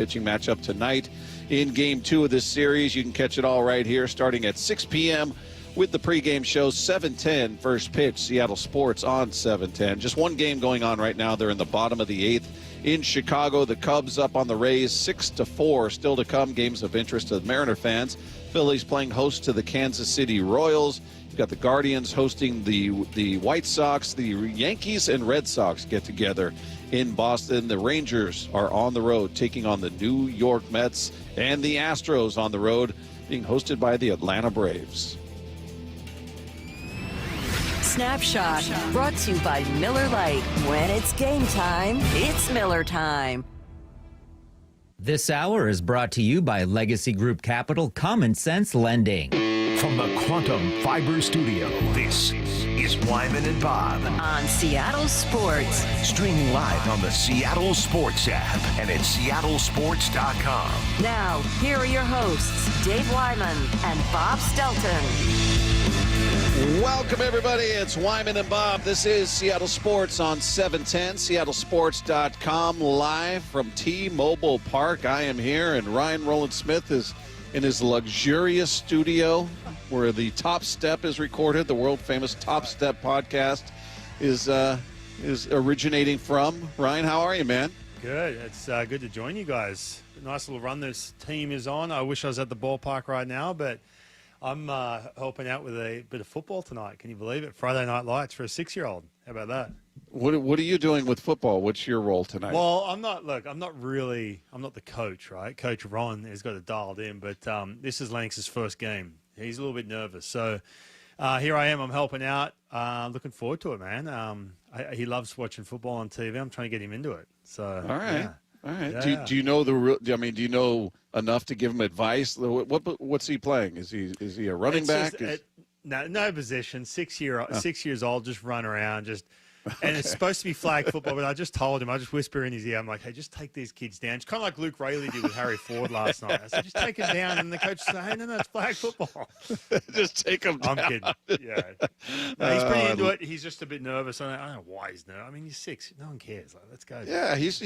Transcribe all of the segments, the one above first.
pitching matchup tonight in Game 2 of this series. You can catch it all right here starting at 6 p.m. with the pregame show, 7:10 first pitch, Seattle Sports on 7:10. Just one game going on right now. They're in the bottom of the 8th in Chicago. The Cubs up on the Rays 6-4. Still to come, games of interest to the Mariner fans. Phillies playing host to the Kansas City Royals. You've got the Guardians hosting the White Sox. The Yankees and Red Sox get together in Boston. The Rangers are on the road taking on the New York Mets, and the Astros on the road being hosted by the Atlanta Braves. Snapshot brought to you by Miller Lite. When it's game time, it's Miller time. This hour is brought to you by Legacy Group Capital Common Sense Lending. From the Quantum Fiber Studio, this is Wyman and Bob. On Seattle Sports. Streaming live on the Seattle Sports app and at seattlesports.com. Now, here are your hosts, Dave Wyman and Bob Stelton. Welcome, everybody. It's Wyman and Bob. This is Seattle Sports on 710, seattlesports.com, live from T-Mobile Park. I am here, and Ryan Roland Smith is in his luxurious studio where the Top Step is recorded. The world-famous Top Step podcast is originating from. Ryan, how are you, man? Good. It's good to join you guys. Nice little run this team is on. I wish I was at the ballpark right now, but I'm helping out with a bit of football tonight. Can you believe it? Friday Night Lights for a 6-year-old. How about that? What are you doing with football? What's your role tonight? Well, I'm not the coach, right? Coach Ron has got it dialed in, but this is Lennox's first game. He's a little bit nervous. So here I am. I'm helping out. Looking forward to it, man. He loves watching football on TV. I'm trying to get him into it. So, all right. Yeah. All right. Yeah. Do you know do you know enough to give him advice? What's he playing? Is he a running back? No position. 6 years old. Just run around. And it's supposed to be flag football, but I just told him. I just whisper in his ear. I'm like, hey, just take these kids down. It's kind of like Luke Rayleigh did with Harry Ford last night. I said, just take him down. And the coach said, hey, no, it's flag football. Just take him down. I'm kidding. Yeah. No, he's pretty into it. He's just a bit nervous. I don't know why he's nervous. I mean, he's 6. No one cares. Like, let's go. Yeah, he's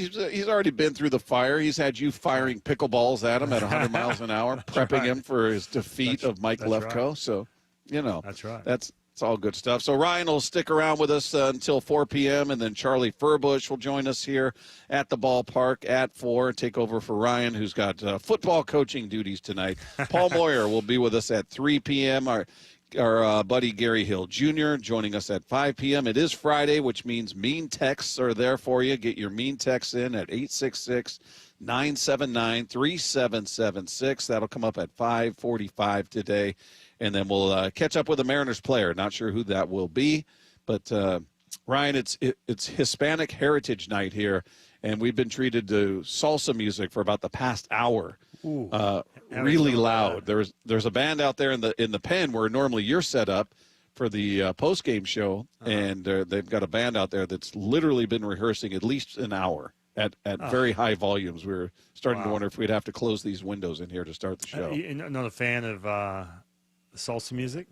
already been through the fire. He's had you firing pickleballs at him at 100 miles an hour, prepping him for his defeat of Mike Lefkoe. Right. So, That's right. It's all good stuff. So Ryan will stick around with us until 4 p.m., and then Charlie Furbush will join us here at the ballpark at 4, take over for Ryan, who's got football coaching duties tonight. Paul Moyer will be with us at 3 p.m., our buddy Gary Hill Jr. joining us at 5 p.m. It is Friday, which means mean texts are there for you. Get your mean texts in at 866-979-3776. That'll come up at 5:45 today. And then we'll catch up with a Mariners player. Not sure who that will be. But, Ryan, it's Hispanic Heritage Night here, and we've been treated to salsa music for about the past hour. Ooh, really loud. There's a band out there in the pen where normally you're set up for the post-game show, and they've got a band out there that's literally been rehearsing at least an hour at very high volumes. We're starting to wonder if we'd have to close these windows in here to start the show. You're not a fan of salsa music?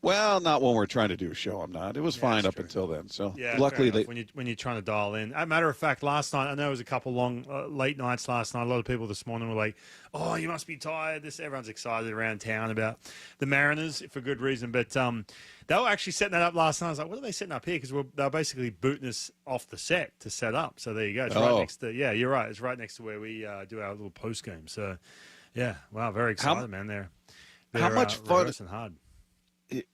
Well, not when we're trying to do a show. I'm not. It was fine up until then. So luckily, when you're trying to dial in. As a matter of fact, last night I know it was a couple long late nights last night. A lot of people this morning were like, "Oh, you must be tired." Everyone's excited around town about the Mariners for good reason. But they were actually setting that up last night. I was like, "What are they setting up here?" Because they're basically booting us off the set to set up. So there you go. It's right next to. Yeah, you're right. It's right next to where we do our little post game. So yeah, wow, very excited, man. They're how much fun? Hard.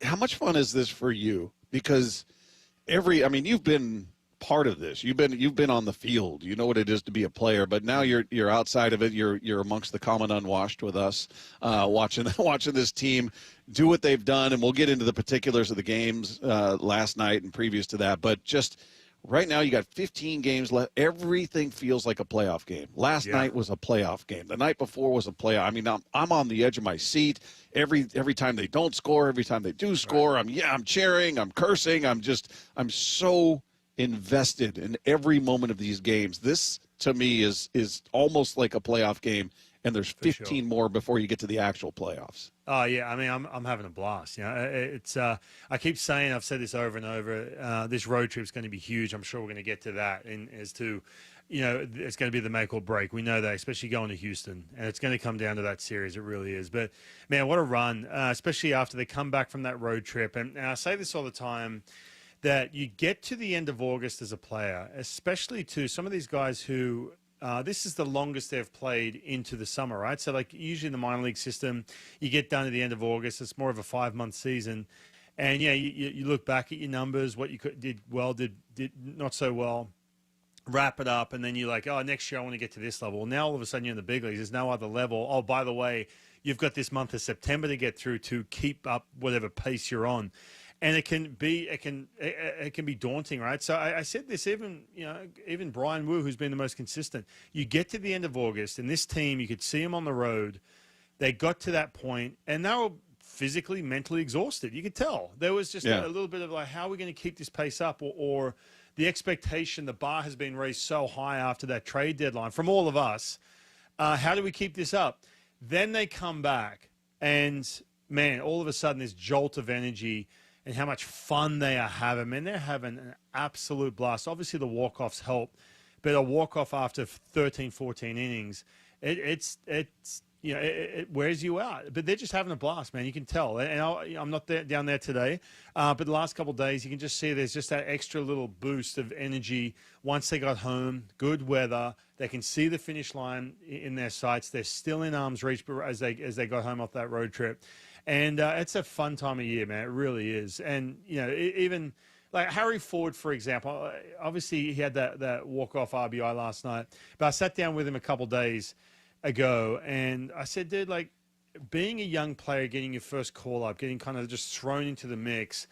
How much fun is this for you? Because you've been part of this. You've been on the field. You know what it is to be a player. But now you're outside of it. You're amongst the common unwashed with us, watching this team do what they've done. And we'll get into the particulars of the games last night and previous to that. But just right now, you got 15 games left. Everything feels like a playoff game. Last night was a playoff game. The night before was a playoff. I mean, I'm on the edge of my seat. Every time they don't score, every time they do score, I'm cheering, I'm cursing. I'm so invested in every moment of these games. This, to me, is almost like a playoff game, and there's 15 more before you get to the actual playoffs. Oh, yeah. I mean, I'm having a blast. You know, it's I keep saying, I've said this over and over, this road trip's going to be huge. I'm sure we're going to get to that as to it's going to be the make or break. We know that, especially going to Houston, and it's going to come down to that series. It really is. But, man, what a run, especially after they come back from that road trip. And I say this all the time, that you get to the end of August as a player, especially to some of these guys who this is the longest they've played into the summer, right? So, like, usually in the minor league system, you get done at the end of August. It's more of a 5-month season. And, you look back at your numbers, what you did well, did not so well, wrap it up, and then you're like, oh, next year I want to get to this level. Well, now all of a sudden you're in the big leagues. There's no other level. Oh, by the way, you've got this month of September to get through to keep up whatever pace you're on. And it can be daunting, right? So I said this, even Brian Wu, who's been the most consistent. You get to the end of August, and this team, you could see them on the road. They got to that point, and they were physically, mentally exhausted. You could tell. There was just a little bit of like, how are we going to keep this pace up? Or the expectation, the bar has been raised so high after that trade deadline from all of us. How do we keep this up? Then they come back, and, man, all of a sudden this jolt of energy and how much fun they are having. Man, they're having an absolute blast. Obviously, the walk-offs help, but a walk-off after 13, 14 innings, it wears you out. But they're just having a blast, man. You can tell. And I'm not down there today, but the last couple of days, you can just see there's just that extra little boost of energy once they got home. Good weather. They can see the finish line in their sights. They're still in arm's reach as they got home off that road trip. And it's a fun time of year, man. It really is. And, even like Harry Ford, for example, obviously he had that walk-off RBI last night. But I sat down with him a couple days ago, and I said, dude, like, being a young player, getting your first call-up, getting kind of just thrown into the mix,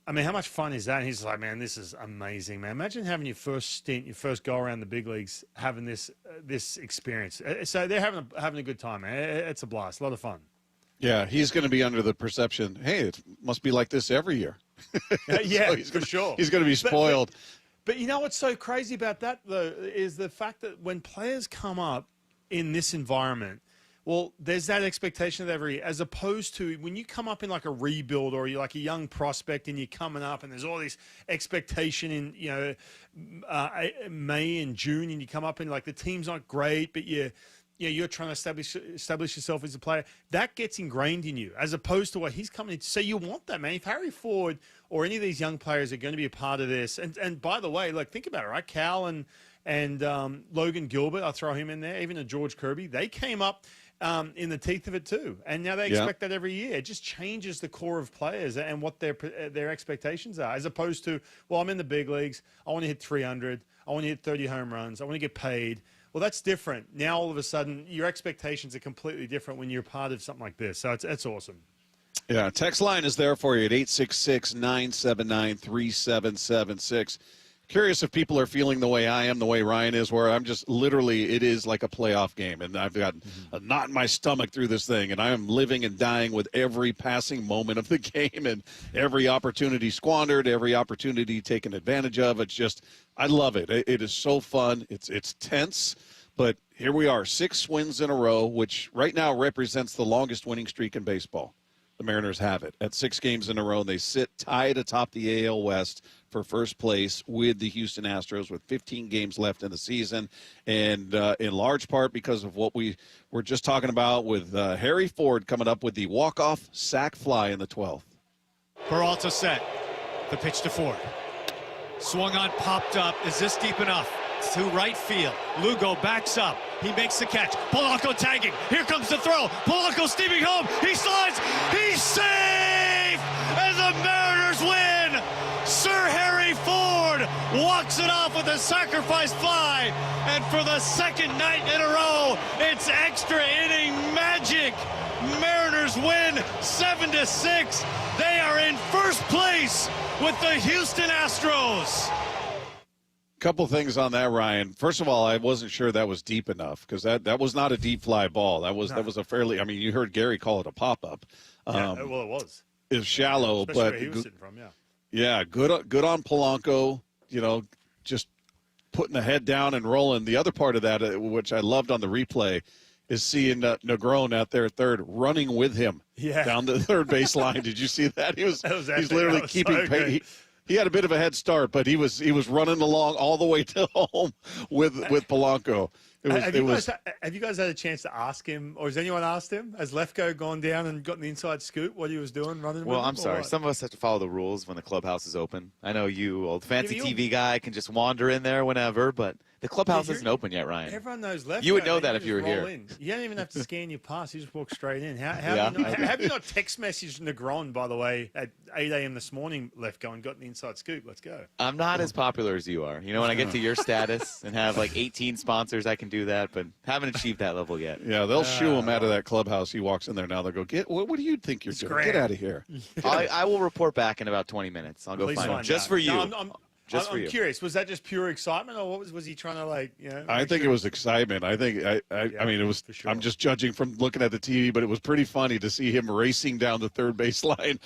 I mean, how much fun is that? And he's like, man, this is amazing, man. Imagine having your first stint, your first go around the big leagues, having this experience. So they're having a good time, man. It's a blast, a lot of fun. Yeah, he's going to be under the perception, hey, it must be like this every year. Yeah, so for sure. He's going to be spoiled. But you know what's so crazy about that, though, is the fact that when players come up in this environment, well, there's that expectation of every year, as opposed to when you come up in like a rebuild or you're like a young prospect and you're coming up and there's all this expectation in, May and June, and you come up and like the team's not great, but you're trying to establish yourself as a player. That gets ingrained in you, as opposed to what he's coming in. So you want that, man. If Harry Ford or any of these young players are going to be a part of this, and by the way, like, think about it, right? Cal and Logan Gilbert, I'll throw him in there, even a George Kirby, they came up in the teeth of it too. And now they expect that every year. It just changes the core of players and what their expectations are, as opposed to, well, I'm in the big leagues. I want to hit 300. I want to hit 30 home runs. I want to get paid. Well, that's different. Now, all of a sudden, your expectations are completely different when you're part of something like this. So it's awesome. Yeah, text line is there for you at 866-979-3776. Curious if people are feeling the way I am, the way Ryan is, where I'm just literally, it is like a playoff game, and I've got a knot in my stomach through this thing, and I am living and dying with every passing moment of the game and every opportunity squandered, every opportunity taken advantage of. It's just, I love it. It is so fun. It's tense, but here we are, 6 wins in a row, which right now represents the longest winning streak in baseball. The Mariners have it at 6 games in a row, and they sit tied atop the AL West for first place with the Houston Astros with 15 games left in the season, and in large part because of what we were just talking about with Harry Ford coming up with the walk-off sac fly in the 12th. Peralta set. The pitch to Ford. Swung on, popped up. Is this deep enough? To right field. Lugo backs up. He makes the catch. Polanco tagging. Here comes the throw. Polanco steaming home. He slides. He's safe! And the Mariners win! Sir Harry Ford walks it off with a sacrifice fly. And for the second night in a row, it's extra inning magic. Mariners win 7-6. They are in first place with the Houston Astros. Couple things on that, Ryan. First of all, I wasn't sure that was deep enough, because that was not a deep fly ball. That was a fairly, I mean, you heard Gary call it a pop-up. Well, it was. It's shallow, especially but where he was sitting from, yeah. Yeah, good on Polanco, just putting the head down and rolling. The other part of that, which I loved on the replay, is seeing Negron out there at third running with him down the third base line. Did you see that? He's literally keeping pace. he had a bit of a head start, but he was running along all the way to home with Polanco. Have you guys had a chance to ask him, or has anyone asked him? Has Lefko gone down and gotten the inside scoop what he was doing running? Well, with I'm him, sorry. what? Some of us have to follow the rules when the clubhouse is open. I know you, old fancy TV guy, can just wander in there whenever, but the clubhouse isn't open yet, Ryan. Everyone knows Lefko. You would know man. that if you were here. In. You don't even have to scan your pass. You just walk straight in. Have you not text messaged Negron, by the way, at 8 a.m. this morning, Lefko, and gotten the inside scoop? Let's go. I'm not as popular as you are. You know, when I get to your status and have like 18 sponsors, I can do that, but haven't achieved that level yet. Yeah, they'll shoo him out of that clubhouse. He walks in there now. They'll go, what do you think you're doing? Get out of here. I will report back in about 20 minutes. I'll go Please find him. find Just out. for you. No, I'm you. curious. Was that just pure excitement, or what was he trying to I think it was excitement. I think I mean it was. Sure. I'm just judging from looking at the TV, but it was pretty funny to see him racing down the third baseline,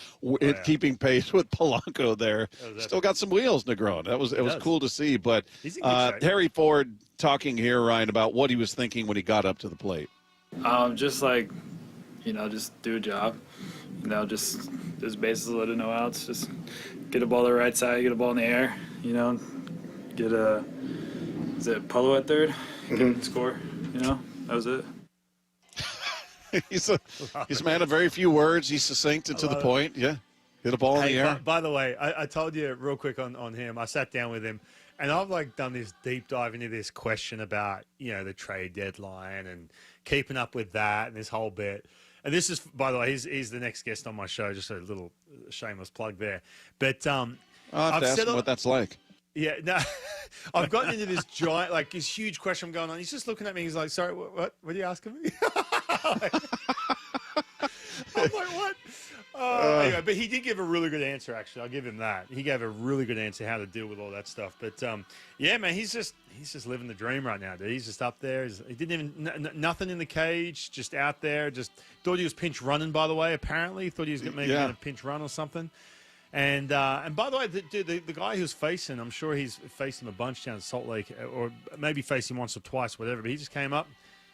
keeping pace with Polanco there. Still got some wheels, Negron. It was cool to see. But Harry Ford talking here, Ryan, about what he was thinking when he got up to the plate. Just just do a job. Just bases loaded, no outs. Just get a ball to the right side, get a ball in the air. Get is itPoto at third? Score. That was it. He's a man of very few words. He's succinct and to the point. Yeah, hit a ball in the air. By the way, I told you real quick on him. I sat down with him, and I've done this deep dive into this question about the trade deadline and keeping up with that and this whole bit. And this is, by the way, he's the next guest on my show. Just a little shameless plug there. But I'll have to ask him what that's like. Yeah, no, I've gotten into this giant, this huge question going on. He's just looking at me. He's like, "Sorry, what are you asking me?" I'm like, "What?" Anyway, but he did give a really good answer. Actually, I'll give him that. He gave a really good answer how to deal with all that stuff. But yeah, man, he's just living the dream right now, dude. He's just up there. He didn't even nothing in the cage, just out there. Just thought he was pinch running. By the way, apparently thought he was maybe going to pinch run or something. And by the way, the guy who's facing, I'm sure he's faced him a bunch down in Salt Lake, or maybe faced him once or twice, whatever. But he just came up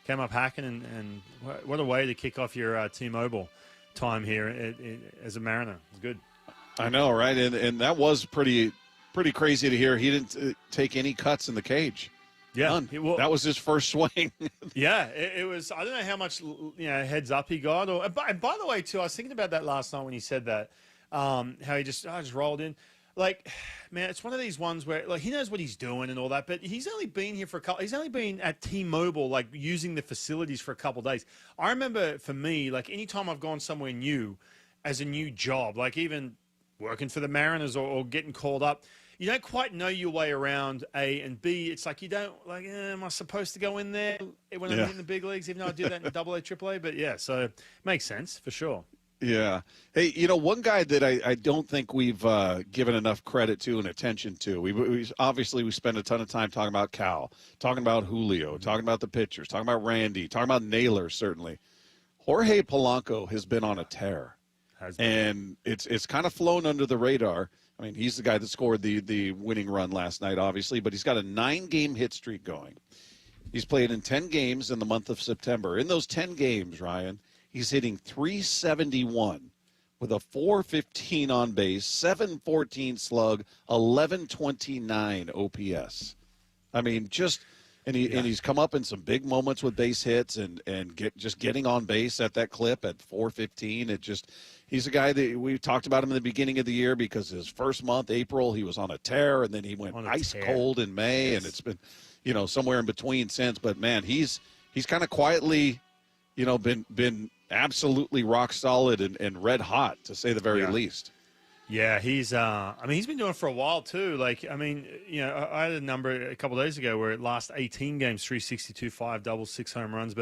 hacking, and what a way to kick off your T-Mobile time here as a Mariner. It's good. I know, right? And that was pretty crazy to hear. He didn't take any cuts in the cage. Yeah, that was his first swing. Yeah, it was. I don't know how much heads up he got. And by the way, too, I was thinking about that last night when he said that. How he just rolled in, man, it's one of these ones where he knows what he's doing and all that, but he's only been here for he's only been at T-Mobile using the facilities for a couple of days. I remember for me, anytime I've gone somewhere new as a new job, even working for the Mariners or getting called up, you don't quite know your way around A, and B, it's you don't am I supposed to go in there when I'm in the big leagues, even though I do that in AA, AAA? But yeah, so it makes sense for sure. Yeah. Hey, one guy that I don't think we've given enough credit to and attention to. We obviously spend a ton of time talking about Cal, talking about Julio, talking about the pitchers, talking about Randy, talking about Naylor, certainly. Jorge Polanco has been on a tear. And it's kind of flown under the radar. I mean, he's the guy that scored the winning run last night, obviously, but he's got a 9-game hit streak going. He's played in 10 games in the month of September. In those 10 games, Ryan, he's hitting .371 with a .415 on base, .714 slug, .1129 OPS. I mean, and he's come up in some big moments with base hits and getting on base at that clip at .415. He's a guy that we talked about him in the beginning of the year because his first month, April, he was on a tear, and then he went ice cold in May, and it's been, somewhere in between since. But man, he's kind of quietly, been absolutely rock solid and red hot, to say the very least. Yeah, he's been doing it for a while too. I had a number a couple of days ago where it last 18 games, 362, 5 doubles, 6 home runs.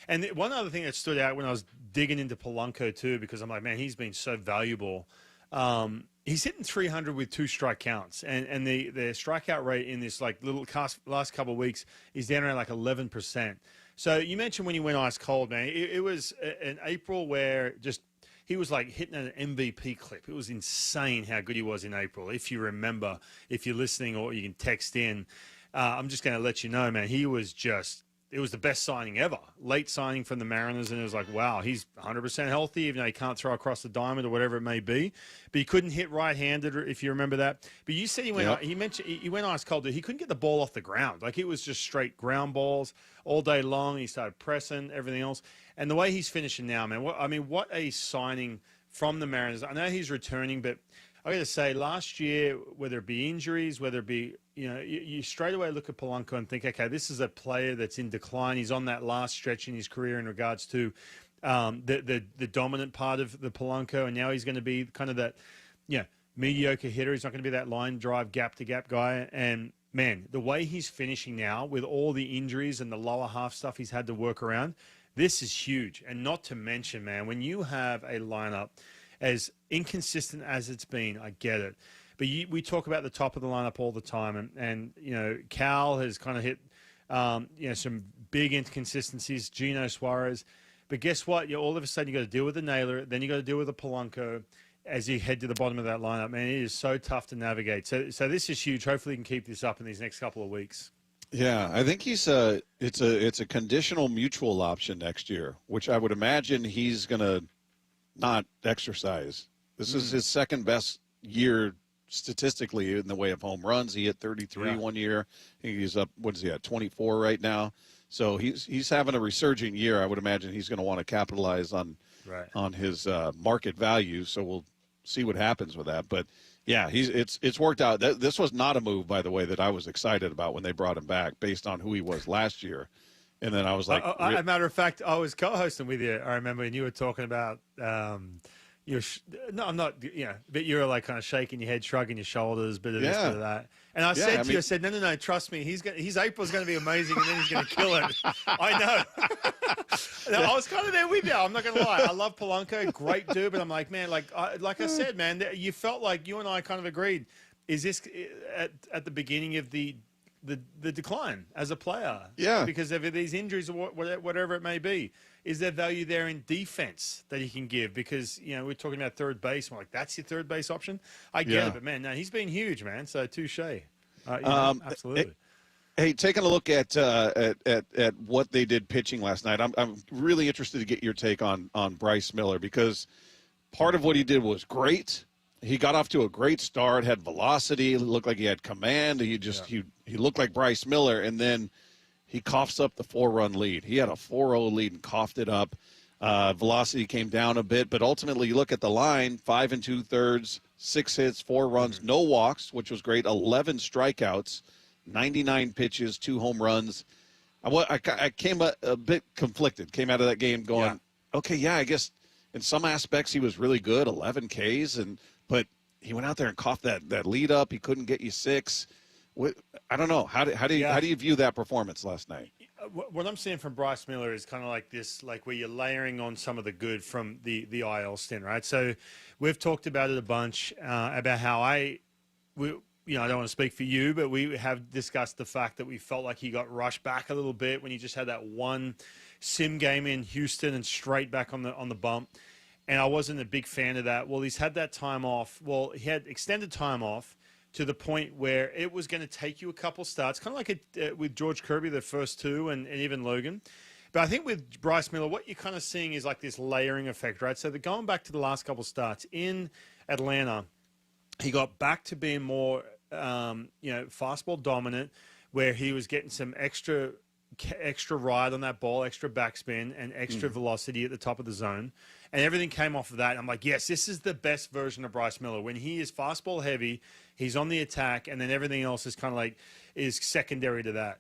And one other thing that stood out when I was digging into Polanco too, because I'm like, man, he's been so valuable. He's hitting 300 with 2 strike counts, and the strikeout rate in this last couple of weeks is down around 11%. So you mentioned when he went ice cold, man. It was an April where he was hitting an MVP clip. It was insane how good he was in April. If you remember, if you're listening or you can text in, I'm just going to let you know, man, he was it was the best signing ever. Late signing from the Mariners, and it was like, wow, he's 100% healthy, even though he can't throw across the diamond or whatever it may be. But he couldn't hit right-handed, if you remember that. But you said he went. He mentioned he went ice cold. He couldn't get the ball off the ground. Like, it was just straight ground balls all day long. He started pressing everything else, and the way he's finishing now, man. What a signing from the Mariners. I know he's returning, but I got to say, last year, whether it be injuries, whether it be, you straight away look at Polanco and think, okay, this is a player that's in decline. He's on that last stretch in his career in regards to the dominant part of the Polanco, and now he's going to be kind of that, mediocre hitter. He's not going to be that line drive, gap-to-gap guy. And, man, the way he's finishing now with all the injuries and the lower half stuff he's had to work around, this is huge. And not to mention, man, when you have a lineup as inconsistent as it's been, I get it. But we talk about the top of the lineup all the time. And Cal has kind of hit, some big inconsistencies, Gino Suarez. But guess what? All of a sudden you got to deal with the Naylor, then you got to deal with the Polanco as you head to the bottom of that lineup. Man, it is so tough to navigate. So this is huge. Hopefully he can keep this up in these next couple of weeks. Yeah, I think it's a conditional mutual option next year, which I would imagine he's going to not exercise. This is his second best year statistically in the way of home runs. He hit 33 one year. I think he's up, what is he at, 24 right now? So he's having a resurging year. I would imagine he's going to want to capitalize on his market value. So we'll see what happens with that. But yeah, it's worked out. This was not a move, by the way, that I was excited about when they brought him back based on who he was last year. And then I was like, as a matter of fact, I was co-hosting with you. I remember, and you were talking about, no, I'm not, but you were like kind of shaking your head, shrugging your shoulders, bit of this, bit of that. And I said to you, I said, no, trust me, his April's going to be amazing, and then he's going to kill it. I know. I was kind of there with you. I'm not going to lie. I love Polanco, great dude, but I'm like, man, like I said, man, you felt like you and I kind of agreed. Is this at the beginning of the decline as a player? Yeah. Because of these injuries or whatever it may be. Is there value there in defense that he can give? Because, we're talking about third base. I'm like, that's your third base option? I get it, but, man, no, he's been huge, man. So, touche. Absolutely. Hey, taking a look at what they did pitching last night, I'm really interested to get your take on Bryce Miller, because part of what he did was great. He got off to a great start, had velocity, looked like he had command. He looked like Bryce Miller, and then he coughs up the 4-run lead. He had a 4-0 lead and coughed it up. Velocity came down a bit, but ultimately you look at the line, 5 2/3, 6 hits, 4 runs, no walks, which was great, 11 strikeouts, 99 pitches, 2 home runs. I came a bit conflicted, came out of that game going, okay, I guess in some aspects he was really good, 11 Ks, but he went out there and coughed that lead up. He couldn't get you 6. I don't know. How do you view that performance last night? What I'm seeing from Bryce Miller is kind of like this, like where you're layering on some of the good from the IL stint, right? So we've talked about it a bunch, about how I don't want to speak for you, but we have discussed the fact that we felt like he got rushed back a little bit when he just had that one sim game in Houston and straight back on the bump. And I wasn't a big fan of that. Well, he's had that time off. Well, he had extended time off to the point where it was going to take you a couple starts, kind of like with George Kirby, the first 2, and even Logan. But I think with Bryce Miller, what you're kind of seeing is like this layering effect, right? So going back to the last couple starts in Atlanta, he got back to being more, fastball dominant, where he was getting some extra ride on that ball, extra backspin, and extra velocity at the top of the zone. And everything came off of that. I'm like, yes, this is the best version of Bryce Miller. When he is fastball heavy, he's on the attack, and then everything else is kind of like is secondary to that,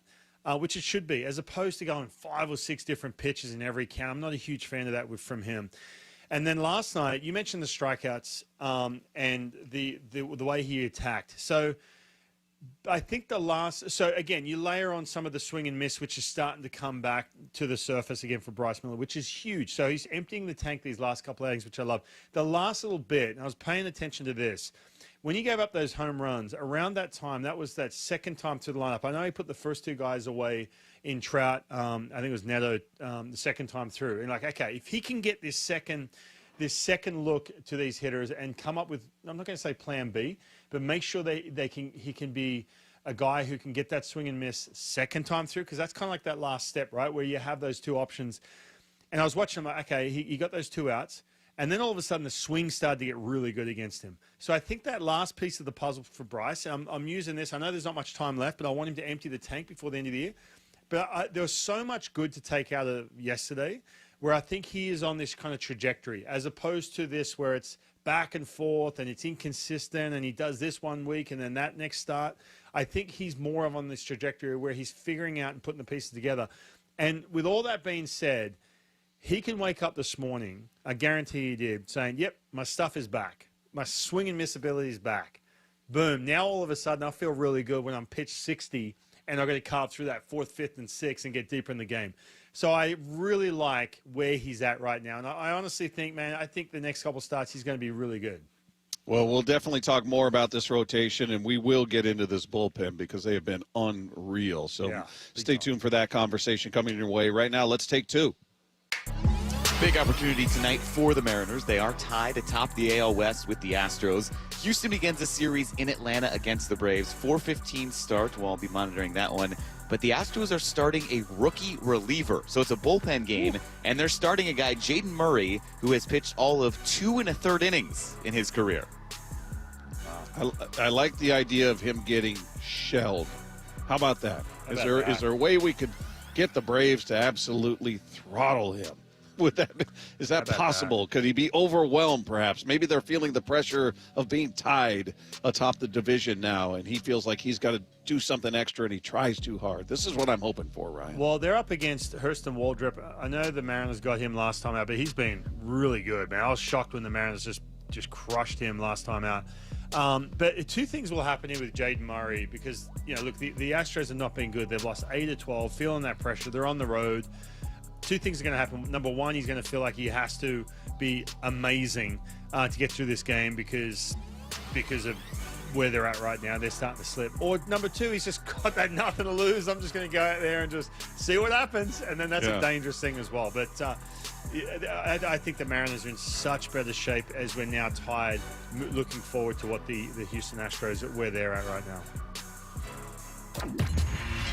which it should be, as opposed to going 5 or 6 different pitches in every count. I'm not a huge fan of that from him. And then last night, you mentioned the strikeouts and the way he attacked. So I think so again, you layer on some of the swing and miss, which is starting to come back to the surface again for Bryce Miller, which is huge. So he's emptying the tank these last couple of innings, which I love. The last little bit, and I was paying attention to this, when he gave up those home runs, around that time, that was that second time through the lineup. I know he put the first 2 guys away in Trout. I think it was Neto the second time through. And like, okay, if he can get this second look to these hitters and come up with, I'm not going to say plan B, but make sure he can be a guy who can get that swing and miss second time through, because that's kind of like that last step, right, where you have those two options. And I was watching him, like, okay, he got those two outs, and then all of a sudden the swing started to get really good against him. So I think that last piece of the puzzle for Bryce, and I'm using this, I know there's not much time left, but I want him to empty the tank before the end of the year. But there was so much good to take out of yesterday, where I think he is on this kind of trajectory, as opposed to this where it's back and forth and it's inconsistent and he does this one week and then that next start. I think he's more of on this trajectory where he's figuring out and putting the pieces together. And with all that being said, he can wake up this morning, I guarantee he did, saying, yep, my stuff is back. My swing and miss ability is back. Boom. Now all of a sudden I feel really good when I'm pitched 60 and I'm going to carve through that 4th, 5th, and 6th and get deeper in the game. So I really like where he's at right now. And I honestly think, man, I think the next couple starts he's going to be really good. Well, we'll definitely talk more about this rotation, and we will get into this bullpen because they have been unreal. So stay tuned for that conversation coming your way. Right now, let's take two. Big opportunity tonight for the Mariners. They are tied atop the AL West with the Astros. Houston begins a series in Atlanta against the Braves. 4:15 start. We'll be monitoring that one. But the Astros are starting a rookie reliever. So it's a bullpen game, and they're starting a guy, Jaden Murray, who has pitched all of 2 1/3 innings in his career. I like the idea of him getting shelled. How about that? Is there a way we could get the Braves to absolutely throttle him? Is that possible? Could he be overwhelmed, perhaps? Maybe they're feeling the pressure of being tied atop the division now, and he feels like he's got to do something extra, and he tries too hard. This is what I'm hoping for, Ryan. Well, they're up against Hurston Waldrop. I know the Mariners got him last time out, but he's been really good, man. I was shocked when the Mariners just crushed him last time out. But two things will happen here with Jaden Murray because, look, the Astros have not been good. They've lost 8 of 12, feeling that pressure. They're on the road. Two things are going to happen. Number one, he's going to feel like he has to be amazing to get through this game because of where they're at right now. They're starting to slip. Or number two, he's just got that nothing to lose. I'm just going to go out there and just see what happens. And then that's a dangerous thing as well. But I think the Mariners are in such better shape as we're now tied, looking forward to what the Houston Astros, where they're at right now.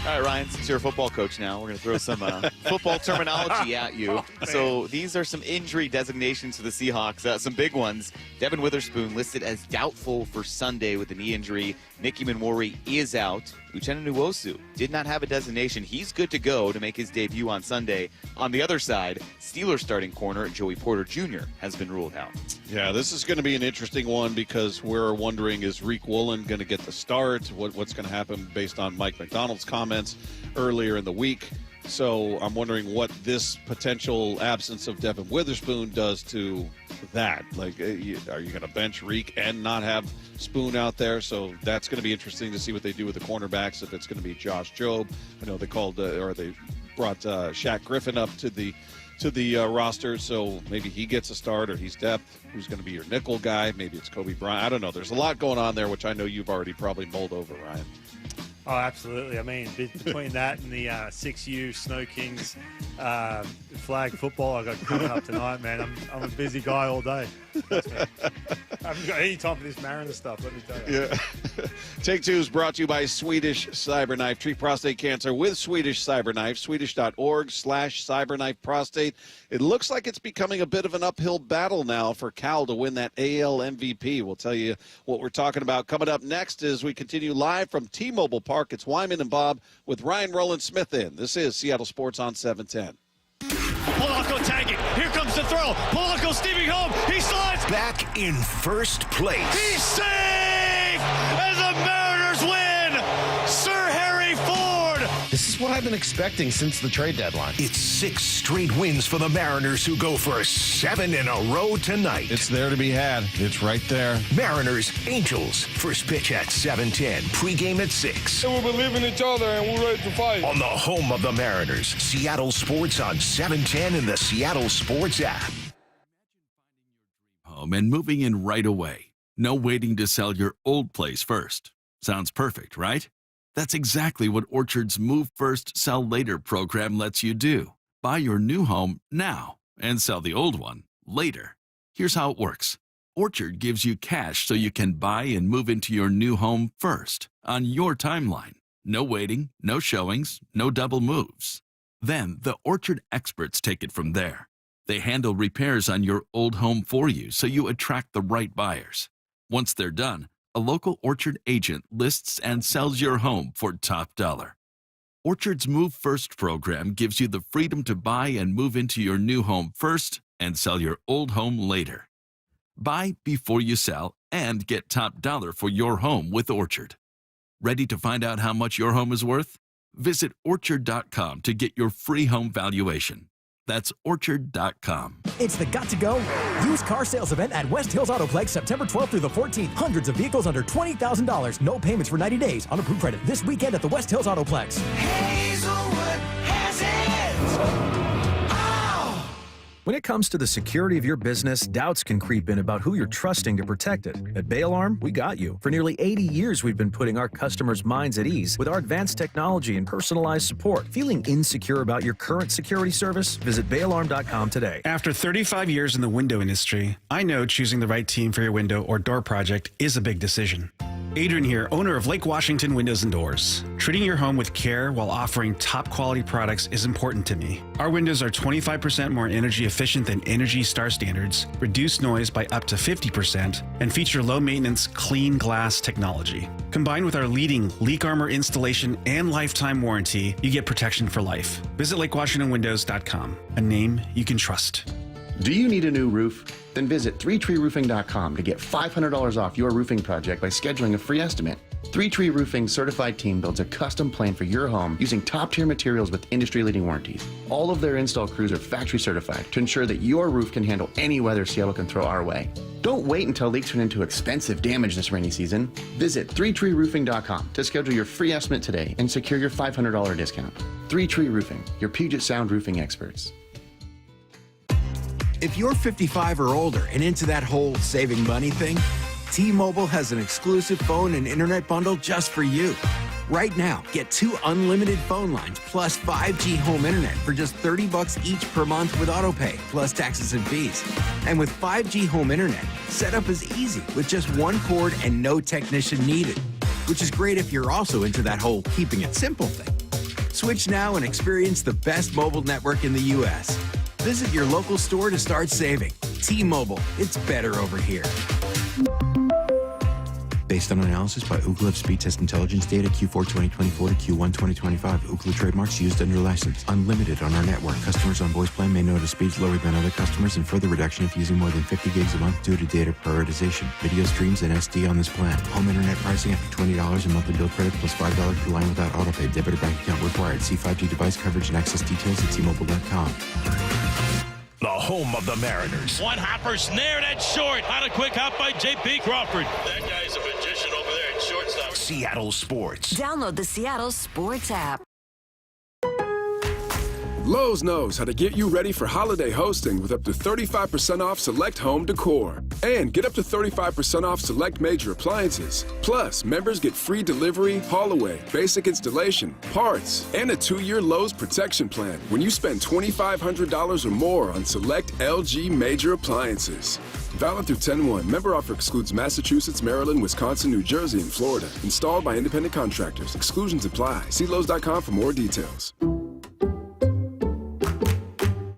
All right, Ryan, since you're a football coach now, we're going to throw some football terminology at you. So these are some injury designations for the Seahawks, some big ones. Devin Witherspoon listed as doubtful for Sunday with a knee injury. Nicky Manwari is out. Uchenna Nwosu did not have a designation. He's good to go to make his debut on Sunday. On the other side, Steelers starting corner Joey Porter Jr. has been ruled out. Yeah, this is going to be an interesting one because we're wondering, is Reek Woolen going to get the start? What's going to happen based on Mike McDonald's comments earlier in the week? So I'm wondering what this potential absence of Devin Witherspoon does to that. Like, are you going to bench Reek and not have Spoon out there? So that's going to be interesting to see what they do with the cornerbacks. If it's going to be Josh Jobe, I know they called or they brought Shaq Griffin up to the roster, so maybe he gets a start or he's depth. Who's going to be your nickel guy? Maybe it's Kobe Bryant. I don't know. There's a lot going on there, which I know you've already probably mulled over, Ryan. Oh, absolutely. I mean, between that and the 6U Snow Kings flag football I got coming up tonight, man, I'm a busy guy all day. I haven't got any time for this Mariner stuff, let me tell you. Yeah. Take Two is brought to you by Swedish Cyberknife. Treat prostate cancer with Swedish Cyberknife. Swedish.org/cyberknife prostate. It looks like it's becoming a bit of an uphill battle now for Cal to win that AL MVP. We'll tell you what we're talking about coming up next as we continue live from T-Mobile Park. It's Wyman and Bob with Ryan Rowland-Smith in. This is Seattle Sports on 710. Polanco tagging. Here comes the throw. Polanco steaming home. He slides. Back in first place. He's safe as the Mariners win. Sir Harry Ford. This is what I've been expecting since the trade deadline. It's 6 straight wins for the Mariners, who go for 7 in a row tonight. It's there to be had. It's right there. Mariners, Angels. First pitch at 7:10. Pregame at 6. And we believe in each other and we're ready to fight. On the home of the Mariners, Seattle Sports on 710 and the Seattle Sports app. Home and moving in right away. No waiting to sell your old place first. Sounds perfect, right? That's exactly what Orchard's Move First, Sell Later program lets you do. Buy your new home now and sell the old one later. Here's how it works. Orchard gives you cash so you can buy and move into your new home first, on your timeline. No waiting, no showings, no double moves. Then the Orchard experts take it from there. They handle repairs on your old home for you so you attract the right buyers. Once they're done, a local Orchard agent lists and sells your home for top dollar. Orchard's Move First program gives you the freedom to buy and move into your new home first and sell your old home later. Buy before you sell and get top dollar for your home with Orchard. Ready to find out how much your home is worth? Visit Orchard.com to get your free home valuation. That's Orchard.com. It's the Got to Go used car sales event at West Hills Autoplex, September 12th through the 14th. Hundreds of vehicles under $20,000. No payments for 90 days on approved credit this weekend at the West Hills Autoplex. Hazelwood has it! When it comes to the security of your business, doubts can creep in about who you're trusting to protect it. At Bail Arm, we got you. For nearly 80 years, we've been putting our customers' minds at ease with our advanced technology and personalized support. Feeling insecure about your current security service? Visit bailarm.com today. After 35 years in the window industry, I know choosing the right team for your window or door project is a big decision. Adrian here, owner of Lake Washington Windows and Doors. Treating your home with care while offering top quality products is important to me. Our windows are 25% more energy efficient than Energy Star standards, reduce noise by up to 50%, and feature low maintenance, clean glass technology. Combined with our leading leak armor installation and lifetime warranty, you get protection for life. Visit LakeWashingtonWindows.com, a name you can trust. Do you need a new roof? Then visit 3treeroofing.com to get $500 off your roofing project by scheduling a free estimate. 3Tree Roofing's certified team builds a custom plan for your home using top-tier materials with industry-leading warranties. All of their install crews are factory certified to ensure that your roof can handle any weather Seattle can throw our way. Don't wait until leaks turn into expensive damage this rainy season. Visit 3treeroofing.com to schedule your free estimate today and secure your $500 discount. 3Tree Roofing, your Puget Sound roofing experts. If you're 55 or older and into that whole saving money thing, T-Mobile has an exclusive phone and internet bundle just for you. Right now, get 2 unlimited phone lines plus 5G home internet for just $30 each per month with AutoPay, plus taxes and fees. And with 5G home internet, setup is easy with just 1 cord and no technician needed, which is great if you're also into that whole keeping it simple thing. Switch now and experience the best mobile network in the U.S. Visit your local store to start saving. T-Mobile, it's better over here. Based on analysis by Ookla Speed Test Intelligence data Q4 2024 to Q1 2025. Ookla trademarks used under license. Unlimited on our network. Customers on voice plan may notice speeds lower than other customers and further reduction if using more than 50 gigs a month due to data prioritization. Video streams and SD on this plan. Home internet pricing after $20 a monthly bill credit plus $5 per line without autopay. Debit or bank account required. See 5G device coverage and access details at T-Mobile.com. The home of the Mariners. One hopper snared at short. On a quick hop by J.P. Crawford. That guy's a magician over there at shortstop. Seattle Sports. Download the Seattle Sports app. Lowe's knows how to get you ready for holiday hosting with up to 35% off select home decor. And get up to 35% off select major appliances. Plus, members get free delivery, haul away, basic installation, parts, and a 2-year Lowe's protection plan when you spend $2,500 or more on select LG major appliances. Valid through 10/1. Member offer excludes Massachusetts, Maryland, Wisconsin, New Jersey, and Florida. Installed by independent contractors. Exclusions apply. See Lowe's.com for more details.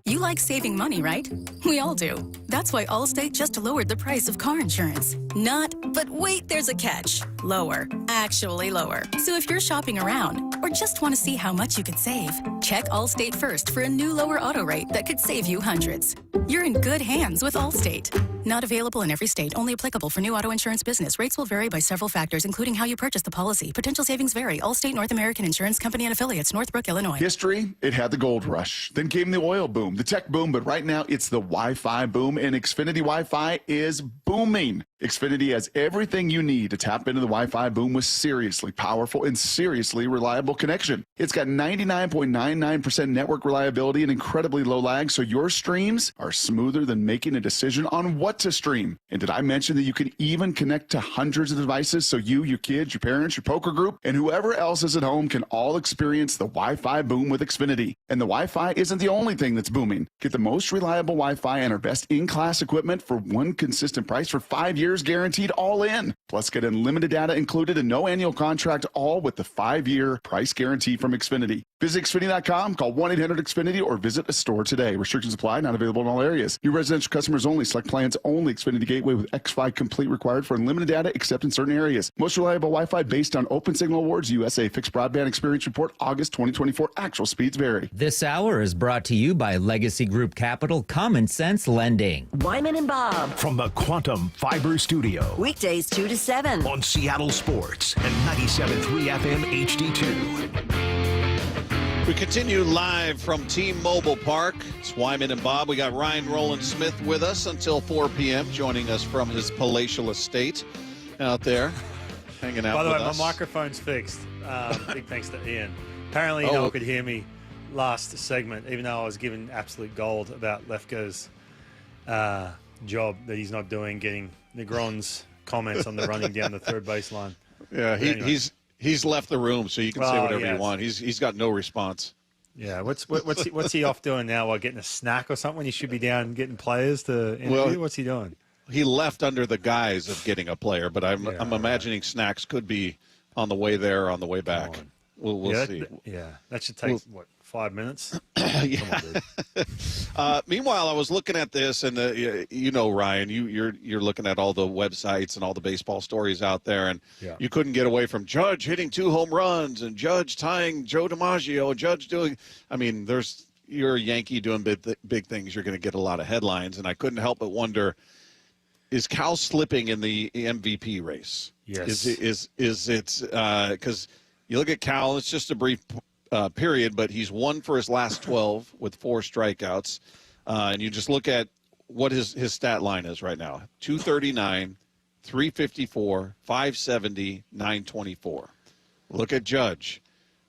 You like saving money, right? We all do. That's why Allstate just lowered the price of car insurance. Not, but wait, there's a catch. Lower. Actually lower. So if you're shopping around or just want to see how much you could save, check Allstate first for a new lower auto rate that could save you hundreds. You're in good hands with Allstate. Not available in every state. Only applicable for new auto insurance business. Rates will vary by several factors, including how you purchase the policy. Potential savings vary. Allstate North American Insurance Company and affiliates. Northbrook, Illinois. History, it had the gold rush. Then came the oil boom, the tech boom, but right now it's the Wi-Fi boom, and Xfinity Wi-Fi is booming. Xfinity has everything you need to tap into the Wi-Fi boom with seriously powerful and seriously reliable connection. It's got 99.99% network reliability and incredibly low lag, so your streams are smoother than making a decision on what to stream. And did I mention that you can even connect to hundreds of devices so you, your kids, your parents, your poker group, and whoever else is at home can all experience the Wi-Fi boom with Xfinity. And the Wi-Fi isn't the only thing that's booming. Get the most reliable Wi-Fi and our best in-class equipment for one consistent price price for 5 years guaranteed all in. Plus, get unlimited data included and no annual contract, all with the 5-year price guarantee from Xfinity. Visit Xfinity.com, call 1-800-XFINITY, or visit a store today. Restrictions apply, not available in all areas. New residential customers only. Select plans only. Xfinity Gateway with X5 Complete required for unlimited data, except in certain areas. Most reliable Wi-Fi based on Open Signal Awards USA. Fixed Broadband Experience Report, August 2024. Actual speeds vary. This hour is brought to you by Legacy Group Capital Common Sense Lending. Wyman and Bob. From the Quantum Fiber Studio. Weekdays 2 to 7. On Seattle Sports and 97.3 FM HD2. We continue live from T-Mobile Park. It's Wyman and Bob. We got Ryan Rowland-Smith with us until 4 p.m., joining us from his palatial estate out there, hanging out with us. By the way, my microphone's fixed. Big thanks to Ian. Apparently, no one could hear me last segment, even though I was given absolute gold about Lefko's job that he's not doing, getting Negron's comments on the running down the third baseline. Yeah, he's left the room, so you can say whatever you want. He's got no response. Yeah, what's he off doing now? While getting a snack or something? He should be down getting players to interview. Well, what's he doing? He left under the guise of getting a player, but I'm imagining snacks could be on the way there, on the way back. We'll see. That should take 5 minutes. Yeah. Meanwhile, I was looking at this, and Ryan, you're looking at all the websites and all the baseball stories out there, and you couldn't get away from Judge hitting 2 home runs and Judge tying Joe DiMaggio, Judge doing. I mean, you're a Yankee doing big things. You're going to get a lot of headlines, and I couldn't help but wonder: is Cal slipping in the MVP race? Yes. Is it because you look at Cal? It's just a brief period, but he's won for his last 12 with 4 strikeouts. And you just look at what his stat line is right now: 239, 354, 570, 924. Look at Judge: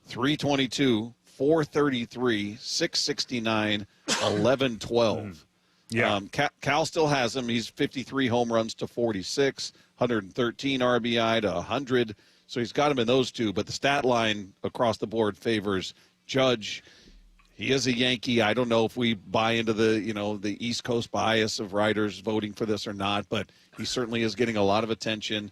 322, 433, 669, 1112. Yeah. Cal still has him. He's 53 home runs to 46, 113 RBI to 100. So he's got him in those 2, but the stat line across the board favors Judge. He is a Yankee. I don't know if we buy into the East Coast bias of writers voting for this or not, but he certainly is getting a lot of attention.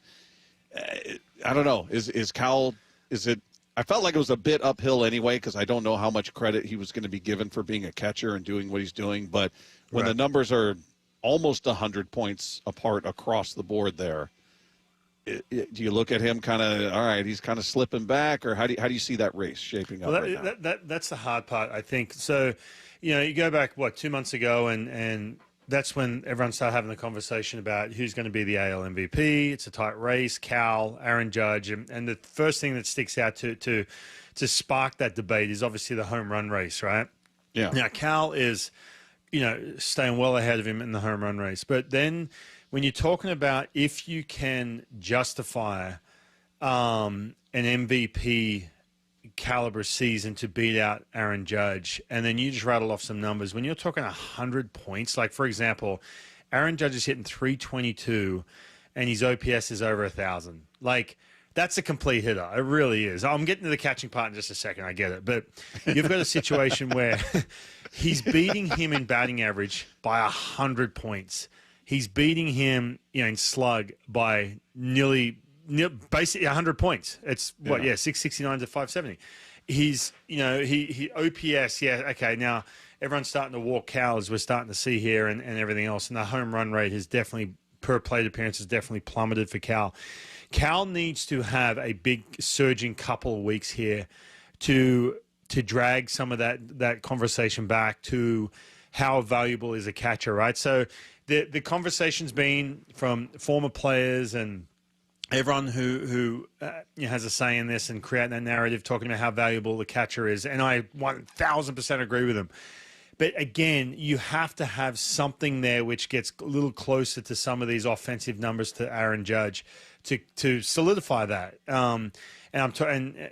I don't know. Is Cal? Is it? I felt like it was a bit uphill anyway, because I don't know how much credit he was going to be given for being a catcher and doing what he's doing. But when the numbers are almost 100 points apart across the board there, do you look at him kind of, all right, he's kind of slipping back, or how do you see that race shaping up right now? That's the hard part, I think. So, you go back, 2 months ago, and that's when everyone started having the conversation about who's going to be the AL MVP. It's a tight race, Cal, Aaron Judge, and the first thing that sticks out to spark that debate is obviously the home run race, right? Yeah. Now, Cal is, staying well ahead of him in the home run race, but then when you're talking about if you can justify an MVP caliber season to beat out Aaron Judge, and then you just rattle off some numbers. When you're talking 100 points, like, for example, Aaron Judge is hitting 322, and his OPS is over 1,000. Like, that's a complete hitter. It really is. I'm getting to the catching part in just a second. I get it. But you've got a situation where he's beating him in batting average by 100 points. He's beating him, in slug by basically 100 points. It's 669 to 570. He's, he OPS. Yeah. Okay. Now everyone's starting to walk Cal, as we're starting to see here, and everything else. And the home run rate has definitely, per plate appearance, has definitely plummeted for Cal. Cal needs to have a big surging couple of weeks here to drag some of that conversation back to how valuable is a catcher, right? So the conversation's been from former players and everyone who has a say in this and creating that narrative, talking about how valuable the catcher is. And I 1,000% agree with them. But again, you have to have something there which gets a little closer to some of these offensive numbers to Aaron Judge to solidify that. And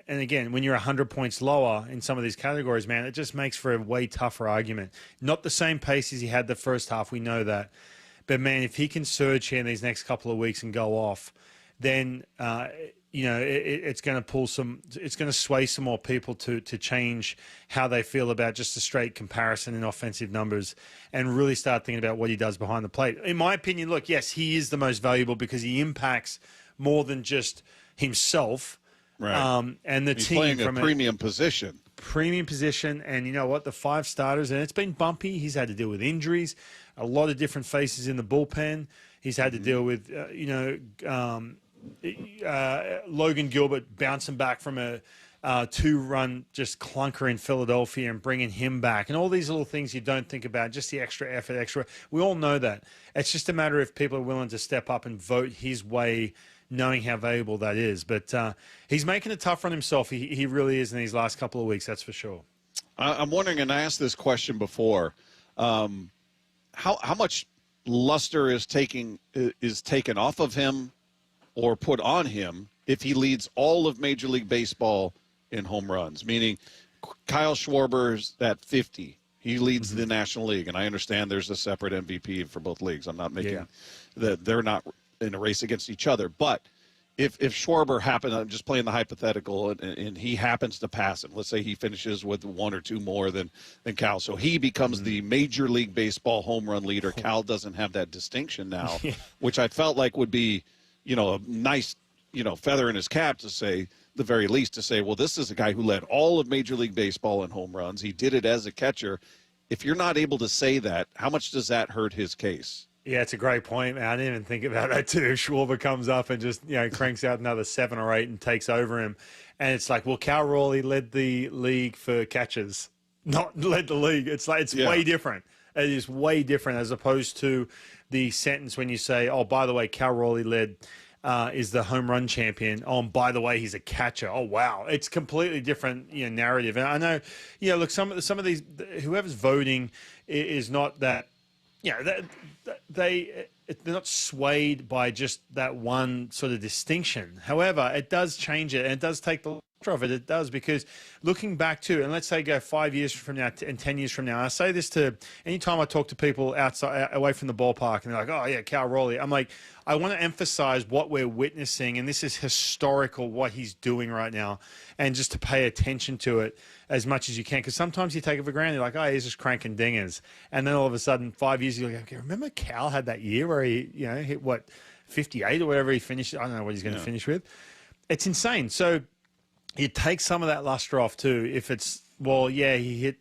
again, when you're 100 points lower in some of these categories, man, it just makes for a way tougher argument. Not the same pace as he had the first half, we know that. But man, if he can surge here in these next couple of weeks and go off, then it's going to it's going to sway some more people to change how they feel about just a straight comparison in offensive numbers and really start thinking about what he does behind the plate. In my opinion, look, yes, he is the most valuable because he impacts more than just himself. Right. And the He's team playing from a premium position. Premium position, and you know what? The 5 starters, and it's been bumpy. He's had to deal with injuries, a lot of different faces in the bullpen. He's had to deal with, Logan Gilbert bouncing back from a 2-run just clunker in Philadelphia and bringing him back, and all these little things you don't think about, just the extra effort, we all know that. It's just a matter if people are willing to step up and vote his way, knowing how valuable that is. But he's making it tough on himself. He really is in these last couple of weeks, that's for sure. I'm wondering, and I asked this question before, how much luster is taken off of him or put on him if he leads all of Major League Baseball in home runs? Meaning, Kyle Schwarber's at 50. He leads the National League, and I understand there's a separate MVP for both leagues. I'm not making that they're not in a race against each other. But if Schwarber happened, I'm just playing the hypothetical, and he happens to pass him. Let's say he finishes with 1 or 2 more than Cal. So he becomes the Major League Baseball home run leader. Cal doesn't have that distinction now, which I felt like would be, a nice, feather in his cap to say, the very least, to say, well, this is a guy who led all of Major League Baseball in home runs. He did it as a catcher. If you're not able to say that, how much does that hurt his case? Yeah, it's a great point, man. I didn't even think about that too. Schwarber comes up and just, cranks out another 7 or 8 and takes over him. And it's like, well, Cal Raleigh led the league for catches, not led the league. It's like, it's way different. It is way different as opposed to the sentence when you say, oh, by the way, Cal Raleigh is the home run champion. Oh, and by the way, he's a catcher. Oh, wow. It's completely different, narrative. And I know, look, some of these, whoever's voting is not that, they're not swayed by just that one sort of distinction. However, it does change it, and it does take the luster of it. It does, because looking back to, and let's say go 5 years from now and 10 years from now, I say this to anytime I talk to people outside, away from the ballpark, and they're like, oh yeah, Cal Raleigh. I'm like, I want to emphasize what we're witnessing, and this is historical, what he's doing right now, and just to pay attention to it as much as you can, because sometimes you take it for granted. You're like, oh, he's just cranking dingers. And then all of a sudden, 5 years, you're like, okay, remember Cal had that year where he, hit, 58 or whatever he finished? I don't know what he's going to finish with. It's insane. So you take some of that luster off, too, if it's, well, yeah, he hit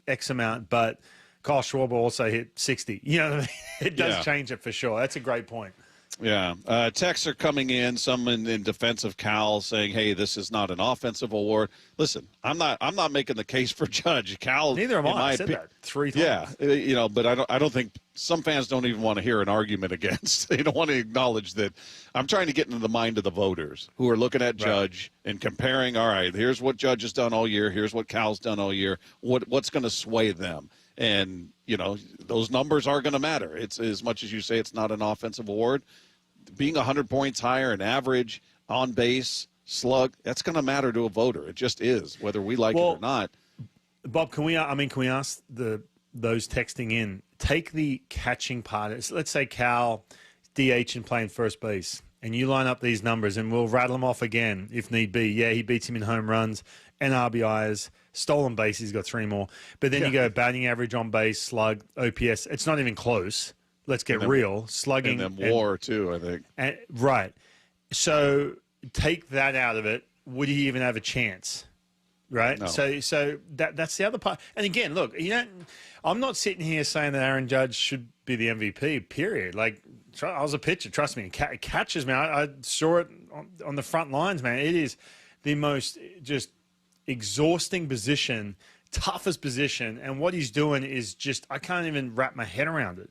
X amount, but Kyle Schwarber also hit 60. You know what I mean? It does change it for sure. That's a great point. Yeah. Texts are coming in, some in defense of Cal, saying, hey, this is not an offensive award. Listen, I'm not making the case for Judge. Cal, neither am I. I said that 3 times. Yeah, but I don't think some fans don't even want to hear an argument against. They don't want to acknowledge that. I'm trying to get into the mind of the voters who are looking at Judge and comparing, all right, here's what Judge has done all year, here's what Cal's done all year. What's going to sway them? And, those numbers are going to matter. It's as much as you say it's not an offensive award. Being 100 points higher in average, on base, slug, that's going to matter to a voter. It just is, whether we like it or not. Bob, can we ask those texting in, take the catching part. Let's say Cal DH and playing first base, and you line up these numbers, and we'll rattle them off again if need be. Yeah, he beats him in home runs and RBIs. Stolen base, he's got 3 more. But then you go batting average, on base, slug, OPS. It's not even close. Let's get real. Slugging. And then WAR, too, I think. Right. So take that out of it. Would he even have a chance? Right? No. So that's the other part. And again, look, I'm not sitting here saying that Aaron Judge should be the MVP, period. Like, I was a pitcher, trust me. Catches, man. I saw it on the front lines, man. It is the most just exhausting position, toughest position. And what he's doing is just, I can't even wrap my head around it.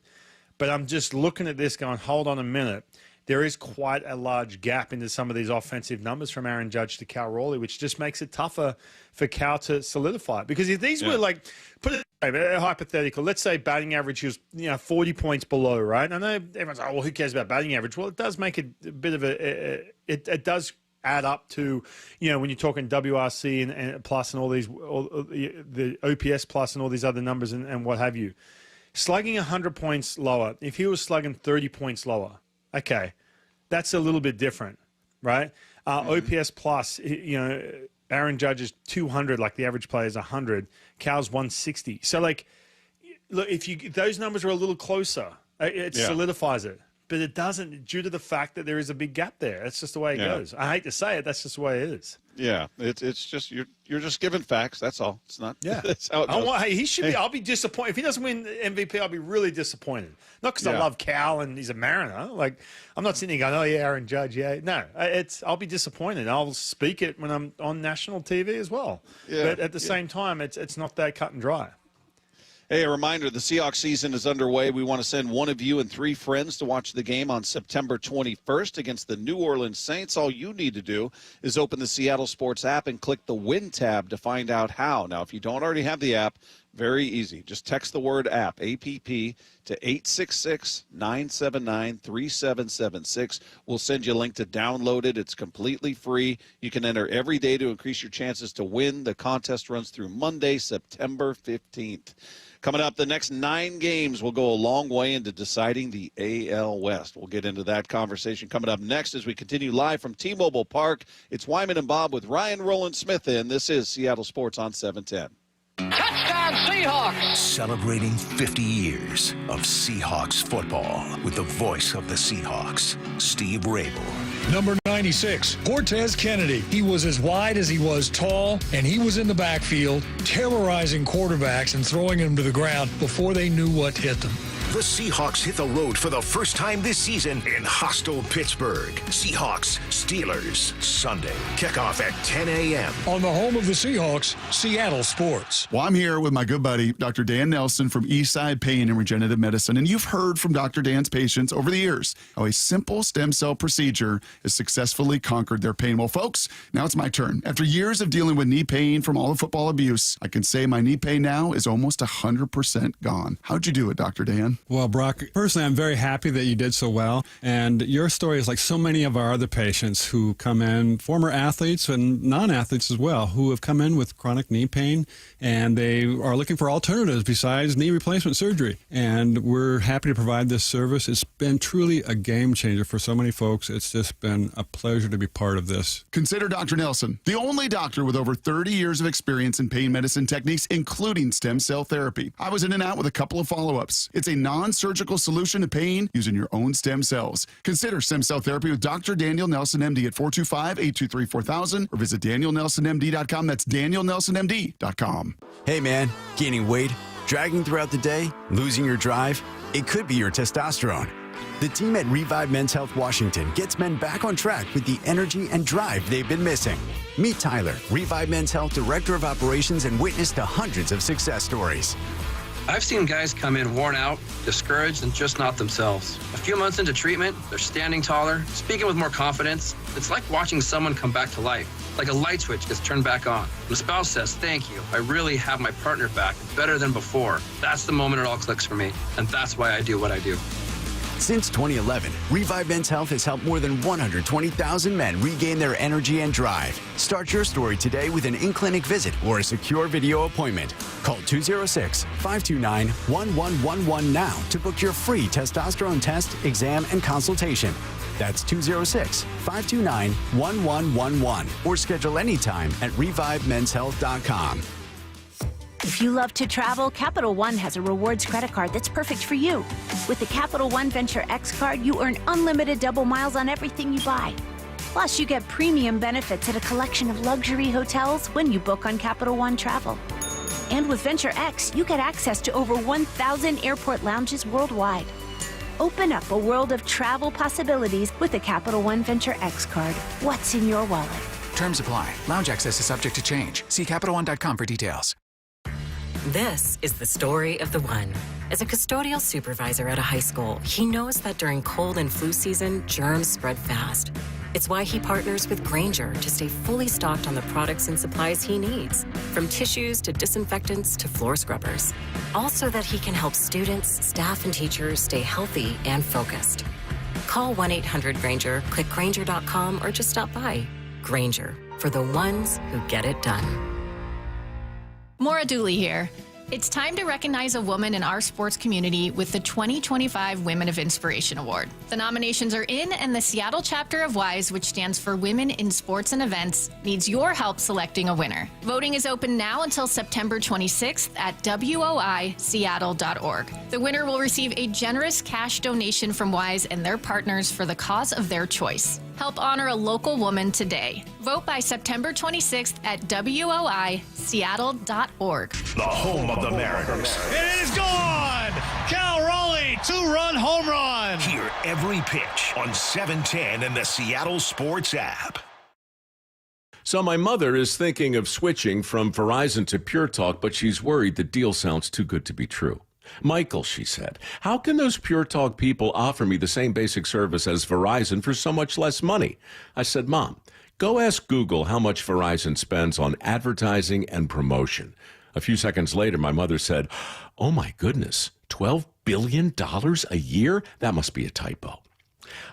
But I'm just looking at this going, hold on a minute. There is quite a large gap into some of these offensive numbers from Aaron Judge to Cal Raleigh, which just makes it tougher for Cal to solidify it. Because if these were like, put it hypothetical, let's say batting average was 40 points below, right? I know everyone's like, oh, well, who cares about batting average? Well, it does make it a bit of it does add up to, when you're talking WRC and plus and all the OPS plus and all these other numbers and what have you. Slugging 100 points lower, if he was slugging 30 points lower, okay, that's a little bit different, right? OPS plus, Aaron Judge is 200, like the average player is 100. Cal's 160. So, like, look, if those numbers are a little closer, it solidifies it. But it doesn't, due to the fact that there is a big gap there. That's just the way it goes. I hate to say it, that's just the way it is. Yeah, it's just you're just giving facts. That's all. It's not. Yeah, that's how it goes. He should be. I'll be disappointed if he doesn't win MVP. I'll be really disappointed. Not because I love Cal and he's a Mariner. Like, I'm not sitting there going, "Oh yeah, Aaron Judge." Yeah, no. I'll be disappointed. I'll speak it when I'm on national TV as well. Yeah, but at the same time, it's not that cut and dry. Hey, a reminder, the Seahawks season is underway. We want to send one of you and 3 friends to watch the game on September 21st against the New Orleans Saints. All you need to do is open the Seattle Sports app and click the Win tab to find out how. Now, if you don't already have the app, very easy. Just text the word app, APP, to 866-979-3776. We'll send you a link to download it. It's completely free. You can enter every day to increase your chances to win. The contest runs through Monday, September 15th. Coming up, the next 9 games will go a long way into deciding the AL West. We'll get into that conversation coming up next as we continue live from T-Mobile Park. It's Wyman and Bob with Ryan Roland Smith in. This is Seattle Sports on 710. Touchdown Seahawks! Celebrating 50 years of Seahawks football with the voice of the Seahawks, Steve Rabel. Number 96, Cortez Kennedy. He was as wide as he was tall, and he was in the backfield terrorizing quarterbacks and throwing them to the ground before they knew what hit them. The Seahawks hit the road for the first time this season in hostile Pittsburgh. Seahawks, Steelers, Sunday. Kickoff at 10 a.m. On the home of the Seahawks, Seattle Sports. Well, I'm here with my good buddy, Dr. Dan Nelson from Eastside Pain and Regenerative Medicine. And you've heard from Dr. Dan's patients over the years how a simple stem cell procedure has successfully conquered their pain. Well, folks, now it's my turn. After years of dealing with knee pain from all the football abuse, I can say my knee pain now is almost 100% gone. How'd you do it, Dr. Dan? Well, Brock, personally, I'm very happy that you did so well. And your story is like so many of our other patients who come in, former athletes and non-athletes as well, who have come in with chronic knee pain, and they are looking for alternatives besides knee replacement surgery. And we're happy to provide this service. It's been truly a game changer for so many folks. It's just been a pleasure to be part of this. Consider Dr. Nelson, the only doctor with over 30 years of experience in pain medicine techniques, including stem cell therapy. I was in and out with a couple of follow-ups. It's a non-surgical solution to pain using your own stem cells. Consider stem cell therapy with Dr. Daniel Nelson, MD at 425-823-4000 or visit DanielNelsonMD.com. That's DanielNelsonMD.com. Hey man, gaining weight, dragging throughout the day, losing your drive? It could be your testosterone. The team at Revive Men's Health Washington gets men back on track with the energy and drive they've been missing. Meet Tyler, Revive Men's Health Director of Operations and witness to hundreds of success stories. I've seen guys come in worn out, discouraged, and just not themselves. A few months into treatment, they're standing taller, speaking with more confidence. It's like watching someone come back to life, like a light switch gets turned back on. When a spouse says, "Thank you, I really have my partner back, better than before," that's the moment it all clicks for me, and that's why I do what I do. Since 2011, Revive Men's Health has helped more than 120,000 men regain their energy and drive. Start your story today with an in-clinic visit or a secure video appointment. Call 206-529-1111 now to book your free testosterone test, exam, and consultation. That's 206-529-1111 or schedule anytime at ReviveMen'sHealth.com. If you love to travel, Capital One has a rewards credit card that's perfect for you. With the Capital One Venture X card, you earn unlimited double miles on everything you buy. Plus, you get premium benefits at a collection of luxury hotels when you book on Capital One Travel. And with Venture X, you get access to over 1,000 airport lounges worldwide. Open up a world of travel possibilities with the Capital One Venture X card. What's in your wallet? Terms apply. Lounge access is subject to change. See CapitalOne.com for details. This is the story of the one. As a custodial supervisor at a high school, he knows that during cold and flu season, germs spread fast. It's why he partners with Grainger to stay fully stocked on the products and supplies he needs, from tissues to disinfectants to floor scrubbers. All so that he can help students, staff, and teachers stay healthy and focused. Call 1-800-GRAINGER, click Grainger.com, or just stop by. Grainger, for the ones who get it done. Maura Dooley here. It's time to recognize a woman in our sports community with the 2025 Women of Inspiration Award. The nominations are in, and the Seattle chapter of WHYS, which stands for Women in Sports and Events, needs your help selecting a winner. Voting is open now until September 26th at WOISeattle.org. The winner will receive a generous cash donation from WHYS and their partners for the cause of their choice. Help honor a local woman today. Vote by September 26th at WOISeattle.org. The home of the Mariners. It is gone! Cal Raleigh, 2-run home run! Hear every pitch on 710 and the Seattle Sports app. So my mother is thinking of switching from Verizon to Pure Talk, but she's worried the deal sounds too good to be true. Michael, she said, how can those Pure Talk people offer me the same basic service as Verizon for so much less money? I said, Mom, go ask Google how much Verizon spends on advertising and promotion. A few seconds later, my mother said, oh my goodness, $12 billion a year? That must be a typo.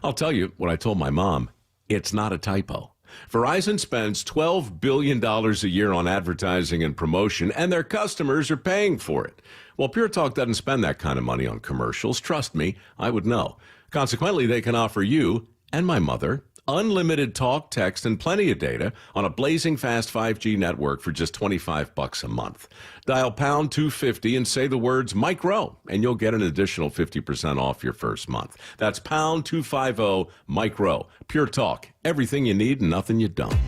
I'll tell you what I told my mom. It's not a typo. Verizon spends $12 billion a year on advertising and promotion, and their customers are paying for it. Well, Pure Talk doesn't spend that kind of money on commercials. Trust me, I would know. Consequently, they can offer you and my mother unlimited talk, text, and plenty of data on a blazing fast 5G network for just $25 a month. Dial pound 250 and say the words Mike Rowe, and you'll get an additional 50% off your first month. That's pound 250 Mike Rowe. Pure Talk, everything you need and nothing you don't.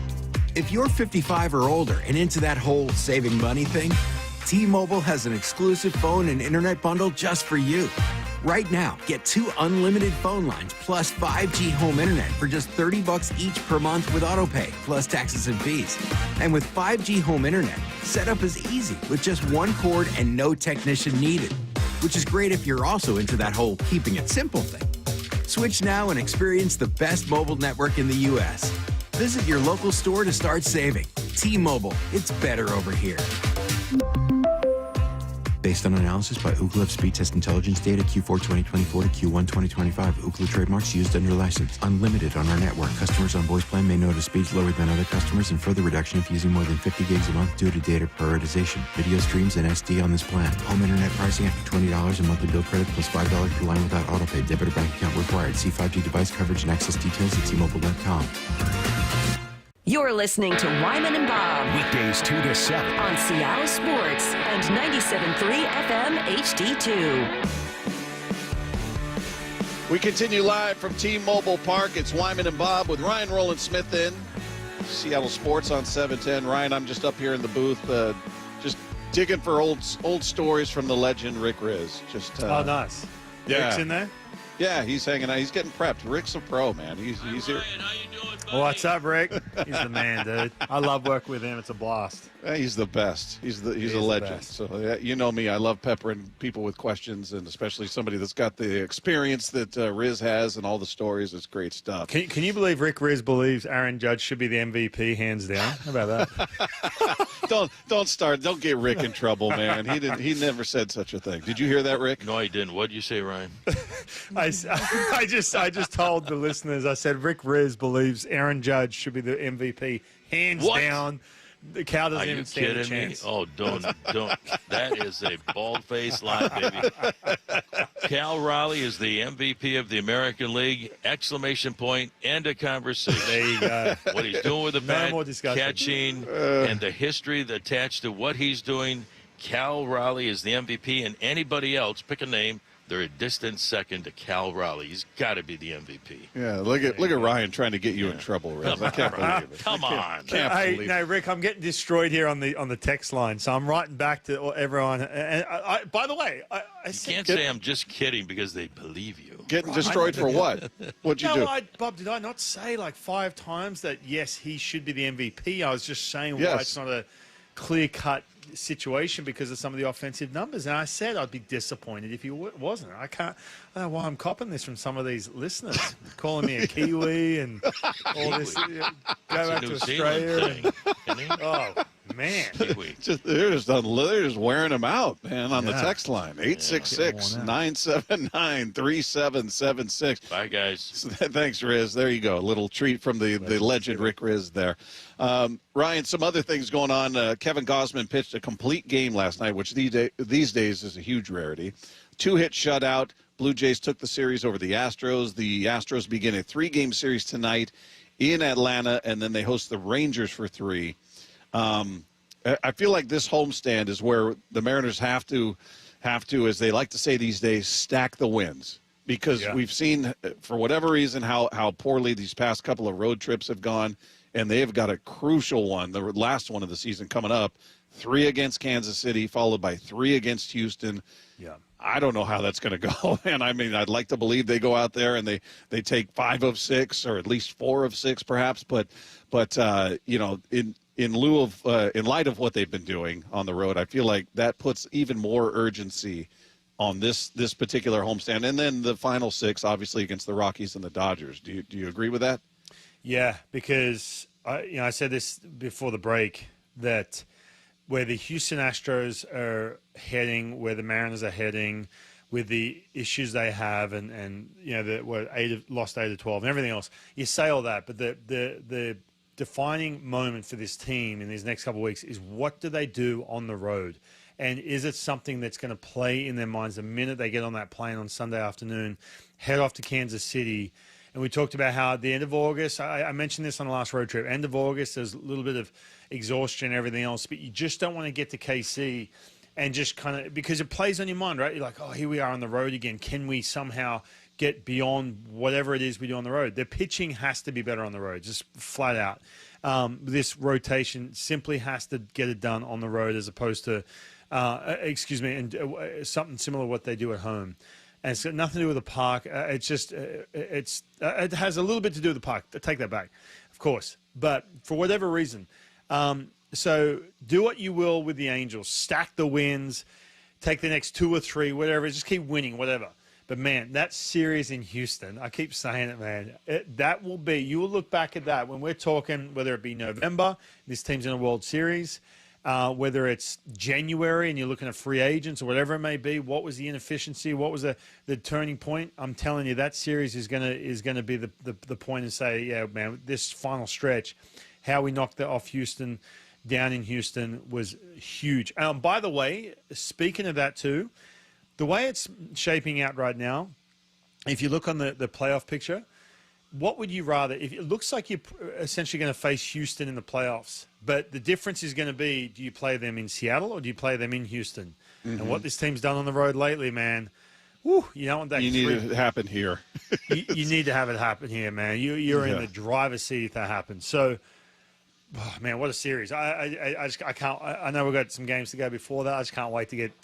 If you're 55 or older and into that whole saving money thing, T-Mobile has an exclusive phone and internet bundle just for you. Right now, get 2 unlimited phone lines plus 5G home internet for just $30 each per month with autopay, plus taxes and fees. And with 5G home internet, setup is easy with just 1 cord and no technician needed, which is great if you're also into that whole keeping it simple thing. Switch now and experience the best mobile network in the U.S. Visit your local store to start saving. T-Mobile, it's better over here. Based on analysis by Ookla Speed Test Intelligence data Q4 2024 to Q1 2025. Ookla trademarks used under license. Unlimited on our network. Customers on voice plan may notice speeds lower than other customers and further reduction if using more than 50 gigs a month due to data prioritization. Video streams and SD on this plan. Home internet pricing after $20 a monthly bill credit plus $5 per line without autopay. Debit or bank account required. See 5G device coverage and access details at T-Mobile.com. You're listening to Wyman and Bob. Weekdays 2 to 7. On Seattle Sports and 97.3 FM HD2. We continue live from T-Mobile Park. It's Wyman and Bob with Ryan Roland Smith in Seattle Sports on 710. Ryan, I'm just up here in the booth, just digging for old stories from the legend Rick Riz. Oh, nice. Yeah. Rick's in there? Yeah, he's hanging out. He's getting prepped. Rick's a pro, man. He's here. What's up, Rick? He's the man, dude. I love working with him. It's a blast. He's the best. He's a legend. So yeah, you know me. I love peppering people with questions, and especially somebody that's got the experience that Riz has and all the stories. It's great stuff. Can you believe Rick Riz believes Aaron Judge should be the MVP, hands down? How about that? Don't start. Don't get Rick in trouble, man. He never said such a thing. Did you hear that, Rick? No, I didn't. What did you say, Ryan? I just told the listeners. I said Rick Riz believes Aaron Judge should be the MVP, hands down. The cow doesn't even stand a chance. Oh, don't. That is a bald-faced lie, baby. Cal Raleigh is the MVP of the American League! Exclamation point. End of conversation. There you go. What he's doing with the bat, more discussion. catching, and the history attached to what he's doing. Cal Raleigh is the MVP, and anybody else, pick a name, they're a distant second to Cal Raleigh. He's got to be the MVP. Yeah, look at Ryan trying to get you in trouble, Riz. I can't believe it. Come on. Hey, Rick, I'm getting destroyed here on the text line, so I'm writing back to everyone. And by the way, I can't say I'm just kidding because they believe you. Getting destroyed for what? What'd you do? Bob, did I not say like 5 times that yes, he should be the MVP? I was just saying why it's not a clear-cut situation because of some of the offensive numbers, and I said I'd be disappointed if he wasn't. I don't know why I'm copping this from some of these listeners, calling me a Kiwi and all this. Go back to Australia. Oh Man. They're just wearing them out, man, on the text line. 866-979-3776. Bye, guys. Thanks, Riz. There you go. A little treat from the legend Rick Riz there. Ryan, some other things going on. Kevin Gausman pitched a complete game last night, which these days is a huge rarity. 2-hit shutout. Blue Jays took the series over the Astros. The Astros begin a 3-game series tonight in Atlanta, and then they host the Rangers for 3. I feel like this homestand is where the Mariners have to, as they like to say these days, stack the wins. Because we've seen, for whatever reason, how poorly these past couple of road trips have gone, and they've got a crucial one, the last one of the season coming up, 3 against Kansas City, followed by 3 against Houston. Yeah. I don't know how that's going to go. And I mean, I'd like to believe they go out there and they take 5 of 6 or at least 4 of 6 perhaps. But you know, in lieu of in light of what they've been doing on the road, I feel like that puts even more urgency on this particular homestand. And then the final 6, obviously, against the Rockies and the Dodgers. Do you agree with that? Yeah, because I said this before the break that where the Houston Astros are heading, where the Mariners are heading, with the issues they have, and you know lost 8 of 12 and everything else. You say all that, but the defining moment for this team in these next couple of weeks is what do they do on the road, and is it something that's going to play in their minds the minute they get on that plane on Sunday afternoon, head off to Kansas City. And we talked about how at the end of August, I mentioned this on the last road trip, end of August, there's a little bit of exhaustion and everything else, but you just don't want to get to KC and just kind of, because it plays on your mind, right? You're like, oh, here we are on the road again. Can we somehow get beyond whatever it is we do on the road? The pitching has to be better on the road, just flat out. This rotation simply has to get it done on the road as opposed to, something similar to what they do at home. And it's got nothing to do with the park. It has a little bit to do with the park. I take that back, of course. But for whatever reason, so do what you will with the Angels. Stack the wins. Take the next 2 or 3, whatever. Just keep winning, whatever. But, man, that series in Houston, I keep saying it, man, that will be, you will look back at that when we're talking, whether it be November, this team's in a World Series, whether it's January and you're looking at free agents or whatever it may be, what was the inefficiency, what was the turning point? I'm telling you, that series is gonna be the point and say, yeah, man, this final stretch, how we knocked off Houston down in Houston was huge. By the way, speaking of that too, the way it's shaping out right now, if you look on the playoff picture, what would you rather? If it looks like you're essentially going to face Houston in the playoffs, but the difference is going to be, do you play them in Seattle or do you play them in Houston? Mm-hmm. And what this team's done on the road lately, man, whew, you don't want that. You need it to happen here. you need to have it happen here, man. You're in the driver's seat if that happens. So, oh, man, what a series! I can't. I know we've got some games to go before that. I just can't wait to get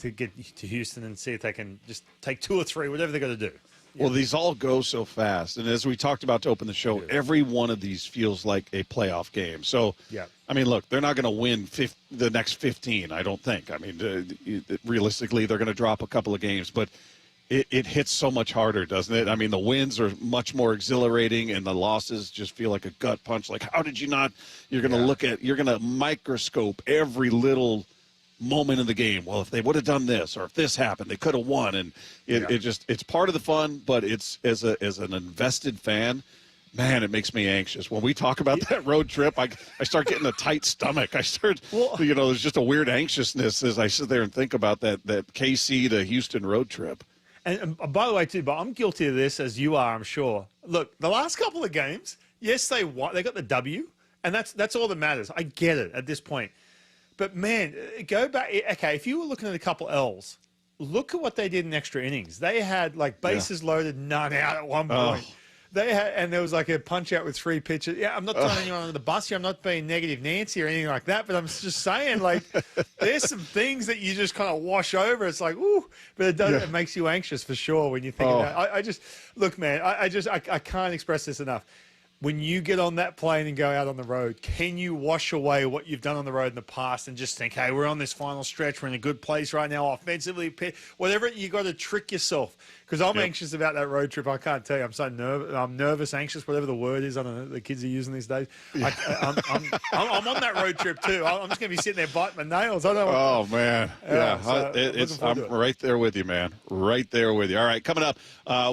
to Houston and see if they can just take 2 or 3, whatever they got to do. Well, these all go so fast. And as we talked about to open the show, every one of these feels like a playoff game. So, I mean, look, they're not going to win the next 15, I don't think. I mean, realistically, they're going to drop a couple of games. But it hits so much harder, doesn't it? I mean, the wins are much more exhilarating, and the losses just feel like a gut punch. Like, how did you not – you're going to you're going to microscope every little – moment in the game. Well, if they would have done this, or if this happened, they could have won. And it's part of the fun, but it's as an invested fan, man, it makes me anxious. When we talk about that road trip, I start getting a tight stomach. I start, there's just a weird anxiousness as I sit there and think about that KC to Houston road trip. And by the way, too, but I'm guilty of this as you are, I'm sure. Look, the last couple of games, yes, they won. They got the W, and that's all that matters. I get it at this point. But, man, go back. Okay, if you were looking at a couple L's, look at what they did in extra innings. They had, bases loaded, none out at one point. Oh. They had, and there was, a punch-out with 3 pitches. Yeah, I'm not throwing anyone under the bus here. I'm not being negative Nancy or anything like that, but I'm just saying, there's some things that you just kind of wash over. It's like, ooh, but it does. It makes you anxious for sure when you think about it. Look, man, I can't express this enough. When you get on that plane and go out on the road, can you wash away what you've done on the road in the past and just think, hey, we're on this final stretch. We're in a good place right now offensively. Whatever, you got to trick yourself Because I'm anxious about that road trip. I can't tell you. I'm so nervous. I'm nervous, anxious, whatever the word is. I don't know. The kids are using these days. I'm on that road trip too. I'm just going to be sitting there biting my nails. I don't know. Oh, man. Yeah. So I'm right there with you, man. Right there with you. All right, coming up,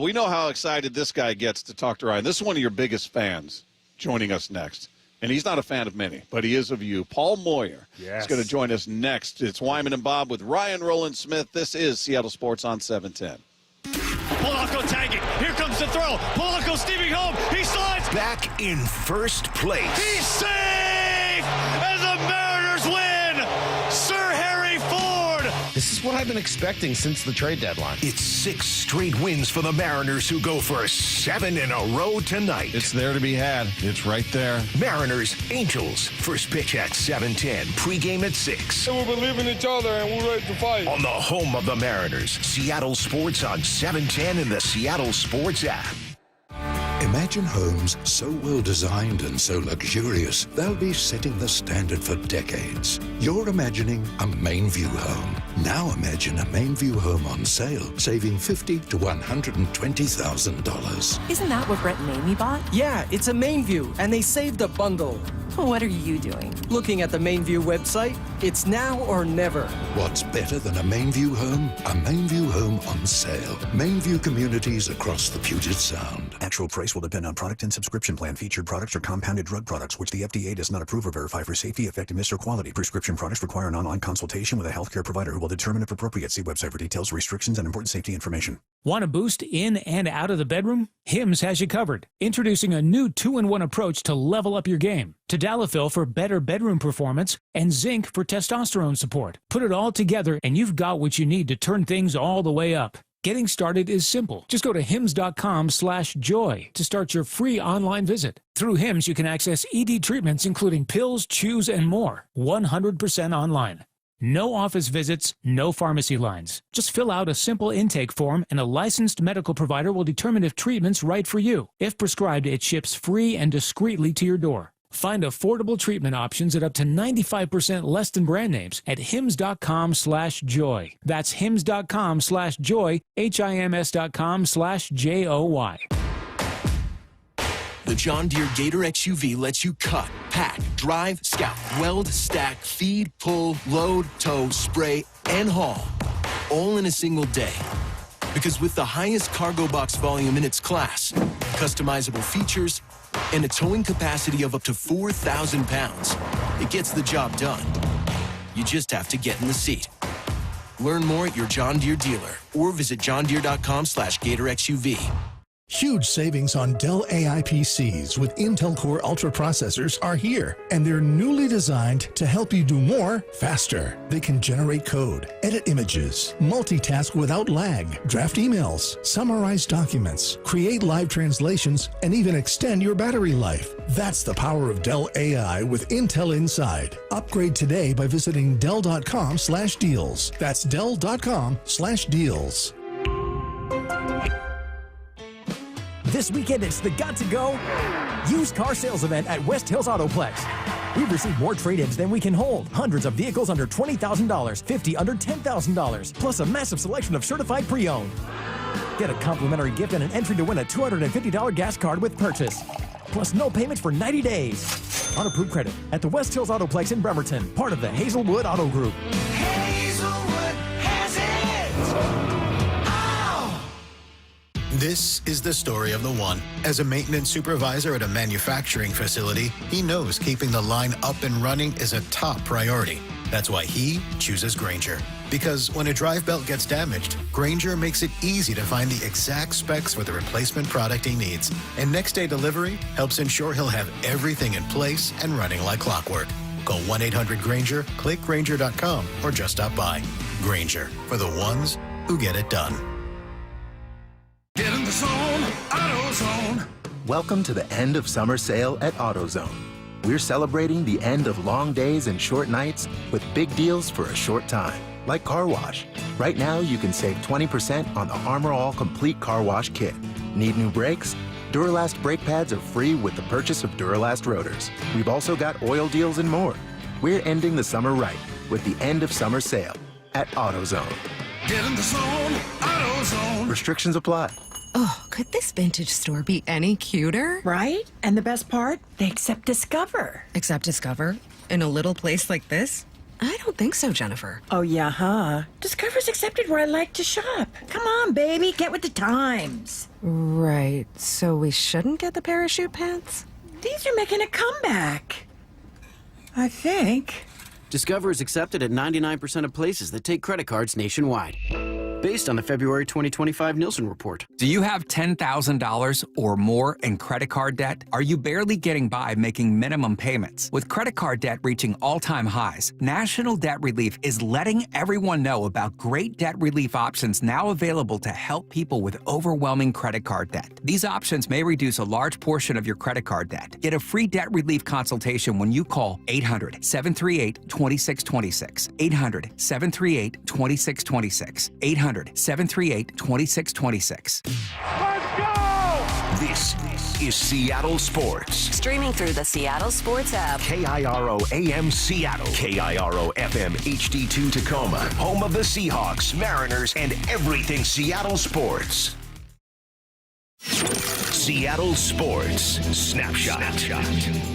we know how excited this guy gets to talk to Ryan. This is one of your biggest fans joining us next. And he's not a fan of many, but he is of you. Paul Moyer is going to join us next. It's Wyman and Bob with Ryan Rowland-Smith. This is Seattle Sports on 710. Polanco tagging. Here comes the throw. Polanco steaming home. He slides. Back in first place. He's safe as the Mariners win. Sir Harry Ford. This is what I've been expecting since the trade deadline. It's 6 straight wins for the Mariners, who go for 7 in a row tonight. It's there to be had. It's right there. Mariners, Angels. First pitch at 7:10. Pregame at 6. We believe in each other and we're ready to fight. On the home of the Mariners, Seattle Sports on 710 and the Seattle Sports app. Imagine homes so well designed and so luxurious, they'll be setting the standard for decades. You're imagining a Mainview home. Now imagine a Mainview home on sale, saving $50,000 to $120,000. Isn't that what Brett and Amy bought? Yeah, it's a Mainview, and they saved a bundle. What are you doing? Looking at the Mainview website. It's now or never. What's better than a Mainview home? A Mainview home on sale. Mainview communities across the Puget Sound. Actual price will depend on product and subscription plan. Featured products are compounded drug products, which the FDA does not approve or verify for safety, effectiveness, or quality. Prescription products require an online consultation with a healthcare provider who will determine if appropriate. See website for details, restrictions, and important safety information. Want a boost in and out of the bedroom? Hims has you covered. Introducing a new 2-in-1 approach to level up your game. Tadalafil for better bedroom performance and zinc for testosterone support. Put it all together and you've got what you need to turn things all the way up. Getting started is simple. Just go to hims.com/joy to start your free online visit. Through Hims, you can access ED treatments including pills, chews, and more. 100% online. No office visits, no pharmacy lines. Just fill out a simple intake form and a licensed medical provider will determine if treatment's right for you. If prescribed, it ships free and discreetly to your door. Find affordable treatment options at up to 95% less than brand names at hims.com/joy. That's hims.com/joy, hims.com/joy. The John Deere Gator XUV lets you cut, pack, drive, scout, weld, stack, feed, pull, load, tow, spray, and haul, all in a single day. Because with the highest cargo box volume in its class, customizable features, and a towing capacity of up to 4,000 pounds, it gets the job done. You just have to get in the seat. Learn more at your John Deere dealer or visit johndeere.com/Gator XUV. Huge savings on Dell AI PCs with Intel Core Ultra processors are here, and they're newly designed to help you do more faster. They can generate code, edit images, multitask without lag, draft emails, summarize documents, create live translations, and even extend your battery life. That's the power of Dell AI with Intel Inside. Upgrade today by visiting Dell.com/deals. That's Dell.com/deals. This weekend, it's the Got to Go used car sales event at West Hills Autoplex. We've received more trade-ins than we can hold. Hundreds of vehicles under $20,000, 50 under $10,000, plus a massive selection of certified pre-owned. Get a complimentary gift and an entry to win a $250 gas card with purchase. Plus no payments for 90 days. On approved credit at the West Hills Autoplex in Bremerton, part of the Hazelwood Auto Group. Hazelwood has it! This is the story of the one. As a maintenance supervisor at a manufacturing facility, he knows keeping the line up and running is a top priority. That's why he chooses Grainger. Because when a drive belt gets damaged, Grainger makes it easy to find the exact specs for the replacement product he needs. And next-day delivery helps ensure he'll have everything in place and running like clockwork. Call 1-800-GRAINGER, click Grainger.com, or just stop by. Grainger, for the ones who get it done. Get in the zone, AutoZone. Welcome to the end of summer sale at AutoZone. We're celebrating the end of long days and short nights with big deals for a short time, like car wash. Right now, you can save 20% on the Armor All Complete Car Wash Kit. Need new brakes? Duralast brake pads are free with the purchase of Duralast rotors. We've also got oil deals and more. We're ending the summer right with the end of summer sale at AutoZone. Get in the zone, AutoZone. AutoZone. Restrictions apply. Oh, could this vintage store be any cuter? Right? And the best part? They accept Discover. Accept Discover? In a little place like this? I don't think so, Jennifer. Oh, yeah, huh? Discover's accepted where I like to shop. Come on, baby, get with the times. Right, so we shouldn't get the parachute pants? These are making a comeback. I think. Discover is accepted at 99% of places that take credit cards nationwide. Based on the February 2025 Nielsen report. Do you have $10,000 or more in credit card debt? Are you barely getting by making minimum payments? With credit card debt reaching all-time highs, National Debt Relief is letting everyone know about great debt relief options now available to help people with overwhelming credit card debt. These options may reduce a large portion of your credit card debt. Get a free debt relief consultation when you call 800-738-2626. 800-738-2626. 800-738-2626. Let's go! This is Seattle Sports. Streaming through the Seattle Sports app. KIRO AM Seattle. KIRO FM HD2 Tacoma. Home of the Seahawks, Mariners, and everything Seattle sports. Seattle Sports Snapshot.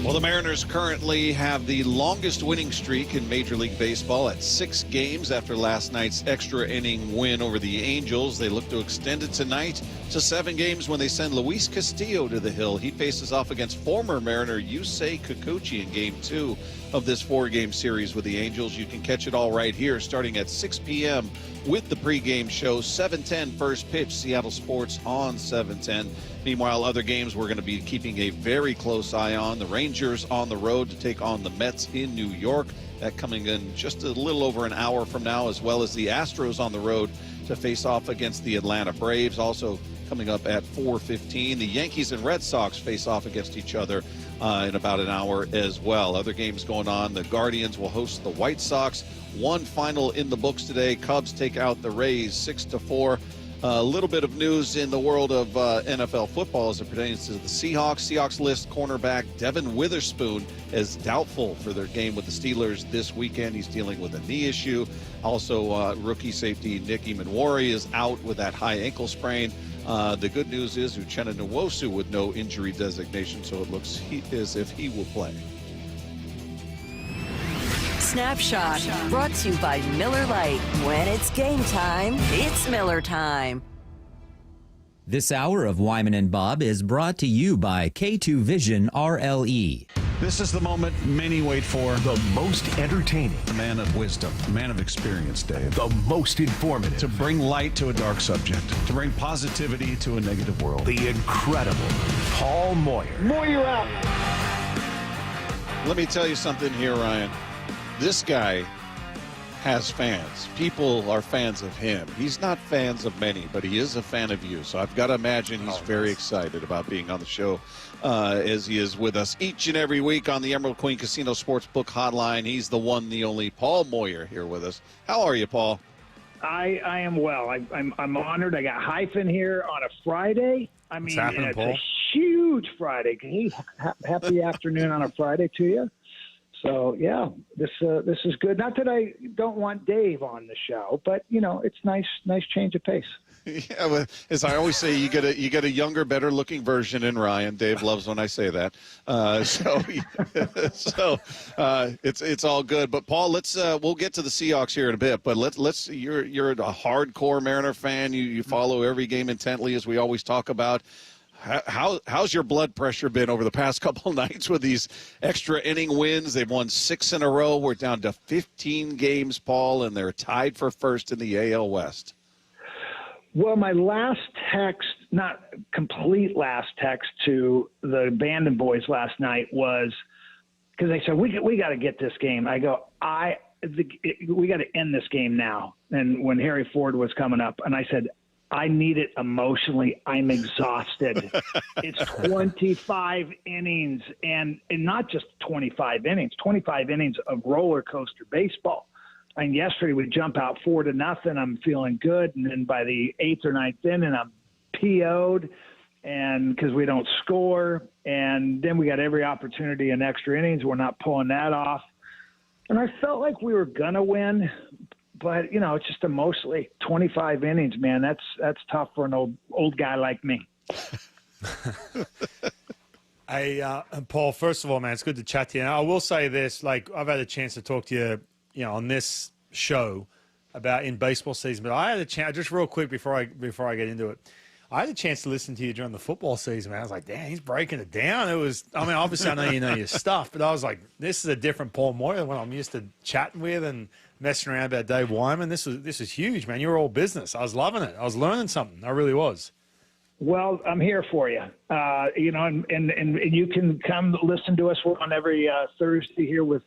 Well, the Mariners currently have the longest winning streak in Major League Baseball at 6 games after last night's extra inning win over the Angels. They look to extend it tonight to 7 games when they send Luis Castillo to the hill. He faces off against former Mariner Yusei Kikuchi in Game 2 of this 4-game series with the Angels. You can catch it all right here starting at 6 p.m. with the pregame show. 7:10 first pitch, Seattle Sports on 7:10. Meanwhile, other games we're going to be keeping a very close eye on. The Rangers on the road to take on the Mets in New York. That coming in just a little over an hour from now, as well as the Astros on the road to face off against the Atlanta Braves. Also coming up at 4:15. The Yankees and Red Sox face off against each other in about an hour as well. Other games going on. The Guardians will host the White Sox. One final in the books today. Cubs take out the Rays 6-4. A little bit of news in the world of NFL football as it pertains to the Seahawks. Seahawks list cornerback Devin Witherspoon as doubtful for their game with the Steelers this weekend. He's dealing with a knee issue. Also, rookie safety Nick Emanwari is out with that high ankle sprain. The good news is Uchenna Nwosu with no injury designation, so it looks as if he will play. Snapshot, brought to you by Miller Lite. When it's game time, it's Miller time. This hour of Wyman and Bob is brought to you by K2 Vision RLE. This is the moment many wait for. The most entertaining. A man of wisdom, a man of experience, Dave. The most informative. To bring light to a dark subject. To bring positivity to a negative world. The incredible Paul Moyer. Moyer out. Let me tell you something here, Ryan. This guy has fans. People are fans of him. He's not fans of many, but he is a fan of you. So I've got to imagine he's very excited about being on the show as he is with us each and every week on the Emerald Queen Casino Sportsbook Hotline. He's the one, the only Paul Moyer here with us. How are you, Paul? I am well. I'm honored. I got Hyphen here on a Friday. I mean, it's a huge Friday. Happy afternoon on a Friday to you. So yeah, this is good. Not that I don't want Dave on the show, but you know, it's nice change of pace. Yeah, well, as I always say, you get a younger, better looking version in Ryan. Dave loves when I say that. It's all good. But Paul, we'll get to the Seahawks here in a bit. But you're a hardcore Mariner fan. You follow every game intently, as we always talk about. How's your blood pressure been over the past couple of nights with these extra inning wins? They've won 6 in a row. We're down to 15 games, Paul, and they're tied for first in the AL West. Well, my last text, not complete last text to the Bandon boys last night was because they said, we got to get this game. I go, we got to end this game now. And when Harry Ford was coming up, and I said, I need it emotionally. I'm exhausted. It's 25 innings, and not just 25 innings, 25 innings of roller coaster baseball. And yesterday we jump out 4-0. I'm feeling good. And then by the 8th or 9th inning, I'm PO'd and because we don't score. And then we got every opportunity in extra innings. We're not pulling that off. And I felt like we were going to win. but it's just emotionally 25 innings, man. That's tough for an old guy like me. Hey, Paul, first of all, man, it's good to chat to you. And I will say this, I've had a chance to talk to you, on this show about in baseball season, but I had a chance, just real quick before I get into it, I had a chance to listen to you during the football season, man. I was like, damn, he's breaking it down. Obviously I know you know your stuff, but I was like, this is a different Paul Moyer than what I'm used to chatting with and messing around about Dave Wyman. This is huge, man. You're all business. I was loving it. I was learning something. I really was. Well, I'm here for you. And you can come listen to us. We're on every Thursday here with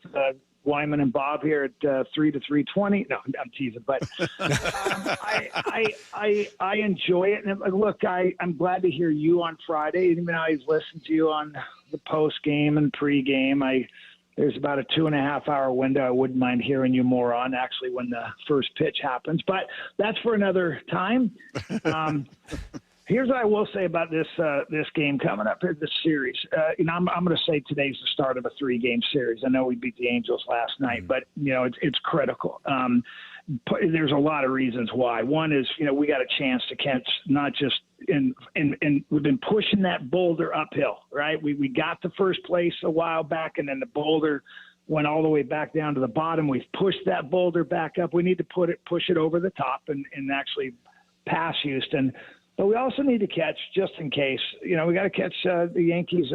Wyman and Bob here at 3 to 3:20. No, I'm teasing, but I enjoy it. And look, I'm glad to hear you on Friday. Even though I listen to you on the post game and pre-game, there's about a 2.5 hour window I wouldn't mind hearing you more on, actually, when the first pitch happens. But that's for another time. Here's what I will say about this game coming up here, this series. I'm going to say today's the start of a 3-game series. I know we beat the Angels last night, but it's critical. There's a lot of reasons why. One is we got a chance to catch not just and we've been pushing that boulder uphill, right? We got to first place a while back, and then the boulder went all the way back down to the bottom. We've pushed that boulder back up. We need to push it over the top and actually pass Houston. But we also need to catch, just in case, we got to catch the Yankees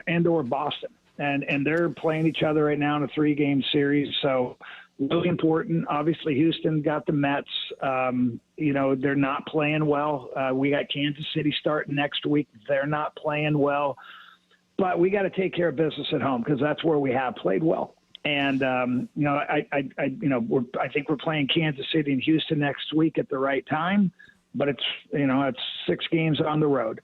and or Boston. And they're playing each other right now in a 3-game series. So really important. Obviously, Houston got the Mets. They're not playing well. We got Kansas City starting next week. They're not playing well. But we got to take care of business at home because that's where we have played well. And, I think we're playing Kansas City and Houston next week at the right time. But it's 6 games on the road.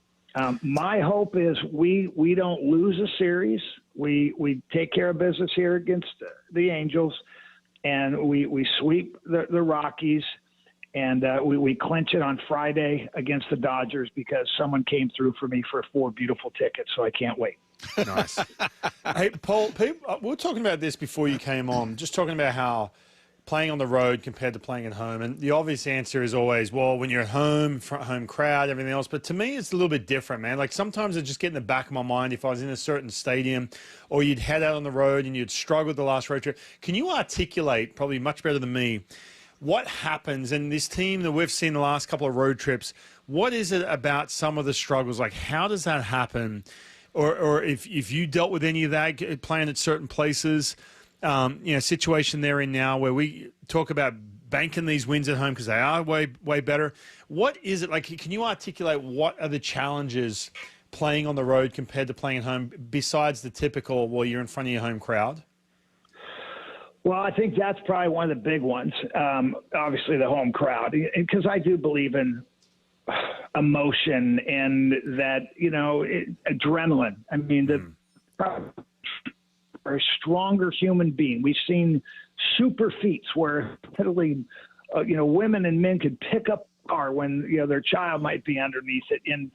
My hope is we don't lose a series. We take care of business here against the Angels, and we sweep the Rockies, and we clinch it on Friday against the Dodgers because someone came through for me for 4 beautiful tickets, so I can't wait. Nice. Hey, Paul, we were talking about this before you came on, just talking about how playing on the road compared to playing at home. And the obvious answer is always, well, when you're at home, front home crowd, everything else. But to me, it's a little bit different, man. Sometimes it just get in the back of my mind if I was in a certain stadium or you'd head out on the road and you'd struggle the last road trip. Can you articulate, probably much better than me, what happens in this team that we've seen the last couple of road trips? What is it about some of the struggles? How does that happen? Or if you dealt with any of that playing at certain places, situation they're in now where we talk about banking these wins at home because they are way better. What is it like? Can you articulate what are the challenges playing on the road compared to playing at home besides the typical, well, you're in front of your home crowd? Well, I think that's probably one of the big ones. Obviously the home crowd, because I do believe in emotion and that, adrenaline. I mean, are a stronger human being. We've seen super feats where literally, women and men could pick up a car when, their child might be underneath it. And,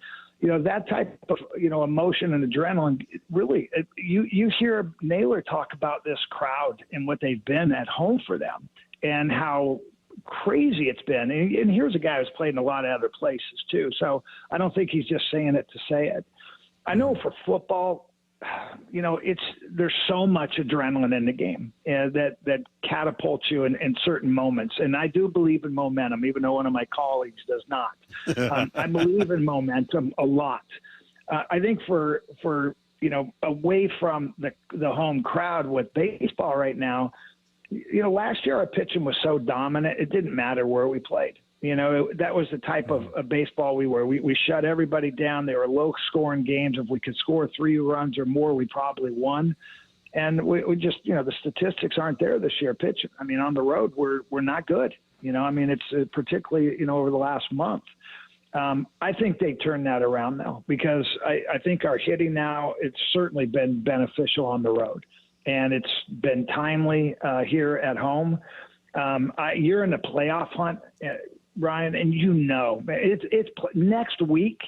that type of, emotion and adrenaline, really, you hear Naylor talk about this crowd and what they've been at home for them and how crazy it's been. And here's a guy who's played in a lot of other places too. So I don't think he's just saying it to say it. I know for football, there's so much adrenaline in the game that catapults you in certain moments. And I do believe in momentum, even though one of my colleagues does not. I believe in momentum a lot. I think for away from the home crowd with baseball right now, last year our pitching was so dominant, it didn't matter where we played. That was the type of baseball we were. We shut everybody down. They were low-scoring games. If we could score 3 runs or more, we probably won. And we just, the statistics aren't there this year pitching. I mean, on the road, we're not good. It's particularly, over the last month. I think they turned that around now because I think our hitting now, it's certainly been beneficial on the road. And it's been timely here at home. You're in the playoff hunt, Ryan, and it's next week.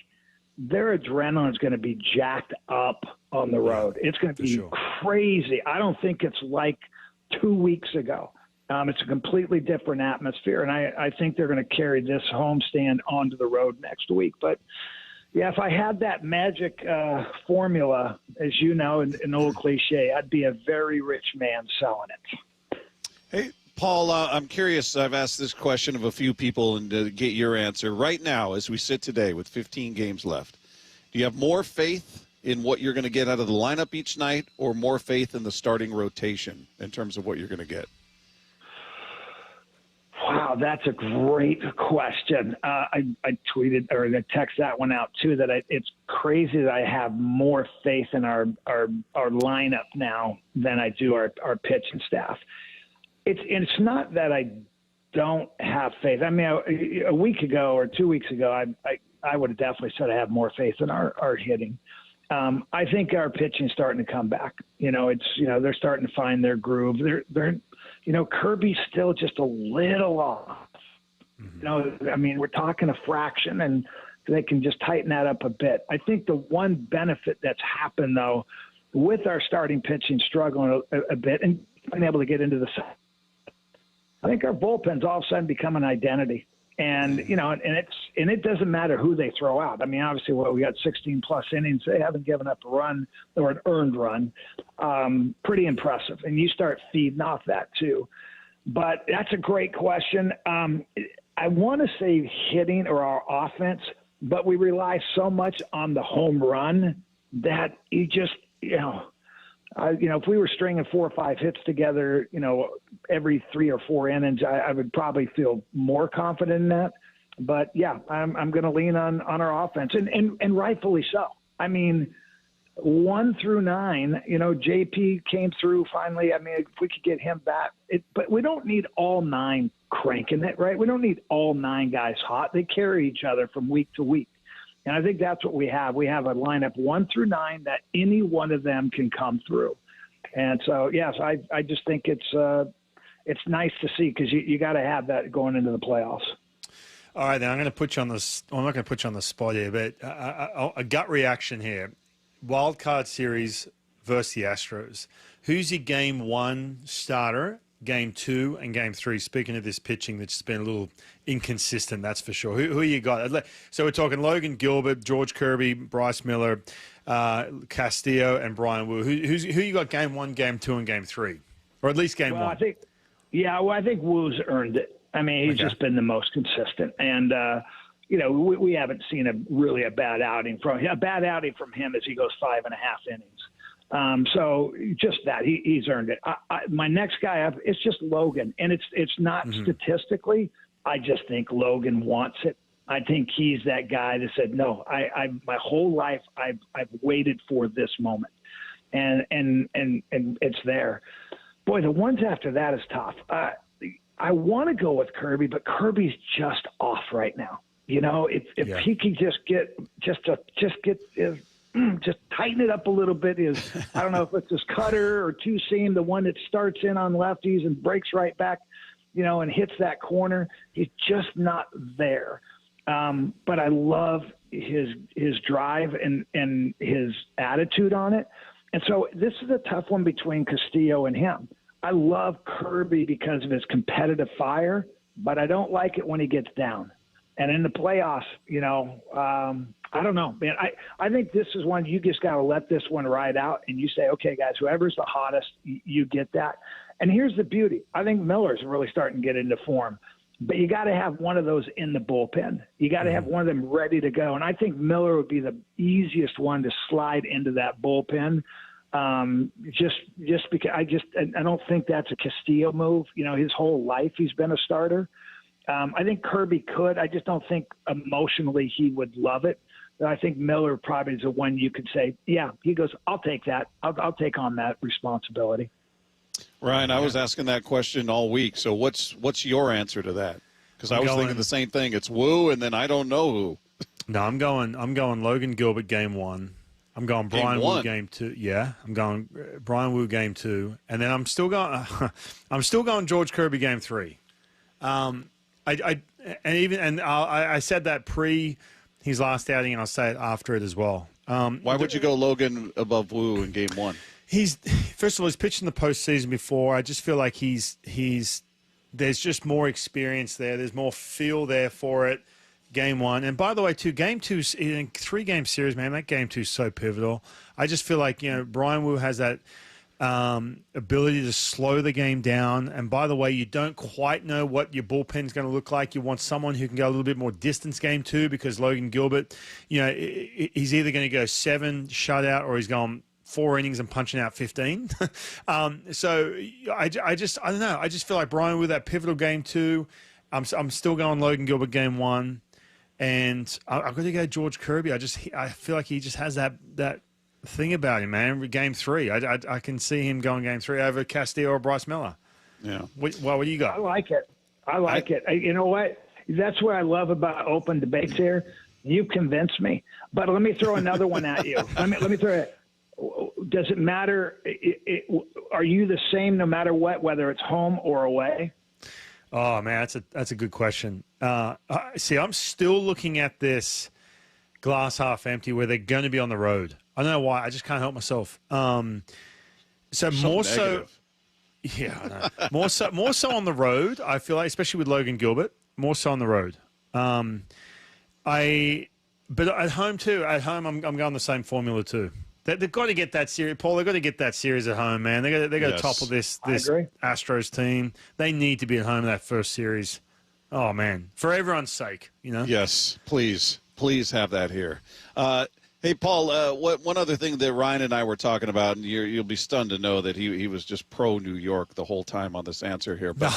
Their adrenaline is going to be jacked up on the road. It's going to be crazy. I don't think it's like 2 weeks ago. It's a completely different atmosphere, and I think they're going to carry this homestand onto the road next week. But, yeah, if I had that magic formula, as you know, an old cliche, I'd be a very rich man selling it. Hey, Paul, I'm curious. I've asked this question of a few people and to get your answer. Right now, as we sit today with 15 games left, do you have more faith in what you're going to get out of the lineup each night or more faith in the starting rotation in terms of what you're going to get? Wow, that's a great question. I tweeted or I texted that one out too. That it's crazy that I have more faith in our lineup now than I do our pitching staff. It's not that I don't have faith. I mean, a week ago or 2 weeks ago, I would have definitely said I have more faith in our hitting. I think our pitching's starting to come back. They're starting to find their groove. They're Kirby's still just a little off. I mean, we're talking a fraction, and they can just tighten that up a bit. I think the one benefit that's happened, though, with our starting pitching struggling a bit and being able to get into the – I think our bullpen's all of a sudden become an identity. And, and it doesn't matter who they throw out. I mean, obviously, we got 16-plus innings. They haven't given up a run or an earned run. Pretty impressive. And you start feeding off that, too. But that's a great question. I want to say hitting or our offense, but we rely so much on the home run that you just, if we were stringing 4 or 5 hits together, every 3 or 4 innings, I would probably feel more confident in that. But yeah, I'm going to lean on our offense, and rightfully so. I mean, 1 through 9, JP came through finally. I mean, if we could get him back, but we don't need all 9 cranking it, right? We don't need all 9 guys hot. They carry each other from week to week. And I think that's what we have. We have a lineup 1 through 9 that any one of them can come through. And so, yes, I just think it's nice to see because you got to have that going into the playoffs. All right, then I'm going to put you on this. I'm not going to put you on the spot here, but a gut reaction here. Wild card series versus the Astros. Who's your game 1 starter? Game 2 and Game 3. Speaking of this pitching that's been a little inconsistent, that's for sure. Who you got? So we're talking Logan Gilbert, George Kirby, Bryce Miller, Castillo, and Brian Wu. Who you got Game 1, Game 2, and Game 3? Or at least Game 1? I think Wu's earned it. I mean, he's just been the most consistent. And, we haven't seen a bad outing from him. A bad outing from him as he goes 5.5 innings. So just that he's earned it. My next guy up, it's just Logan, and it's not statistically. I just think Logan wants it. I think he's that guy that said, "No, I my whole life I've waited for this moment," and it's there. Boy, the ones after that is tough. I want to go with Kirby, but Kirby's just off right now. If he can just tighten it up a little bit. I don't know if it's his cutter or 2-seam, the one that starts in on lefties and breaks right back, and hits that corner. He's just not there. But I love his drive and his attitude on it. And so this is a tough one between Castillo and him. I love Kirby because of his competitive fire, but I don't like it when he gets down. And in the playoffs, I don't know, man. I think this is one you just got to let this one ride out, and you say, okay, guys, whoever's the hottest, you get that. And here's the beauty. I think Miller's really starting to get into form, but you got to have one of those in the bullpen. You got to have one of them ready to go. And I think Miller would be the easiest one to slide into that bullpen. Just because I don't think that's a Castillo move. His whole life he's been a starter. I think Kirby could. I just don't think emotionally he would love it. I think Miller probably is the one you could say, yeah, he goes, I'll take that. I'll take on that responsibility. Ryan, I was asking that question all week. So what's your answer to that? Because I was thinking the same thing. It's Wu, and then I don't know who. No, I'm going Logan Gilbert Game 1. I'm going Brian Wu Game 2. Yeah, I'm going Brian Wu Game 2, and then I'm still going George Kirby Game 3. I said that pre his last outing, and I'll say it after it as well. Why would you go Logan above Wu in Game 1? First of all, he's pitched in the postseason before. I just feel like he's there's just more experience there. There's more feel there for it. Game one. And by the way, too, game two, in a 3-game series, man, that game two is so pivotal. I just feel like, Brian Wu has that ability to slow the game down. And by the way, you don't quite know what your bullpen's going to look like. You want someone who can go a little bit more distance game two, because Logan Gilbert, he's either going to go 7 shutout or he's going 4 innings and punching out 15. So I don't know. I just feel like Brian Wu, that pivotal game two. I'm still going Logan Gilbert game one. And I've got to go George Kirby. I feel like he just has that thing about him, man. Game 3, I can see him going game 3 over Castillo or Bryce Miller. Yeah. What do you got? I like it. You know what? That's what I love about open debates here. You've convinced me. But let me throw another one at you. Let me throw it. Does it matter? Are you the same no matter what, whether it's home or away? Oh, man, that's a good question. See, I'm still looking at this glass half empty where they're going to be on the road. I don't know why. I just can't help myself. So more so, yeah, I know. more so on the road. I feel like, especially with Logan Gilbert, more so on the road. But at home too. At home, I'm going the same formula too. They've got to get that series, Paul. They've got to get that series at home, man. They got to topple this Astros team. They need to be at home in that first series. Oh man, for everyone's sake, Yes, please have that here. Hey, Paul. One other thing that Ryan and I were talking about, and you'll be stunned to know that he was just pro New York the whole time on this answer here. But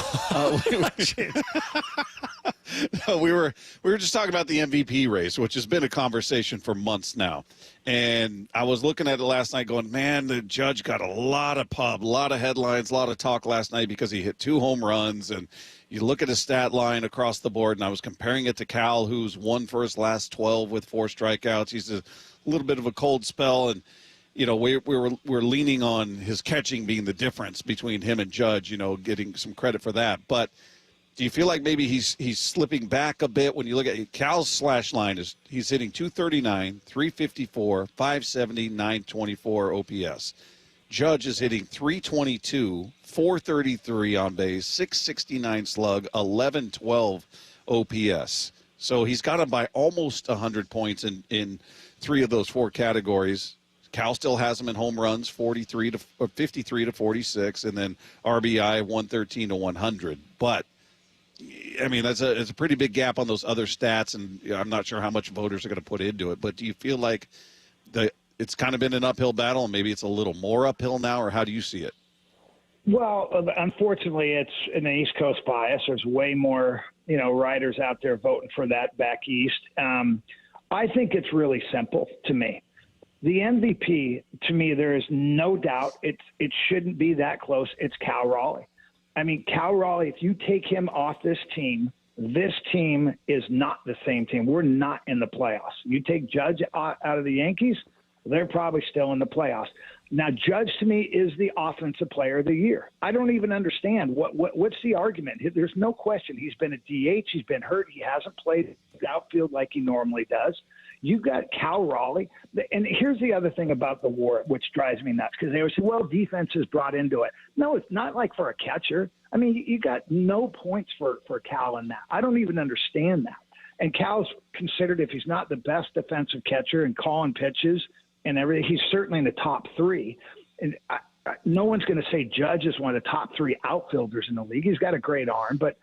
we were just talking about the MVP race, which has been a conversation for months now. And I was looking at it last night going, man, the Judge got a lot of pub, a lot of headlines, a lot of talk last night because he hit 2 home runs. And you look at his stat line across the board, and I was comparing it to Cal, who's won for his last 12 with 4 strikeouts. He's a little bit of a cold spell. And, we're leaning on his catching being the difference between him and Judge, getting some credit for that. But do you feel like maybe he's slipping back a bit when you look at Cal's slash line? He's hitting 239, 354, 570, 924 OPS. Judge is hitting 322, 433 on base, 669 slug, 1112 OPS. So he's got him by almost 100 points in 3 of those 4 categories. Cal still has him in home runs, 53 to 46, and then RBI 113 to 100. But I mean, it's a pretty big gap on those other stats, and I'm not sure how much voters are going to put into it. But do you feel like it's kind of been an uphill battle, and maybe it's a little more uphill now, or how do you see it? Well, unfortunately, it's an East Coast bias. There's way more, writers out there voting for that back east. I think it's really simple to me. The MVP, to me, there is no doubt it shouldn't be that close. It's Cal Raleigh. I mean, Cal Raleigh, if you take him off this team is not the same team. We're not in the playoffs. You take Judge out of the Yankees, they're probably still in the playoffs. Now, Judge, to me, is the offensive player of the year. I don't even understand. What's the argument? There's no question. He's been a DH. He's been hurt. He hasn't played the outfield like he normally does. You've got Cal Raleigh. And here's the other thing about the WAR, which drives me nuts, because they always say, well, defense is brought into it. No, it's not like for a catcher. I mean, you got no points for Cal in that. I don't even understand that. And Cal's considered, if he's not the best defensive catcher and calling pitches and everything, he's certainly in the top 3. And no one's going to say Judge is one of the top 3 outfielders in the league. He's got a great arm, but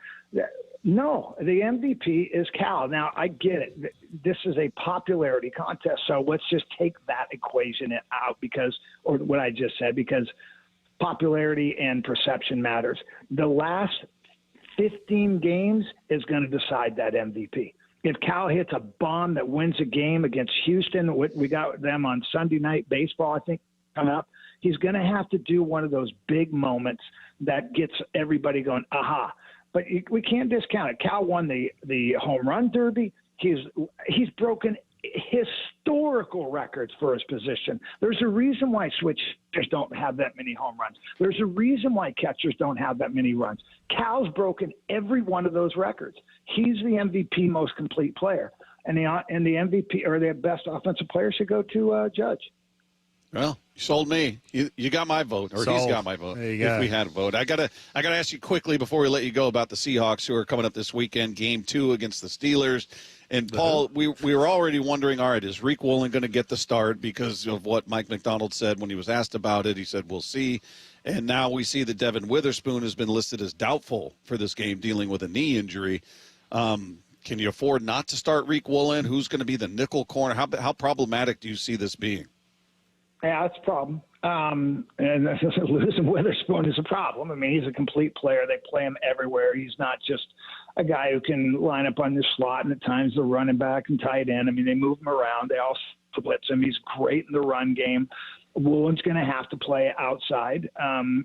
no, the MVP is Cal. Now, I get it. This is a popularity contest, so let's just take that equation out or what I just said, because popularity and perception matters. The last 15 games is going to decide that MVP. If Cal hits a bomb that wins a game against Houston, we got them on Sunday Night Baseball, I think, coming up, he's going to have to do one of those big moments that gets everybody going, aha. But we can't discount it. Cal won the home run derby. He's broken historical records for his position. There's a reason why switchers don't have that many home runs. There's a reason why catchers don't have that many runs. Cal's broken every one of those records. He's the MVP most complete player. And the MVP or the best offensive player should go to Judge. Well, you sold me. You got my vote, or he's got my vote. There you go. If we had a vote, I gotta ask you quickly before we let you go about the Seahawks, who are coming up this weekend, Game 2 against the Steelers. And Paul, we were already wondering, all right, is Reek Woolen going to get the start because of what Mike McDonald said when he was asked about it? He said, we'll see. And now we see that Devin Witherspoon has been listed as doubtful for this game, dealing with a knee injury. Can you afford not to start Reek Woolen? Who's going to be the nickel corner? How problematic do you see this being? Yeah, that's a problem. And losing Witherspoon is a problem. I mean, he's a complete player. They play him everywhere. He's not just a guy who can line up on the slot and at times the running back and tight end. I mean, they move him around. They also blitz him. He's great in the run game. Woolen's going to have to play outside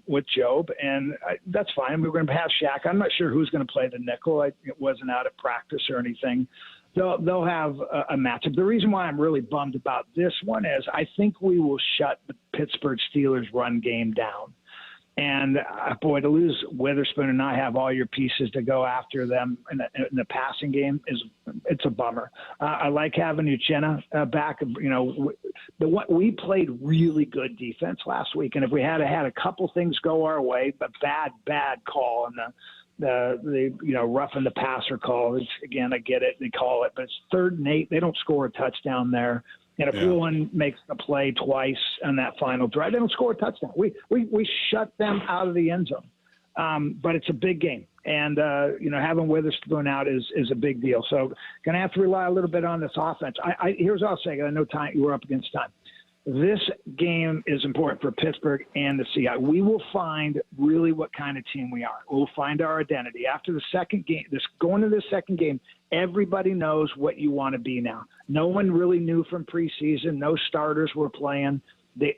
with Job, and that's fine. We're going to have Shaq. I'm not sure who's going to play the nickel. It wasn't out at practice or anything. They'll have a matchup. The reason why I'm really bummed about this one is I think we will shut the Pittsburgh Steelers run game down. And, boy, to lose Witherspoon and not have all your pieces to go after them in the passing game it's a bummer. I like having Uchenna back. You know, we played really good defense last week, and if we had had a couple things go our way, but bad call and the roughing the passer call. Again, I get it. They call it, but it's 3rd and 8. They don't score a touchdown there. And if Woolen makes a play twice on that final drive, they don't score a touchdown. We shut them out of the end zone. But it's a big game. And, having Witherspoon out is a big deal. So going to have to rely a little bit on this offense. Here's what I'll say. I know we're up against time. This game is important for Pittsburgh and the Seahawks. We will find really what kind of team we are. We'll find our identity. After the second game, going to the second game, everybody knows what you want to be now. No one really knew from preseason. No starters were playing.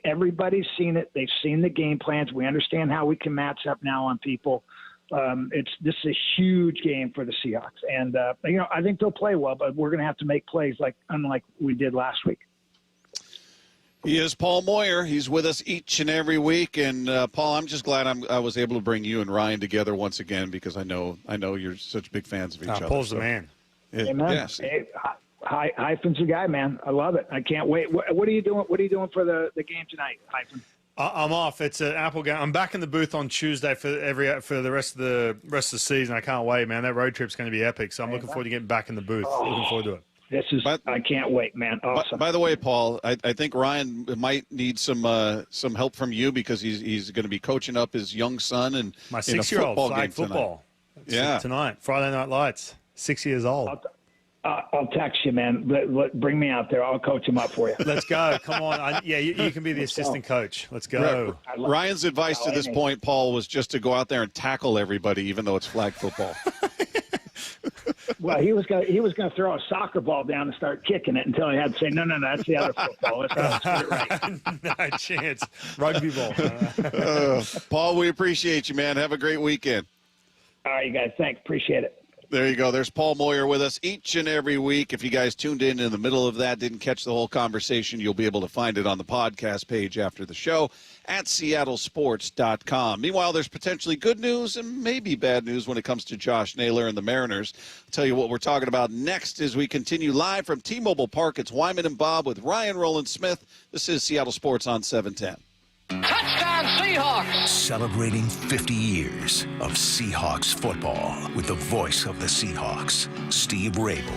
Everybody's seen it. They've seen the game plans. We understand how we can match up now on people. This is a huge game for the Seahawks. And, I think they'll play well, but we're going to have to make plays unlike we did last week. He is Paul Moyer. He's with us each and every week. And, Paul, I'm just glad I was able to bring you and Ryan together once again because I know you're such big fans of each other. Paul's the man. Amen. Yes. Hey, Hyphen's the guy, man. I love it. I can't wait. What are you doing? What are you doing for the game tonight, Hyphen? I'm off. It's an Apple game. I'm back in the booth on Tuesday for the rest of the season. I can't wait, man. That road trip's going to be epic. So I'm looking forward to getting back in the booth. Looking forward to it. I can't wait, man. Awesome. By the way, Paul, I think Ryan might need some help from you because he's going to be coaching up his young son and my 6-year-old flag football. Tonight, Friday Night Lights. 6 years old. I'll text you, man. Bring me out there. I'll coach him up for you. Let's go. Come on. You can be the assistant coach. Let's go. Ryan's advice to this point, Paul, was just to go out there and tackle everybody, even though it's flag football. Well, he was going to throw a soccer ball down and start kicking it until he had to say, no, that's the other football. Let's get it right. No chance. Rugby ball. Paul, we appreciate you, man. Have a great weekend. All right, you guys. Thanks. Appreciate it. There you go. There's Paul Moyer with us each and every week. If you guys tuned in the middle of that, didn't catch the whole conversation, you'll be able to find it on the podcast page after the show at seattlesports.com. Meanwhile, there's potentially good news and maybe bad news when it comes to Josh Naylor and the Mariners. I'll tell you what we're talking about next as we continue live from T-Mobile Park. It's Wyman and Bob with Ryan Roland Smith. This is Seattle Sports on 710. Touchdown Seahawks! Celebrating 50 years of Seahawks football with the voice of the Seahawks, Steve Rabel.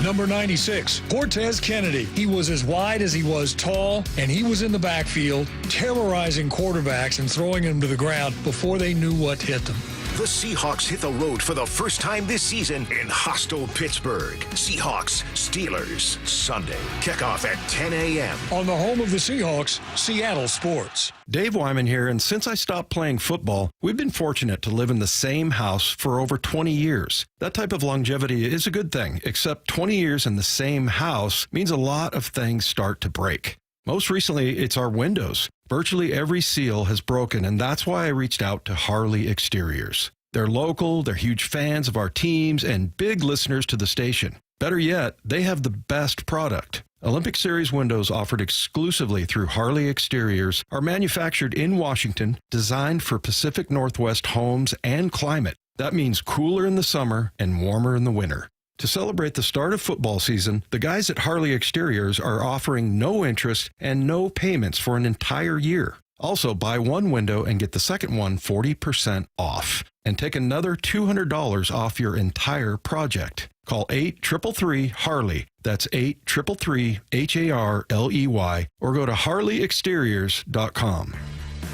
Number 96, Cortez Kennedy. He was as wide as he was tall, and he was in the backfield terrorizing quarterbacks and throwing them to the ground before they knew what hit them. The Seahawks hit the road for the first time this season in hostile Pittsburgh. Seahawks, Steelers, Sunday. Kickoff at 10 a.m. On the home of the Seahawks, Seattle Sports. Dave Wyman here, and since I stopped playing football, we've been fortunate to live in the same house for over 20 years. That type of longevity is a good thing, except 20 years in the same house means a lot of things start to break. Most recently, it's our windows. Virtually every seal has broken, and that's why I reached out to Harley Exteriors. They're local, they're huge fans of our teams, and big listeners to the station. Better yet, they have the best product. Olympic Series windows offered exclusively through Harley Exteriors are manufactured in Washington, designed for Pacific Northwest homes and climate. That means cooler in the summer and warmer in the winter. To celebrate the start of football season, the guys at Harley Exteriors are offering no interest and no payments for an entire year. Also, buy one window and get the second one 40% off. And take another $200 off your entire project. Call 833-HARLEY. That's 833-HARLEY. Or go to harleyexteriors.com.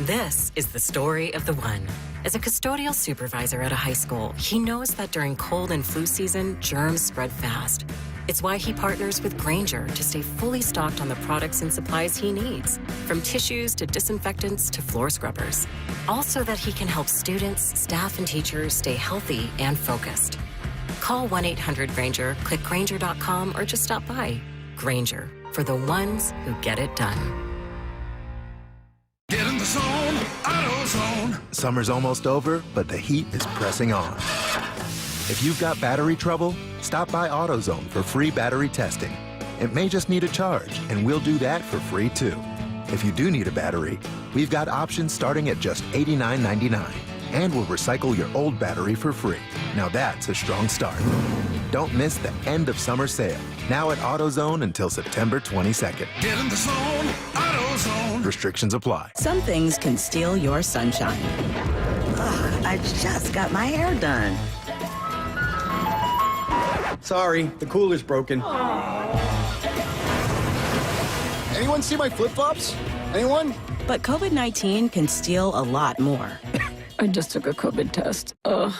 This is the story of the one. As a custodial supervisor at a high school, he knows that during cold and flu season, germs spread fast. It's why he partners with Grainger to stay fully stocked on the products and supplies he needs, from tissues to disinfectants to floor scrubbers. All so that he can help students, staff, and teachers stay healthy and focused. Call 1-800-GRAINGER, click Grainger.com, or just stop by. Grainger, for the ones who get it done. Get in the zone, AutoZone. Summer's almost over, but the heat is pressing on. If you've got battery trouble, stop by AutoZone for free battery testing. It may just need a charge, and we'll do that for free too. If you do need a battery, we've got options starting at just $89.99. And we'll recycle your old battery for free. Now that's a strong start. Don't miss the end of summer sale. Now at AutoZone until September 22nd. Get in the zone, AutoZone. Restrictions apply. Some things can steal your sunshine. Ugh, I just got my hair done. Sorry, the cooler's broken. Anyone see my flip-flops? Anyone? But COVID-19 can steal a lot more. I just took a COVID test. Ugh.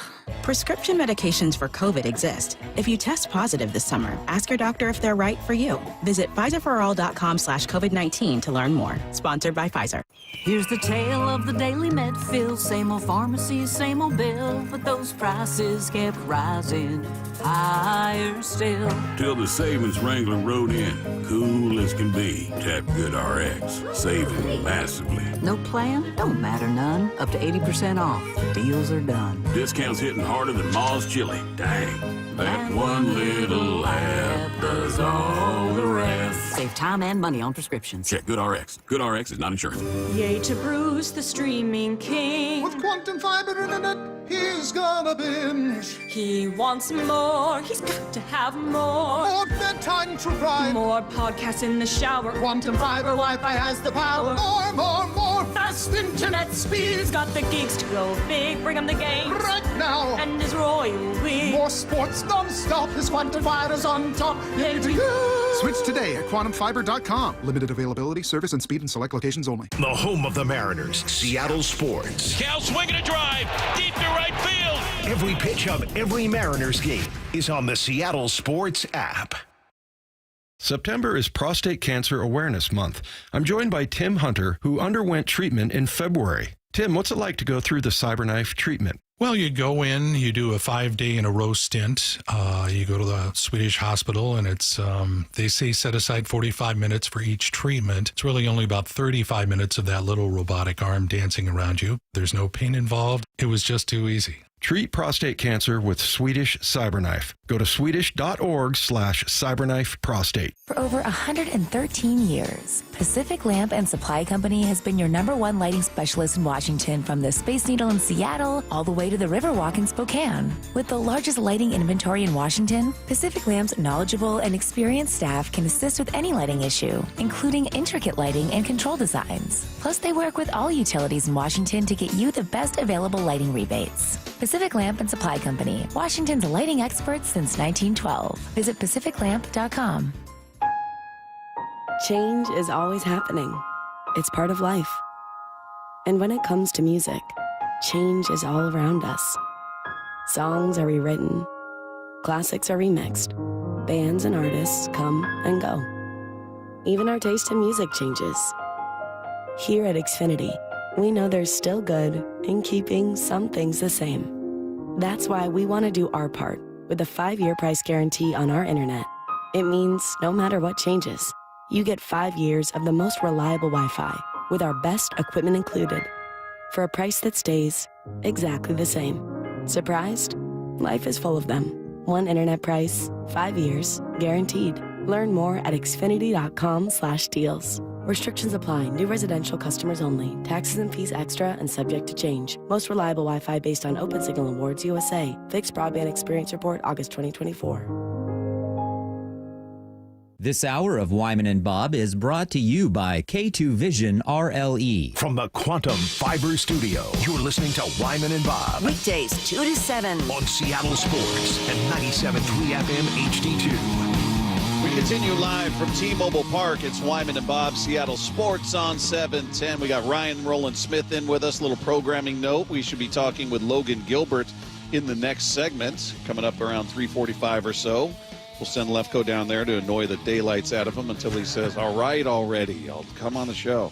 Prescription medications for COVID exist. If you test positive this summer, ask your doctor if they're right for you. Visit PfizerForAll.com/COVID-19 to learn more. Sponsored by Pfizer. Here's the tale of the daily med fill. Same old pharmacy, same old bill. But those prices kept rising higher still. Till the savings wrangler rode in. Cool as can be. Tap Good RX. Saving massively. No plan? Don't matter none. Up to 80% off. Deals are done. Discounts hitting harder than Ma's chili. Dang. That one little app does all the rest. Save time and money on prescriptions. Check Good RX. Good RX is not insurance. Yay to Bruce, the streaming king. With quantum fiber internet, he's gonna binge. He wants more, he's got to have more. More bedtime to ride. More podcasts in the shower. Quantum fiber Wi-Fi has the power. More fast internet speed. He's got the geeks to go big, bring him the game. Right now. And his royal we. More sports non-stop, his quantum fiber's on top. Yay to you. Switch today at quantumfiber.com. Limited availability, service and speed in select locations only. The home of the Mariners, Seattle Sports. Cal swinging a drive, deep to right field. Every pitch of every Mariners game is on the Seattle Sports app. September is Prostate Cancer Awareness Month. I'm joined by Tim Hunter, who underwent treatment in February. Tim, what's it like to go through the CyberKnife treatment? Well, you go in, you do a 5-day-in-a-row stint. You go to the Swedish hospital, and it's they say set aside 45 minutes for each treatment. It's really only about 35 minutes of that little robotic arm dancing around you. There's no pain involved. It was just too easy. Treat prostate cancer with Swedish CyberKnife. Go to swedish.org/CyberKnifeProstate. For over 113 years, Pacific Lamp and Supply Company has been your #1 lighting specialist in Washington, from the Space Needle in Seattle all the way to the Riverwalk in Spokane. With the largest lighting inventory in Washington, Pacific Lamp's knowledgeable and experienced staff can assist with any lighting issue, including intricate lighting and control designs. Plus, they work with all utilities in Washington to get you the best available lighting rebates. Pacific Lamp and Supply Company, Washington's lighting experts since 1912. Visit pacificlamp.com. Change is always happening. It's part of life. And when it comes to music, change is all around us. Songs are rewritten. Classics are remixed. Bands and artists come and go. Even our taste in music changes. Here at Xfinity, we know there's still good in keeping some things the same. That's why we want to do our part with a 5-year price guarantee on our internet. It means no matter what changes, you get 5 years of the most reliable Wi-Fi with our best equipment included for a price that stays exactly the same. Surprised? Life is full of them. One internet price, 5 years, guaranteed. Learn more at xfinity.com/deals. Restrictions apply. New residential customers only. Taxes and fees extra and subject to change. Most reliable Wi-Fi based on Open Signal Awards USA. Fixed Broadband Experience Report, August 2024. This hour of Wyman and Bob is brought to you by K2 Vision RLE. From the Quantum Fiber Studio, you're listening to Wyman and Bob. Weekdays, 2 to 7. On Seattle Sports and 97.3 FM HD2. We continue live from T-Mobile Park. It's Wyman and Bob, Seattle Sports on 710. We got Ryan Roland Smith in with us. A little programming note. We should be talking with Logan Gilbert in the next segment, coming up around 3:45 or so. We'll send Lefko down there to annoy the daylights out of him until he says, all right, already, I'll come on the show.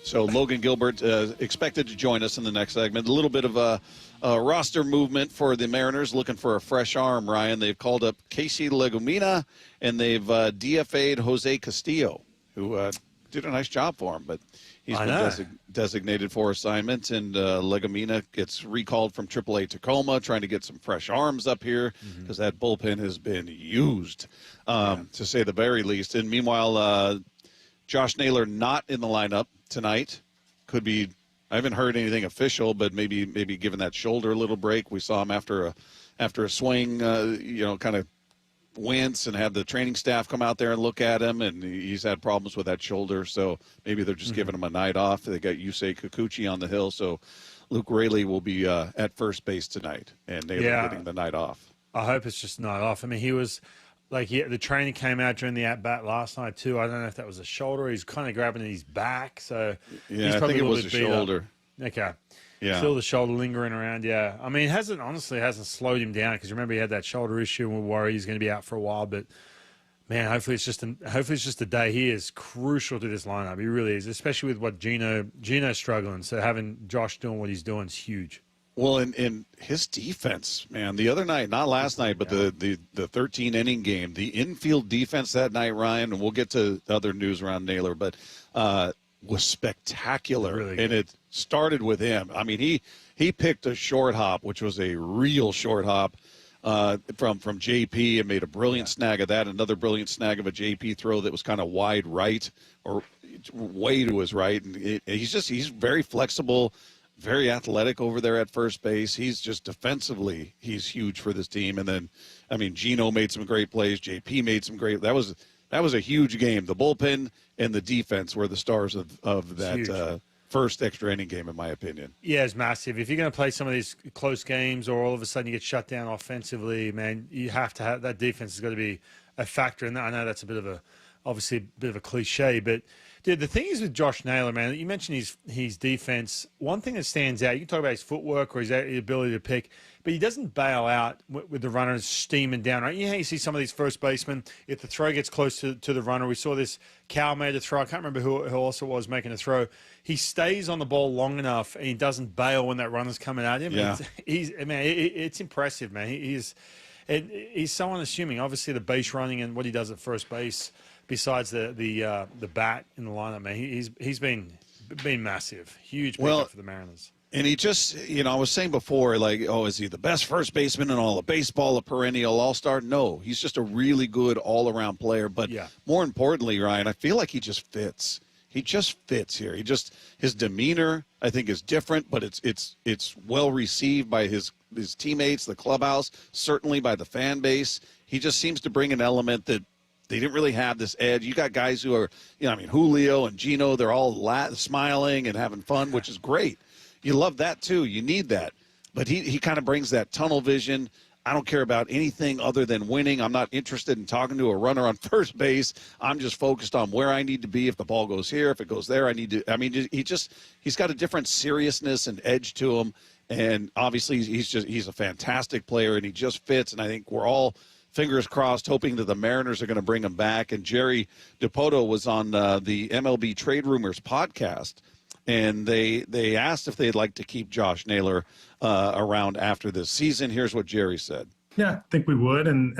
So Logan Gilbert expected to join us in the next segment. A little bit of a roster movement for the Mariners, looking for a fresh arm, Ryan. They've called up Casey Legumina, and they've DFA'd Jose Castillo, who did a nice job for him, but he's been designated for assignment, and Legumina gets recalled from AAA Tacoma, trying to get some fresh arms up here because that bullpen has been used, to say the very least. And meanwhile, Josh Naylor not in the lineup tonight. Could be, I haven't heard anything official, but maybe giving that shoulder a little break. We saw him after a swing, kind of wince, and had the training staff come out there and look at him, and he's had problems with that shoulder, so maybe they're just giving him a night off. They got Yusei Kikuchi on the hill, so Luke Raley will be at first base tonight, and Naylor getting the night off. I hope it's just night off. I mean, he was the training came out during the at-bat last night too. I don't know if that was a shoulder. He's kind of grabbing his back, so he's probably I think it was a shoulder. Okay. Yeah. Still the shoulder lingering around, yeah. I mean, it hasn't slowed him down, because remember he had that shoulder issue and we're worried he's going to be out for a while. But, man, hopefully it's just a day. He is crucial to this lineup. He really is, especially with what Gino's struggling. So having Josh doing what he's doing is huge. Well, in his defense, man, the other night, not last night, but the 13-inning game, the infield defense that night, Ryan, and we'll get to other news around Naylor, but was spectacular, really, and it started with him. I mean, he picked a short hop, which was a real short hop from JP, and made a brilliant snag of that. Another brilliant snag of a JP throw that was kind of wide right, or way to his right. And he's very flexible, very athletic over there at first base. He's just defensively, he's huge for this team. And then, I mean, Gino made some great plays. JP made some great. That was a huge game. The bullpen and the defense were the stars of that first extra inning game, in my opinion. Yeah, it's massive. If you're going to play some of these close games, or all of a sudden you get shut down offensively, man, you have to have that defense has got to be a factor. And I know that's obviously a bit of a cliche, but dude, the thing is with Josh Naylor, man, you mentioned his defense. One thing that stands out, you can talk about his footwork or his ability to pick, but he doesn't bail out with the runners steaming down, right? You see some of these first basemen, if the throw gets close to the runner, we saw this, Cal made a throw. I can't remember who also was making a throw. He stays on the ball long enough, and he doesn't bail when that runner's coming at him. Yeah. It's impressive, man. He's so unassuming. Obviously, the base running and what he does at first base, besides the bat in the lineup, man, he's been massive, huge pickup for the Mariners. And he just, I was saying before, is he the best first baseman in all of baseball, a perennial all-star? No, he's just a really good all-around player. But more importantly, Ryan, I feel like he just fits. He just fits here. His demeanor, I think, is different, but it's well received by his teammates, the clubhouse, certainly by the fan base. He just seems to bring an element that they didn't really have, this edge. You got guys who are, Julio and Gino, they're all smiling and having fun, which is great. You love that too. You need that. But he kind of brings that tunnel vision. I don't care about anything other than winning. I'm not interested in talking to a runner on first base. I'm just focused on where I need to be. If the ball goes here, if it goes there, he's got a different seriousness and edge to him. And obviously he's a fantastic player, and he just fits. And I think we're all, fingers crossed, hoping that the Mariners are going to bring him back. And Jerry Dipoto was on the MLB Trade Rumors podcast, and they asked if they'd like to keep Josh Naylor around after this season. Here's what Jerry said. Yeah, I think we would, and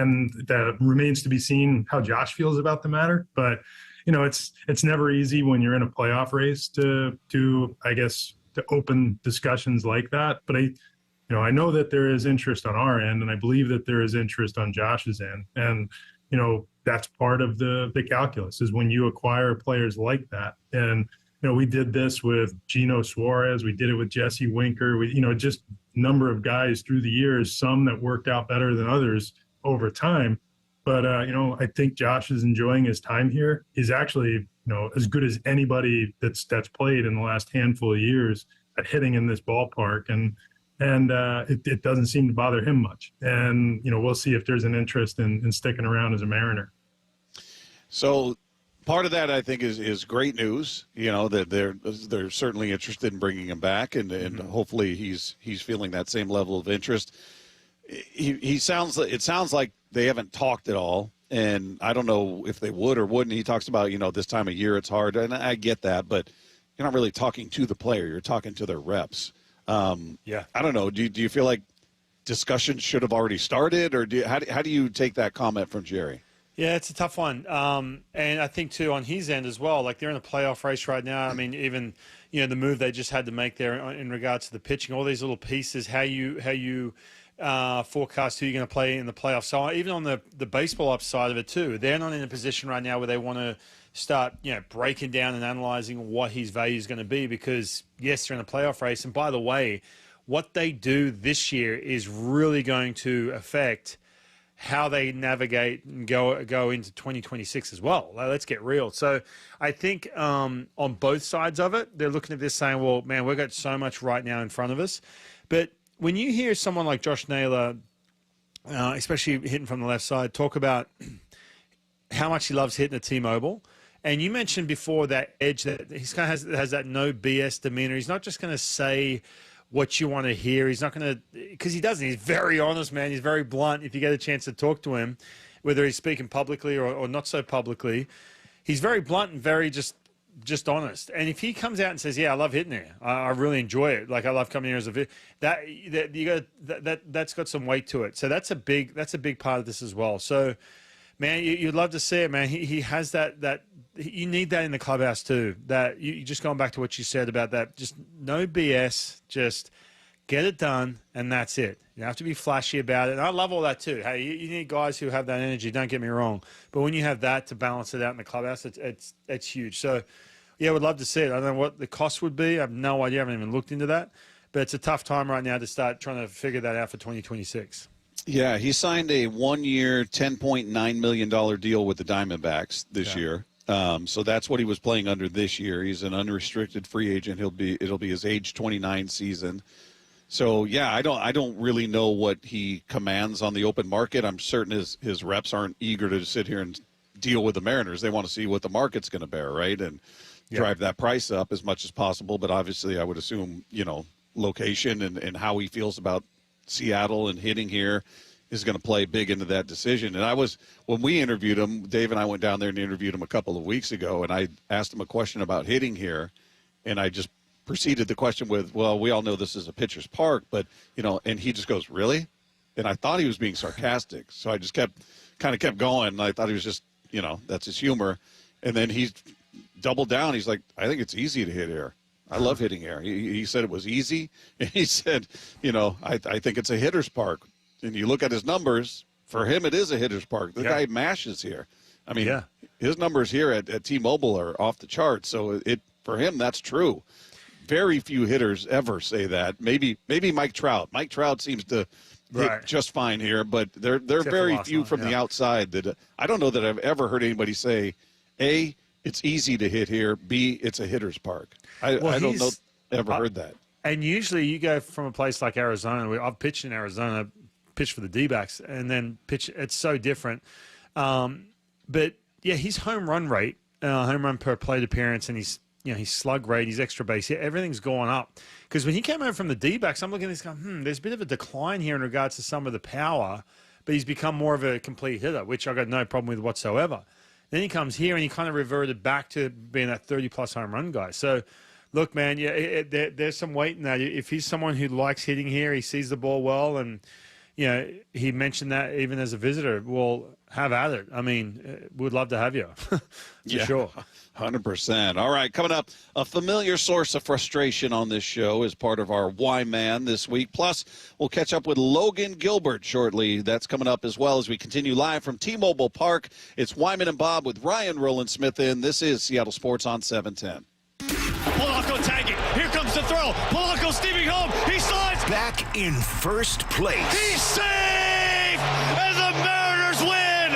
that remains to be seen how Josh feels about the matter. But it's never easy when you're in a playoff race to open discussions like that. But I know that there is interest on our end, and I believe that there is interest on Josh's end. And that's part of the calculus, is when you acquire players like that. And we did this with Gino Suarez. We did it with Jesse Winker. Just number of guys through the years, some that worked out better than others over time. But, I think Josh is enjoying his time here. He's actually, as good as anybody that's played in the last handful of years at hitting in this ballpark. And it doesn't seem to bother him much. And, we'll see if there's an interest in sticking around as a Mariner. So part of that, I think, is great news, that they're certainly interested in bringing him back, and hopefully he's feeling that same level of interest. It sounds like they haven't talked at all, and I don't know if they would or wouldn't. He talks about, this time of year it's hard, and I get that, but you're not really talking to the player. You're talking to their reps. Yeah. I don't know. Do you feel like discussions should have already started, or how do you take that comment from Jerry? Yeah, it's a tough one. And I think, too, on his end as well, like they're in a playoff race right now. I mean, even, the move they just had to make there in regards to the pitching, all these little pieces, how you forecast who you're going to play in the playoffs. So even on the baseball upside of it, too, they're not in a position right now where they want to start, breaking down and analyzing what his value is going to be because, yes, they're in a playoff race. And by the way, what they do this year is really going to affect how they navigate and go into 2026 as well. Let's get real. So I think on both sides of it, they're looking at this saying, well, man, we've got so much right now in front of us. But when you hear someone like Josh Naylor, especially hitting from the left side, talk about how much he loves hitting at T-Mobile, and you mentioned before that edge that he's kind of has that no BS demeanor. He's not just going to say what you want to hear. He's not going to, because he doesn't. He's very honest, man. He's very blunt. If you get a chance to talk to him, whether he's speaking publicly or not so publicly, he's very blunt and very just honest. And if he comes out and says, "Yeah, I love hitting there. I really enjoy it. Like I love coming here as a that's got some weight to it." So that's a big part of this as well. So, man, you'd love to see it, man. He has that. You need that in the clubhouse too. That you just going back to what you said about that. Just no BS. Just get it done, and that's it. You don't have to be flashy about it. And I love all that too. Hey, you need guys who have that energy. Don't get me wrong. But when you have that to balance it out in the clubhouse, it's huge. So, yeah, would love to see it. I don't know what the cost would be. I have no idea. I haven't even looked into that. But it's a tough time right now to start trying to figure that out for 2026. Yeah, he signed a 1-year, $10.9 million deal with the Diamondbacks this year. So that's what he was playing under this year. He's an unrestricted free agent. It'll be his age 29 season. So yeah, I don't really know what he commands on the open market. I'm certain his reps aren't eager to sit here and deal with the Mariners. They want to see what the market's going to bear, right? And drive that price up as much as possible. But obviously, I would assume location and how he feels about Seattle and hitting here is going to play big into that decision. And when we interviewed him, Dave and I went down there and interviewed him a couple of weeks ago, and I asked him a question about hitting here, and I just preceded the question with, well, we all know this is a pitcher's park, but, and he just goes, really? And I thought he was being sarcastic. So I just kept going. And I thought he was just, that's his humor. And then he doubled down. He's like, I think it's easy to hit here. I love hitting here. He said it was easy. And he said, I think it's a hitter's park. And you look at his numbers, for him it is a hitter's park. The guy mashes here. I mean, his numbers here at T-Mobile are off the charts. So for him, that's true. Very few hitters ever say that. Maybe Mike Trout. Mike Trout seems to hit just fine here, but they're very few from the outside. That I don't know that I've ever heard anybody say, A, it's easy to hit here, B, it's a hitter's park. I don't know ever heard that. And usually you go from a place like Arizona. I've pitched in Arizona, pitched for the D-backs, and then pitch. It's so different. But, yeah, his home run rate, home run per plate appearance, and his slug rate, his extra base, everything's gone up. Because when he came over from the D-backs, I'm looking at this going, there's a bit of a decline here in regards to some of the power, but he's become more of a complete hitter, which I've got no problem with whatsoever. Then he comes here, and he kind of reverted back to being that 30-plus home run guy. So, look, man, there's some weight in that. If he's someone who likes hitting here, he sees the ball well, and he mentioned that even as a visitor. Well, have at it. I mean, we'd love to have you, for sure. 100%. All right, coming up, a familiar source of frustration on this show is part of our WHYMAN this week. Plus, we'll catch up with Logan Gilbert shortly. That's coming up as well as we continue live from T-Mobile Park. It's Wyman and Bob with Ryan Rowland-Smith in. This is Seattle Sports on 710. Polanco tagging. Here comes the throw. Polanco steaming home. He slides. Back in first place. He's safe! And the Mariners win!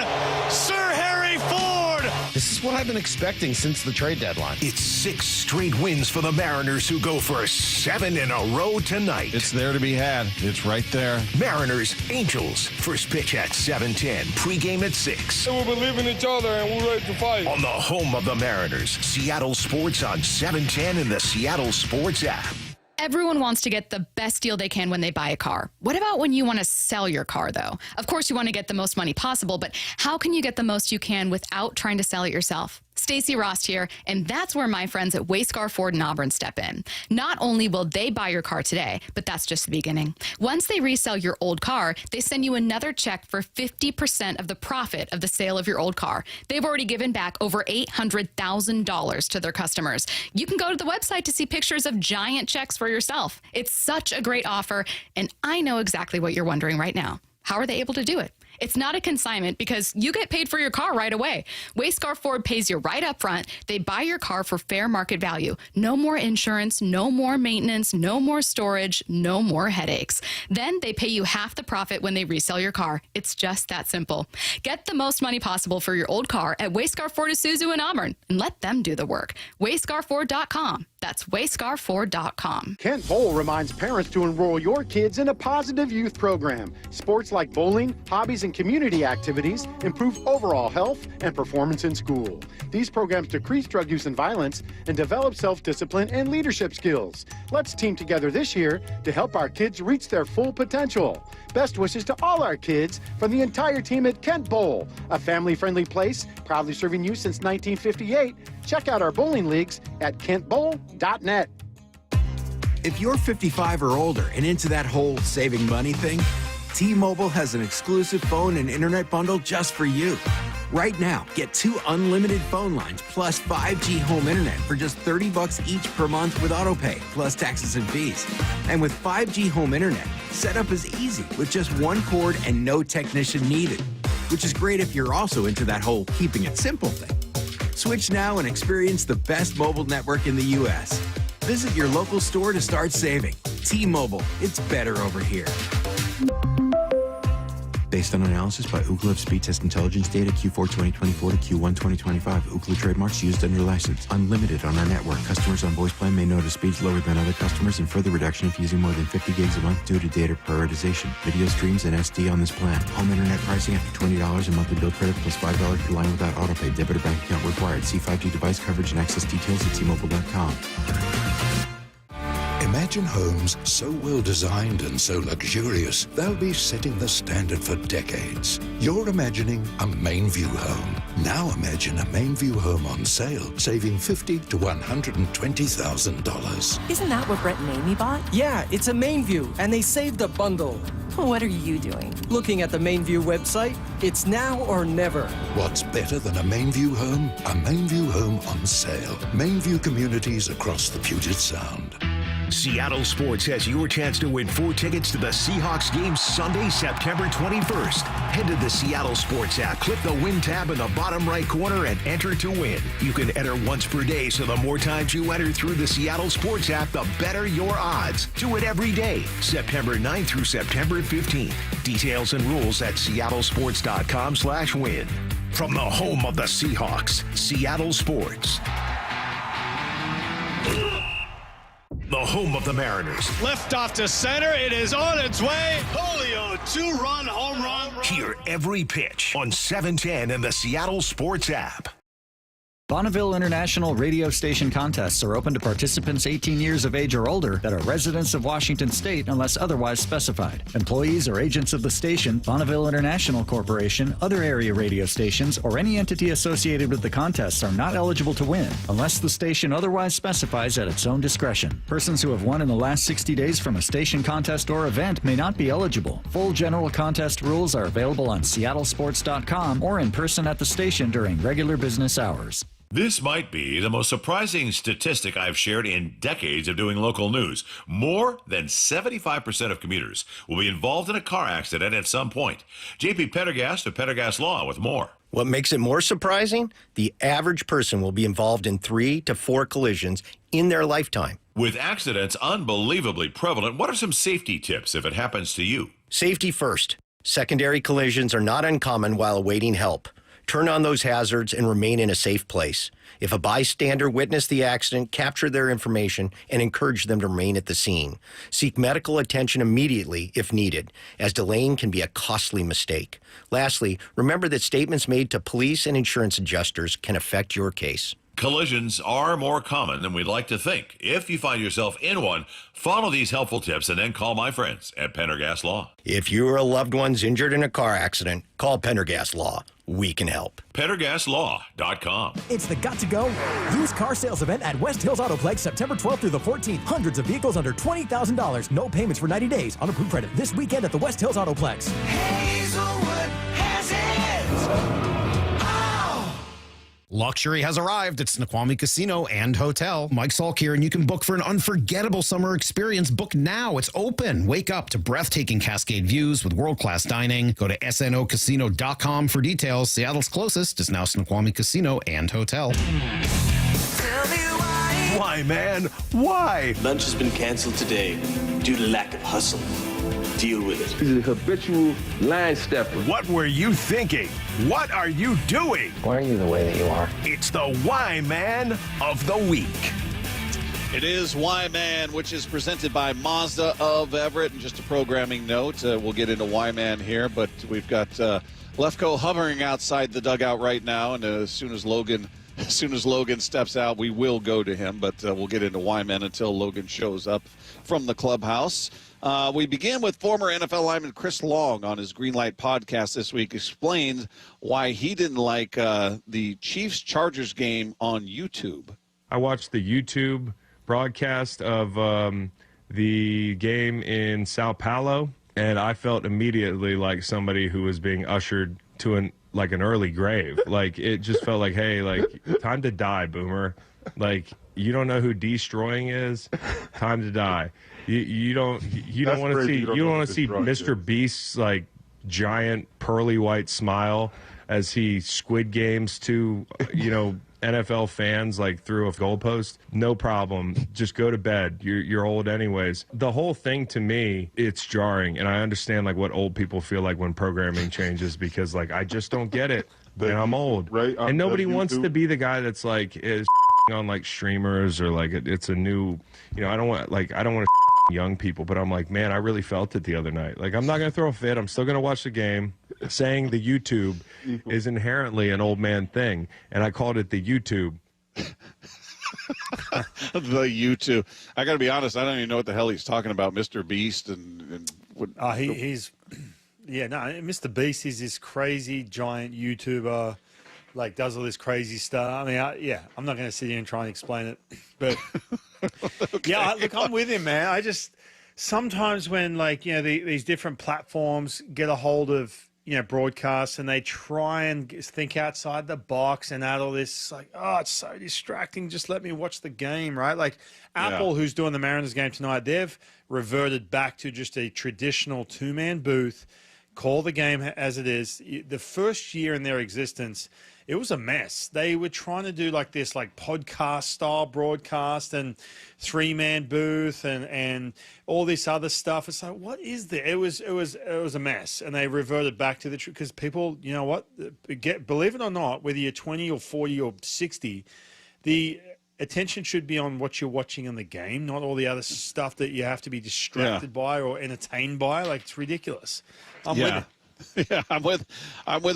That's what I've been expecting since the trade deadline. It's 6 straight wins for the Mariners, who go for 7 in a row tonight. It's there to be had. It's right there. Mariners, Angels. First pitch at 7:10. Pregame at 6. We believe in each other and we're ready to fight. On the home of the Mariners, Seattle Sports on 710 and the Seattle Sports app. Everyone wants to get the best deal they can when they buy a car. What about when you want to sell your car, though? Of course, you want to get the most money possible, but how can you get the most you can without trying to sell it yourself? Stacey Rost here, and that's where my friends at Wayscar Ford in Auburn step in. Not only will they buy your car today, but that's just the beginning. Once they resell your old car, they send you another check for 50% of the profit of the sale of your old car. They've already given back over $800,000 to their customers. You can go to the website to see pictures of giant checks for yourself. It's such a great offer, and I know exactly what you're wondering right now. How are they able to do it? It's not a consignment because you get paid for your car right away. Wayscar Ford pays you right up front. They buy your car for fair market value. No more insurance, no more maintenance, no more storage, no more headaches. Then they pay you half the profit when they resell your car. It's just that simple. Get the most money possible for your old car at Wayscar Ford Isuzu in Auburn and let them do the work. WayscarFord.com. That's wayscarford.com. Kent Bowl reminds parents to enroll your kids in a positive youth program. Sports like bowling, hobbies, and community activities improve overall health and performance in school. These programs decrease drug use and violence and develop self-discipline and leadership skills. Let's team together this year to help our kids reach their full potential. Best wishes to all our kids from the entire team at Kent Bowl, a family-friendly place proudly serving you since 1958. Check out our bowling leagues at kentbowl.net. If you're 55 or older and into that whole saving money thing, T-Mobile has an exclusive phone and internet bundle just for you. Right now, get 2 unlimited phone lines plus 5G home internet for just $30 each per month with autopay, plus taxes and fees. And with 5G home internet, setup is easy with just 1 cord and no technician needed, which is great if you're also into that whole keeping it simple thing. Switch now and experience the best mobile network in the U.S. Visit your local store to start saving. T-Mobile, it's better over here. Based on analysis by Ookla of Speed Test Intelligence data Q4 2024 to Q1 2025. Ookla trademarks used under license. Unlimited on our network. Customers on voice plan may notice speeds lower than other customers and further reduction if using more than 50 gigs a month due to data prioritization. Video streams and SD on this plan. Home internet pricing after $20 a monthly bill credit plus $5 per line without autopay. Debit or bank account required. See 5G device coverage and access details at T-Mobile.com. Imagine homes so well designed and so luxurious, they'll be setting the standard for decades. You're imagining a Mainview home. Now imagine a Mainview home on sale, saving $50,000 to $120,000. Isn't that what Brett and Amy bought? Yeah, it's a Mainview, and they saved a bundle. What are you doing? Looking at the Mainview website. It's now or never. What's better than a Mainview home? A Mainview home on sale. Mainview communities across the Puget Sound. Seattle Sports has your chance to win 4 tickets to the Seahawks game Sunday, September 21st. Head to the Seattle Sports app, click the Win tab in the bottom right corner, and enter to win. You can enter once per day, so the more times you enter through the Seattle Sports app, the better your odds. Do it every day, September 9th through September 15th. Details and rules at seattlesports.com/win. From the home of the Seahawks, Seattle Sports. The home of the Mariners. Lift off to center. It is on its way. Julio, 2-run home run. Hear every pitch on 710 and the Seattle Sports app. Bonneville International radio station contests are open to participants 18 years of age or older that are residents of Washington State unless otherwise specified. Employees or agents of the station, Bonneville International Corporation, other area radio stations, or any entity associated with the contests are not eligible to win unless the station otherwise specifies at its own discretion. Persons who have won in the last 60 days from a station contest or event may not be eligible. Full general contest rules are available on seattlesports.com or in person at the station during regular business hours. This might be the most surprising statistic I've shared in decades of doing local news. More than 75% of commuters will be involved in a car accident at some point. JP Pendergast of Pendergast Law with more. What makes it more surprising? The average person will be involved in 3 to 4 collisions in their lifetime. With accidents unbelievably prevalent, what are some safety tips if it happens to you? Safety first. Secondary collisions are not uncommon while awaiting help. Turn on those hazards and remain in a safe place. If a bystander witnessed the accident, capture their information and encourage them to remain at the scene. Seek medical attention immediately if needed, as delaying can be a costly mistake. Lastly, remember that statements made to police and insurance adjusters can affect your case. Collisions are more common than we'd like to think. If you find yourself in one, follow these helpful tips and then call my friends at Pendergast Law. If you or a loved one's injured in a car accident, call Pendergast Law. We can help. PendergastLaw.com. It's the Got to Go used car sales event at West Hills Autoplex September 12th through the 14th. Hundreds of vehicles under $20,000. No payments for 90 days on approved credit. This weekend at the West Hills Autoplex. Hazelwood has it! Luxury has arrived at Snoqualmie Casino and Hotel. Mike Salk here, and you can book for an unforgettable summer experience. Book now. It's open. Wake up to breathtaking Cascade views with world-class dining. Go to snocasino.com for details. Seattle's closest is now Snoqualmie Casino and Hotel. Why, man? Why? Lunch has been canceled today due to lack of hustle. Deal with it. He's a habitual line stepper. What were you thinking? What are you doing? Why are you the way that you are? It's the Why Man of the Week. It is WHYMAN, which is presented by Mazda of Everett. And just a programming note, we'll get into WHYMAN here, but we've got Lefko hovering outside the dugout right now, and as soon as Logan steps out, we will go to him, but we'll get into WHYMAN until Logan shows up from the clubhouse. We begin with former NFL lineman Chris Long on his Greenlight podcast this week, explains why he didn't like the Chiefs-Chargers game on YouTube. I watched the YouTube broadcast of the game in Sao Paulo, and I felt immediately like somebody who was being ushered to an early grave. Like, it just felt like, hey, like, time to die, boomer. Like, you don't know who Destroying is? Time to die. You don't want to see Mr. Beast's like giant pearly white smile as he Squid Games to NFL fans like through a goalpost. No problem. Just go to bed. You're old anyways. The whole thing to me, it's jarring, and I understand like what old people feel like when programming changes because like I just don't get it. And I'm old, right? And nobody wants to be the guy that's like is on like streamers or like it's a new. I don't want to young people, but I'm like, man, I really felt it the other night. Like, I'm not going to throw a fit. I'm still going to watch the game. Saying the YouTube is inherently an old man thing, and I called it the YouTube. The YouTube. I got to be honest, I don't even know what the hell he's talking about, Mr. Beast and what. He's Mr. Beast is this crazy giant YouTuber. Like, does all this crazy stuff. I mean, I'm not going to sit here and try and explain it. But, okay. Yeah, look, I'm with him, man. I just, sometimes when, like, these different platforms get a hold of, broadcasts and they try and think outside the box and add all this, like, oh, it's so distracting. Just let me watch the game, right? Like, Apple, who's doing the Mariners game tonight, they've reverted back to just a traditional two-man booth, call the game as it is. The first year in their existence, it was a mess. They were trying to do like this, like podcast style broadcast and three-man booth and all this other stuff. It's like, what is there? It was a mess, and they reverted back to the truth because people, you know what? Believe it or not, whether you're 20 or 40 or 60, the attention should be on what you're watching in the game, not all the other stuff that you have to be distracted by or entertained by. Like, it's ridiculous. I'm with it. Yeah, I'm with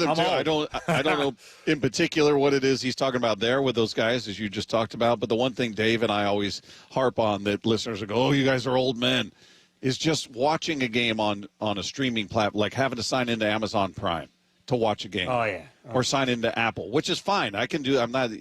him too. I don't know in particular what it is he's talking about there with those guys, as you just talked about. But the one thing Dave and I always harp on that listeners will go, "Oh, you guys are old men," is just watching a game on a streaming platform, like having to sign into Amazon Prime to watch a game. Oh yeah, or sign into Apple, which is fine. I can do. I'm not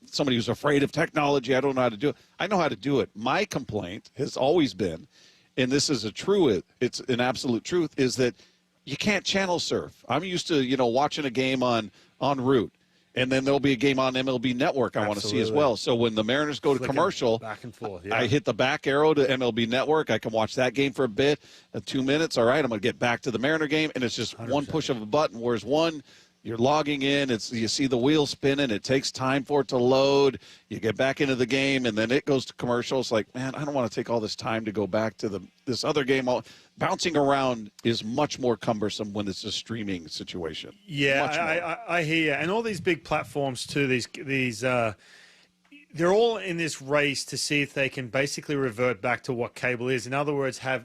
somebody who's afraid of technology. I don't know how to do it. I know how to do it. My complaint has always been, and this is it's an absolute truth, is that you can't channel surf. I'm used to, watching a game on Root, and then there'll be a game on MLB Network I want to see as well. So when the Mariners go to commercial, back and forth, yeah. I hit the back arrow to MLB Network. I can watch that game for a bit, 2 minutes. All right, I'm going to get back to the Mariner game, and it's just 100%. One push of a button, whereas one, you're logging in. You see the wheel spinning. It takes time for it to load. You get back into the game, and then it goes to commercial. It's like, man, I don't want to take all this time to go back to this other game. Bouncing around is much more cumbersome when it's a streaming situation. Yeah, I hear you. And all these big platforms too. These they're all in this race to see if they can basically revert back to what cable is. In other words, how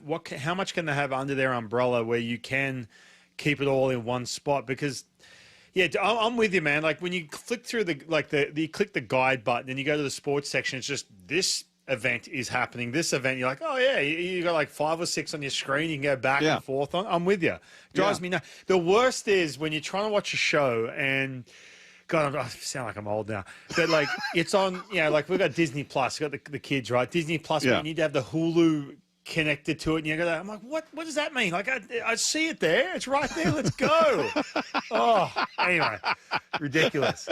much can they have under their umbrella where you can keep it all in one spot? Because, yeah, I'm with you, man. Like when you flick through you click the guide button and you go to the sports section, it's just this event is happening. This event, you're like, oh yeah, you got like 5 or 6 on your screen. You can go back and forth on. I'm with you. Drives me nuts. The worst is when you're trying to watch a show and. God, I sound like I'm old now. But, like, it's on, like we've got Disney Plus. We've got the kids, right? Disney Plus, you need to have the Hulu connected to it. And you go, I'm like, what does that mean? Like, I see it there. It's right there. Let's go. Anyway, ridiculous.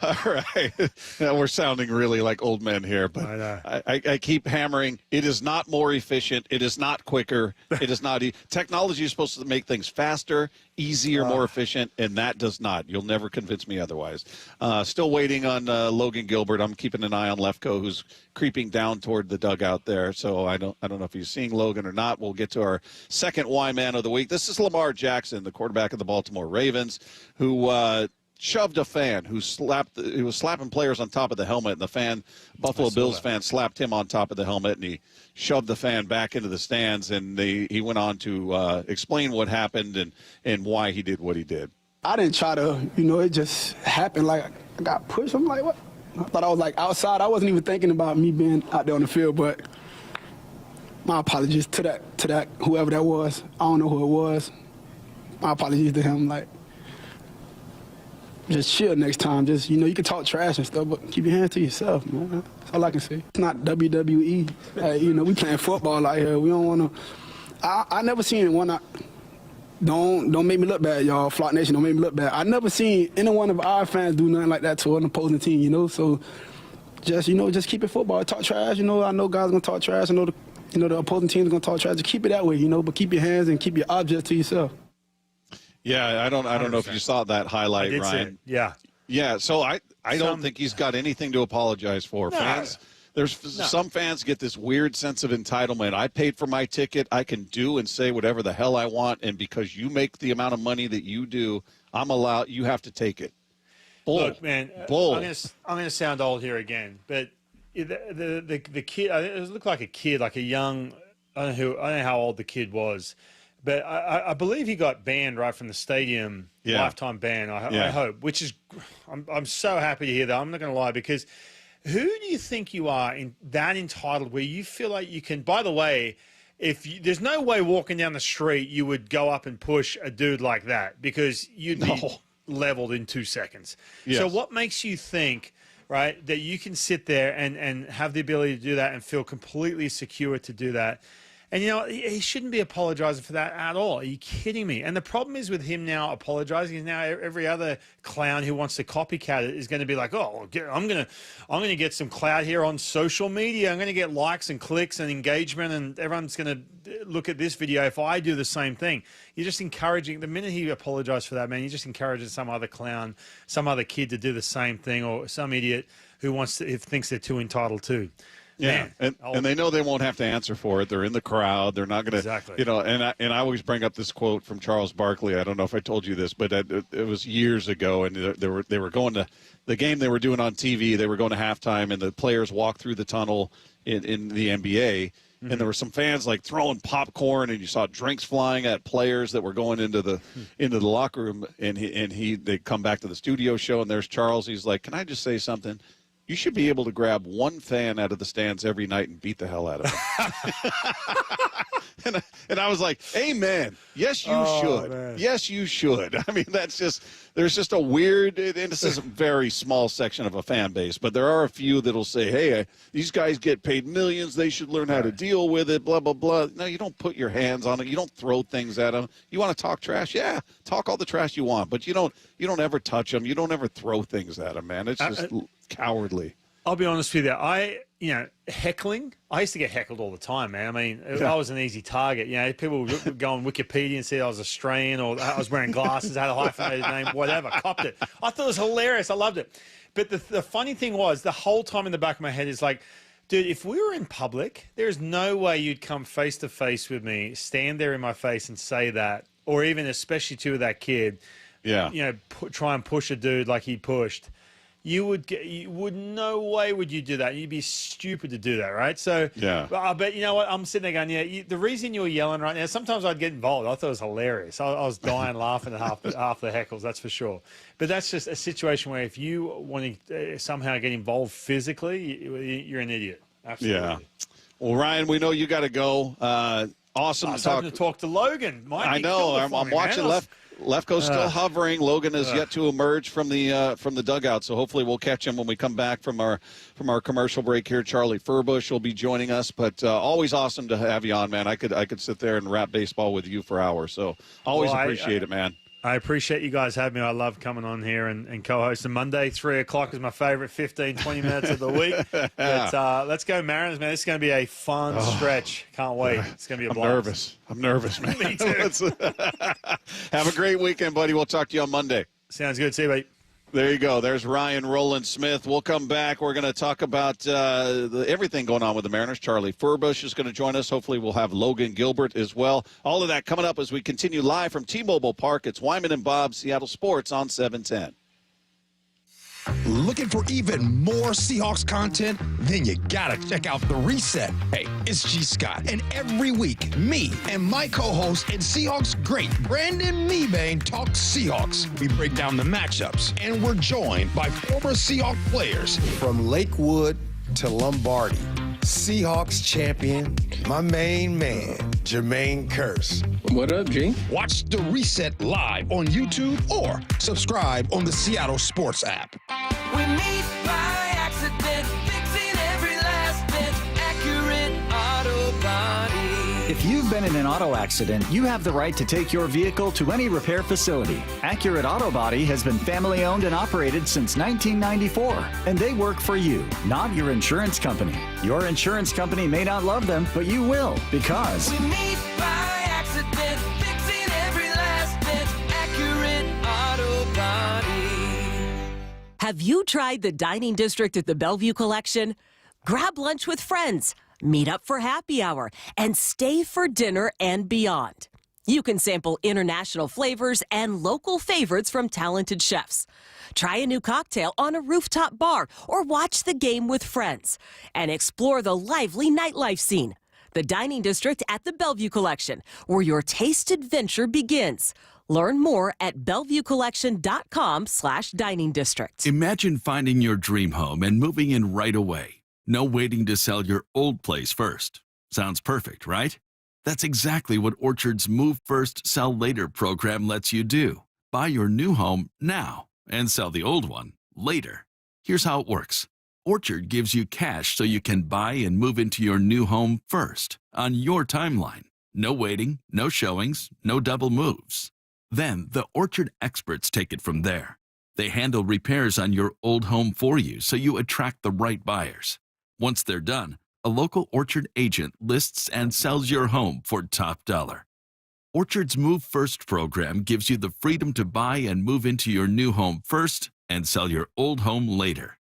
All right. Now we're sounding really like old men here, but I know. I keep hammering. It is not more efficient. It is not quicker. It is not. Technology is supposed to make things faster, easier, more efficient, and that does not. You'll never convince me otherwise. Still waiting on Logan Gilbert. I'm keeping an eye on Lefko, who's creeping down toward the dugout there. So I don't know if he's seeing Logan or not. We'll get to our second Y-Man of the week. This is Lamar Jackson, the quarterback of the Baltimore Ravens, who shoved a fan who was slapping players on top of the helmet, and the Buffalo Bills fan slapped him on top of the helmet, and he shoved the fan back into the stands, and he went on to explain what happened and why he did what he did. I didn't try to, it just happened. Like, I got pushed. I'm like, what? I thought I was, like, outside. I wasn't even thinking about me being out there on the field, but my apologies to that whoever that was. I don't know who it was. My apologies to him. Like, just chill next time. Just, you can talk trash and stuff, but keep your hands to yourself, man. That's all I can say. It's not WWE. We playing football out here. We don't want to. I never seen one. Don't make me look bad, y'all. Flock Nation, don't make me look bad. I never seen any one of our fans do nothing like that to an opposing team, So just keep it football. Talk trash, I know guys are gonna talk trash. I know the opposing team's gonna talk trash. Just keep it that way, but keep your hands and keep your objects to yourself. Yeah, I don't know if you saw that highlight, Ryan. Yeah. Yeah, so I don't think he's got anything to apologize for. No. Fans, some fans get this weird sense of entitlement. I paid for my ticket. I can do and say whatever the hell I want, and because you make the amount of money that you do, you have to take it. Bull. Look, man, Bull. I'm going to sound old here again, but the kid, it looked like a kid, like a young, I don't know how old the kid was, but I believe he got banned right from the stadium, lifetime ban, I hope, which is, I'm so happy to hear that. I'm not going to lie, because who do you think you are that entitled where you feel like you can, by the way, there's no way walking down the street you would go up and push a dude like that, because you'd be leveled in 2 seconds. Yes. So what makes you think, right, that you can sit there and have the ability to do that and feel completely secure to do that? And, he shouldn't be apologizing for that at all. Are you kidding me? And the problem is with him now apologizing is now every other clown who wants to copycat it is going to be like, oh, I'm going to get some clout here on social media. I'm going to get likes and clicks and engagement, and everyone's going to look at this video if I do the same thing. You're just encouraging, the minute he apologized for that, man, you're just encouraging some other clown, some other kid to do the same thing, or some idiot who thinks they're too entitled to. Yeah, and they know they won't have to answer for it. They're in the crowd. They're not going to, exactly. And I always bring up this quote from Charles Barkley. I don't know if I told you this, but it was years ago, and they were going to the game they were doing on TV. They were going to halftime, and the players walked through the tunnel in the NBA, and there were some fans like throwing popcorn, and you saw drinks flying at players that were going into the locker room, and they come back to the studio show, and there's Charles. He's like, "Can I just say something? You should be able to grab one fan out of the stands every night and beat the hell out of him." and I was like, amen. Yes, you should. Man. Yes, you should. I mean, there's just a weird, and this is a very small section of a fan base, but there are a few that'll say, hey, these guys get paid millions. They should learn how to deal with it, blah, blah, blah. No, you don't put your hands on it. You don't throw things at them. You want to talk trash? Yeah, talk all the trash you want, but you don't ever touch them. You don't ever throw things at them, man. It's just cowardly. I'll be honest with you. Heckling. I used to get heckled all the time, man. I mean, I was an easy target. People would go on Wikipedia and say I was Australian or I was wearing glasses, had a hyphenated name, whatever. Copped it. I thought it was hilarious. I loved it. But the funny thing was, the whole time in the back of my head is like, dude, if we were in public, there's no way you'd come face to face with me, stand there in my face and say that, or even especially to that kid. Yeah. Try and push a dude like he pushed. No way would you do that. You'd be stupid to do that, right? So, yeah. But you know what? I'm sitting there going, the reason you were yelling right now, sometimes I'd get involved. I thought it was hilarious. I was dying laughing at half the heckles, that's for sure. But that's just a situation where if you want to somehow get involved physically, you're an idiot. Absolutely. Yeah. Well, Ryan, we know you got to go. Awesome to talk to Logan. I know. I'm watching Lefko's still hovering. Logan has yet to emerge from the dugout, so hopefully we'll catch him when we come back from our commercial break here. Charlie Furbush will be joining us, but always awesome to have you on, man. I could sit there and rap baseball with you for hours, so always appreciate it, man. I appreciate you guys having me. I love coming on here and co-hosting. Monday, 3 o'clock is my favorite 15, 20 minutes of the week. But, let's go Mariners, man. This is going to be a fun stretch. Can't wait. It's going to be a blast. I'm nervous, man. Me too. Have a great weekend, buddy. We'll talk to you on Monday. Sounds good. See you, mate. There you go. There's Ryan Roland Smith. We'll come back. We're going to talk about everything going on with the Mariners. Charlie Furbush is going to join us. Hopefully we'll have Logan Gilbert as well. All of that coming up as we continue live from T-Mobile Park. It's Wyman and Bob, Seattle Sports on 710. Looking for even more Seahawks content? Then you gotta check out The Reset. Hey, it's G. Scott, and every week, me and my co-host and Seahawks great Brandon Meebane talk Seahawks. We break down the matchups, and we're joined by former Seahawks players. From Lakewood to Lombardi, Seahawks champion, my main man, Jermaine Kearse. What up, G? Watch The Reset live on YouTube or subscribe on the Seattle Sports app. We meet by accident, fixing every last bit, accurate auto body. If you've been in an auto accident, you have the right to take your vehicle to any repair facility. Accurate Auto Body has been family owned and operated since 1994, and they work for you, not your insurance company. Your insurance company may not love them, but you will, because we meet by accident, fixing every last bit, accurate auto body. Have you tried the dining district at the Bellevue Collection? Grab lunch with friends, meet up for happy hour, and stay for dinner and beyond. You can sample international flavors and local favorites from talented chefs. Try a new cocktail on a rooftop bar or watch the game with friends. And explore the lively nightlife scene. The Dining District at the Bellevue Collection, where your taste adventure begins. Learn more at BellevueCollection.com/dining district. Imagine finding your dream home and moving in right away. No waiting to sell your old place first. Sounds perfect, right? That's exactly what Orchard's Move First, Sell Later program lets you do. Buy your new home now and sell the old one later. Here's how it works. Orchard gives you cash so you can buy and move into your new home first, on your timeline. No waiting, no showings, no double moves. Then the Orchard experts take it from there. They handle repairs on your old home for you so you attract the right buyers. Once they're done, a local Orchard agent lists and sells your home for top dollar. Orchard's Move First program gives you the freedom to buy and move into your new home first and sell your old home later.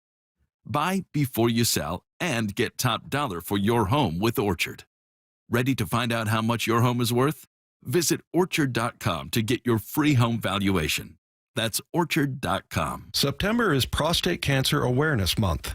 Buy before you sell and get top dollar for your home with Orchard. Ready to find out how much your home is worth? Visit Orchard.com to get your free home valuation. That's Orchard.com. September is Prostate Cancer Awareness Month.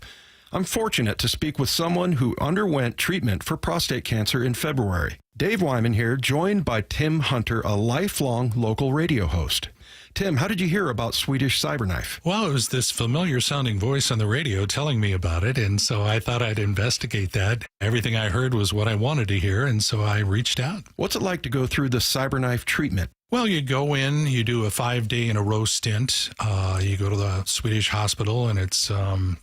I'm fortunate to speak with someone who underwent treatment for prostate cancer in February. Dave Wyman here, joined by Tim Hunter, a lifelong local radio host. Tim, how did you hear about Swedish Cyberknife? Well, it was this familiar-sounding voice on the radio telling me about it, and so I thought I'd investigate that. Everything I heard was what I wanted to hear, and so I reached out. What's it like to go through the Cyberknife treatment? Well, you go in, you do a 5-day-in-a-row stint. You go to the Swedish hospital, and it's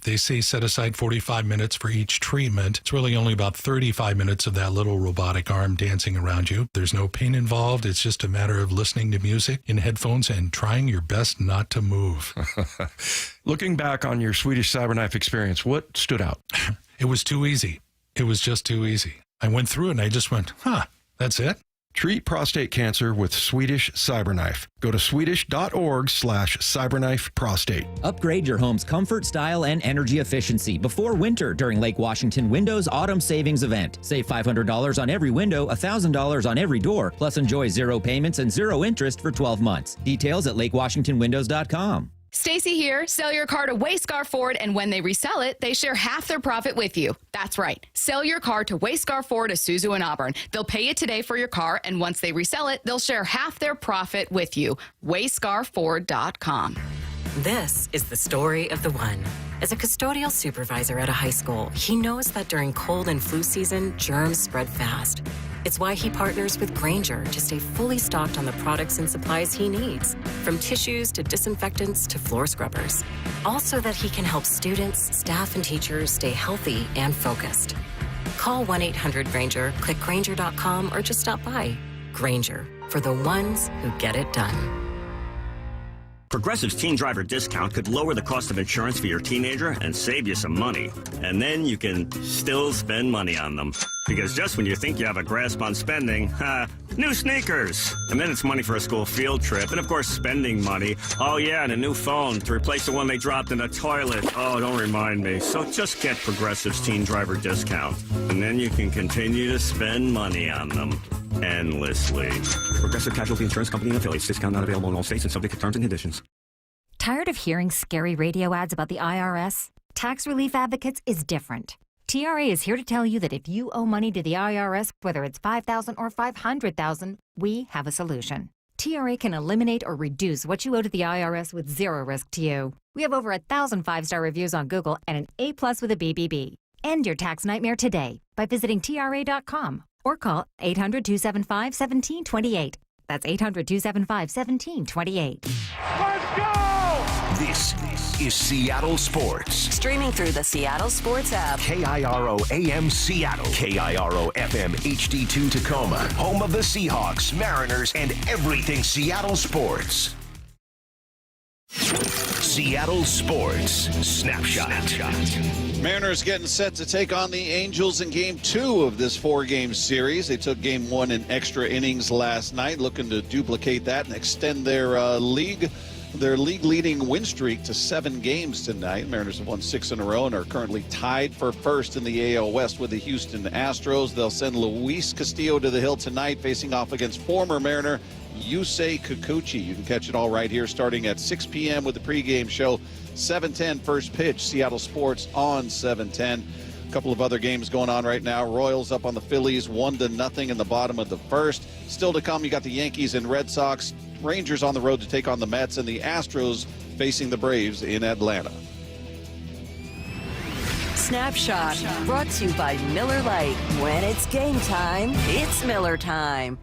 they say set aside 45 minutes for each treatment. It's really only about 35 minutes of that little robotic arm dancing around you. There's no pain involved. It's just a matter of listening to music in headphones and trying your best not to move. Looking back on your Swedish Cyberknife experience, what stood out? It was too easy. It was just too easy. I went through it, and I just went, that's it? Treat prostate cancer with Swedish Cyberknife. Go to swedish.org/cyberknifeprostate. Upgrade your home's comfort, style, and energy efficiency before winter during Lake Washington Windows Autumn Savings Event. Save $500 on every window, $1,000 on every door, plus enjoy 0 payments and 0 interest for 12 months. Details at lakewashingtonwindows.com. Stacy here. Sell your car to Wayscar Ford, and when they resell it, they share half their profit with you. That's right. Sell your car to Wayscar Ford, Isuzu, and Auburn. They'll pay you today for your car, and once they resell it, they'll share half their profit with you. WayscarFord.com. This is the story of the one. As a custodial supervisor at a high school, he knows that during cold and flu season, germs spread fast. It's why he partners with Grainger to stay fully stocked on the products and supplies he needs, from tissues to disinfectants to floor scrubbers. Also that he can help students, staff, and teachers stay healthy and focused. Call 1-800-GRAINGER, click Grainger.com, or just stop by. Grainger, for the ones who get it done. Progressive's Teen Driver discount could lower the cost of insurance for your teenager and save you some money. And then you can still spend money on them. Because just when you think you have a grasp on spending, new sneakers. And then it's money for a school field trip. And of course, spending money. Oh yeah, and a new phone to replace the one they dropped in the toilet. Oh, don't remind me. So just get Progressive's Teen Driver discount. And then you can continue to spend money on them. Endlessly. Progressive Casualty Insurance Company and affiliates. Discount not available in all states and subject to terms and conditions. Tired of hearing scary radio ads about the IRS? Tax Relief Advocates is different. TRA is here to tell you that if you owe money to the IRS, whether it's $5,000 or $500,000, we have a solution. TRA can eliminate or reduce what you owe to the IRS with zero risk to you. We have over 1,000 5-star reviews on Google and an A+ with a BBB. End your tax nightmare today by visiting TRA.com. Or call 800-275-1728. That's 800-275-1728. Let's go! This is Seattle Sports. Streaming through the Seattle Sports app. KIRO AM Seattle. KIRO FM HD2 Tacoma. Home of the Seahawks, Mariners, and everything Seattle sports. Seattle Sports Snapshot. Mariners getting set to take on the Angels in Game 2 of this 4-game series. They took Game 1 in extra innings last night, looking to duplicate that and extend their league-leading win streak to 7 games tonight. Mariners have won 6 in a row and are currently tied for first in the AL West with the Houston Astros. They'll send Luis Castillo to the hill tonight, facing off against former Mariner Yusei Kikuchi. You can catch it all right here starting at 6 p.m. with the pregame show. 7:10 first pitch, Seattle Sports on 7:10. A couple of other games going on right now. Royals up on the Phillies 1-0 in the bottom of the first. Still to come, you got the Yankees and Red Sox. Rangers on the road to take on the Mets, and the Astros facing the Braves in Atlanta. Snapshot brought to you by Miller Lite. When it's game time, it's Miller time.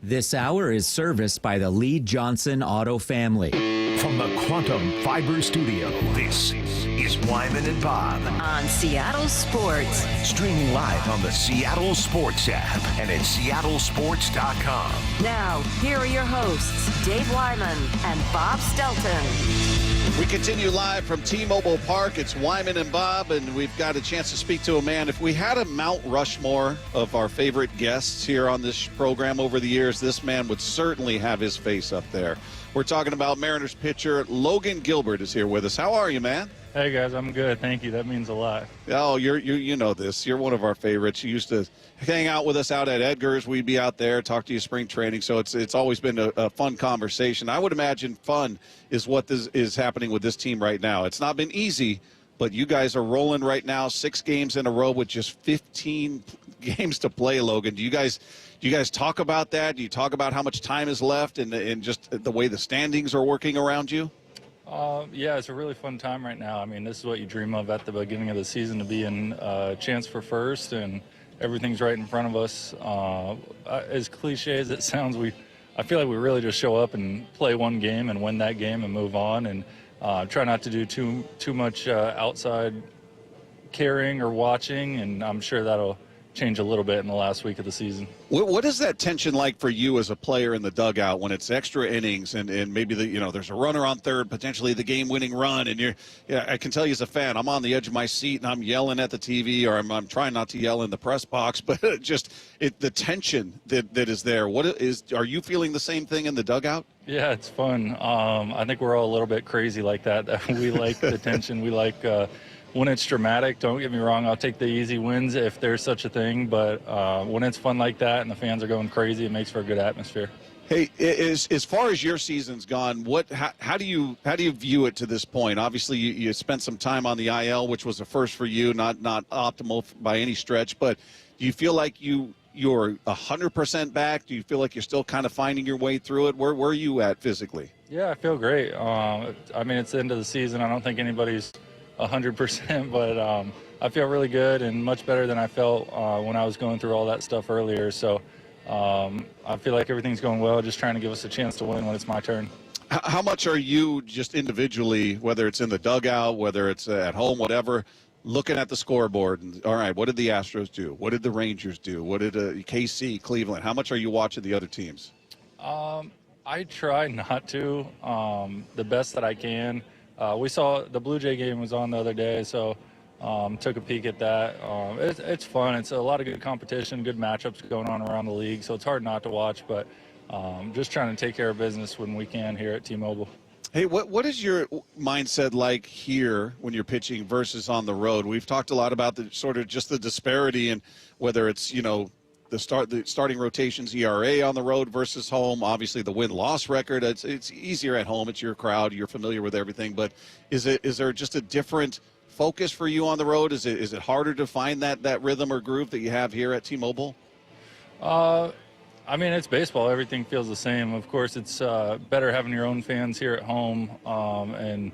This hour is serviced by the Lee Johnson Auto family. From the Quantum Fiber Studio, this is Wyman and Bob. On Seattle Sports. Streaming live on the Seattle Sports app and at seattlesports.com. Now, here are your hosts, Dave Wyman and Bob Stelton. We continue live from T-Mobile Park. It's Wyman and Bob, and we've got a chance to speak to a man. If we had a Mount Rushmore of our favorite guests here on this program over the years, this man would certainly have his face up there. We're talking about Mariners pitcher Logan Gilbert is here with us. How are you, man? Hey, guys, I'm good. Thank you. That means a lot. Oh, you know this. You're one of our favorites. You used to hang out with us out at Edgar's. We'd be out there, talk to you spring training. So it's always been a fun conversation. I would imagine fun is what is happening with this team right now. It's not been easy, but you guys are rolling right now, 6 games in a row with just 15 games to play, Logan. Do you guys talk about that? Do you talk about how much time is left and just the way the standings are working around you? Yeah, it's a really fun time right now. I mean, this is what you dream of at the beginning of the season, to be in a chance for first, and everything's right in front of us. As cliche as it sounds, we I feel like we really just show up and play one game and win that game and move on, and try not to do too much outside caring or watching, and I'm sure that'll change a little bit in the last week of the season. What is that tension like for you as a player in the dugout when it's extra innings and maybe there's a runner on third, potentially the game-winning run, and I can tell you as a fan, I'm on the edge of my seat and I'm yelling at the TV, or I'm trying not to yell in the press box, but the tension that is there. Are you feeling the same thing in the dugout? Yeah, it's fun. I think we're all a little bit crazy like that. We like the tension. We like when it's dramatic. Don't get me wrong, I'll take the easy wins if there's such a thing, but when it's fun like that and the fans are going crazy, it makes for a good atmosphere. Hey, as far as your season's gone, how do you view it to this point? Obviously, you spent some time on the IL, which was a first for you, not optimal by any stretch, but do you feel like you're 100% back? Do you feel like you're still kind of finding your way through it? Where are you at physically? Yeah, I feel great. I mean, it's the end of the season. I don't think anybody's 100%, but I feel really good and much better than I felt when I was going through all that stuff earlier. So I feel like everything's going well, just trying to give us a chance to win when it's my turn. How much are you just individually, whether it's in the dugout, whether it's at home, whatever, looking at the scoreboard and, all right, what did the Astros do? What did the Rangers do? What did KC, Cleveland? How much are you watching the other teams? I try not to, the best that I can. We saw the Blue Jay game was on the other day, so took a peek at that. It's fun. It's a lot of good competition, good matchups going on around the league, so it's hard not to watch, but just trying to take care of business when we can here at T-Mobile. Hey, what is your mindset like here when you're pitching versus on the road? We've talked a lot about the sort of just the disparity and whether it's, the starting rotations ERA on the road versus home. Obviously, the win-loss record, it's easier at home. It's your crowd. You're familiar with everything. But is there just a different focus for you on the road? Is it harder to find that rhythm or groove that you have here at T-Mobile? I mean, it's baseball. Everything feels the same. Of course, it's better having your own fans here at home and,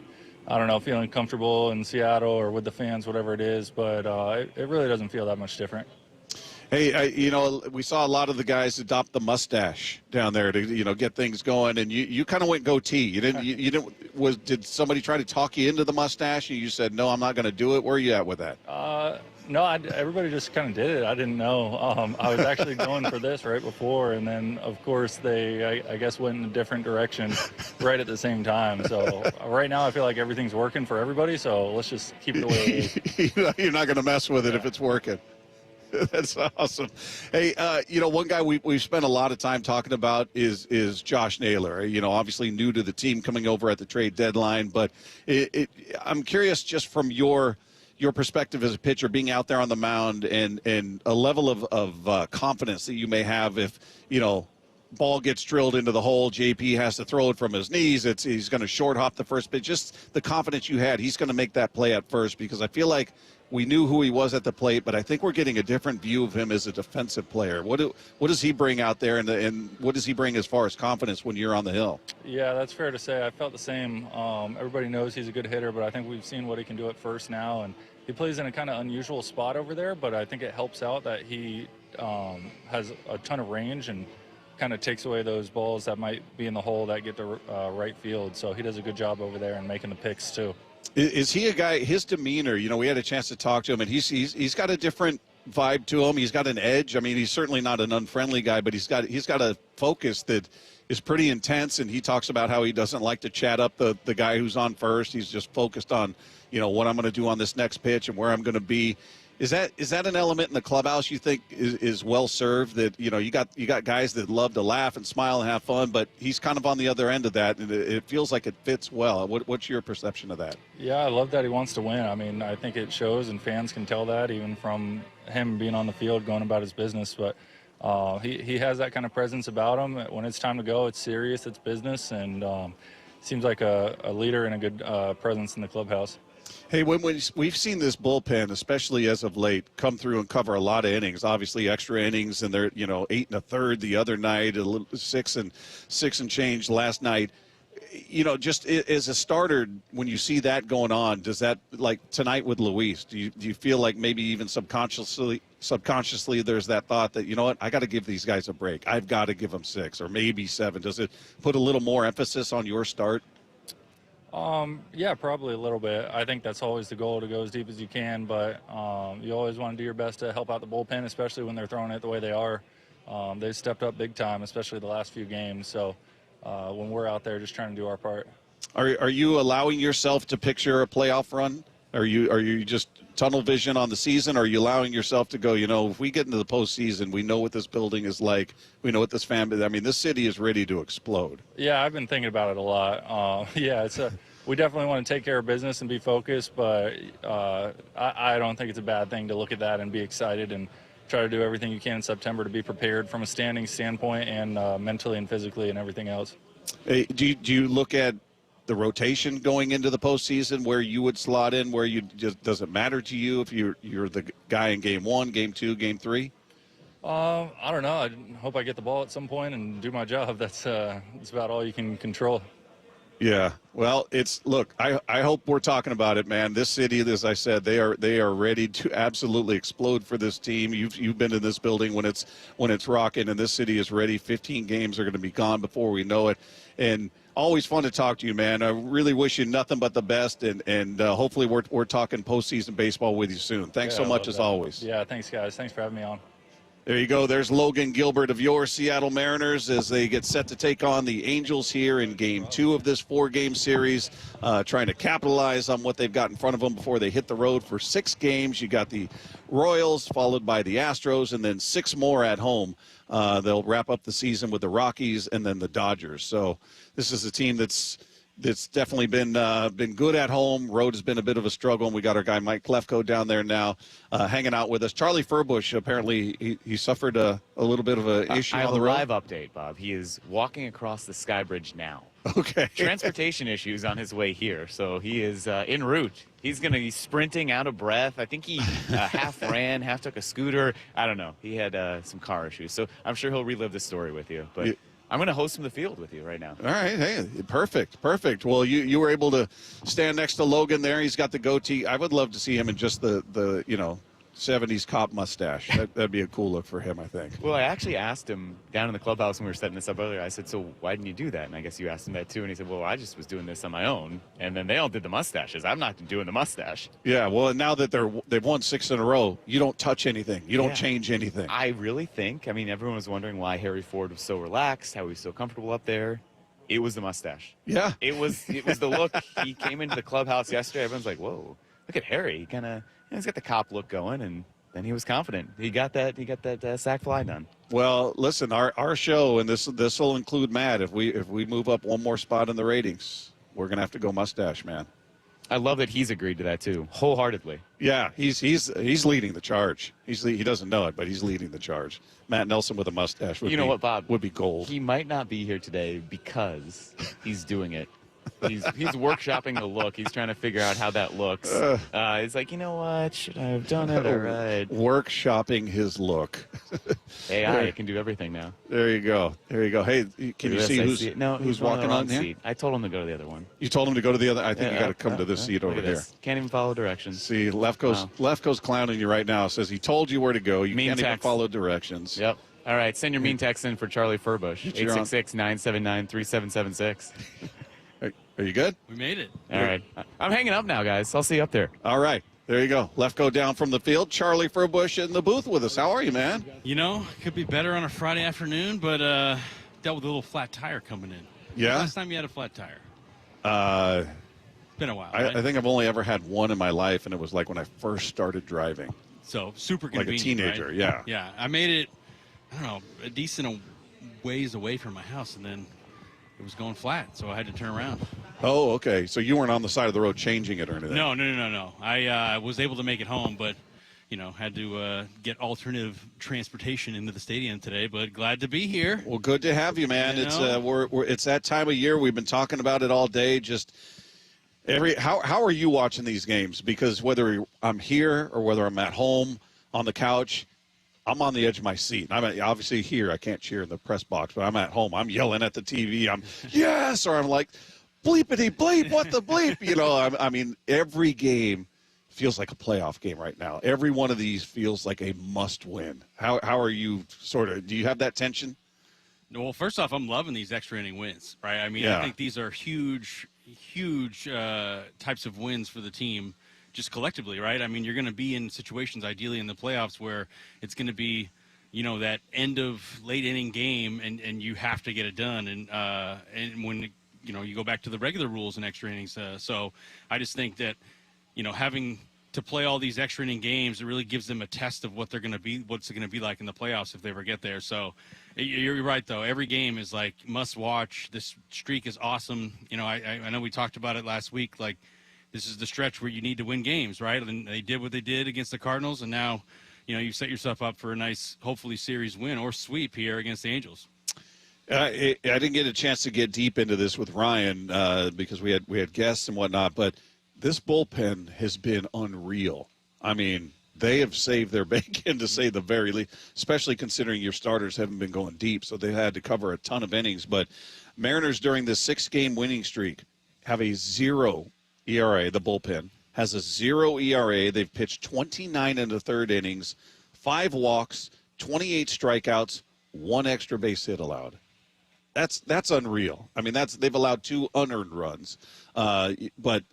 I don't know, feeling comfortable in Seattle or with the fans, whatever it is. But it really doesn't feel that much different. Hey, we saw a lot of the guys adopt the mustache down there to, get things going, and you kind of went goatee. Did somebody try to talk you into the mustache, and you said, no, I'm not going to do it? Where are you at with that? No, everybody just kind of did it. I didn't know. I was actually going for this right before, and then, of course, they, I guess, went in a different direction right at the same time. So right now I feel like everything's working for everybody, so let's just keep it the way it is. You're not going to mess with it if it's working. That's awesome. Hey, one guy we've spent a lot of time talking about is Josh Naylor. Obviously new to the team, coming over at the trade deadline. But I'm curious, just from your perspective as a pitcher, being out there on the mound and a level of confidence that you may have if ball gets drilled into the hole, JP has to throw it from his knees. He's going to short hop the first pitch. Just the confidence you had, he's going to make that play at first, because I feel like we knew who he was at the plate, but I think we're getting a different view of him as a defensive player. What does he bring out there, and what does he bring as far as confidence when you're on the hill? Yeah, that's fair to say. I felt the same. Everybody knows he's a good hitter, but I think we've seen what he can do at first now, and he plays in a kind of unusual spot over there, but I think it helps out that he has a ton of range and kind of takes away those balls that might be in the hole that get to right field. So he does a good job over there and making the picks too. Is he a guy, his demeanor, we had a chance to talk to him, and he's got a different vibe to him. He's got an edge. I mean, he's certainly not an unfriendly guy, but he's got a focus that is pretty intense, and he talks about how he doesn't like to chat up the guy who's on first. He's just focused on, what I'm going to do on this next pitch and where I'm going to be. Is that an element in the clubhouse you think is well served, that you got guys that love to laugh and smile and have fun, but he's kind of on the other end of that, and it feels like it fits well. What's your perception of that? Yeah, I love that he wants to win. I mean, I think it shows, and fans can tell that even from him being on the field going about his business. But he has that kind of presence about him. When it's time to go, it's serious, it's business, and seems like a leader and a good presence in the clubhouse. Hey, when we've seen this bullpen, especially as of late, come through and cover a lot of innings, obviously extra innings, and they're 8 1/3 the other night, 6 and change last night. you know, just as a starter, when you see that going on, does that, like tonight with Luis, do you feel like maybe even subconsciously there's that thought that, you know what, I got to give these guys a break. I've got to give them 6 or maybe 7. Does it put a little more emphasis on your start? Yeah, probably a little bit. I think that's always the goal, to go as deep as you can, but you always want to do your best to help out the bullpen, especially when they're throwing it the way they are. They've stepped up big time, especially the last few games. So when we're out there just trying to do our part. Are you allowing yourself to picture a playoff run? Are you just tunnel vision on the season? Or are you allowing yourself to go, you know, if we get into the postseason, we know what this building is like. We know what this fan base, I mean, this city is ready to explode. Yeah, I've been thinking about it a lot. Yeah, we definitely want to take care of business and be focused, but I don't think it's a bad thing to look at that and be excited and try to do everything you can in September to be prepared from a standing standpoint and mentally and physically and everything else. Hey, do you look at the rotation going into the postseason, where you would slot in, where you just, does it matter to you if you're the guy in game 1, game 2, game 3? I don't know. I hope I get the ball at some point and do my job. That's about all you can control. Yeah. Well, look, I hope we're talking about it, man. This city, as I said, they are ready to absolutely explode for this team. You've been in this building when it's rocking, and this city is ready. 15 games are going to be gone before we know it. And always fun to talk to you, man. I really wish you nothing but the best, and hopefully we're talking postseason baseball with you soon. Thanks so much as always. Yeah, thanks, guys. Thanks for having me on. There you go. There's Logan Gilbert of your Seattle Mariners as they get set to take on the Angels here in Game 2 of this 4-game series, trying to capitalize on what they've got in front of them before they hit the road for 6 games. You got the Royals, followed by the Astros, and then 6 more at home. They'll wrap up the season with the Rockies and then the Dodgers. So this is a team that's definitely been good at home. Road has been a bit of a struggle, and we got our guy Mike Klefko down there now hanging out with us. Charlie Furbush, apparently he suffered a little bit of an issue on the road. I have a live update, Bob. He is walking across the Sky Bridge now. Okay. Transportation issues on his way here, so he is en route. He's going to be sprinting, out of breath. I think he half ran, half took a scooter. I don't know. He had some car issues, so I'm sure he'll relive the story with you. But I'm going to host him the field with you right now. All right. Hey, perfect. Well, you were able to stand next to Logan there. He's got the goatee. I would love to see him in just the 70s cop mustache. That'd be a cool look for him, I think. Well, I actually asked him down in the clubhouse when we were setting this up earlier. I said, so why didn't you do that? And I guess you asked him that too. And he said, well, I just was doing this on my own. And then they all did the mustaches. I'm not doing the mustache. Yeah, well, now that they've won 6 in a row, you don't touch anything. You don't change anything. I really think, everyone was wondering why Harry Ford was so relaxed, how he was so comfortable up there. It was the mustache. Yeah. It was the look. He came into the clubhouse yesterday. Everyone's like, whoa, look at Harry. He's got the cop look going, and then he was confident. He got that sack fly done. Well, listen, our show, and this will include Matt. If we move up one more spot in the ratings, we're gonna have to go mustache, man. I love that he's agreed to that too, wholeheartedly. Yeah, he's leading the charge. He doesn't know it, but he's leading the charge. Matt Nelson with a mustache would what, Bob? Would be gold. He might not be here today because he's doing it. He's workshopping the look. He's trying to figure out how that looks. He's like, you know what? Should I have done it? All right. Workshopping his look. AI can do everything now. There you go. Hey, can you see who's walking on here? Seat. I told him to go to the other one. You told him to go to the other? I think you got to come to this seat over there. Can't even follow directions. See, Lefko's clowning you right now. Says he told you where to go. You can't even follow directions. Yep. All right. Send your mean text in for Charlie Furbush. 866-979-3776. Are you good? We made it. All right. I'm hanging up now, guys. I'll see you up there. All right. There you go. Lefko down from the field. Charlie Furbush in the booth with us. How are you, man? You know, could be better on a Friday afternoon, but dealt with a little flat tire coming in. Yeah? Last time you had a flat tire? It's been a while, right? I think I've only ever had one in my life, and it was like when I first started driving. So, super convenient, like a teenager, right? yeah. Yeah. I made it, I don't know, a decent ways away from my house, and then it was going flat, so I had to turn around. Oh, okay. So you weren't on the side of the road changing it or anything? No. I was able to make it home, but, had to get alternative transportation into the stadium today, but glad to be here. Well, good to have you, man. It's that time of year. We've been talking about it all day. Just how are you watching these games? Because whether I'm here or whether I'm at home on the couch, I'm on the edge of my seat. I'm obviously here. I can't cheer in the press box, but I'm at home. I'm yelling at the TV. I'm yes, or I'm like, bleepity bleep, what the bleep? You know, I mean, every game feels like a playoff game right now. Every one of these feels like a must win. How are you do you have that tension? Well, first off, I'm loving these extra inning wins, right? I mean, I think these are huge types of wins for the team. Just collectively, right? I mean, you're going to be in situations, ideally in the playoffs, where it's going to be, you know, that end of late inning game, and you have to get it done. And when, you know, you go back to the regular rules in extra innings. So I just think that, you know, having to play all these extra inning games, it really gives them a test of what they're going to be, what's it going to be like in the playoffs if they ever get there. So you're right, though. Every game is like must watch. This streak is awesome. You know, I know we talked about it last week, like, this is the stretch where you need to win games, right? And they did what they did against the Cardinals, and now, you know, you set yourself up for a nice, hopefully, series win or sweep here against the Angels. I didn't get a chance to get deep into this with Ryan because we had guests and whatnot, but this bullpen has been unreal. I mean, they have saved their bacon, to say the very least, especially considering your starters haven't been going deep, so they've had to cover a ton of innings. But Mariners, during this 6-game winning streak, have a 0 ERA. The bullpen has a 0 ERA. They've pitched 29 in the third innings, 5 walks, 28 strikeouts, 1 extra base hit allowed. That's unreal. I mean, they've allowed 2 unearned runs, but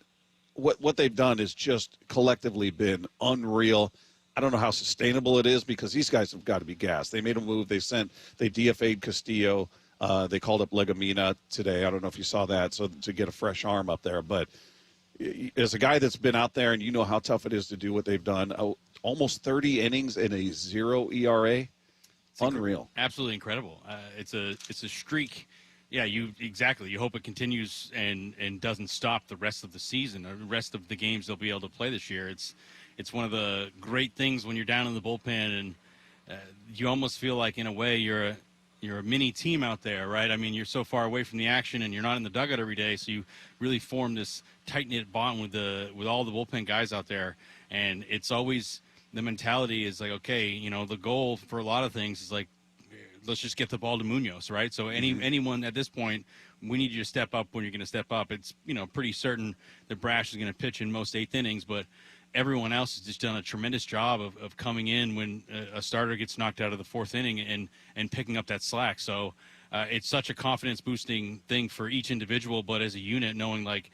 what they've done has just collectively been unreal. I don't know how sustainable it is because these guys have got to be gassed. They made a move. They DFA'd Castillo. They called up Legumina today. I don't know if you saw that, so to get a fresh arm up there, but as a guy that's been out there and you know how tough it is to do what they've done, almost 30 innings in a 0 ERA, unreal. Absolutely incredible. It's a streak. Yeah, you hope it continues and doesn't stop the rest of the season or the rest of the games they'll be able to play this year. It's one of the great things when you're down in the bullpen and you almost feel like in a way you're a mini team out there, right? I mean, you're so far away from the action and you're not in the dugout every day, so you really form this tight-knit bond with all the bullpen guys out there. And it's always the mentality is like, okay, you know, the goal for a lot of things is like, let's just get the ball to Munoz, right? So anyone at this point, we need you to step up when you're going to step up. It's, you know, pretty certain that Brash is going to pitch in most 8th innings, but everyone else has just done a tremendous job of coming in when a starter gets knocked out of the 4th inning and picking up that slack. So it's such a confidence-boosting thing for each individual, but as a unit, knowing, like,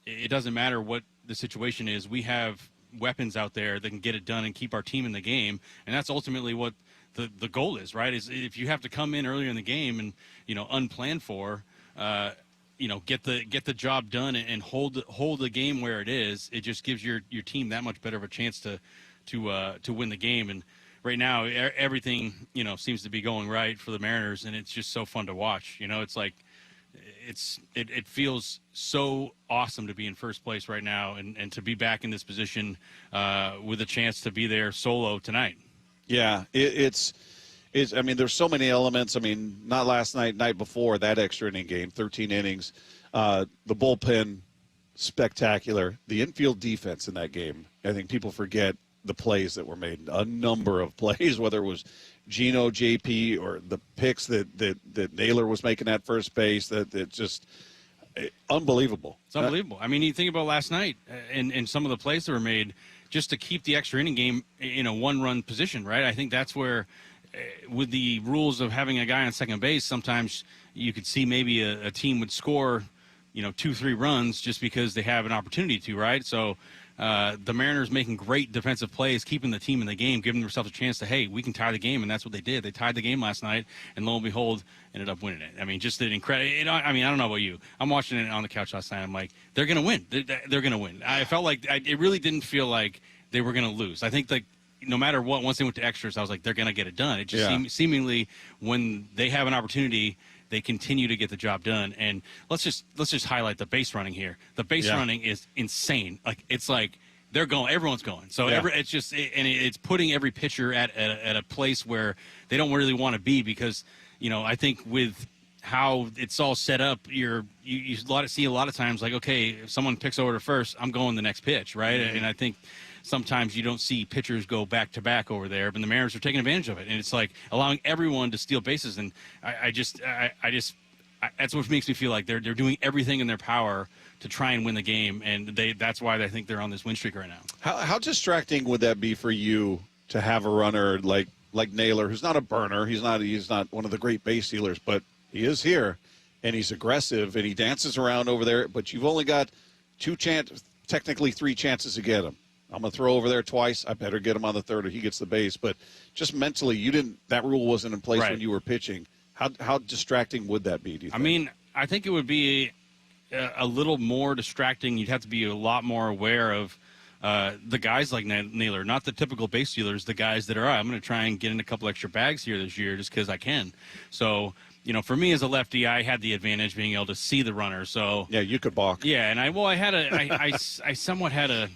it doesn't matter what the situation is. We have weapons out there that can get it done and keep our team in the game, and that's ultimately what the goal is, right? Is if you have to come in earlier in the game and, you know, unplanned for, you know, get the job done and hold the game where it is. It just gives your team that much better of a chance to win the game. And right now, everything, you know, seems to be going right for the Mariners, and it's just so fun to watch. You know, it's like it feels so awesome to be in first place right now and to be back in this position with a chance to be there solo tonight. Yeah, it's I mean, there's so many elements. I mean, not last night before, that extra inning game, 13 innings. The bullpen, spectacular. The infield defense in that game, I think people forget the plays that were made. A number of plays, whether it was Gino, JP, or the picks that Naylor was making at first base, that just unbelievable. It's unbelievable. I mean, you think about last night and some of the plays that were made just to keep the extra inning game in a one-run position, right? I think that's where, with the rules of having a guy on second base, sometimes you could see maybe a team would score, you know, 2-3 runs just because they have an opportunity to, right? So the Mariners making great defensive plays, keeping the team in the game, giving themselves a chance to, hey, we can tie the game, and that's what they did. They tied the game last night, and lo and behold, ended up winning it. I mean, just an incredible. I mean, I don't know about you. I'm watching it on the couch last night. I'm like, they're going to win. They're going to win. I felt like it really didn't feel like they were going to lose. I think, like, no matter what, once they went to extras, I was like, they're going to get it done. It just seemingly, when they have an opportunity, they continue to get the job done. And let's just highlight the base running here. The base running is insane. Like, it's like they're going, everyone's going. So it's just, and it's putting every pitcher at a place where they don't really want to be, because, you know, I think with how it's all set up, you see a lot of times, like, okay, if someone picks over to first, I'm going the next pitch, right? And I think sometimes you don't see pitchers go back to back over there, but the Mariners are taking advantage of it, and it's like allowing everyone to steal bases. And I just that's what makes me feel like they're doing everything in their power to try and win the game, and that's why I think they're on this win streak right now. How distracting would that be for you to have a runner like Naylor, who's not a burner, he's not one of the great base stealers, but he is here, and he's aggressive, and he dances around over there, but you've only got technically 3 chances to get him. I'm going to throw over there twice. I better get him on the third or he gets the base. But just mentally, that rule wasn't in place when you were pitching. How distracting would that be, do you think? I mean, I think it would be a little more distracting. You'd have to be a lot more aware of the guys like Naylor, not the typical base stealers, the guys that are, I'm going to try and get in a couple extra bags here this year just because I can. So, for me as a lefty, I had the advantage being able to see the runner. So yeah, you could balk. Yeah, and I somewhat had a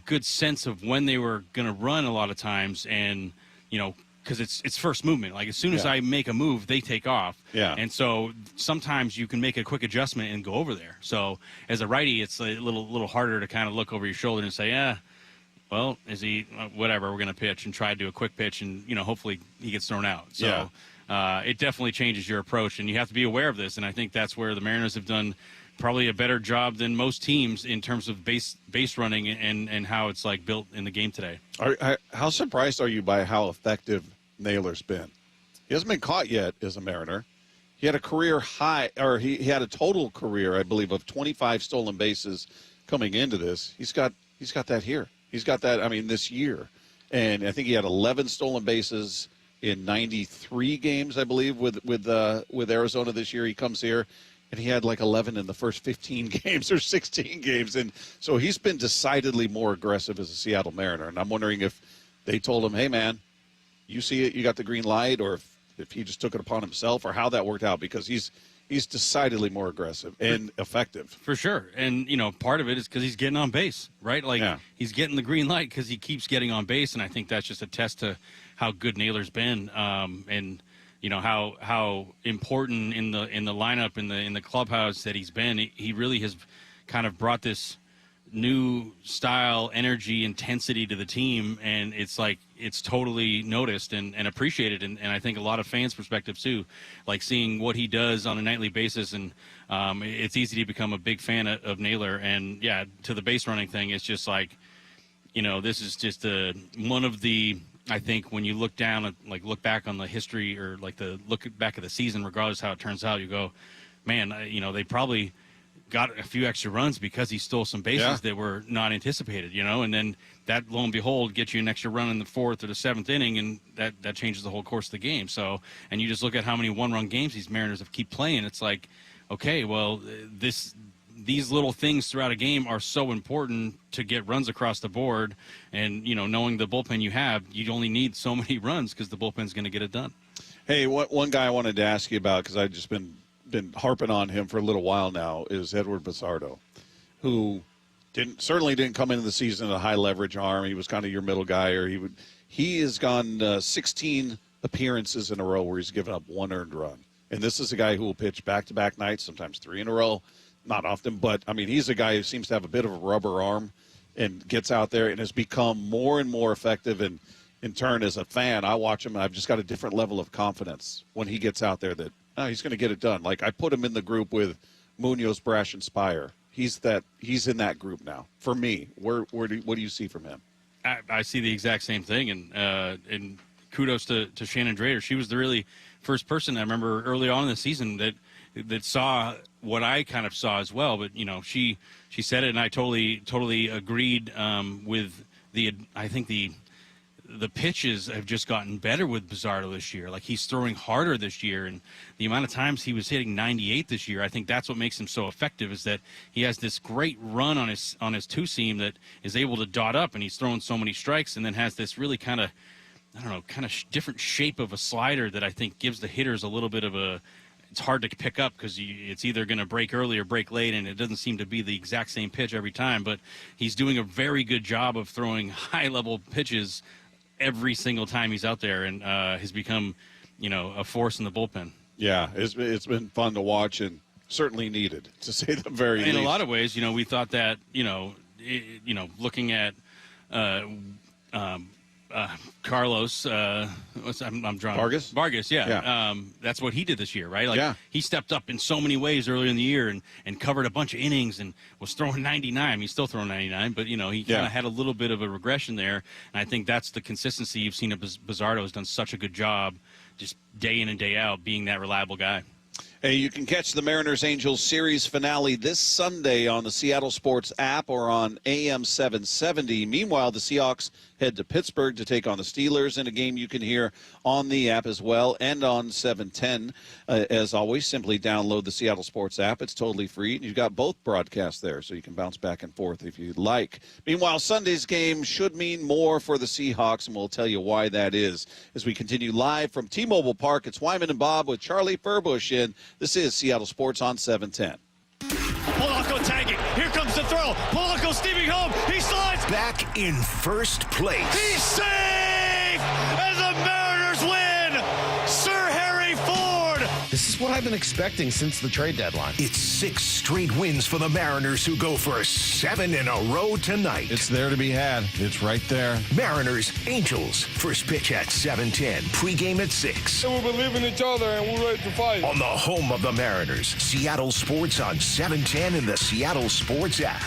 good sense of when they were going to run a lot of times, and because it's first movement. Like as soon as I make a move, they take off. Yeah. And so sometimes you can make a quick adjustment and go over there. So as a righty, it's a little harder to kind of look over your shoulder and say, well, is he whatever? We're going to pitch and try to do a quick pitch, and hopefully he gets thrown out. So it definitely changes your approach, and you have to be aware of this. And I think that's where the Mariners have done probably a better job than most teams in terms of base running and how it's like built in the game today. How surprised are you by how effective Naylor's been? He hasn't been caught yet as a Mariner. He had a career high, or he had a total career, I believe, of 25 stolen bases coming into this. He's got that here. He's got that, this year. And I think he had 11 stolen bases in 93 games, I believe, with Arizona this year. He comes here, and he had like 11 in the first 15 games or 16 games. And so he's been decidedly more aggressive as a Seattle Mariner. And I'm wondering if they told him, hey, man, you see it, you got the green light, or if he just took it upon himself, or how that worked out, because he's decidedly more aggressive and effective. For sure. And, part of it is because he's getting on base, right? He's getting the green light because he keeps getting on base, and I think that's just a test to how good Naylor's been, and how important in the lineup, in the clubhouse that he's been. He really has kind of brought this new style, energy, intensity to the team, and it's totally noticed and appreciated, and I think a lot of fans' perspectives too, like seeing what he does on a nightly basis, and it's easy to become a big fan of Naylor. And yeah, to the base running thing, it's just this is just one of the, I think when you look down at, look back on the history, or look back at the season, regardless how it turns out, you go, man, they probably got a few extra runs because he stole some bases that were not anticipated, and then that, lo and behold, gets you an extra run in the 4th or the 7th inning, and that changes the whole course of the game. So, and you just look at how many one-run games these Mariners have keep playing. It's like, okay, well, these little things throughout a game are so important to get runs across the board, and knowing the bullpen you have, you only need so many runs because the bullpen's going to get it done. Hey, one guy I wanted to ask you about, because I've just been harping on him for a little while now, is Edward Bazardo, who certainly didn't come into the season a high leverage arm. He was kind of your middle guy, or he has gone 16 appearances in a row where he's given up 1 earned run. And this is a guy who will pitch back-to-back nights, sometimes 3 in a row, not often, but he's a guy who seems to have a bit of a rubber arm and gets out there and has become more and more effective. And in turn, as a fan, I watch him and I've just got a different level of confidence when he gets out there that he's going to get it done. Like, I put him in the group with Munoz, Brash, and Spire. He's in that group now. For me, what do you see from him? I see the exact same thing, and kudos to Shannon Drader. She was the really first person I remember early on in the season that saw what I kind of saw as well. But she said it, and I totally agreed with I think the pitches have just gotten better with Bazardo this year. Like, he's throwing harder this year, and the amount of times he was hitting 98 this year, I think that's what makes him so effective, is that he has this great run on his two-seam that is able to dot up, and he's throwing so many strikes, and then has this really kind of, different shape of a slider that I think gives the hitters a little bit of it's hard to pick up because it's either going to break early or break late, and it doesn't seem to be the exact same pitch every time, but he's doing a very good job of throwing high-level pitches every single time he's out there, and has become, a force in the bullpen. Yeah, it's been fun to watch, and certainly needed, to say the very least. In a lot of ways, we thought that, looking at Carlos, I'm drawing. Vargas, yeah. That's what he did this year, right? Like, he stepped up in so many ways earlier in the year and covered a bunch of innings and was throwing 99. He's still throwing 99, but, he kind of had a little bit of a regression there. And I think that's the consistency you've seen. Bazardo has done such a good job just day in and day out being that reliable guy. Hey, you can catch the Mariners-Angels series finale this Sunday on the Seattle Sports app or on AM 770. Meanwhile, the Seahawks head to Pittsburgh to take on the Steelers in a game you can hear on the app as well and on 710. As always, simply download the Seattle Sports app. It's totally free. You've got both broadcasts there, so you can bounce back and forth if you'd like. Meanwhile, Sunday's game should mean more for the Seahawks, and we'll tell you why that is. As we continue live from T-Mobile Park, it's Wyman and Bob with Charlie Furbush in. This is Seattle Sports on 710. Polanco tagging. Here comes the throw. Polanco steaming home. He slides. Back in first place. He's safe as the Mariners win. Sir Harry Ford. This is what I've been expecting since the trade deadline. It's 6 straight wins for the Mariners, who go for 7 in a row tonight. It's there to be had. It's right there. Mariners, Angels. First pitch at 7:10. Pregame at 6. And we believe in each other and we're ready to fight. On the home of the Mariners, Seattle Sports on 710 and the Seattle Sports app.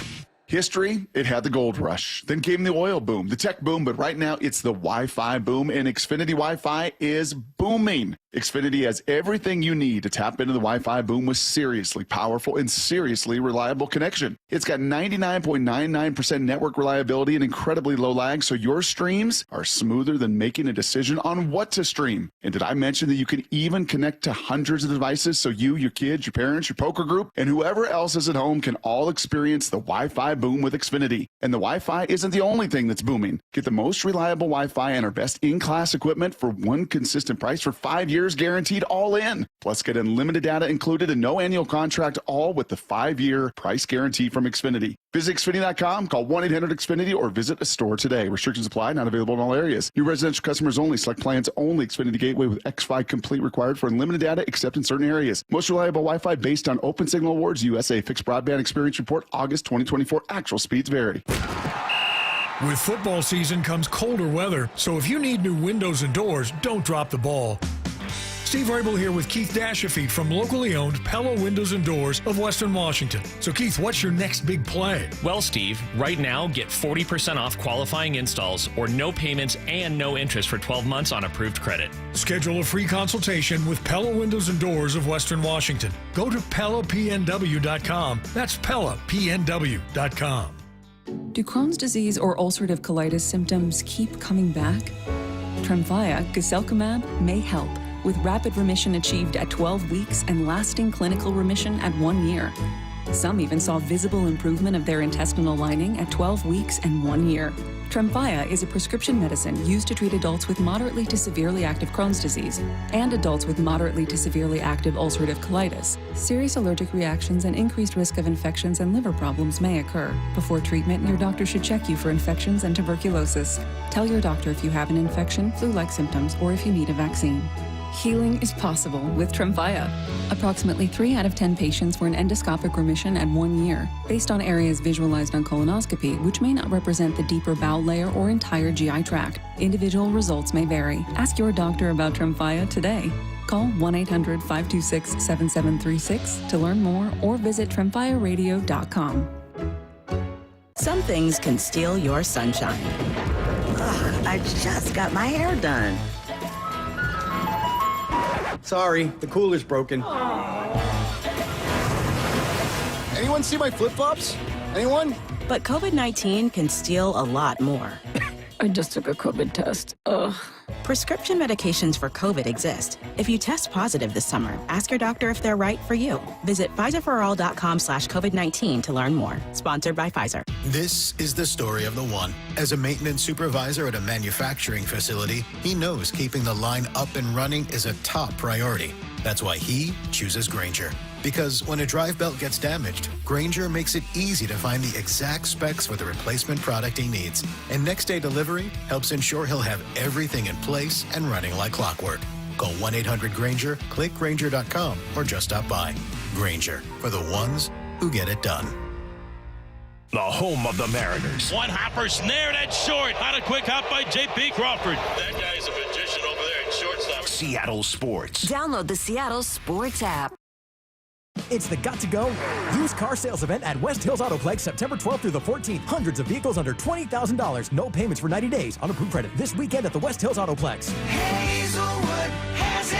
History, it had the gold rush. Then came the oil boom, the tech boom, but right now it's the Wi-Fi boom, and Xfinity Wi-Fi is booming. Xfinity has everything you need to tap into the Wi-Fi boom with seriously powerful and seriously reliable connection. It's got 99.99% network reliability and incredibly low lag, so your streams are smoother than making a decision on what to stream. And did I mention that you can even connect to hundreds of devices so you, your kids, your parents, your poker group, and whoever else is at home can all experience the Wi-Fi boom with Xfinity. And the Wi-Fi isn't the only thing that's booming. Get the most reliable Wi-Fi and our best in-class equipment for one consistent price for 5 years guaranteed, all in. Plus, get unlimited data included and no annual contract, all with the 5-year price guarantee from Xfinity. Visit Xfinity.com, call 1-800-XFINITY, or visit a store today. Restrictions apply, not available in all areas. New residential customers only. Select plans only. Xfinity Gateway with X5 Complete required for unlimited data, except in certain areas. Most reliable Wi-Fi based on Open Signal Awards USA. Fixed Broadband Experience Report, August 2024. Actual speeds vary. With football season comes colder weather, so if you need new windows and doors, don't drop the ball. Steve Rabel here with Keith Dashafeet from locally owned Pella Windows and Doors of Western Washington. So Keith, what's your next big play? Well, Steve, right now get 40% off qualifying installs or no payments and no interest for 12 months on approved credit. Schedule a free consultation with Pella Windows and Doors of Western Washington. Go to PellaPNW.com. That's PellaPNW.com. Do Crohn's disease or ulcerative colitis symptoms keep coming back? Tremfya, guselkumab, may help, with rapid remission achieved at 12 weeks and lasting clinical remission at 1 year. Some even saw visible improvement of their intestinal lining at 12 weeks and 1 year. Tremfya is a prescription medicine used to treat adults with moderately to severely active Crohn's disease and adults with moderately to severely active ulcerative colitis. Serious allergic reactions and increased risk of infections and liver problems may occur. Before treatment, your doctor should check you for infections and tuberculosis. Tell your doctor if you have an infection, flu-like symptoms, or if you need a vaccine. Healing is possible with Tremfya. Approximately 3 out of 10 patients were in endoscopic remission at 1 year, based on areas visualized on colonoscopy, which may not represent the deeper bowel layer or entire GI tract. Individual results may vary. Ask your doctor about Tremfya today. Call 1-800-526-7736 to learn more or visit TremfyaRadio.com. Some things can steal your sunshine. Ugh, I just got my hair done. Sorry, the cooler's broken. Anyone see my flip-flops? Anyone? But COVID-19 can steal a lot more. I just took a COVID test. Ugh. Prescription medications for COVID exist. If you test positive this summer, ask your doctor if they're right for you. Visit PfizerForAll.com/COVID-19 to learn more. Sponsored by Pfizer. This is the story of the one. As a maintenance supervisor at a manufacturing facility, he knows keeping the line up and running is a top priority. That's why he chooses Grainger. Because when a drive belt gets damaged, Grainger makes it easy to find the exact specs for the replacement product he needs. And next day delivery helps ensure he'll have everything in place and running like clockwork. Call 1-800-GRAINGER, click Grainger.com, or just stop by. Grainger, for the ones who get it done. the home of the Mariners. One hopper snared at short. On a quick hop by J.P. Crawford. That guy's a magician over there at shortstop. Seattle Sports. Download the Seattle Sports app. It's the Got to Go used car sales event at West Hills Autoplex, September 12th through the 14th. Hundreds of vehicles under $20,000. No payments for 90 days on approved credit. This weekend at the West Hills Autoplex. Hazelwood has it.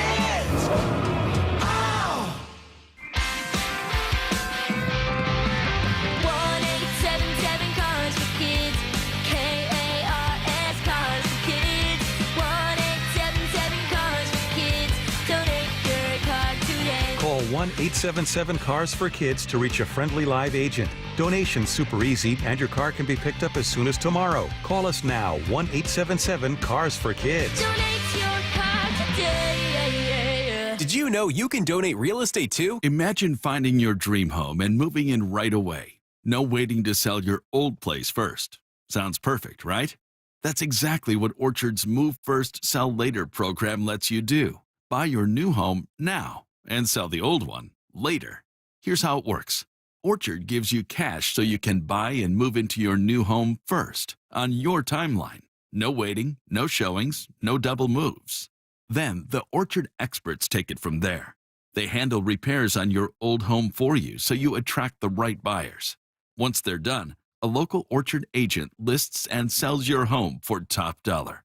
Call 1-877-CARS-FOR-KIDS to reach a friendly live agent. Donation's super easy, and your car can be picked up as soon as tomorrow. Call us now, 1-877-CARS-FOR-KIDS. Donate your car today. Did you know you can donate real estate too? Imagine finding your dream home and moving in right away. No waiting to sell your old place first. Sounds perfect, right? That's exactly what Orchard's Move First, Sell Later program lets you do. Buy your new home now and sell the old one later. Here's how it works. Orchard gives you cash so you can buy and move into your new home first, on your timeline. No waiting, no showings, no double moves. Then the Orchard experts take it from there. They handle repairs on your old home for you so you attract the right buyers. Once they're done, a local Orchard agent lists and sells your home for top dollar.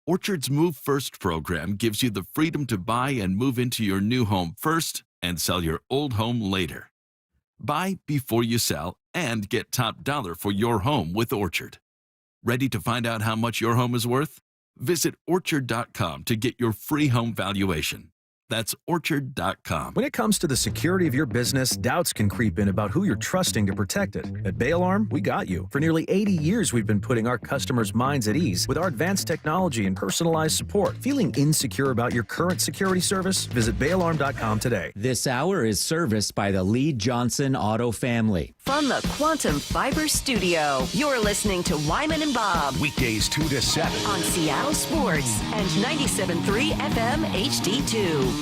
Orchard's Move First program gives you the freedom to buy and move into your new home first and sell your old home later. Buy before you sell and get top dollar for your home with Orchard. Ready to find out how much your home is worth? Visit Orchard.com to get your free home valuation. That's Orchard.com. When it comes to the security of your business, doubts can creep in about who you're trusting to protect it. At Bay Alarm, we got you. For nearly 80 years, we've been putting our customers' minds at ease with our advanced technology and personalized support. Feeling insecure about your current security service? Visit BayAlarm.com today. This hour is serviced by the Lee Johnson Auto family. From the Quantum Fiber Studio, you're listening to Wyman and Bob. Weekdays 2 to 7. On Seattle Sports and 97.3 FM HD2.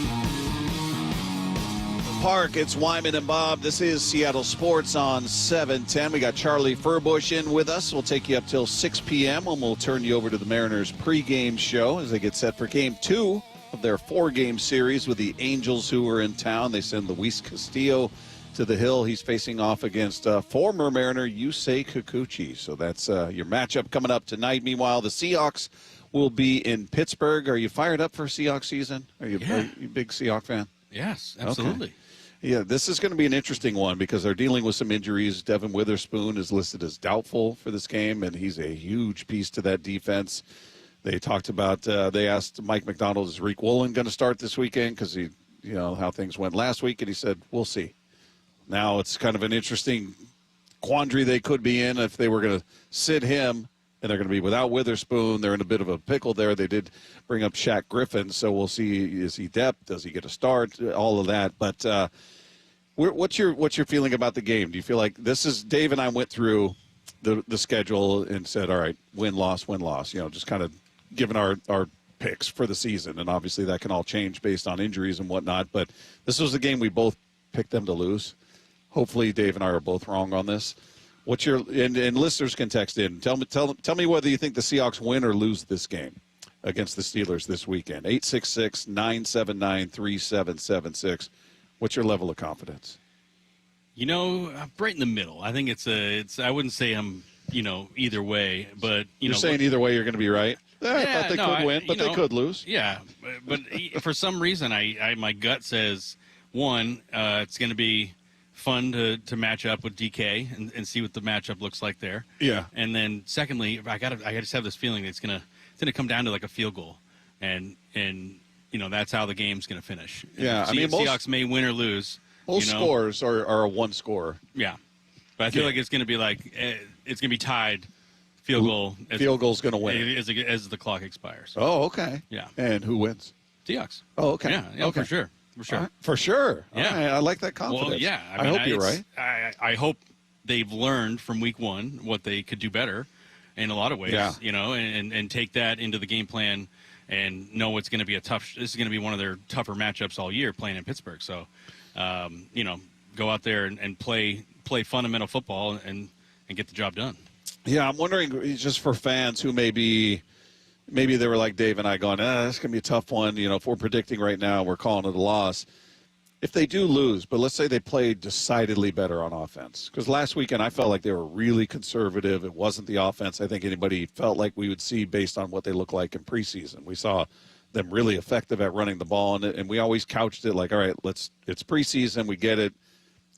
Park, it's Wyman and Bob. This is Seattle Sports on 710. We got Charlie Furbush in with us. We'll take you up till 6 p.m. and we'll turn you over to the Mariners pregame show as they get set for Game 2 of their 4-game series with the Angels, who are in town. They send Luis Castillo to the hill. He's facing off against former Mariner Yusei Kikuchi. So that's your matchup coming up tonight. Meanwhile, the Seahawks will be in Pittsburgh. Are you fired up for Seahawks season? Are you a big Seahawks fan? Yes, absolutely. Okay. Yeah, this is going to be an interesting one because they're dealing with some injuries. Devin Witherspoon is listed as doubtful for this game, and he's a huge piece to that defense. They talked about, they asked Mike McDonald, is Rick Woolen going to start this weekend? Because he, how things went last week, and he said, we'll see. Now it's kind of an interesting quandary they could be in if they were going to sit him, and they're going to be without Witherspoon. They're in a bit of a pickle there. They did bring up Shaq Griffin, so we'll see, is he depth? Does he get a start? All of that. But what's your feeling about the game? Do you feel like this is – Dave and I went through the schedule and said, all right, win-loss, just kind of giving our picks for the season. And obviously that can all change based on injuries and whatnot. But this was the game we both picked them to lose. Hopefully Dave and I are both wrong on this. What's your and listeners can text in. Tell me whether you think the Seahawks win or lose this game against the Steelers this weekend. 866-979-3776. What's your level of confidence? I'm right in the middle. I think it's I wouldn't say I'm, either way, but you're saying either way you're going to be right. I thought they could win, but they could lose. Yeah, but for some reason my gut says it's going to be fun to match up with DK and see what the matchup looks like there. Yeah. And then secondly, I just have this feeling that it's gonna come down to like a field goal, and that's how the game's gonna finish. Yeah. Seahawks may win or lose. Most scores are a one score. Yeah. But I feel like it's gonna be tied. Field goal. Field goal's gonna win as the clock expires. Oh, okay. Yeah. And who wins? Seahawks. Oh, okay. Yeah. Okay. For sure. For sure. For sure. Yeah. Right. I like that confidence. Well, yeah. I hope you're right. I hope they've learned from week one what they could do better in a lot of ways, and take that into the game plan and know it's going to be this is going to be one of their tougher matchups all year playing in Pittsburgh. So, go out there and play fundamental football and get the job done. Yeah, I'm wondering, just for fans who maybe they were like Dave and I going, that's going to be a tough one. If we're predicting right now, we're calling it a loss. If they do lose, but let's say they played decidedly better on offense. Because last weekend I felt like they were really conservative. It wasn't the offense I think anybody felt like we would see based on what they look like in preseason. We saw them really effective at running the ball, and we always couched it like, all right, it's preseason, we get it.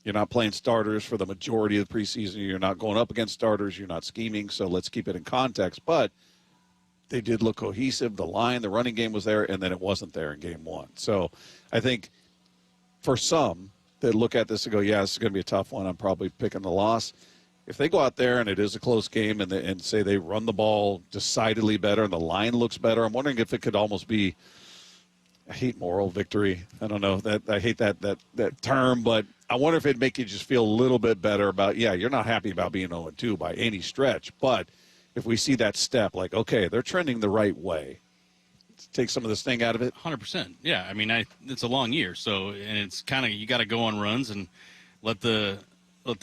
You're not playing starters for the majority of the preseason. You're not going up against starters. You're not scheming, so let's keep it in context. But they did look cohesive. The running game was there, and then it wasn't there in game one. So I think for some that look at this and go, yeah, this is going to be a tough one, I'm probably picking the loss. If they go out there and it is a close game and say they run the ball decidedly better and the line looks better, I'm wondering if it could almost be, I hate moral victory. I don't know, I hate that term, but I wonder if it'd make you just feel a little bit better about, yeah, you're not happy about being 0-2 by any stretch, but if we see that step, like, okay, they're trending the right way, take some of the sting out of it. 100%. Yeah, I mean, it's a long year, so, and it's kind of, you got to go on runs and let the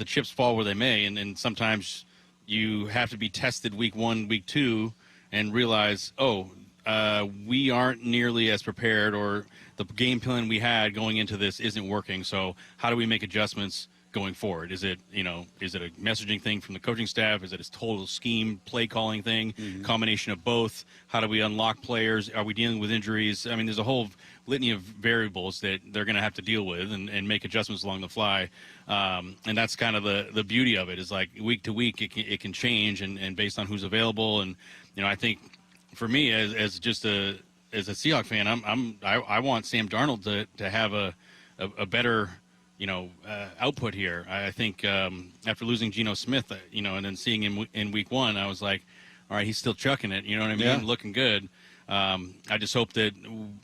chips fall where they may, and sometimes you have to be tested week 1, week 2, and realize, we aren't nearly as prepared, or the game plan we had going into this isn't working. So how do we make adjustments going forward? Is it a messaging thing from the coaching staff? Is it a total scheme play calling thing? Combination of both? How do we unlock players? Are we dealing with injuries? I mean, there's a whole litany of variables that they're going to have to deal with and make adjustments along the fly. And that's kind of the beauty of it, is like week to week it can change and based on who's available. And I think for me as a Seahawks fan, I want Sam Darnold to have a better output here. I think after losing Geno Smith, and then seeing him in week 1, I was like, all right, he's still chucking it. You know what I mean? Yeah. Looking good. I just hope that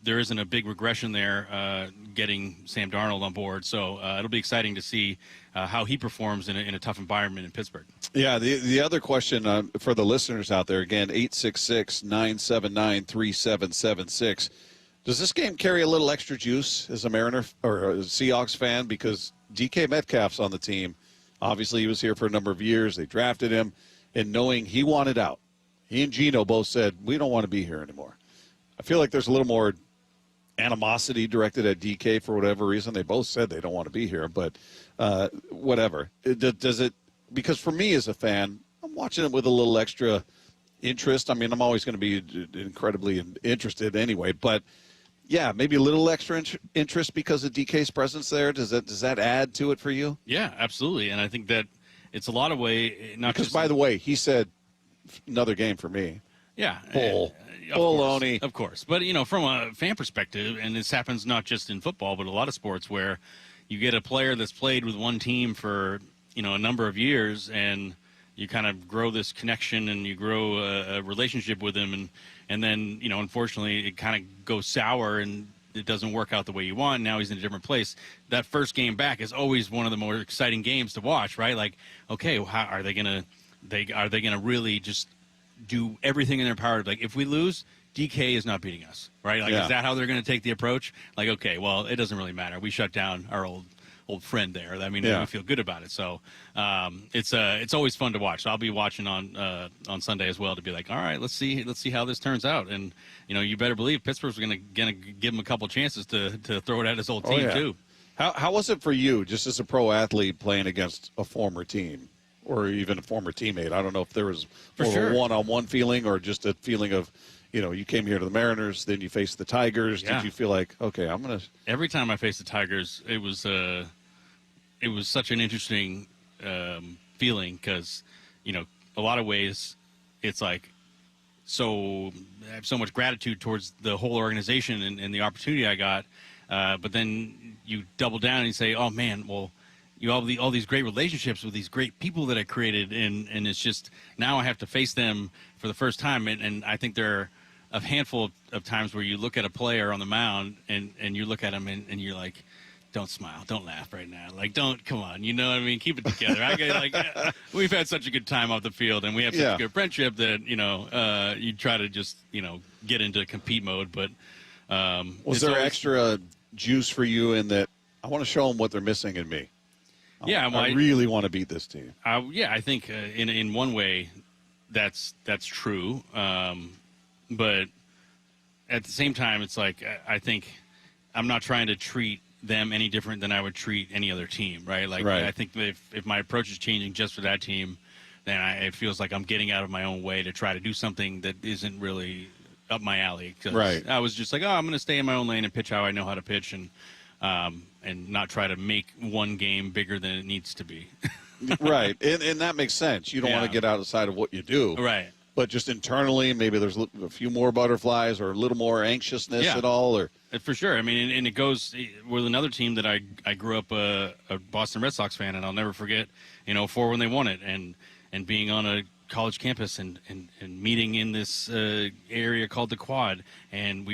there isn't a big regression there getting Sam Darnold on board. So it'll be exciting to see how he performs in a tough environment in Pittsburgh. Yeah, the other question for the listeners out there, again, 866-979-3776. Does this game carry a little extra juice as a Mariner or a Seahawks fan? Because DK Metcalf's on the team. Obviously, he was here for a number of years. They drafted him, and knowing he wanted out. He and Geno both said, we don't want to be here anymore. I feel like there's a little more animosity directed at DK for whatever reason. They both said they don't want to be here, but whatever. Does it? Because for me as a fan, I'm watching it with a little extra interest. I mean, I'm always going to be incredibly interested anyway, but yeah, maybe a little extra interest because of DK's presence there. Does that add to it for you? Yeah, absolutely. And I think that it's a lot of way. Because by the way, he said another game for me. Yeah, baloney. Of course. But from a fan perspective, and this happens not just in football, but a lot of sports where you get a player that's played with one team for a number of years, and you kind of grow this connection and you grow a relationship with him, and then unfortunately it kind of goes sour and it doesn't work out the way you want. Now he's in a different place. That first game back is always one of the more exciting games to watch, right? Like, okay, well, how are they gonna really just do everything in their power? Like, if we lose, DK is not beating us, right? Like, Is that how they're going to take the approach? Like, okay, well, it doesn't really matter. We shut down our old friend there. I mean, we feel good about it. So it's always fun to watch. So I'll be watching on Sunday as well to be like, all right, let's see how this turns out. And you better believe Pittsburgh's going to give him a couple chances to throw it at his old team too. How was it for you, just as a pro athlete playing against a former team or even a former teammate? I don't know if there was a one-on-one feeling or just a feeling of, you came here to the Mariners, then you faced the Tigers. Yeah. Did you feel like, okay, I'm going to – Every time I faced the Tigers, it was such an interesting feeling because, a lot of ways it's like I have so much gratitude towards the whole organization and the opportunity I got. But then you double down and you say, oh, man, well, you have all these great relationships with these great people that I created, and it's just now I have to face them for the first time. And I think there are a handful of times where you look at a player on the mound and you look at him and you're like, don't smile, don't laugh right now. Like, come on, you know what I mean? Keep it together. We've had such a good time off the field, and we have such a good friendship that, you try to just, get into compete mode. But was there extra juice for you in that I want to show them what they're missing in me? Yeah, I really want to beat this team. I think in one way that's true. But at the same time, it's like I think I'm not trying to treat them any different than I would treat any other team, right? Like I think if my approach is changing just for that team, then it feels like I'm getting out of my own way to try to do something that isn't really up my alley. Right. I was just like, I'm going to stay in my own lane and pitch how I know how to pitch, and not try to make one game bigger than it needs to be. Right, and that makes sense. You don't want to get outside of what you do. Right. But just internally, maybe there's a few more butterflies or a little more anxiousness at all, or for sure. I mean, and it goes with another team that I grew up a Boston Red Sox fan, and I'll never forget, for when they won it, and being on a college campus and meeting in this area called the Quad, and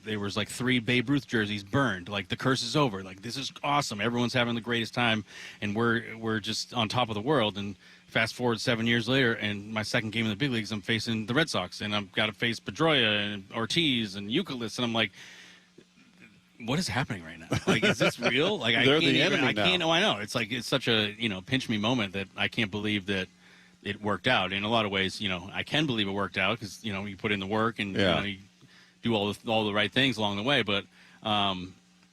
there was like 3 Babe Ruth jerseys burned. Like, the curse is over. Like, this is awesome. Everyone's having the greatest time, and we're just on top of the world. And fast forward 7 years later, and my second game in the big leagues, I'm facing the Red Sox, and I've got to face Pedroia and Ortiz and Youkilis, and I'm like, what is happening right now? Like, is this real? Like, they're the enemy now. Oh, I know. It's like, it's such a pinch me moment that I can't believe that it worked out. In a lot of ways, I can believe it worked out because you put in the work and you do all the right things along the way. But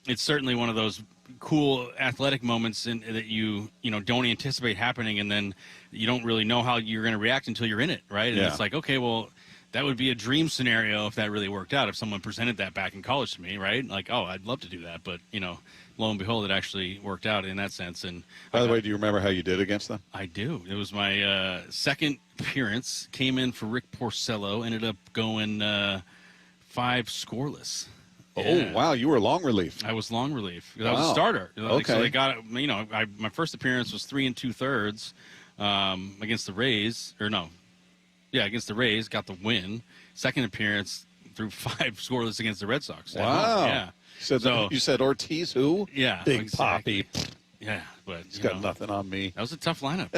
it's certainly one of those cool athletic moments that you don't anticipate happening, and then you don't really know how you're going to react until you're in it, right? And it's like, okay, well, that would be a dream scenario if that really worked out, if someone presented that back in college to me, right? Like, oh, I'd love to do that, but lo and behold, it actually worked out in that sense. And by the way, do you remember how you did against them? I do. It was my second appearance. Came in for Rick Porcello. Ended up going 5 scoreless. Oh, wow. You were long relief. I was long relief. I was a starter. Okay. So they got, my first appearance was 3 2/3 against the Rays. Against the Rays. Got the win. Second appearance, threw 5 scoreless against the Red Sox. Wow. Yeah. You said Ortiz, who? Yeah. Big exactly. Poppy. Yeah, but he's got nothing on me. That was a tough lineup,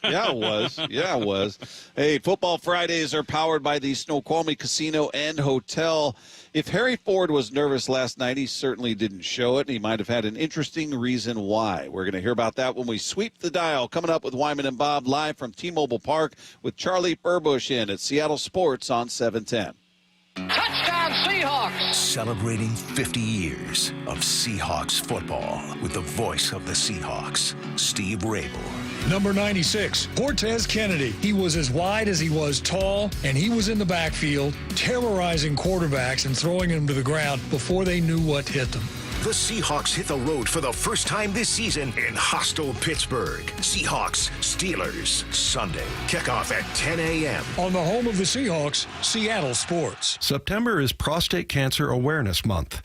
Yeah, it was. Hey, Football Fridays are powered by the Snoqualmie Casino and Hotel. If Harry Ford was nervous last night, he certainly didn't show it. He might have had an interesting reason why. We're going to hear about that when we sweep the dial. Coming up with Wyman and Bob live from T-Mobile Park with Charlie Burbush in at Seattle Sports on 710. Touchdown Seahawks! Celebrating 50 years of Seahawks football with the voice of the Seahawks, Steve Rabel. Number 96, Cortez Kennedy. He was as wide as he was tall, and he was in the backfield terrorizing quarterbacks and throwing them to the ground before they knew what hit them. The Seahawks hit the road for the first time this season in hostile Pittsburgh. Seahawks, Steelers, Sunday. Kickoff at 10 a.m. On the home of the Seahawks, Seattle Sports. September is Prostate Cancer Awareness Month.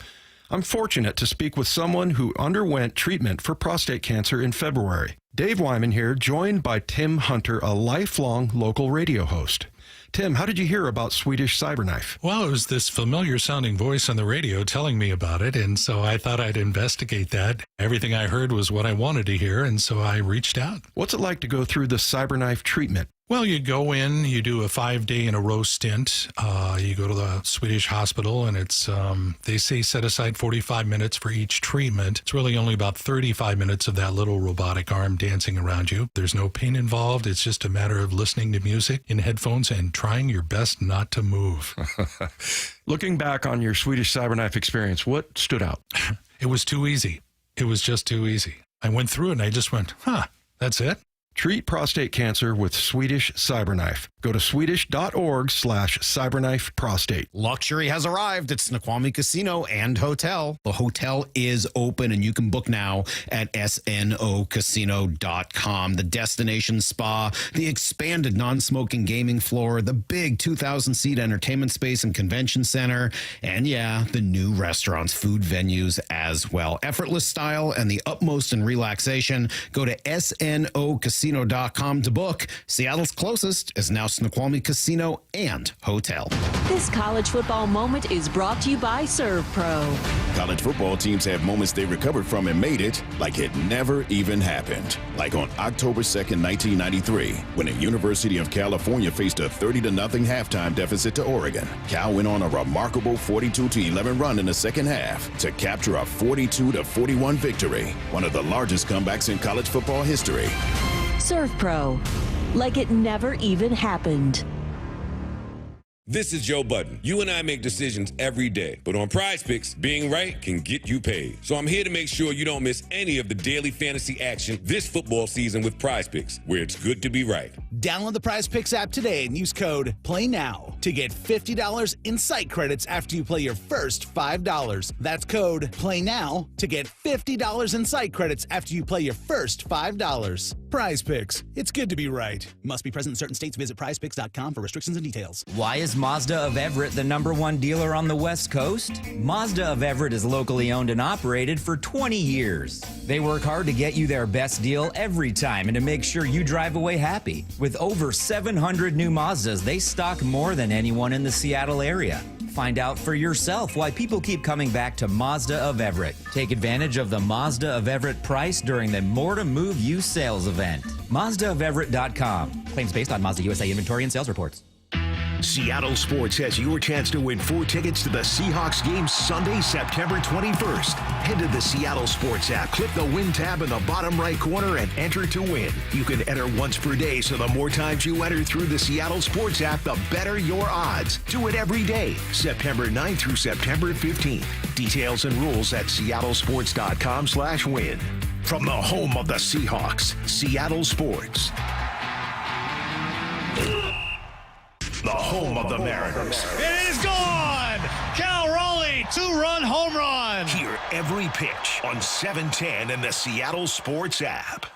I'm fortunate to speak with someone who underwent treatment for prostate cancer in February. Dave Wyman here, joined by Tim Hunter, a lifelong local radio host. Tim, how did you hear about Swedish Cyberknife? Well, it was this familiar-sounding voice on the radio telling me about it, and so I thought I'd investigate that. Everything I heard was what I wanted to hear, and so I reached out. What's it like to go through the Cyberknife treatment? Well, you go in, you do a 5-day-in-a-row stint. You go to the Swedish hospital, and it's, they say set aside 45 minutes for each treatment. It's really only about 35 minutes of that little robotic arm dancing around you. There's no pain involved. It's just a matter of listening to music in headphones and trying your best not to move. Looking back on your Swedish Cyberknife experience, what stood out? It was too easy. It was just too easy. I went through it, and I just went, that's it? Treat prostate cancer with Swedish Cyberknife. Go to swedish.org/cyberknifeprostate. Luxury has arrived at Snoqualmie Casino and Hotel. The hotel is open and you can book now at snocasino.com. The destination spa, the expanded non-smoking gaming floor, the big 2,000-seat entertainment space and convention center, and the new restaurants, food venues as well. Effortless style and the utmost in relaxation. Go to snocasino.com SeattleSportsCasino.com to book. Seattle's closest is now Snoqualmie Casino and Hotel. This college football moment is brought to you by Serve Pro. College football teams have moments they recovered from and made it like it never even happened. Like on October 2nd, 1993, when the University of California faced a 30-0 halftime deficit to Oregon. Cal went on a remarkable 42-11 run in the second half to capture a 42-41 victory, one of the largest comebacks in college football history. Serve Pro, like it never even happened. This is Joe Budden. You and I make decisions every day, but on Prize Picks, being right can get you paid. So I'm here to make sure you don't miss any of the daily fantasy action this football season with Prize Picks, where it's good to be right. Download the Prize Picks app today and use code PLAYNOW to get $50 in site credits after you play your first $5. That's code PLAYNOW to get $50 in site credits after you play your first $5. Prize Picks. It's good to be right. Must be present in certain states. Visit prizepicks.com for restrictions and details. Why is Mazda of Everett the #1 dealer on the West Coast? Mazda of Everett is locally owned and operated for 20 years. They work hard to get you their best deal every time and to make sure you drive away happy. With over 700 new Mazdas, they stock more than anyone in the Seattle area. Find out for yourself why people keep coming back to Mazda of Everett. Take advantage of the Mazda of Everett price during the More to Move You sales event. MazdaofEverett.com. Claims based on Mazda USA inventory and sales reports. Seattle Sports has your chance to win 4 tickets to the Seahawks game Sunday, September 21st. Head to the Seattle Sports app, click the Win tab in the bottom right corner, and enter to win. You can enter once per day, so the more times you enter through the Seattle Sports app, the better your odds. Do it every day, September 9th through September 15th. Details and rules at seattlesports.com/win. From the home of the Seahawks, Seattle Sports. The home of the Mariners. It is gone! Cal Raleigh, 2-run home run! Hear every pitch on 710 and the Seattle Sports app.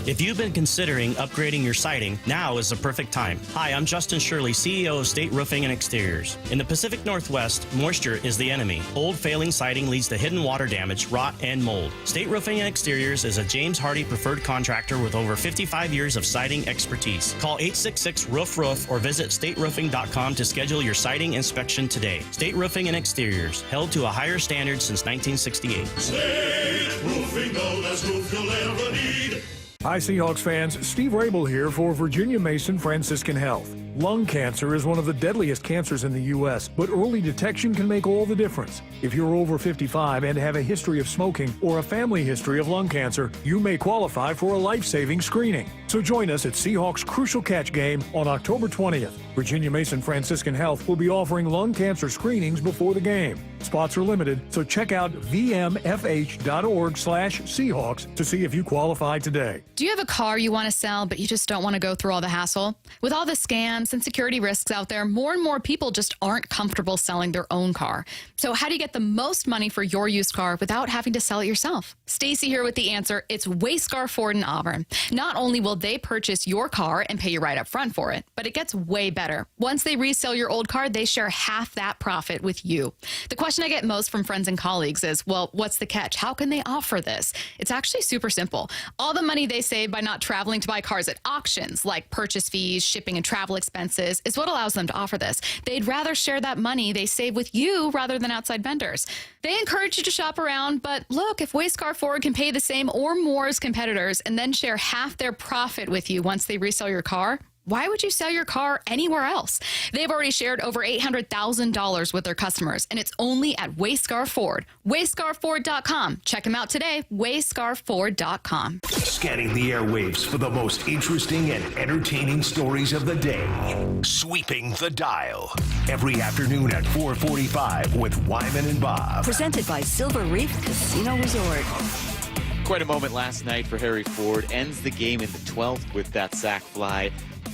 If you've been considering upgrading your siding, now is the perfect time. Hi, I'm Justin Shirley, CEO of State Roofing and Exteriors. In the Pacific Northwest, moisture is the enemy. Old failing siding leads to hidden water damage, rot, and mold. State Roofing and Exteriors is a James Hardy preferred contractor with over 55 years of siding expertise. Call 866-ROOF-ROOF or visit stateroofing.com to schedule your siding inspection today. State Roofing and Exteriors, held to a higher standard since 1968. State Roofing, the best roof you'll ever need. Hi, Seahawks fans. Steve Rabel here for Virginia Mason Franciscan Health. Lung cancer is one of the deadliest cancers in the U.S., but early detection can make all the difference. If you're over 55 and have a history of smoking or a family history of lung cancer, you may qualify for a life-saving screening. So join us at Seahawks Crucial Catch Game on October 20th. Virginia Mason Franciscan Health will be offering lung cancer screenings before the game. Spots are limited, so check out vmfh.org/Seahawks to see if you qualify today. Do you have a car you want to sell, but you just don't want to go through all the hassle? With all the scams and security risks out there, more and more people just aren't comfortable selling their own car. So how do you get the most money for your used car without having to sell it yourself? Stacy here with the answer. It's Wayscar Ford in Auburn. Not only will they purchase your car and pay you right up front for it, but it gets way better. Once they resell your old car, they share half that profit with you. The question I get most from friends and colleagues is, well, what's the catch? How can they offer this? It's actually super simple. All the money they save by not traveling to buy cars at auctions, like purchase fees, shipping, and travel expenses, is what allows them to offer this. They'd rather share that money they save with you rather than outside vendors. They encourage you to shop around, but look, if Wayscar Ford can pay the same or more as competitors and then share half their profit with you once they resell your car, why would you sell your car anywhere else? They've already shared over $800,000 with their customers, and it's only at Wayscar Ford. WayscarFord.com. Check them out today, WayscarFord.com. Scanning the airwaves for the most interesting and entertaining stories of the day. Sweeping the dial. Every afternoon at 4:45 with Wyman and Bob. Presented by Silver Reef Casino Resort. Quite a moment last night for Harry Ford. Ends the game in the 12th with that sac fly.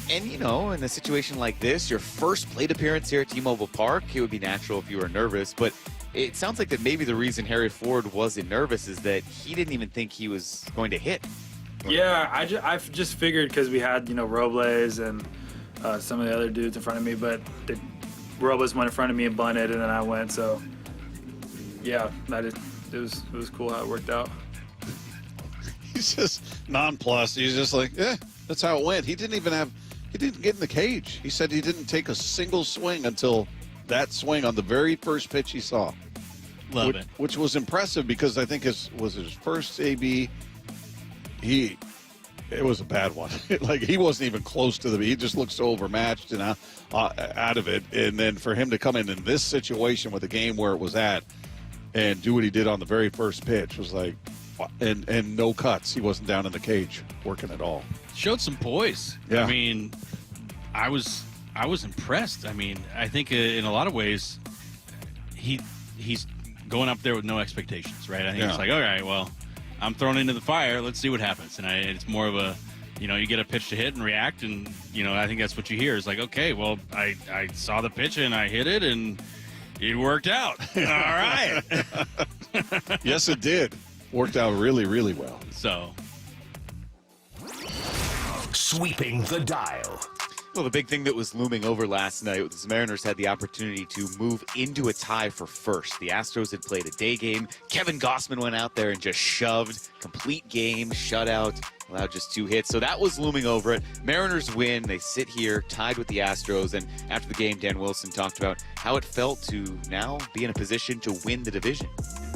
And, you know, in a situation like this, your first plate appearance here at T-Mobile Park, it would be natural if you were nervous. But it sounds like that maybe the reason Harry Ford wasn't nervous is that he didn't even think he was going to hit. Yeah, I just figured because we had, Robles and some of the other dudes in front of me, but Robles went in front of me and bunted, and then I went. So, yeah, it was cool how it worked out. He's just nonplussed. He's just like, that's how it went. He didn't get in the cage. He said he didn't take a single swing until that swing on the very first pitch he saw. Love it. Which was impressive because I think was his first AB. It was a bad one. Like, he wasn't even close to he just looked so overmatched and out of it. And then for him to come in this situation with the game where it was at and do what he did on the very first pitch was like, and no cuts. He wasn't down in the cage working at all. Showed some poise. Yeah. I mean, I was impressed. I mean, I think in a lot of ways, he's going up there with no expectations, right? I think it's like, all right, well, I'm thrown into the fire. Let's see what happens. And it's more of a, you get a pitch to hit and react, and I think that's what you hear. It's like, okay, well, I saw the pitch and I hit it, and it worked out. All right. Yes, it did. Worked out really, really well. So, sweeping the dial. Well, the big thing that was looming over last night was the Mariners had the opportunity to move into a tie for first. The Astros had played a day game. Kevin Gausman went out there and just shoved. Complete game, shutout, allowed just 2 hits. So that was looming over it. Mariners win. They sit here tied with the Astros. And after the game, Dan Wilson talked about how it felt to now be in a position to win the division.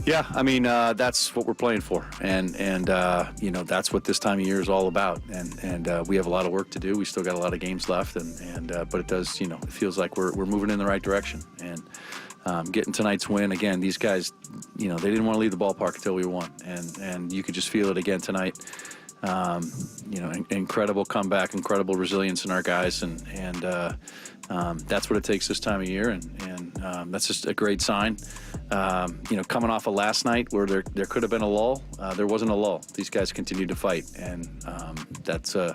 Yeah, I mean, that's what we're playing for. And that's what this time of year is all about. And we have a lot of work to do. We still got a lot of games left. But it does, it feels like we're moving in the right direction. And getting tonight's win, again, these guys, they didn't want to leave the ballpark until we won. And you could just feel it again tonight. Incredible comeback, incredible resilience in our guys. And that's what it takes this time of year. And that's just a great sign. Coming off of last night where there could have been a lull, there wasn't a lull. These guys continued to fight, and that's a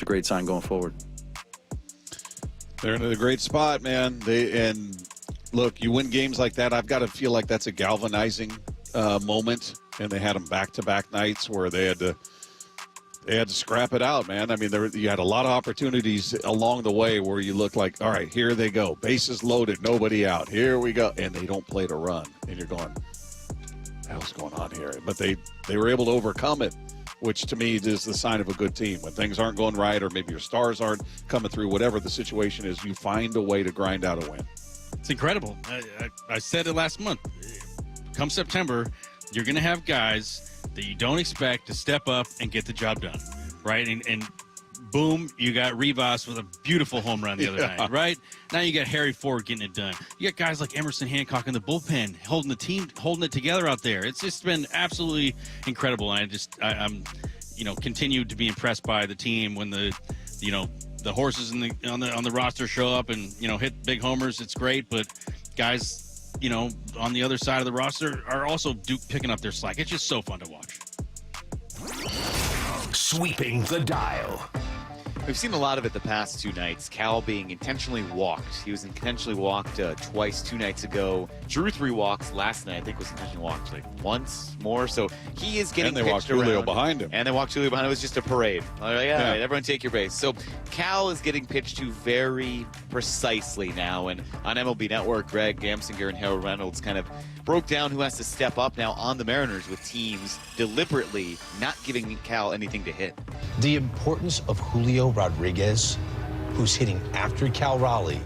great sign going forward. They're in a great spot, man. Look, you win games like that, I've got to feel like that's a galvanizing moment, and they had them back-to-back nights where they had to scrap it out, man. I mean, you had a lot of opportunities along the way where you look like, all right, here they go. Bases loaded, nobody out. Here we go. And they don't play to run. And you're going, what the hell's going on here? But they were able to overcome it, which to me is the sign of a good team. When things aren't going right or maybe your stars aren't coming through, whatever the situation is, you find a way to grind out a win. It's incredible. I said it last month. Come September, you're going to have guys that you don't expect to step up and get the job done, right? And boom, you got Rivas with a beautiful home run the other night, right? Now you got Harry Ford getting it done. You got guys like Emerson Hancock in the bullpen holding it together out there. It's just been absolutely incredible. And I'm continued to be impressed by the team when the horses on the roster show up and hit big homers. It's great, but guys, on the other side of the roster are also picking up their slack. It's just so fun to watch. Sweeping the dial. We've seen a lot of it the past 2 nights. Cal being intentionally walked. He was intentionally walked twice 2 nights ago. Drew 3 walks last night. I think was intentionally walked like once more. So he is getting pitched around. And they walked Julio behind him. It was just a parade. All right, all right, everyone take your base. So Cal is getting pitched to very precisely now. And on MLB Network, Greg Gamsinger and Harold Reynolds kind of broke down who has to step up now on the Mariners with teams deliberately not giving Cal anything to hit. The importance of Julio Rodriguez, who's hitting after Cal Raleigh,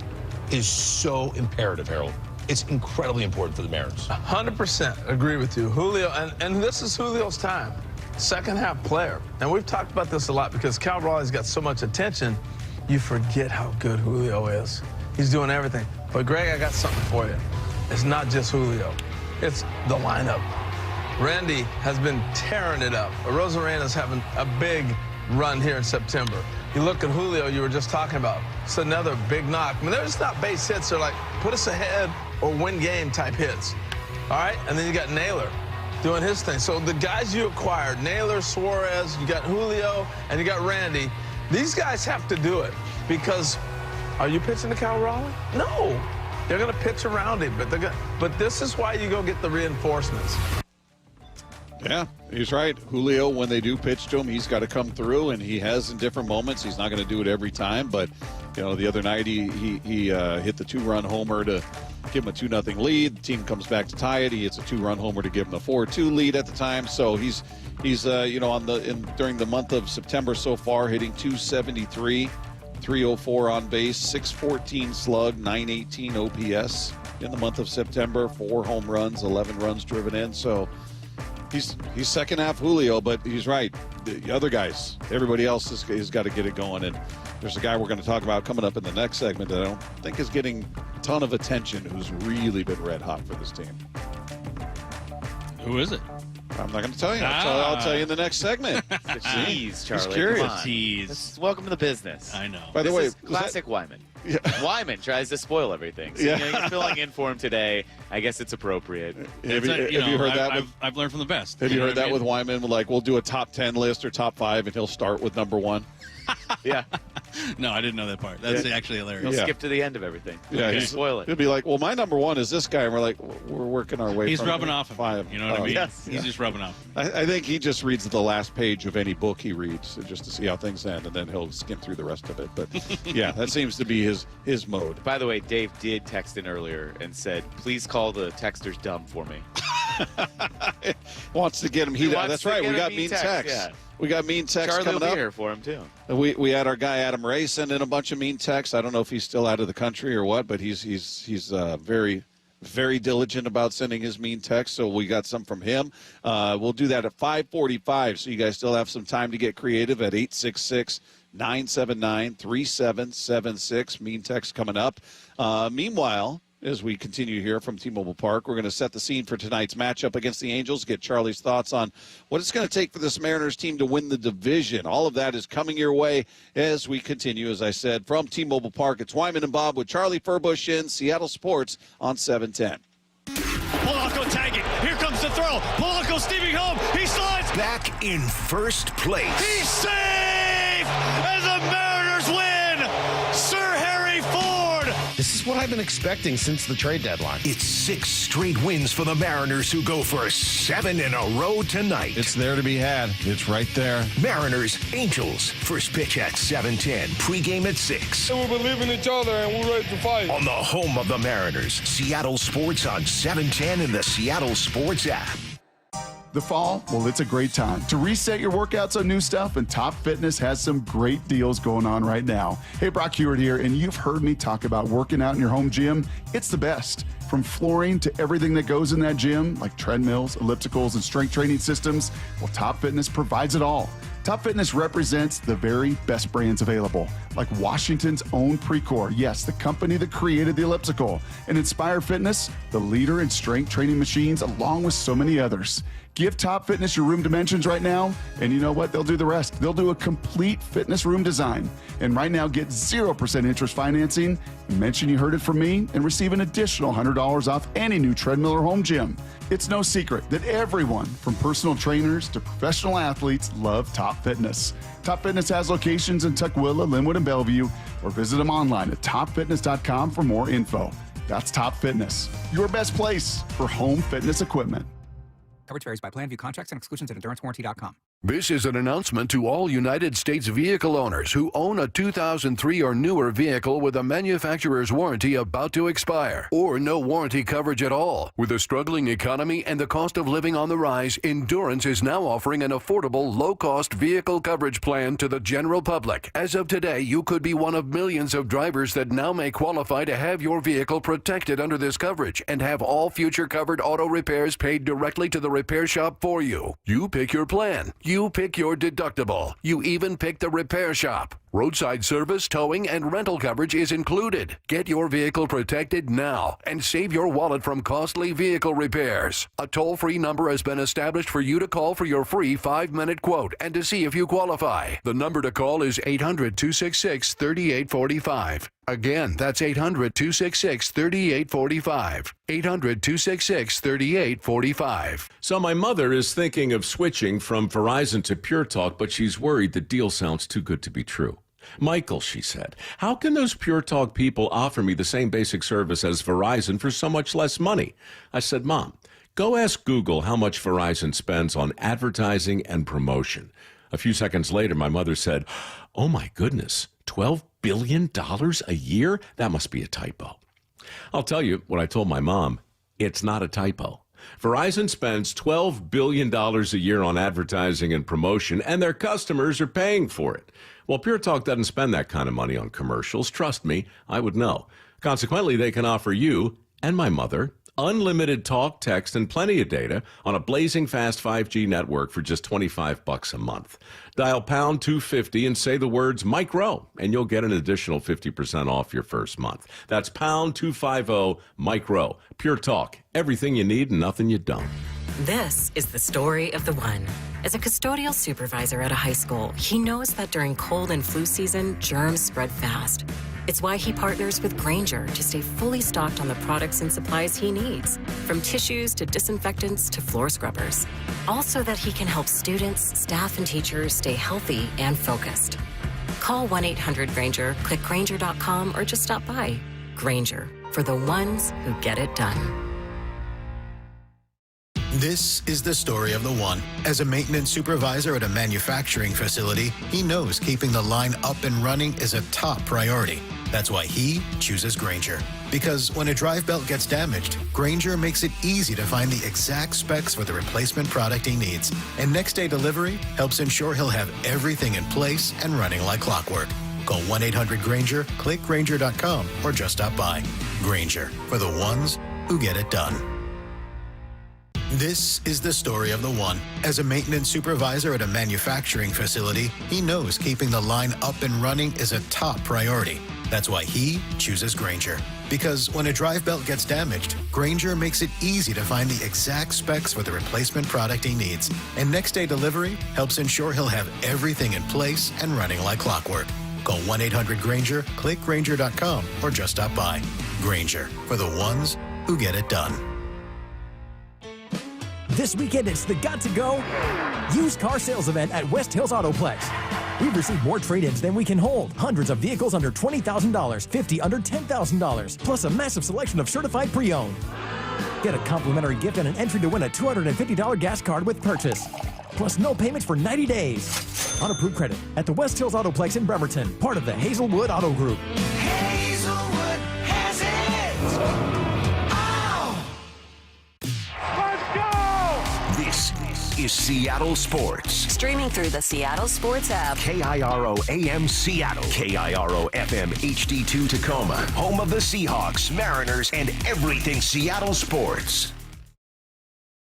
is so imperative, Harold. It's incredibly important for the Mariners. 100% agree with you. Julio, and this is Julio's time. Second half player. And we've talked about this a lot because Cal Raleigh's got so much attention, you forget how good Julio is. He's doing everything. But Greg, I got something for you. It's not just Julio. It's the lineup. Randy has been tearing it up. Rosarena's having a big run here in September. You look at Julio, you were just talking about. It's another big knock. I mean, they're just not base hits. They're like, put us ahead or win game type hits. All right? And then you got Naylor doing his thing. So the guys you acquired, Naylor, Suarez, you got Julio, and you got Randy, these guys have to do it because are you pitching to Cal Raleigh? No. They're going to pitch around him, but this is why you go get the reinforcements. Yeah, he's right. Julio, when they do pitch to him, he's got to come through, and he has in different moments. He's not going to do it every time, but the other night he hit the 2-run homer to give him a 2-0 lead. The team comes back to tie it. He hits a 2-run homer to give him a 4-2 lead at the time. So he's during the month of September so far, hitting 273, 304 on base, 614 slug, 918 OPS in the month of September. 4 home runs, 11 runs driven in. So he's second half Julio, but he's right. The other guys, everybody else has got to get it going. And there's a guy we're going to talk about coming up in the next segment that I don't think is getting a ton of attention, who's really been red hot for this team. Who is it? I'm not going to tell you. I'll tell you in the next segment. Jeez, Charlie. He's curious. Come on. Jeez. Welcome to the business. I know. By the way, classic Wyman. Yeah. Wyman tries to spoil everything. So, you're filling in for him today. I guess it's appropriate. Have you heard that? I've learned from the best. Have you heard that with Wyman? Like, we'll do a top 10 list or top 5, and he'll start with number 1. Yeah. No, I didn't know that part. That's actually hilarious. He'll skip to the end of everything. Yeah, He'll spoil it. He'll be like, well, my number 1 is this guy. And we're like, we're working our way He's from rubbing off him. 5. You know what I mean? Yes. He's just rubbing off. I think he just reads the last page of any book he reads just to see how things end, and then he'll skim through the rest of it. But, yeah, that seems to be his mode. By the way, Dave did text in earlier and said, please call the texters dumb for me. Wants to get him heat out. That's right. We got mean text. Yeah. We got mean text Charlie coming will be up. here for him, too. We had our guy Adam Ray send in a bunch of mean texts. I don't know if he's still out of the country or what, but he's very, very diligent about sending his mean text. So we got some from him. We'll do that at 5:45. So you guys still have some time to get creative at 866-979-3776. Mean text coming up. Meanwhile, as we continue here from T-Mobile Park, we're going to set the scene for tonight's matchup against the Angels, get Charlie's thoughts on what it's going to take for this Mariners team to win the division. All of that is coming your way as we continue, as I said, from T-Mobile Park. It's Wyman and Bob with Charlie Furbush in Seattle Sports on 710. Polanco tagging. Here comes the throw. Polanco steaming home. He slides. Back in first place. He's safe as the Mariners win. Sir Harry Ford. This is what I've been expecting since the trade deadline. It's 6 straight wins for the Mariners, who go for 7 in a row tonight. It's there to be had. It's right there. Mariners, Angels. First pitch at 7:10. Pregame at 6. We believe in each other and we're ready to fight. On the home of the Mariners, Seattle Sports on 710 and the Seattle Sports app. The fall, well, it's a great time to reset your workouts on new stuff, and Top Fitness has some great deals going on right now. Hey, Brock Hewitt here, and you've heard me talk about working out in your home gym. It's the best. From flooring to everything that goes in that gym, like treadmills, ellipticals, and strength training systems, well, Top Fitness provides it all. Top Fitness represents the very best brands available, like Washington's own Precor, yes, the company that created the elliptical, and Inspire Fitness, the leader in strength training machines, along with so many others. Give Top Fitness your room dimensions right now, and you know what? They'll do the rest. They'll do a complete fitness room design. And right now, get 0% interest financing. Mention you heard it from me and receive an additional $100 off any new treadmill or home gym. It's no secret that everyone, from personal trainers to professional athletes, love Top Fitness. Top Fitness has locations in Tukwila, Linwood, and Bellevue, or visit them online at topfitness.com for more info. That's Top Fitness, your best place for home fitness equipment. Coverage varies by plan. View contracts and exclusions at endurancewarranty.com. This is an announcement to all United States vehicle owners who own a 2003 or newer vehicle with a manufacturer's warranty about to expire, or no warranty coverage at all. With a struggling economy and the cost of living on the rise, Endurance is now offering an affordable, low-cost vehicle coverage plan to the general public. As of today, you could be one of millions of drivers that now may qualify to have your vehicle protected under this coverage and have all future covered auto repairs paid directly to the repair shop for you. You pick your plan. You pick your deductible. You even pick the repair shop. Roadside service, towing, and rental coverage is included. Get your vehicle protected now and save your wallet from costly vehicle repairs. A toll-free number has been established for you to call for your free 5-minute quote and to see if you qualify. The number to call is 800-266-3845. Again, that's 800-266-3845. 800-266-3845. So my mother is thinking of switching from Verizon to Pure Talk, but she's worried the deal sounds too good to be true. Michael, she said, how can those Pure Talk people offer me the same basic service as Verizon for so much less money? I said, Mom, go ask Google how much Verizon spends on advertising and promotion. A few seconds later, my mother said, oh my goodness, $12 billion a year? That must be a typo. I'll tell you what I told my mom. It's not a typo. Verizon spends $12 billion a year on advertising and promotion, and their customers are paying for it. Well, Pure Talk doesn't spend that kind of money on commercials. Trust me, I would know. Consequently, they can offer you and my mother unlimited talk, text, and plenty of data on a blazing fast 5G network for just $25 a month. Dial pound 250 and say the words Mike Rowe, and you'll get an additional 50% off your first month. That's pound 250 Mike Rowe. Pure Talk. Everything you need and nothing you don't. This is the story of the one. As a custodial supervisor at a high school, he knows that during cold and flu season, germs spread fast. It's why he partners with Grainger to stay fully stocked on the products and supplies he needs, from tissues to disinfectants to floor scrubbers. All so that he can help students, staff, and teachers stay healthy and focused. Call 1-800-GRAINGER, click Grainger.com, or just stop by. Grainger, for the ones who get it done. This is the story of the one. As a maintenance supervisor at a manufacturing facility, he knows keeping the line up and running is a top priority. That's why he chooses Grainger. Because when a drive belt gets damaged, Grainger makes it easy to find the exact specs for the replacement product he needs. And next-day delivery helps ensure he'll have everything in place and running like clockwork. Call 1-800-GRAINGER, click Grainger.com, or just stop by. Grainger, for the ones who get it done. This is the story of the one. As a maintenance supervisor at a manufacturing facility, he knows keeping the line up and running is a top priority. That's why he chooses Grainger. Because when a drive belt gets damaged, Grainger makes it easy to find the exact specs for the replacement product he needs. And next-day delivery helps ensure he'll have everything in place and running like clockwork. Call 1-800-GRAINGER, click Grainger.com, or just stop by. Grainger, for the ones who get it done. This weekend, it's the Got to Go used car sales event at West Hills Autoplex. We've received more trade-ins than we can hold. Hundreds of vehicles under $20,000, 50 under $10,000, plus a massive selection of certified pre-owned. Get a complimentary gift and an entry to win a $250 gas card with purchase. Plus no payments for 90 days. On approved credit at the West Hills Autoplex in Bremerton, part of the Hazelwood Auto Group. Hazelwood has it! This is Seattle Sports. Streaming through the Seattle Sports app. KIRO AM Seattle. KIRO FM HD2 Tacoma. Home of the Seahawks, Mariners, and everything Seattle sports.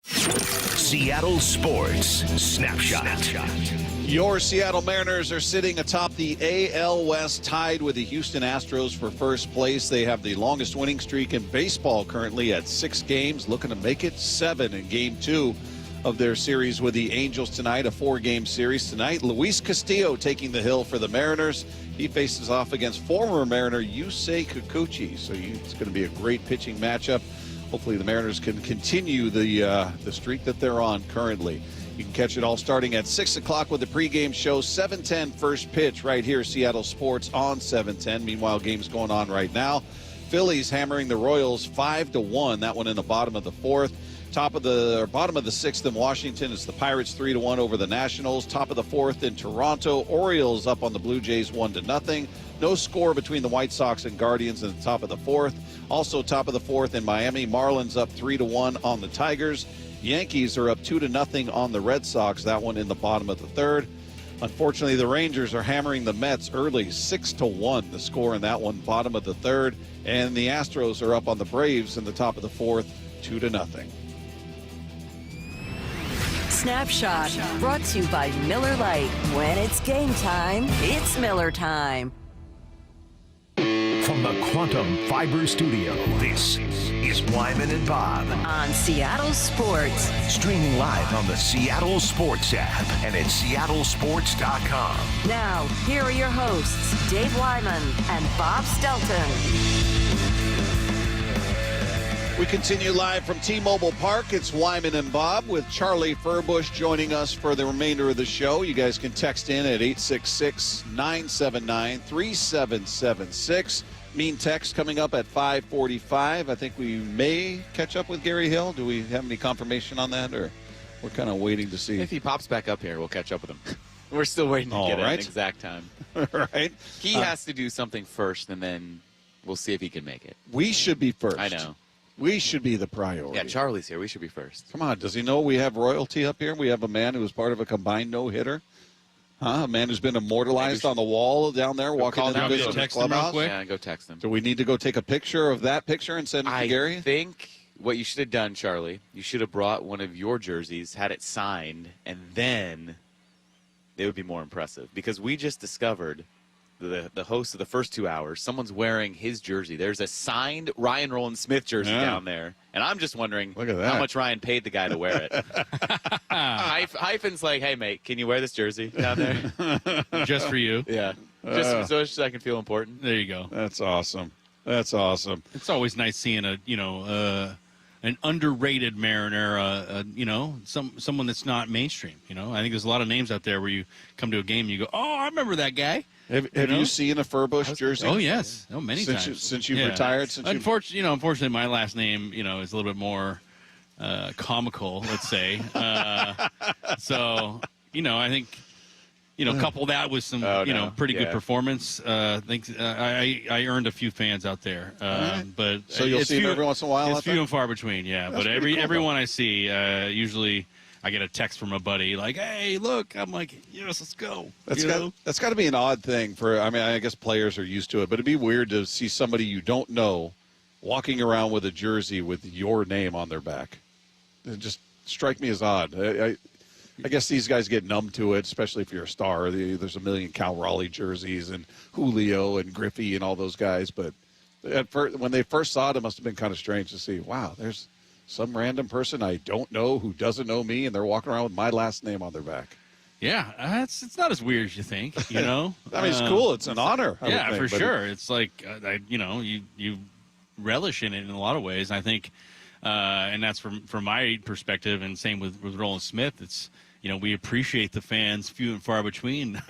Seattle Sports Snapshot. Your Seattle Mariners are sitting atop the AL West, tied with the Houston Astros for first place. They have the longest winning streak in baseball currently at 6 games, looking to make it 7 in Game 2 of their series with the Angels tonight, a 4-game series tonight. Luis Castillo taking the hill for the Mariners. He faces off against former Mariner Yusei Kikuchi, so it's going to be a great pitching matchup. Hopefully the Mariners can continue the streak that they're on currently. You can catch it all starting at 6 o'clock with the pregame show, 7:10 first pitch right here, Seattle Sports on 7:10. Meanwhile, games going on right now. Phillies hammering the Royals 5-1. That one in the bottom of the 4th. Bottom of the 6th in Washington is the Pirates 3-1 over the Nationals. Top of the 4th in Toronto. Orioles up on the Blue Jays 1-0. No score between the White Sox and Guardians in the top of the 4th. Also top of the 4th in Miami. Marlins up 3-1 on the Tigers. Yankees are up 2-0 on the Red Sox. That one in the bottom of the 3rd. Unfortunately, the Rangers are hammering the Mets early, 6-1. The score in that one, bottom of the 3rd. And the Astros are up on the Braves in the top of the 4th, 2-0. Snapshot, brought to you by Miller Lite. When it's game time, it's Miller time. From the Quantum Fiber Studio, this is Wyman and Bob. On Seattle Sports. Streaming live on the Seattle Sports app and at seattlesports.com. Now, here are your hosts, Dave Wyman and Bob Stelton. We continue live from T-Mobile Park. It's Wyman and Bob with Charlie Furbush joining us for the remainder of the show. You guys can text in at 866-979-3776. Mean text coming up at 5:45. I think we may catch up with Gary Hill. Do we have any confirmation on that, or we're kind of waiting to see? If he pops back up here, we'll catch up with him. We're still waiting to get an exact time. Right. He has to do something first, and then We'll see if he can make it. We should be first. I know. We should be the priority. Yeah, Charlie's here. We should be first. Come on. Does he know we have royalty up here? We have a man who was part of a combined no-hitter. A man who's been immortalized on the wall down there walking in the business clubhouse. Yeah, go text him. Do we need to go take a picture of that picture and send it to Gary? I think what you should have done, Charlie, you should have brought one of your jerseys, had it signed, and then it would be more impressive. Because we just discovered, the host of the first 2 hours, someone's wearing his jersey. There's a signed Ryan Roland Smith jersey down there. And I'm just wondering how much Ryan paid the guy to wear it. Hyphen's like, hey, mate, can you wear this jersey down there? Just for you. Yeah. Just so I can feel important. There you go. That's awesome. That's awesome. It's always nice seeing an underrated Mariner, someone that's not mainstream. I think there's a lot of names out there where you come to a game and you go, oh, I remember that guy. Have you seen a Furbush jersey? Oh, yes. Oh, many times. Since you've retired? Unfortunately, my last name, is a little bit more comical, let's say. So, I think, couple that with some, pretty good performance. I think I earned a few fans out there. But so you'll see them every once in a while. It's few and far between, yeah. That's but cool, everyone I see, usually I get a text from a buddy like, "Hey, look!" I'm like, "Yes, let's go." That's got to be an odd thing for. I mean, I guess players are used to it, but it'd be weird to see somebody you don't know walking around with a jersey with your name on their back. It just strike me as odd. I guess these guys get numb to it, especially if you're a star. There's a million Cal Raleigh jerseys and Julio and Griffey and all those guys. But when they first saw it, it must have been kind of strange to see, wow, there's some random person I don't know who doesn't know me, and they're walking around with my last name on their back. Yeah, it's not as weird as you think, I mean, it's cool. It's an honor. Yeah, for sure. It's like, you relish in it in a lot of ways. I think, and that's from my perspective, and same with Roland Smith. It's, we appreciate the fans few and far between.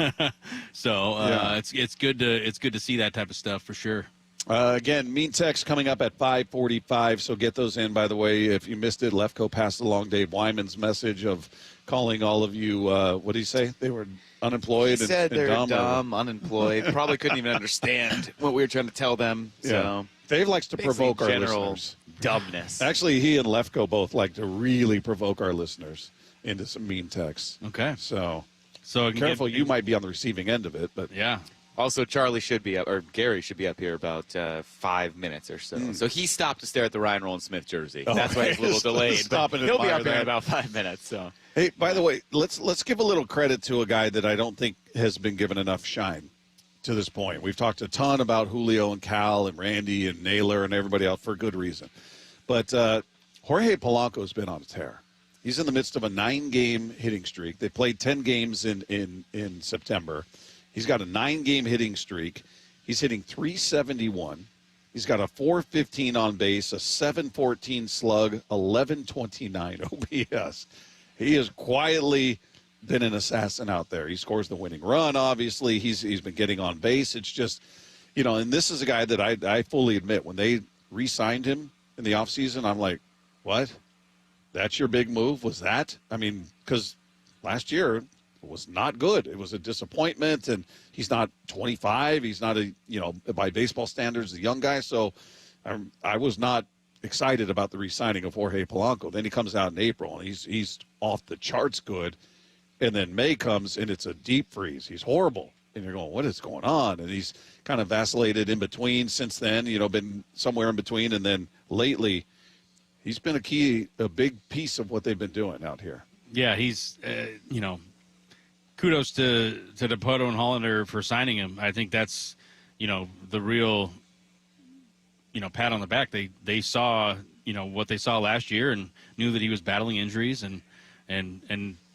So it's good to see that type of stuff for sure. Again, mean text coming up at 5:45, so get those in. By the way, if you missed it, Lefko passed along Dave Wyman's message of calling all of you, what did he say? They were unemployed he said and they're dumb, unemployed. Probably couldn't even understand what we were trying to tell them. So yeah. Dave likes to provoke our general listeners. Dumbness. Actually, he and Lefko both like to really provoke our listeners into some mean texts. Okay. So careful, you might be on the receiving end of it. But yeah. Also, Charlie should be up, or Gary should be up here about 5 minutes or so. So he stopped to stare at the Ryan Roland Smith jersey. That's why it's a little delayed. He'll be up here in about 5 minutes. So. Hey, by the way, let's give a little credit to a guy that I don't think has been given enough shine to this point. We've talked a ton about Julio and Cal and Randy and Naylor and everybody else for good reason. But Jorge Polanco has been on a tear. He's in the midst of a 9-game hitting streak. They played 10 games in September. He's got a 9-game hitting streak. He's hitting .371. He's got a .415 on base, a .714 slug, 1129 OPS. He has quietly been an assassin out there. He scores the winning run, obviously. He's been getting on base. It's just, and this is a guy that I fully admit, when they re-signed him in the offseason, I'm like, what? That's your big move? Was that? I mean, because last year – was not good. It was a disappointment, and he's not 25. He's not by baseball standards, a young guy. So I was not excited about the re-signing of Jorge Polanco. Then he comes out in April, and he's off the charts good. And then May comes, and it's a deep freeze. He's horrible. And you're going, what is going on? And he's kind of vacillated in between since then, been somewhere in between. And then lately, he's been a big piece of what they've been doing out here. Yeah, he's, kudos to Dipoto and Hollander for signing him. I think that's, the real, pat on the back. They saw, what they saw last year and knew that he was battling injuries and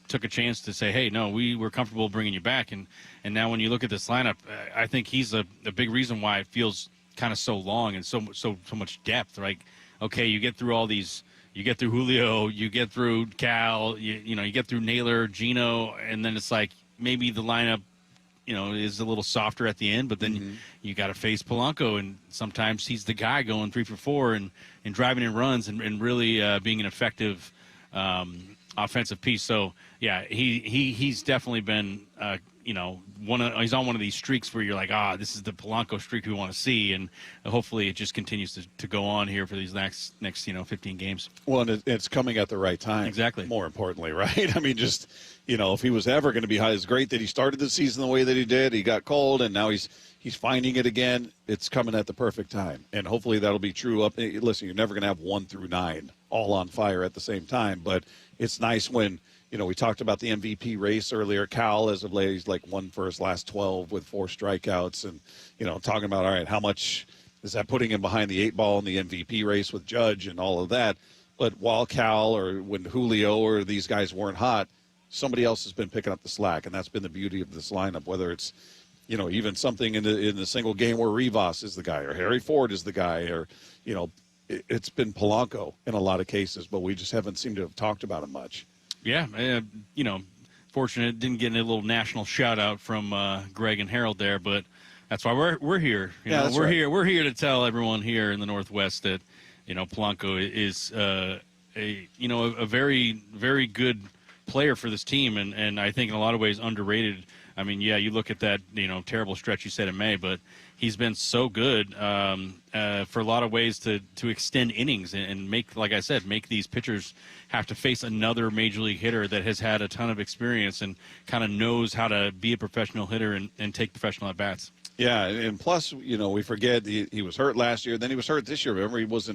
took a chance to say, hey, no, we were comfortable bringing you back. And now when you look at this lineup, I think he's a big reason why it feels kind of so long and so much depth. Like, okay, you get through all these. You get through Julio, you get through Cal, you get through Naylor, Gino, and then it's like maybe the lineup, is a little softer at the end, but then you got to face Polanco, and sometimes he's the guy going 3 for 4 and driving in runs and really being an effective offensive piece. So, yeah, he's definitely been he's on one of these streaks where you're like, this is the Polanco streak we want to see, and hopefully it just continues to go on here for these next 15 games. Well, and it's coming at the right time. Exactly. More importantly, right? I mean, just, if he was ever going to be high, it's great that he started the season the way that he did. He got cold, and now he's finding it again. It's coming at the perfect time, and hopefully that'll be true. Listen, you're never going to have 1 through 9 all on fire at the same time, but it's nice when, we talked about the MVP race earlier. Cal, as of late, he's like won for his last 12 with 4 strikeouts, and talking about, all right, how much is that putting him behind the 8 ball in the MVP race with Judge and all of that? But while Cal or when Julio or these guys weren't hot, somebody else has been picking up the slack, and that's been the beauty of this lineup. Whether it's even something in the single game where Rivas is the guy or Harry Ford is the guy, or it's been Polanco in a lot of cases, but we just haven't seemed to have talked about him much. Yeah, fortunate didn't get a little national shout out from Greg and Harold there, but that's why we're here. We're here to tell everyone here in the Northwest that Polanco is a very, very good player for this team, and I think in a lot of ways underrated. I mean, yeah, you look at that terrible stretch you said in May, but he's been so good for a lot of ways to extend innings and make, like I said, make these pitchers have to face another major league hitter that has had a ton of experience and kind of knows how to be a professional hitter and take professional at bats. Yeah, and plus, we forget he was hurt last year. Then he was hurt this year. Remember, he was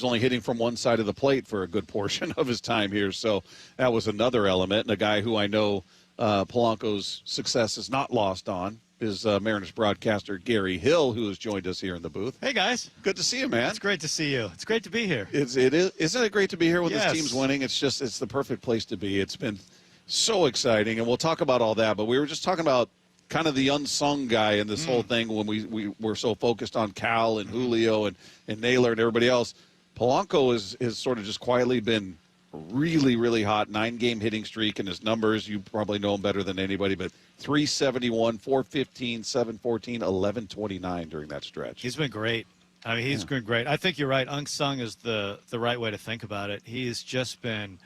only hitting from one side of the plate for a good portion of his time here. So that was another element. And a guy who I know Polanco's success is not lost on is Mariners broadcaster Gary Hill, who has joined us here in the booth. Hey, guys. Good to see you, man. It's great to see you. It's great to be here. Isn't it great to be here when Yes. this team's winning? It's the perfect place to be. It's been so exciting, and we'll talk about all that. But we were just talking about kind of the unsung guy in this whole thing when we were so focused on Cal and Julio and Naylor and everybody else. Polanco has sort of just quietly been really, really hot, 9-game hitting streak, and his numbers, you probably know him better than anybody, but 371, 415, 714, 1129 during that stretch. He's been great. I mean, he's been great. I think you're right. Unsung is the right way to think about it. He's been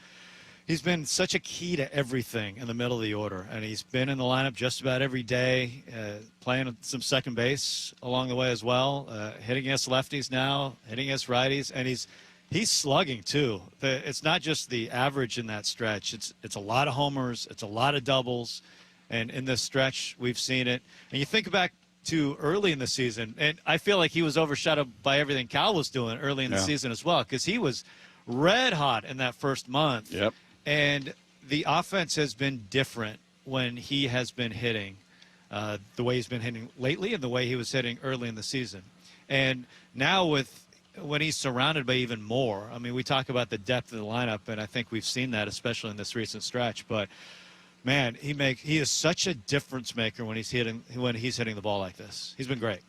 such a key to everything in the middle of the order, and he's been in the lineup just about every day, playing some second base along the way as well, hitting against lefties now, hitting against righties, and he's slugging too. It's not just the average in that stretch. It's a lot of homers. It's a lot of doubles. And in this stretch, we've seen it. And you think back to early in the season, and I feel like he was overshadowed by everything Cal was doing early in the season as well, because he was red hot in that first month. Yep. And the offense has been different when he has been hitting, the way he's been hitting lately and the way he was hitting early in the season. And now when he's surrounded by even more, I mean, we talk about the depth of the lineup, and I think we've seen that, especially in this recent stretch. But man, he is such a difference maker when he's hitting the ball like this. He's been great.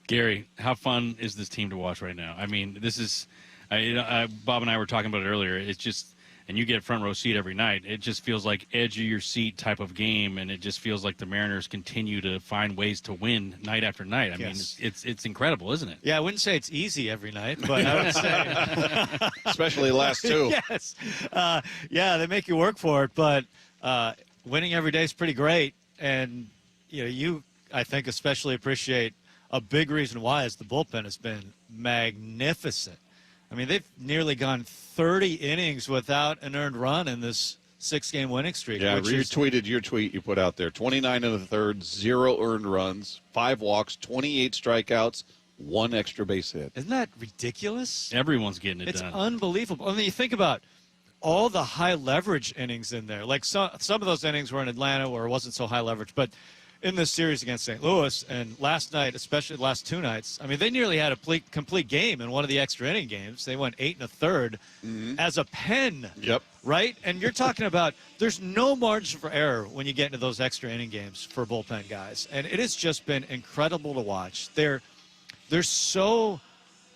Gary, how fun is this team to watch right now? I mean, this is Bob and I were talking about it earlier. It's just, and you get a front row seat every night. It just feels like edge of your seat type of game, and it just feels like the Mariners continue to find ways to win night after night. I mean, it's incredible, isn't it? Yeah, I wouldn't say it's easy every night, but I would say, especially the last two. Yes, yeah, they make you work for it, but winning every day is pretty great. And you I think especially appreciate a big reason why is the bullpen has been magnificent. I mean, they've nearly gone 30 innings without an earned run in this 6-game winning streak. Yeah, I retweeted your tweet you put out there. 29 in the third, 0 earned runs, 5 walks, 28 strikeouts, 1 extra base hit. Isn't that ridiculous? Everyone's getting it done. It's done. unbelievable. I mean, you think about all the high leverage innings in there. Like some of those innings were in Atlanta where it wasn't so high leverage, but in this series against St. Louis, and last night, especially the last 2 nights, I mean, they nearly had a complete game in one of the extra inning games. They went 8 1/3 as a pen. Yep. Right? And you're talking about there's no margin for error when you get into those extra inning games for bullpen guys. And it has just been incredible to watch. They're so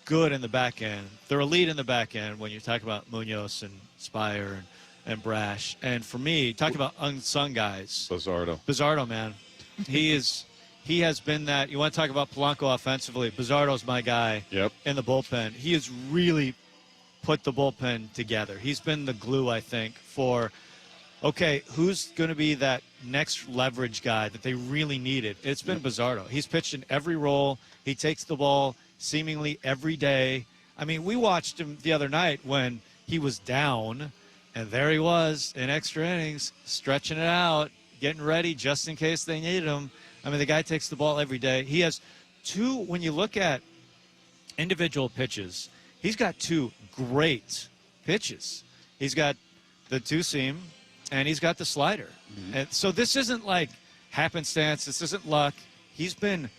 good in the back end. They're elite in the back end when you talk about Munoz and Spire and Brash. And for me, talk about unsung guys. Bazardo, man. He has been that. You want to talk about Polanco offensively, Bazardo's my guy in the bullpen. He has really put the bullpen together. He's been the glue, I think, for okay, who's going to be that next leverage guy that they really needed? It's been Bazardo. He's pitched in every role. He takes the ball seemingly every day. I mean, we watched him the other night when he was down, and there he was in extra innings, stretching it out, getting ready just in case they needed him. I mean, the guy takes the ball every day. He has two, when you look at individual pitches, he's got two great pitches. He's got the two-seam, and he's got the slider. And so this isn't like happenstance. This isn't luck. He's been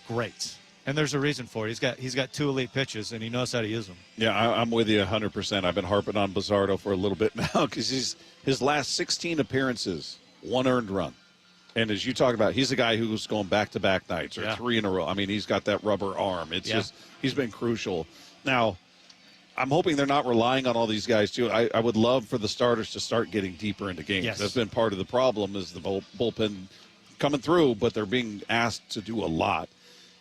great, and there's a reason for it. He's got two elite pitches, and he knows how to use them. Yeah, I'm with you 100%. I've been harping on Bazardo for a little bit now because his last 16 appearances, 1 earned run. And as you talk about, he's a guy who's going back-to-back nights or 3 in a row. I mean, he's got that rubber arm. It's just he's been crucial. Now, I'm hoping they're not relying on all these guys, too. I would love for the starters to start getting deeper into games. Yes. That's been part of the problem is the bullpen coming through, but they're being asked to do a lot.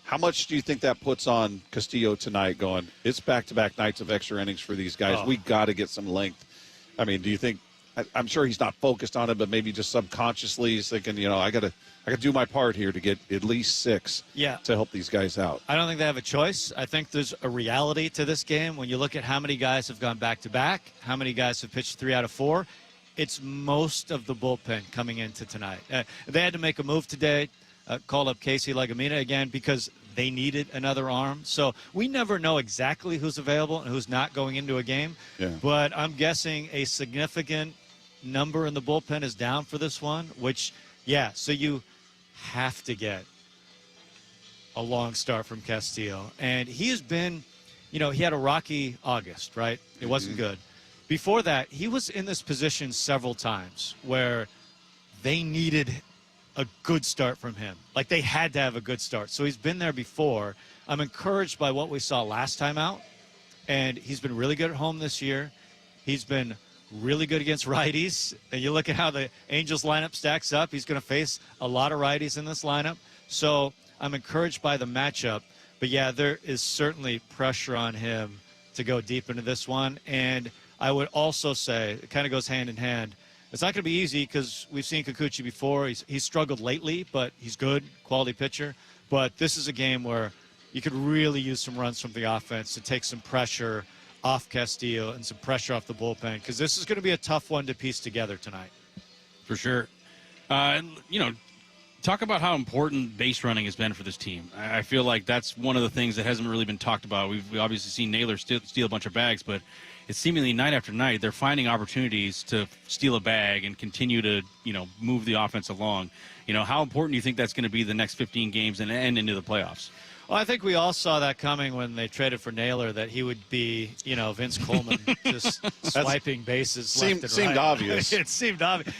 How much do you think that puts on Castillo tonight going, it's back-to-back nights of extra innings for these guys. We got to get some length. I mean, do you think – I'm sure he's not focused on it, but maybe just subconsciously he's thinking, I got to do my part here to get at least 6 to help these guys out. I don't think they have a choice. I think there's a reality to this game. When you look at how many guys have gone back-to-back, how many guys have pitched 3 out of 4, it's most of the bullpen coming into tonight. They had to make a move today, called up Casey Legumina again because they needed another arm. So we never know exactly who's available and who's not going into a game. But I'm guessing a significant number in the bullpen is down for this one, which, so you have to get a long start from Castillo. And he has been, he had a rocky August, right? It wasn't good. Before that, he was in this position several times where they needed a good start from him. Like, they had to have a good start. So he's been there before. I'm encouraged by what we saw last time out, and he's been really good at home this year. He's been really good against righties. And you look at how the Angels lineup stacks up. He's going to face a lot of righties in this lineup. So I'm encouraged by the matchup. But, there is certainly pressure on him to go deep into this one. And I would also say, it kind of goes hand in hand, it's not going to be easy because we've seen Kikuchi before. He's struggled lately, but he's good, quality pitcher. But this is a game where you could really use some runs from the offense to take some pressure off Castillo and some pressure off the bullpen, because this is going to be a tough one to piece together tonight. For sure. Talk about how important base running has been for this team. I feel like that's one of the things that hasn't really been talked about. We've obviously seen Naylor steal a bunch of bags, but it's seemingly night after night they're finding opportunities to steal a bag and continue to, move the offense along. How important do you think that's going to be the next 15 games and into the playoffs? Well, I think we all saw that coming when they traded for Naylor, that he would be, Vince Coleman, just swiping bases left and right. Seemed obvious. It seemed obvious.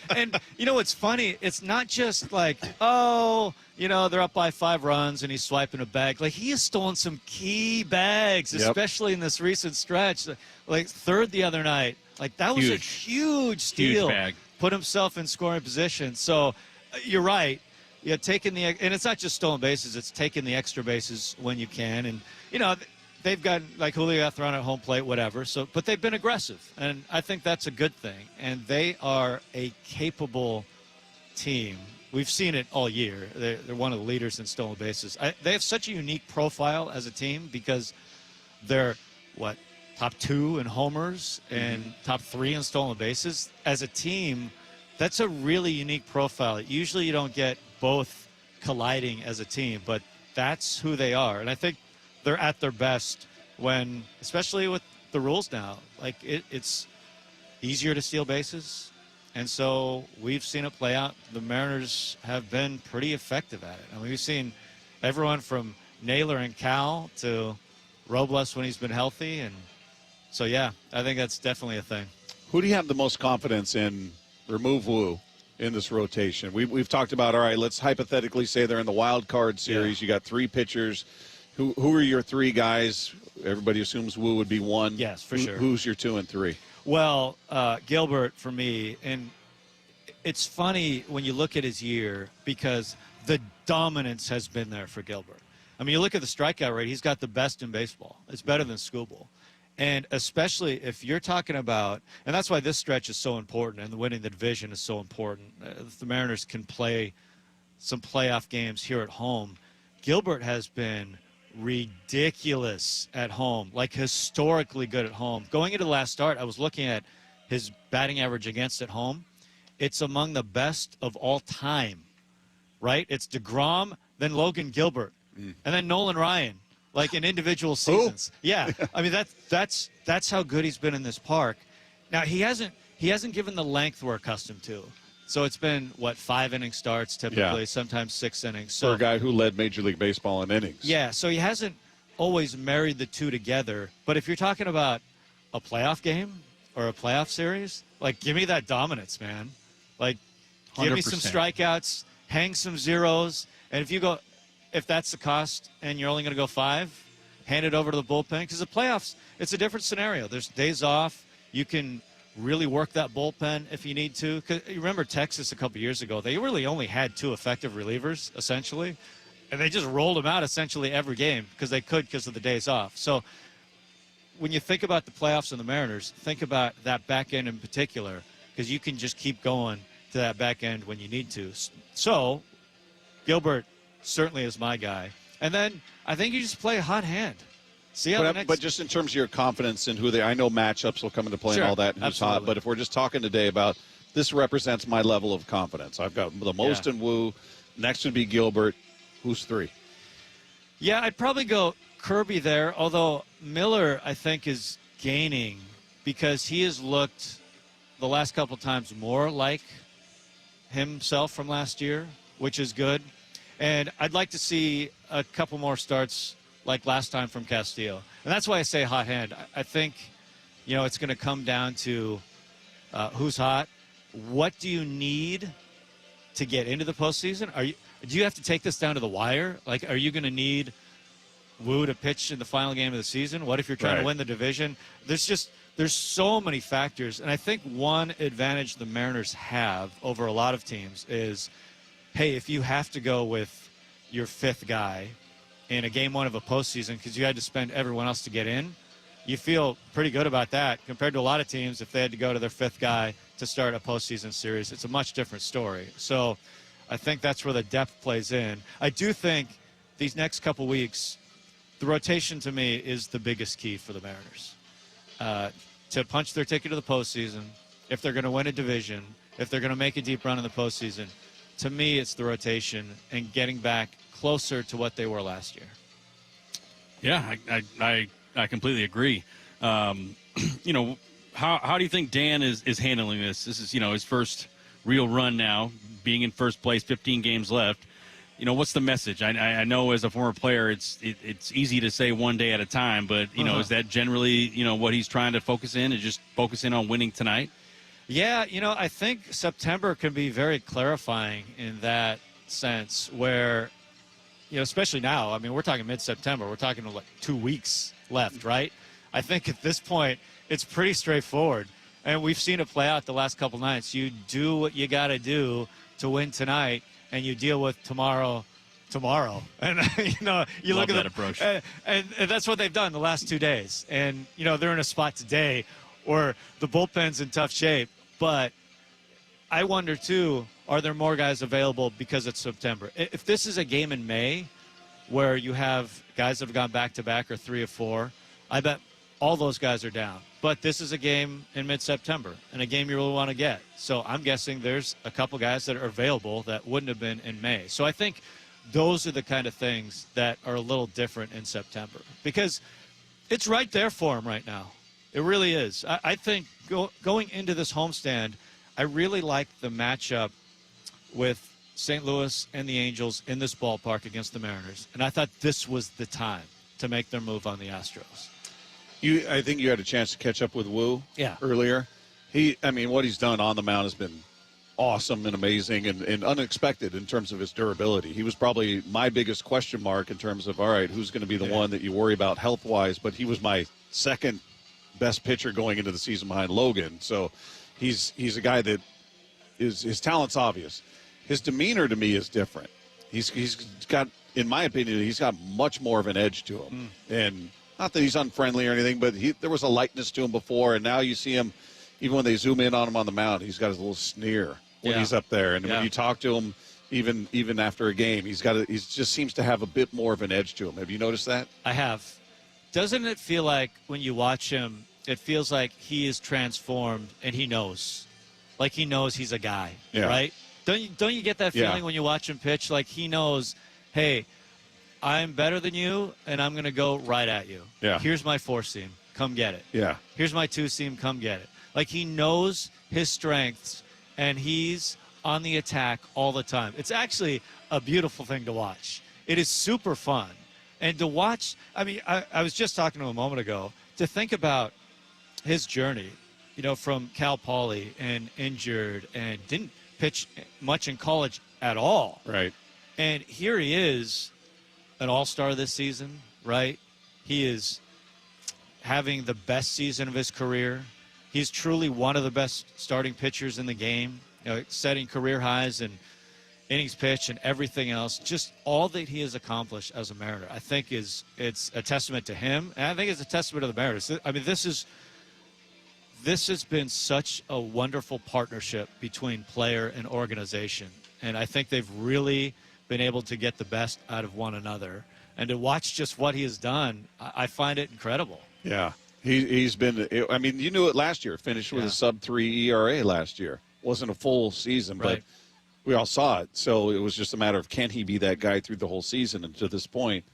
And what's funny? It's not just like, they're up by 5 runs and he's swiping a bag. Like, he has stolen some key bags, especially in this recent stretch. Like, 3rd the other night. Like, that was a huge steal. Huge bag. Put himself in scoring position. So, you're right. And it's not just stolen bases, it's taking the extra bases when you can. And, they've got, like, Julio got thrown at home plate, whatever. So, but they've been aggressive, and I think that's a good thing. And they are a capable team. We've seen it all year. They're one of the leaders in stolen bases. They have such a unique profile as a team because they're, top 2 in homers and top 3 in stolen bases. As a team, that's a really unique profile. Usually you don't get both colliding as a team, but that's who they are. And I think they're at their best when, especially with the rules now, like it's easier to steal bases. And so we've seen it play out. The Mariners have been pretty effective at it. I mean, we've seen everyone from Naylor and Cal to Robles when he's been healthy. And so, I think that's definitely a thing. Who do you have the most confidence in? Remove Wu in this rotation. We've talked about, all right, let's hypothetically say they're in the wild card series. You got 3 pitchers. Who are your 3 guys? Everybody assumes Wu would be 1. Yes, for sure. Who's your 2 and 3? Well, Gilbert for me. And it's funny when you look at his year because the dominance has been there for Gilbert. I mean, you look at the strikeout rate, he's got the best in baseball. It's better than Skubal. And especially if you're talking about, and that's why this stretch is so important and winning the division is so important. If the Mariners can play some playoff games here at home, Gilbert has been ridiculous at home, like historically good at home. Going into the last start, I was looking at his batting average against at home. It's among the best of all time, right? It's DeGrom, then Logan Gilbert, and then Nolan Ryan. Like in individual seasons. Yeah. I mean, that's how good he's been in this park. Now, he hasn't given the length we're accustomed to. So it's been, 5 inning starts typically, sometimes 6 innings. So, for a guy who led Major League Baseball in innings. Yeah, so he hasn't always married the two together. But if you're talking about a playoff game or a playoff series, like, give me that dominance, man. Like, give me some 100%. strikeouts, hang some zeros, and if that's the cost and you're only going to go 5, hand it over to the bullpen. Because the playoffs, it's a different scenario. There's days off. You can really work that bullpen if you need to. 'Cause you remember Texas a couple years ago, they really only had 2 effective relievers, essentially. And they just rolled them out essentially every game because they could because of the days off. So when you think about the playoffs and the Mariners, think about that back end in particular because you can just keep going to that back end when you need to. So Gilbert certainly is my guy. And then I think you just play a hot hand. See how But just in terms of your confidence in I know matchups will come into play and all that, and who's hot, but if we're just talking today about this represents my level of confidence. I've got the most in Wu. Next would be Gilbert. Who's 3? Yeah, I'd probably go Kirby there, although Miller, I think, is gaining because he has looked the last couple times more like himself from last year, which is good. And I'd like to see a couple more starts like last time from Castillo. And that's why I say hot hand. I think, it's going to come down to who's hot. What do you need to get into the postseason? Do you have to take this down to the wire? Like, are you going to need Wu to pitch in the final game of the season? What if you're trying to win the division? There's so many factors. And I think one advantage the Mariners have over a lot of teams is, hey, if you have to go with your 5th guy in a game 1 of a postseason because you had to spend everyone else to get in, you feel pretty good about that compared to a lot of teams if they had to go to their 5th guy to start a postseason series. It's a much different story. So I think that's where the depth plays in. I do think these next couple weeks, the rotation to me is the biggest key for the Mariners. To punch their ticket to the postseason, if they're going to win a division, if they're going to make a deep run in the postseason, to me, it's the rotation and getting back closer to what they were last year. Yeah, I completely agree. How do you think Dan is handling this? This is, his first real run now, being in first place, 15 games left. What's the message? I know as a former player, it's easy to say one day at a time, but, is that generally, what he's trying to focus in, is just focus in on winning tonight? Yeah, I think September can be very clarifying in that sense where, especially now, I mean, we're talking mid-September. We're talking like 2 weeks left, right? I think at this point, it's pretty straightforward. And we've seen it play out the last couple nights. You do what you got to do to win tonight, and you deal with tomorrow. And, you look at that approach. And that's what they've done the last 2 days. And, they're in a spot today where the bullpen's in tough shape. But I wonder, too, are there more guys available because it's September? If this is a game in May where you have guys that have gone back-to-back or 3 or 4, I bet all those guys are down. But this is a game in mid-September and a game you really want to get. So I'm guessing there's a couple guys that are available that wouldn't have been in May. So I think those are the kind of things that are a little different in September because it's right there for him right now. It really is. I think going into this homestand, I really like the matchup with St. Louis and the Angels in this ballpark against the Mariners. And I thought this was the time to make their move on the Astros. I think you had a chance to catch up with Wu earlier. What he's done on the mound has been awesome and amazing and unexpected in terms of his durability. He was probably my biggest question mark in terms of, all right, who's going to be the one that you worry about health-wise, but he was my second best pitcher going into the season behind Logan. So he's a guy that his talent's obvious. His demeanor to me is different. He's got, in my opinion, he's got much more of an edge to him. And Not that he's unfriendly or anything, but there was a lightness to him before, and now you see him, even when they zoom in on him on the mound, he's got his little sneer when he's up there. And when you talk to him, even after a game, he just seems to have a bit more of an edge to him. Have you noticed that? I have. Doesn't it feel like when you watch him, it feels like he is transformed and he knows? Like he knows he's a guy, right? Don't you get that feeling when you watch him pitch? Like he knows, hey, I'm better than you, and I'm going to go right at you. Yeah. Here's my 4-seam. Come get it. Yeah. Here's my 2-seam. Come get it. Like he knows his strengths, and he's on the attack all the time. It's actually a beautiful thing to watch. It is super fun. And to watch, I mean, I was just talking to him a moment ago, to think about his journey, from Cal Poly and injured and didn't pitch much in college at all. Right. And here he is, an all-star this season, right? He is having the best season of his career. He's truly one of the best starting pitchers in the game, setting career highs and innings pitched and everything else. Just all that he has accomplished as a Mariner, I think it's a testament to him, and I think it's a testament to the Mariners. I mean, this has been such a wonderful partnership between player and organization, and I think they've really been able to get the best out of one another. And to watch just what he has done, I find it incredible. Yeah. He's been, I mean, you knew it last year, finished with a sub-3 ERA last year. Wasn't a full season, but we all saw it. So it was just a matter of, can he be that guy through the whole season? And to this point,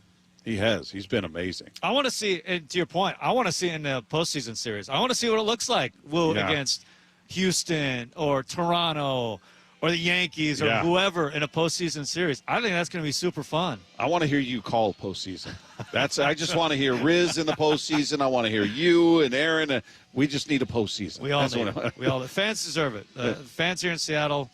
he has. He's been amazing. I want to see, and to your point, I want to see in the postseason series. I want to see what it looks like against Houston or Toronto or the Yankees or whoever in a postseason series. I think that's going to be super fun. I want to hear you call postseason. I just want to hear Riz in the postseason. I want to hear you and Aaron. We just need a postseason. We all need it. The fans deserve it. The fans here in Seattle,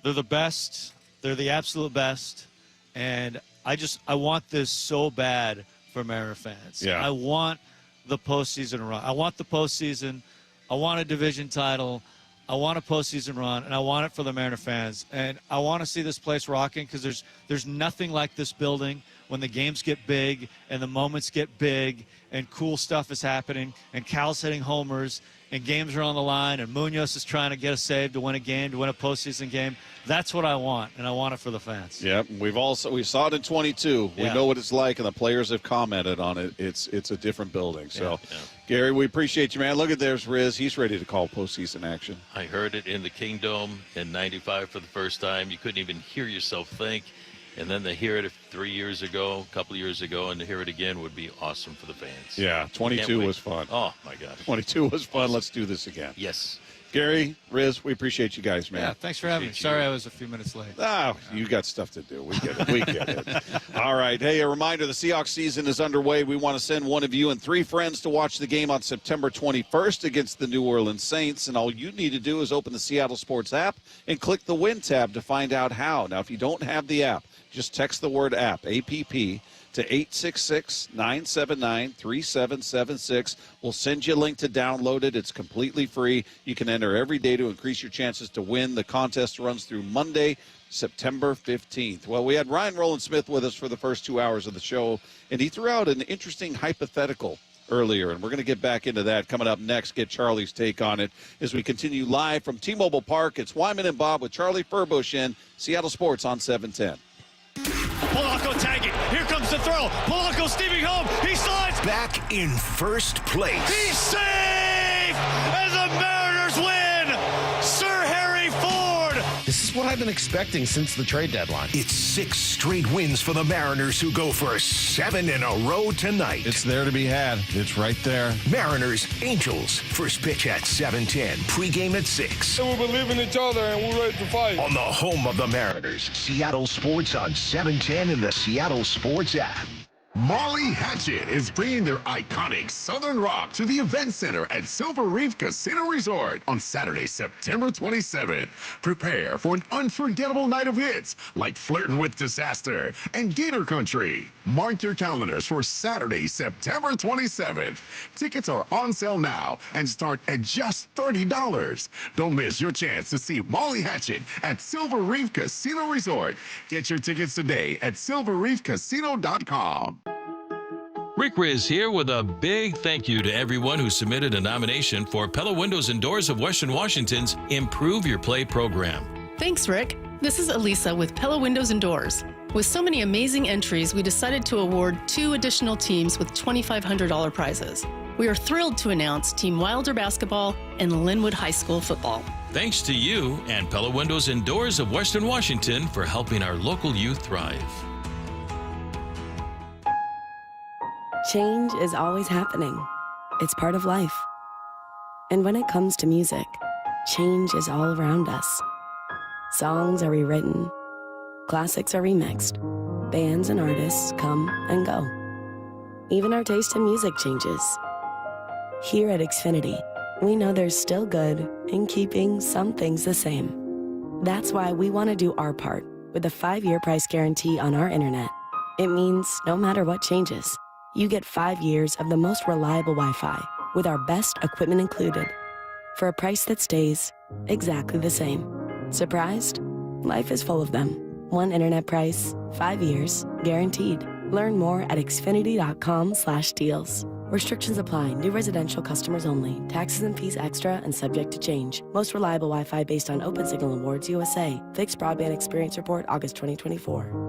they're the best. They're the absolute best. And I want this so bad for Mariner fans. Yeah. I want the postseason run. I want the postseason. I want a division title. I want a postseason run, and I want it for the Mariner fans. And I want to see this place rocking because there's nothing like this building when the games get big and the moments get big and cool stuff is happening and Cal's hitting homers and games are on the line and Munoz is trying to get a save to win a game, to win a postseason game. That's what I want, and I want it for the fans. Yep, we saw it in 22. We know what it's like, and the players have commented on it. It's a different building. So, Gary, we appreciate you, man. Look at there's Riz. He's ready to call postseason action. I heard it in the Kingdome in '95 for the first time. You couldn't even hear yourself think. And then to hear it 3 years ago, a couple of years ago, and to hear it again would be awesome for the fans. Yeah, 22 was fun. Oh, my gosh. 22 was fun. Awesome. Let's do this again. Yes. Gary, Riz, we appreciate you guys, man. Yeah, thanks for having me. Sorry I was a few minutes late. You got stuff to do. We get it. We get it. All right. Hey, a reminder, the Seahawks season is underway. We want to send one of you and 3 friends to watch the game on September 21st against the New Orleans Saints. And all you need to do is open the Seattle Sports app and click the Win tab to find out how. Now, if you don't have the app, just text the word app, APP, to 866-979-3776. We'll send you a link to download it. It's completely free. You can enter every day to increase your chances to win. The contest runs through Monday, September 15th. Well, we had Ryan Rowland-Smith with us for the first 2 hours of the show, and he threw out an interesting hypothetical earlier, and we're going to get back into that coming up next, get Charlie's take on it as we continue live from T-Mobile Park. It's Wyman and Bob with Charlie Furbush in Seattle Sports on 710. Polanco tagging. Here comes the throw. Polanco steaming home. He slides. Back in first place. He's safe as the Mariners win. Sir Harry Ford. This is what I've been expecting since the trade deadline. It's 6 straight wins for the Mariners, who go for 7 in a row tonight. It's there to be had. It's right there. Mariners, Angels. First pitch at 7:10. Pregame at 6. We believe in each other and we're ready to fight. On the home of the Mariners, Seattle Sports on 710 and the Seattle Sports app. Molly Hatchet is bringing their iconic Southern Rock to the Event Center at Silver Reef Casino Resort on Saturday, September 27th. Prepare for an unforgettable night of hits like Flirtin' with Disaster and Gator Country. Mark your calendars for Saturday, September 27th. Tickets are on sale now and start at just $30. Don't miss your chance to see Molly Hatchet at Silver Reef Casino Resort. Get your tickets today at silverreefcasino.com. Rick Riz here with a big thank you to everyone who submitted a nomination for Pella Windows and Doors of Western Washington's Improve Your Play program. Thanks, Rick. This is Elisa with Pella Windows and Doors. With so many amazing entries, we decided to award 2 additional teams with $2,500 prizes. We are thrilled to announce Team Wilder Basketball and Linwood High School Football. Thanks to you and Pella Windows and Doors of Western Washington for helping our local youth thrive. Change is always happening. It's part of life. And when it comes to music, change is all around us. Songs are rewritten. Classics are remixed. Bands and artists come and go. Even our taste in music changes. Here at Xfinity, we know there's still good in keeping some things the same. That's why we want to do our part with a 5-year price guarantee on our internet. It means no matter what changes, you get 5 years of the most reliable Wi-Fi with our best equipment included for a price that stays exactly the same. Surprised? Life is full of them. One internet price, 5 years, guaranteed. Learn more at xfinity.com/deals. Restrictions apply. New residential customers only. Taxes and fees extra and subject to change. Most reliable Wi-Fi based on Open Signal Awards USA. Fixed Broadband Experience Report, August 2024.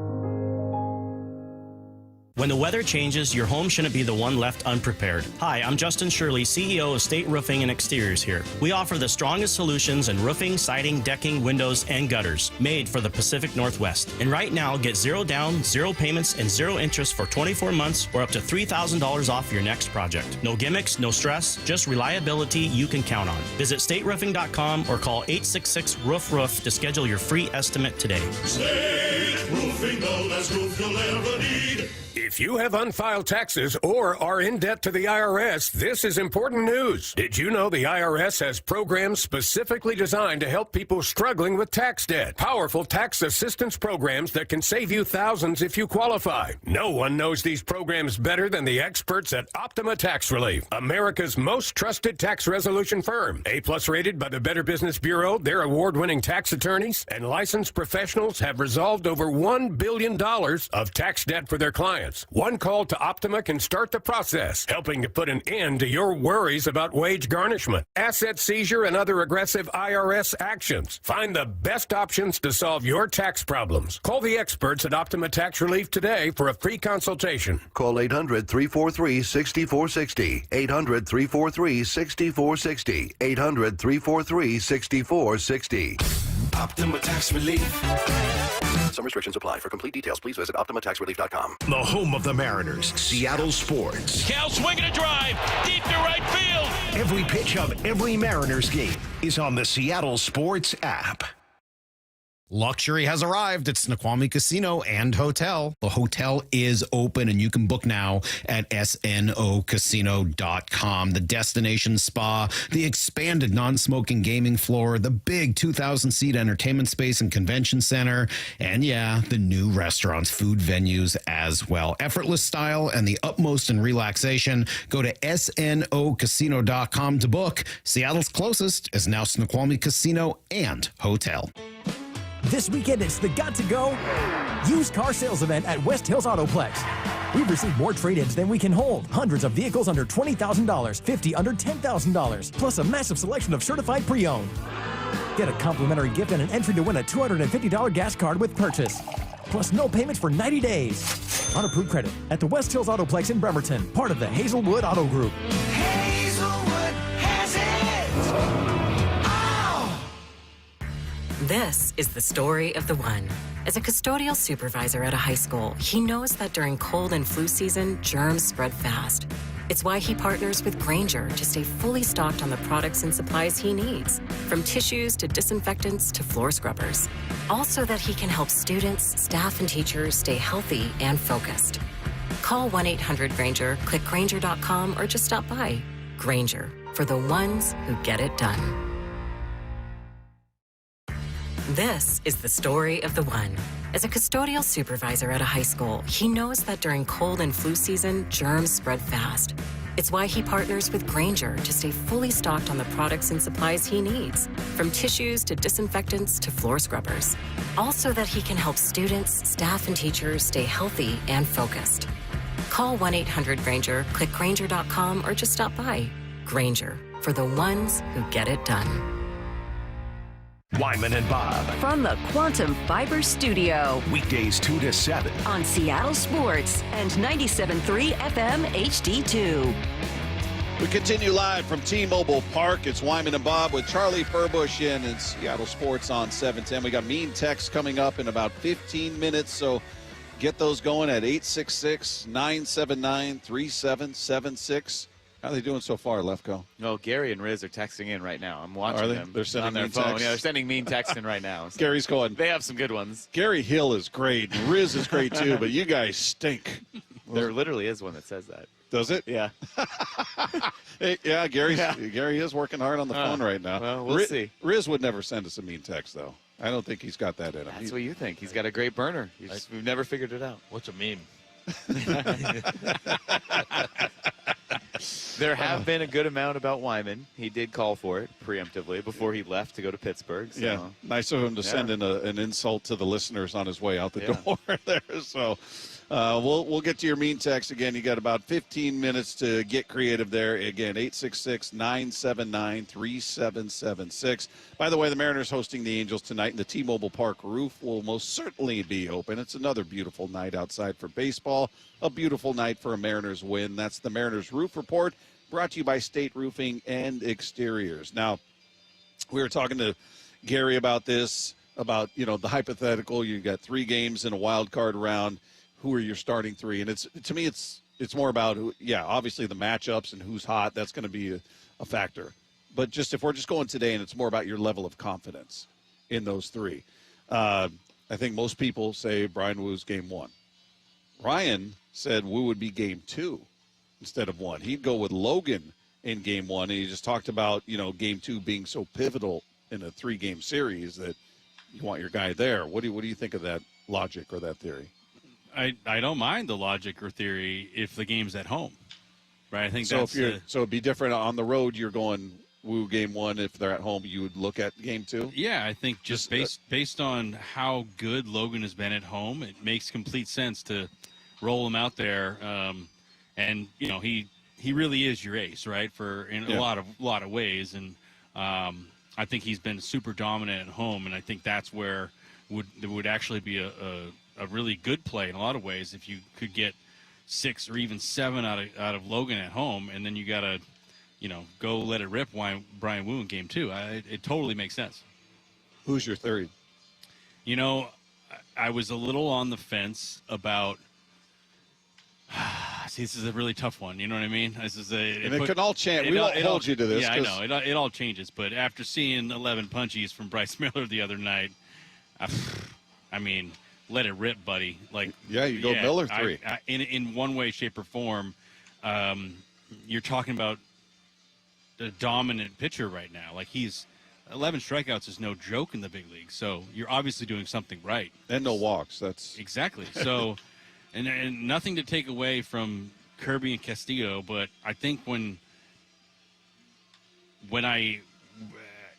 When the weather changes, your home shouldn't be the one left unprepared. Hi, I'm Justin Shirley, CEO of State Roofing and Exteriors here. We offer the strongest solutions in roofing, siding, decking, windows, and gutters, made for the Pacific Northwest. And right now, get 0 down, 0 payments, and 0 interest for 24 months or up to $3,000 off your next project. No gimmicks, no stress, just reliability you can count on. Visit stateroofing.com or call 866-ROOF-ROOF to schedule your free estimate today. State Roofing, the last roof you'll ever need. If you have unfiled taxes or are in debt to the IRS, this is important news. Did you know the IRS has programs specifically designed to help people struggling with tax debt? Powerful tax assistance programs that can save you thousands if you qualify. No one knows these programs better than the experts at Optima Tax Relief, America's most trusted tax resolution firm. A+ rated by the Better Business Bureau, their award-winning tax attorneys and licensed professionals have resolved over $1 billion of tax debt for their clients. One call to Optima can start the process, helping to put an end to your worries about wage garnishment, asset seizure, and other aggressive IRS actions. Find the best options to solve your tax problems. Call the experts at Optima Tax Relief today for a free consultation. Call 800-343-6460. 800-343-6460. 800-343-6460. Optima Tax Relief. Some restrictions apply. For complete details, please visit OptimaTaxRelief.com. The home of the Mariners, Seattle Sports. Cal swinging a drive, deep to right field. Every pitch of every Mariners game is on the Seattle Sports app. Luxury has arrived at Snoqualmie Casino and Hotel. The hotel is open and you can book now at snocasino.com. The destination spa, the expanded non-smoking gaming floor, the big 2,000-seat entertainment space and convention center, and yeah, the new restaurants, food venues as well. Effortless style and the utmost in relaxation. Go to snocasino.com to book. Seattle's closest is now Snoqualmie Casino and Hotel. This weekend, it's the Got to Go used car sales event at West Hills Autoplex. We've received more trade-ins than we can hold. Hundreds of vehicles under $20,000, 50 under $10,000, plus a massive selection of certified pre-owned. Get a complimentary gift and an entry to win a $250 gas card with purchase. Plus no payments for 90 days. On approved credit at the West Hills Autoplex in Bremerton, part of the Hazelwood Auto Group. Hazelwood has it. This is the story of the one. As a custodial supervisor at a high school, he knows that during cold and flu season, germs spread fast. It's why he partners with Grainger to stay fully stocked on the products and supplies he needs, from tissues to disinfectants to floor scrubbers. All so that he can help students, staff, and teachers stay healthy and focused. Call 1-800-GRAINGER, click Grainger.com, or just stop by. Grainger, for the ones who get it done. This is the story of the one. As a custodial supervisor at a high school, he knows that during cold and flu season, germs spread fast. It's why he partners with Grainger to stay fully stocked on the products and supplies he needs, from tissues to disinfectants to floor scrubbers. All so that he can help students, staff, and teachers stay healthy and focused. Call 1-800-GRANGER, click Grainger.com, or just stop by. Grainger, for the ones who get it done. Wyman and Bob. From the Quantum Fiber Studio. Weekdays 2 to 7. On Seattle Sports and 97.3 FM HD2. We continue live from T-Mobile Park. It's Wyman and Bob with Charlie Furbush in Seattle Sports on 710. We got mean texts coming up in about 15 minutes, so get those going at 866-979-3776. How are they doing so far, Lefko? No, Gary and Riz are texting in right now. I'm watching them. They're sending on their mean phone. texts? Yeah, they're sending mean texts in right now. So Gary's going. They have some good ones. Gary Hill is great. And Riz is great, too, but you guys stink. There literally is one that says that. Does it? Yeah. Hey, yeah, Gary is working hard on the phone right now. Well, we'll see. Riz would never send us a mean text, though. I don't think he's got that in him. That's what you think. He's got a great burner. We've never figured it out. What's a meme? There have been a good amount about Wyman. He did call for it preemptively before he left to go to Pittsburgh. So. Yeah, nice of him to send in an insult to the listeners on his way out the door there. So we'll get to your mean text again. You got about 15 minutes to get creative there. Again, 866-979-3776. By the way, the Mariners hosting the Angels tonight, and the T-Mobile Park roof will most certainly be open. It's another beautiful night outside for baseball, a beautiful night for a Mariners win. That's the Mariners Roof Report, brought to you by State Roofing and Exteriors. Now, we were talking to Gary about this, about, the hypothetical. You got 3 games in a wild card round. Who are your starting 3? And to me, it's more about, obviously the matchups and who's hot. That's going to be a factor. But just if we're just going today, and it's more about your level of confidence in those 3. I think most people say Brian Woo's game 1. Ryan said Woo would be game 2 instead of 1. He'd go with Logan in game 1. And he just talked about, game 2 being so pivotal in a 3-game series that you want your guy there. What do you think of that logic or that theory? I don't mind the logic or theory if the game's at home, right? I think so. So it'd be different on the road. You're going Woo game 1. If they're at home, you would look at game 2. Yeah, I think just based on how good Logan has been at home, it makes complete sense to roll him out there. And he really is your ace, right? In a lot of ways, and I think he's been super dominant at home, and I think that's where would actually be a really good play in a lot of ways if you could get 6 or even 7 out of Logan at home, and then you got to, go let it rip Brian Woo in game 2. It totally makes sense. Who's your 3rd? I was a little on the fence about. See, this is a really tough one. You know what I mean? It can all change. We won't hold you to this. Yeah, I know. It all changes. But after seeing 11 punchies from Bryce Miller the other night, I mean, let it rip, buddy. You go Miller 3. In one way, shape, or form, you're talking about a dominant pitcher right now. He's 11 strikeouts is no joke in the big league. So you're obviously doing something right. And no walks. That's exactly. So, and nothing to take away from Kirby and Castillo, but I think when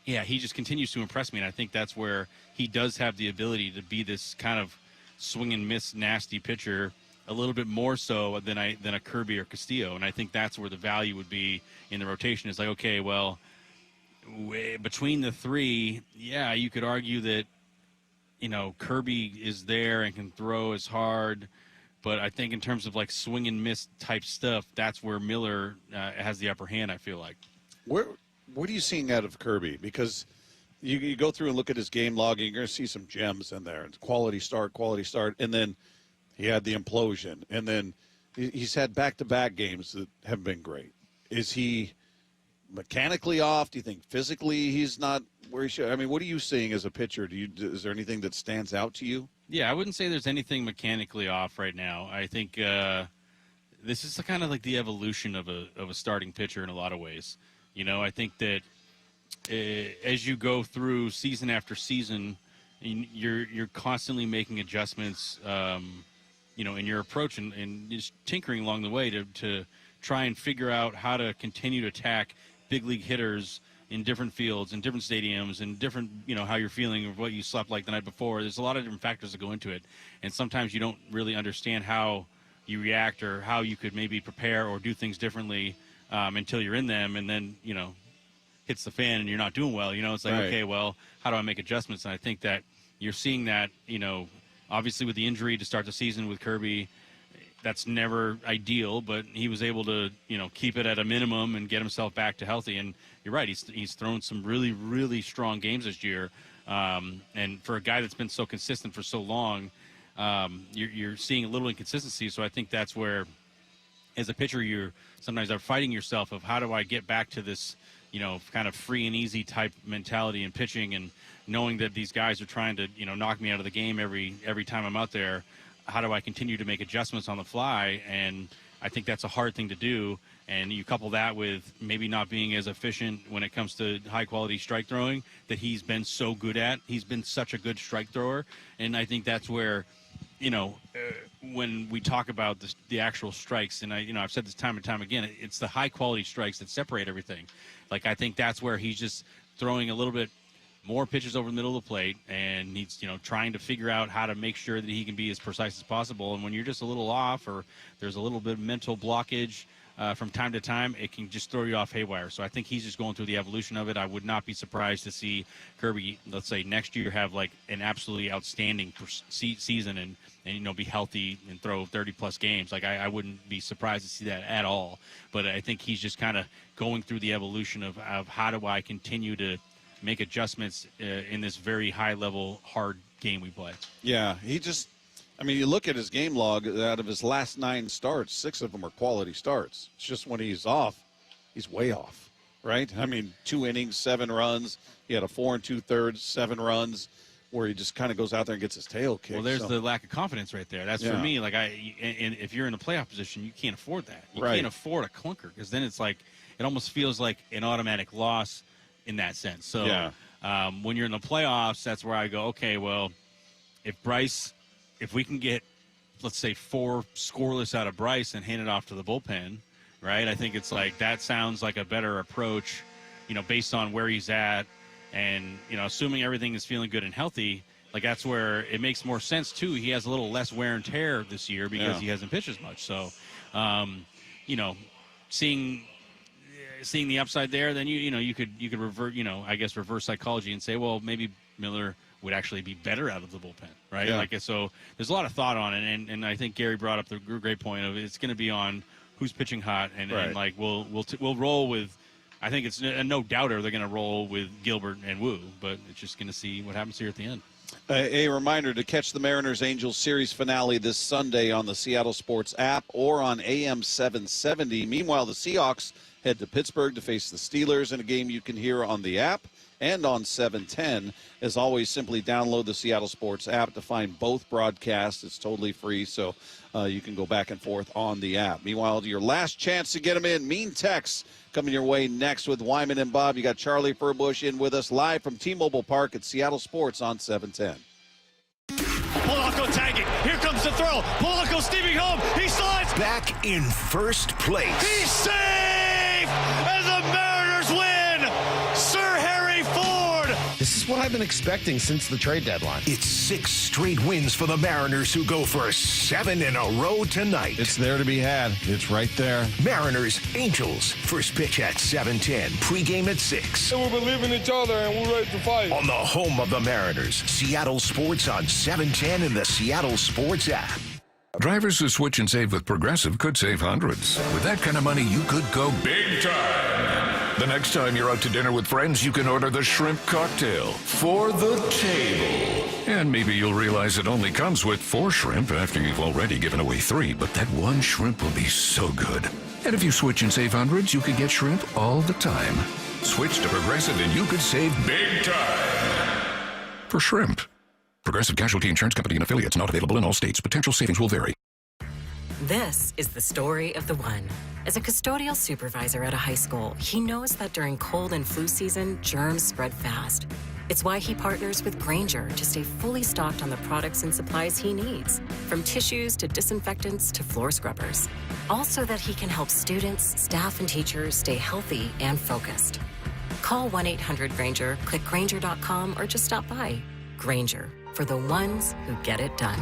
he just continues to impress me, and I think that's where he does have the ability to be this kind of swing and miss nasty pitcher, a little bit more so than a Kirby or Castillo, and I think that's where the value would be in the rotation. It's okay, well, between the 3, you could argue that Kirby is there and can throw as hard, but I think in terms of swing and miss type stuff, that's where Miller has the upper hand. I feel like. What are you seeing out of Kirby? Because you go through and look at his game log, and you're going to see some gems in there. It's quality start, and then he had the implosion, and then he's had back-to-back games that have been great. Is he mechanically off? Do you think physically he's not where he should? I mean, what are you seeing as a pitcher? Is there anything that stands out to you? Yeah, I wouldn't say there's anything mechanically off right now. I think this is kind of the evolution of a starting pitcher in a lot of ways. I think that as you go through season after season, you're constantly making adjustments, in your approach and just tinkering along the way to try and figure out how to continue to attack big league hitters in different fields, in different stadiums, and different, how you're feeling or what you slept like the night before. There's a lot of different factors that go into it, and sometimes you don't really understand how you react or how you could maybe prepare or do things differently until you're in them, and then, hits the fan and you're not doing well. It's like, okay, well, how do I make adjustments? And I think that you're seeing that, obviously with the injury to start the season with Kirby, that's never ideal, but he was able to, keep it at a minimum and get himself back to healthy. And you're right, he's thrown some really, really strong games this year. And for a guy that's been so consistent for so long, you're seeing a little inconsistency. So I think that's where, as a pitcher, you're sometimes are fighting yourself of how do I get back to this, kind of free and easy type mentality in pitching, and knowing that these guys are trying to, knock me out of the game every time I'm out there. How do I continue to make adjustments on the fly? And I think that's a hard thing to do. And you couple that with maybe not being as efficient when it comes to high-quality strike throwing that he's been so good at. He's been such a good strike thrower. And I think that's where, when we talk about the actual strikes, and I've said this time and time again, it's the high-quality strikes that separate everything. Like, I think that's where he's just throwing a little bit more pitches over the middle of the plate, and he's, trying to figure out how to make sure that he can be as precise as possible. And when you're just a little off, or there's a little bit of mental blockage from time to time, it can just throw you off haywire. So I think he's just going through the evolution of it. I would not be surprised to see Kirby, let's say next year, have like an absolutely outstanding season and be healthy and throw 30-plus games. Like, I wouldn't be surprised to see that at all. But I think he's just kind of going through the evolution of how do I continue to make adjustments in this very high-level, hard game we play. Yeah, you look at his game log, out of his last 9 starts, 6 of them are quality starts. It's just when he's off, he's way off, right? 2 innings, 7 runs. He had a 4 2/3, 7 runs, where he just kind of goes out there and gets his tail kicked. Well, there's the lack of confidence right there. That's for me. Like, and if you're in a playoff position, you can't afford that. You can't afford a clunker, because then it's like it almost feels like an automatic loss in that sense. So when you're in the playoffs, that's where I go, okay, well, if we can get, let's say, 4 scoreless out of Bryce and hand it off to the bullpen, right? I think it's like that sounds like a better approach, based on where he's at, and assuming everything is feeling good and healthy. Like, that's where it makes more sense too. He has a little less wear and tear this year because he hasn't pitched as much. So, seeing the upside there, then you could revert, reverse psychology and say, well, maybe Miller would actually be better out of the bullpen, right? Yeah. So there's a lot of thought on it, and I think Gary brought up the great point of it's going to be on who's pitching hot, and like we'll roll with. I think it's a no doubter they're going to roll with Gilbert and Wu, but it's just going to see what happens here at the end. A reminder to catch the Mariners-Angels series finale this Sunday on the Seattle Sports app or on AM 770. Meanwhile, the Seahawks head to Pittsburgh to face the Steelers in a game you can hear on the app and on 710. As always, simply download the Seattle Sports app to find both broadcasts. It's totally free, so you can go back and forth on the app. Meanwhile, your last chance to get them in, Mean Text coming your way next with Wyman and Bob. You got Charlie Furbush in with us live from T-Mobile Park at Seattle Sports on 710. Polanco tagging. Here comes the throw. Polanco steaming home. He slides. Back in first place. He's safe as the Mariners win. Sir Harry Ford. This is what I've been expecting since the trade deadline. It's 6 straight wins for the Mariners, who go for 7 in a row tonight. It's there to be had. It's right there. Mariners, Angels. First pitch at 7:10. Pregame at 6. We believe in each other and we're ready to fight. On the home of the Mariners, Seattle Sports on 710 and the Seattle Sports app. Drivers who switch and save with Progressive could save hundreds. With that kind of money, you could go big time. The next time you're out to dinner with friends, you can order the shrimp cocktail for the table. And maybe you'll realize it only comes with 4 shrimp after you've already given away 3, but that one shrimp will be so good. And if you switch and save hundreds, you could get shrimp all the time. Switch to Progressive and you could save big time. For shrimp. Progressive Casualty Insurance Company and affiliates, not available in all states. Potential savings will vary. This is the story of the one. As a custodial supervisor at a high school, he knows that during cold and flu season, germs spread fast. It's why he partners with Grainger to stay fully stocked on the products and supplies he needs, from tissues to disinfectants to floor scrubbers. All so that he can help students, staff, and teachers stay healthy and focused. Call 1-800-GRAINGER, click Grainger.com, or just stop by. Grainger, for the ones who get it done.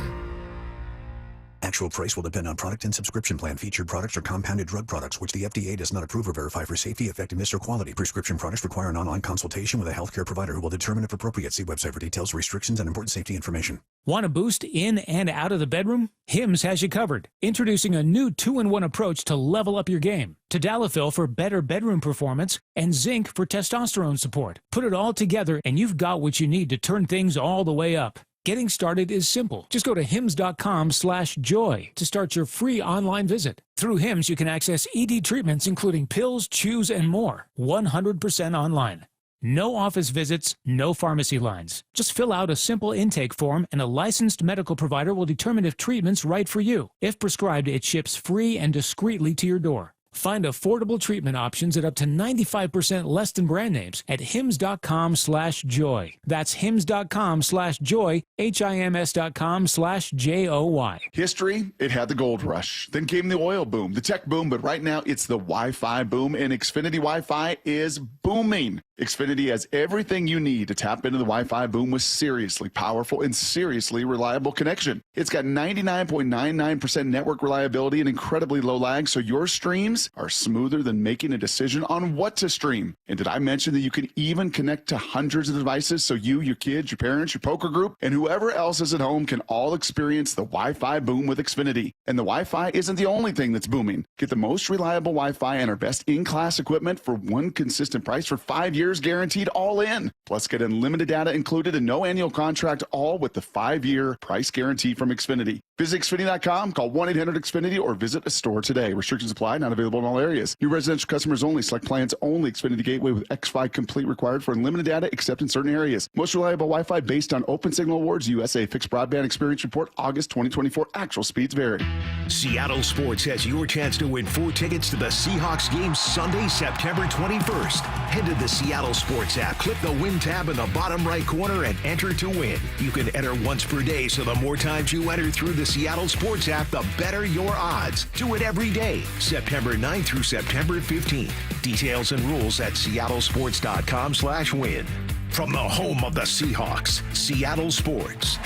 Actual price will depend on product and subscription plan. Featured products are compounded drug products, which the FDA does not approve or verify for safety, effectiveness, or quality. Prescription products require an online consultation with a healthcare provider who will determine if appropriate. See website for details, restrictions, and important safety information. Want a boost in and out of the bedroom? Hims has you covered. Introducing a new 2-in-1 approach to level up your game. Tadalafil for better bedroom performance and zinc for testosterone support. Put it all together and you've got what you need to turn things all the way up. Getting started is simple. Just go to hims.com/joy to start your free online visit. Through Hims, you can access ED treatments including pills, chews, and more. 100% online. No office visits, no pharmacy lines. Just fill out a simple intake form and a licensed medical provider will determine if treatment's right for you. If prescribed, it ships free and discreetly to your door. Find affordable treatment options at up to 95% less than brand names at hims.com/joy. That's hims.com/joy, hims.com/joy. History, it had the gold rush. Then came the oil boom, the tech boom, but right now it's the Wi-Fi boom, and Xfinity Wi-Fi is booming. Xfinity has everything you need to tap into the Wi-Fi boom with seriously powerful and seriously reliable connection. It's got 99.99% network reliability and incredibly low lag, so your streams are smoother than making a decision on what to stream. And did I mention that you can even connect to hundreds of devices so you, your kids, your parents, your poker group, and whoever else is at home can all experience the Wi-Fi boom with Xfinity. And the Wi-Fi isn't the only thing that's booming. Get the most reliable Wi-Fi and our best in-class equipment for one consistent price for 5 years guaranteed all in. Plus get unlimited data included and no annual contract, all with the 5-year price guarantee from Xfinity. Visit Xfinity.com, call 1-800-XFINITY or visit a store today. Restrictions apply, not available in all areas. New residential customers only. Select plans only. Xfinity Gateway with X-Fi Complete required for unlimited data except in certain areas. Most reliable Wi-Fi based on Open Signal Awards USA Fixed Broadband Experience Report August 2024. Actual speeds vary. Seattle Sports has your chance to win 4 tickets to the Seahawks game Sunday, September 21st. Head to the Seattle Sports app, click the Win tab in the bottom right corner and enter to win. You can enter once per day, so the more times you enter through the Seattle Sports app, the better your odds. Do it every day, September 9th through September 15th. Details and rules at seattlesports.com/win. From the home of the Seahawks, Seattle Sports.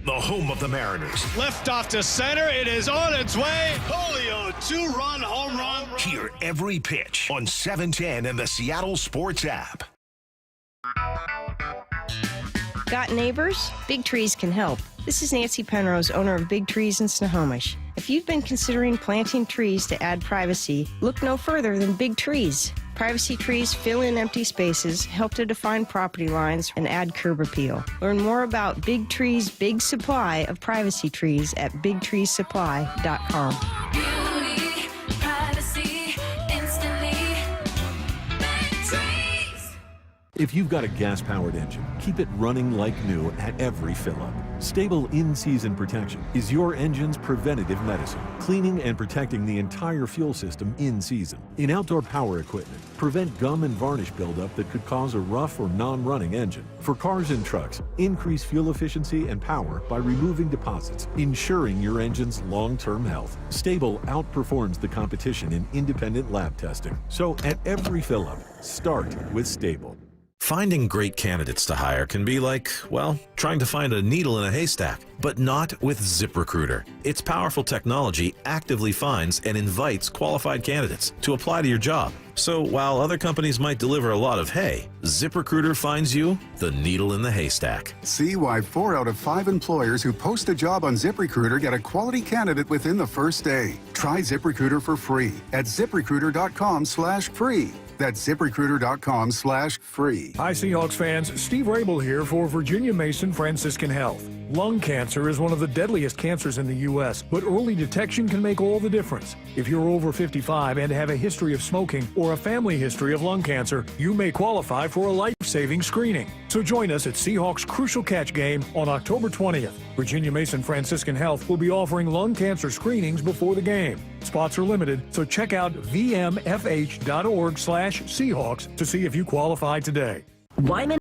The home of the Mariners. Lift off to center. It is on its way. Julio, 2-run home run. Hear every pitch on 710 and the Seattle Sports app. Got neighbors? Big Trees can help. This is Nancy Penrose, owner of Big Trees in Snohomish. If you've been considering planting trees to add privacy, look no further than Big Trees. Privacy trees fill in empty spaces, help to define property lines, and add curb appeal. Learn more about Big Trees' big supply of privacy trees at bigtreesupply.com. Beauty, privacy, instantly. Big Trees. If you've got a gas-powered engine, keep it running like new at every fill-up. Stable in-season protection is your engine's preventative medicine, cleaning and protecting the entire fuel system in season. In outdoor power equipment, prevent gum and varnish buildup that could cause a rough or non-running engine. For cars and trucks, increase fuel efficiency and power by removing deposits, ensuring your engine's long-term health. Stable outperforms the competition in independent lab testing. So at every fill-up, start with Stable. Finding great candidates to hire can be like, well, trying to find a needle in a haystack, but not with ZipRecruiter. Its powerful technology actively finds and invites qualified candidates to apply to your job. So while other companies might deliver a lot of hay, ZipRecruiter finds you the needle in the haystack. See why 4 out of 5 employers who post a job on ZipRecruiter get a quality candidate within the first day. Try ZipRecruiter for free at ZipRecruiter.com/free. That's ZipRecruiter.com/free. Hi, Seahawks fans. Steve Rabel here for Virginia Mason Franciscan Health. Lung cancer is one of the deadliest cancers in the U.S., but early detection can make all the difference. If you're over 55 and have a history of smoking or a family history of lung cancer, you may qualify for a life-saving screening. So join us at Seahawks Crucial Catch Game on October 20th. Virginia Mason Franciscan Health will be offering lung cancer screenings before the game. Spots are limited, so check out vmfh.org/Seahawks to see if you qualify today. Wyman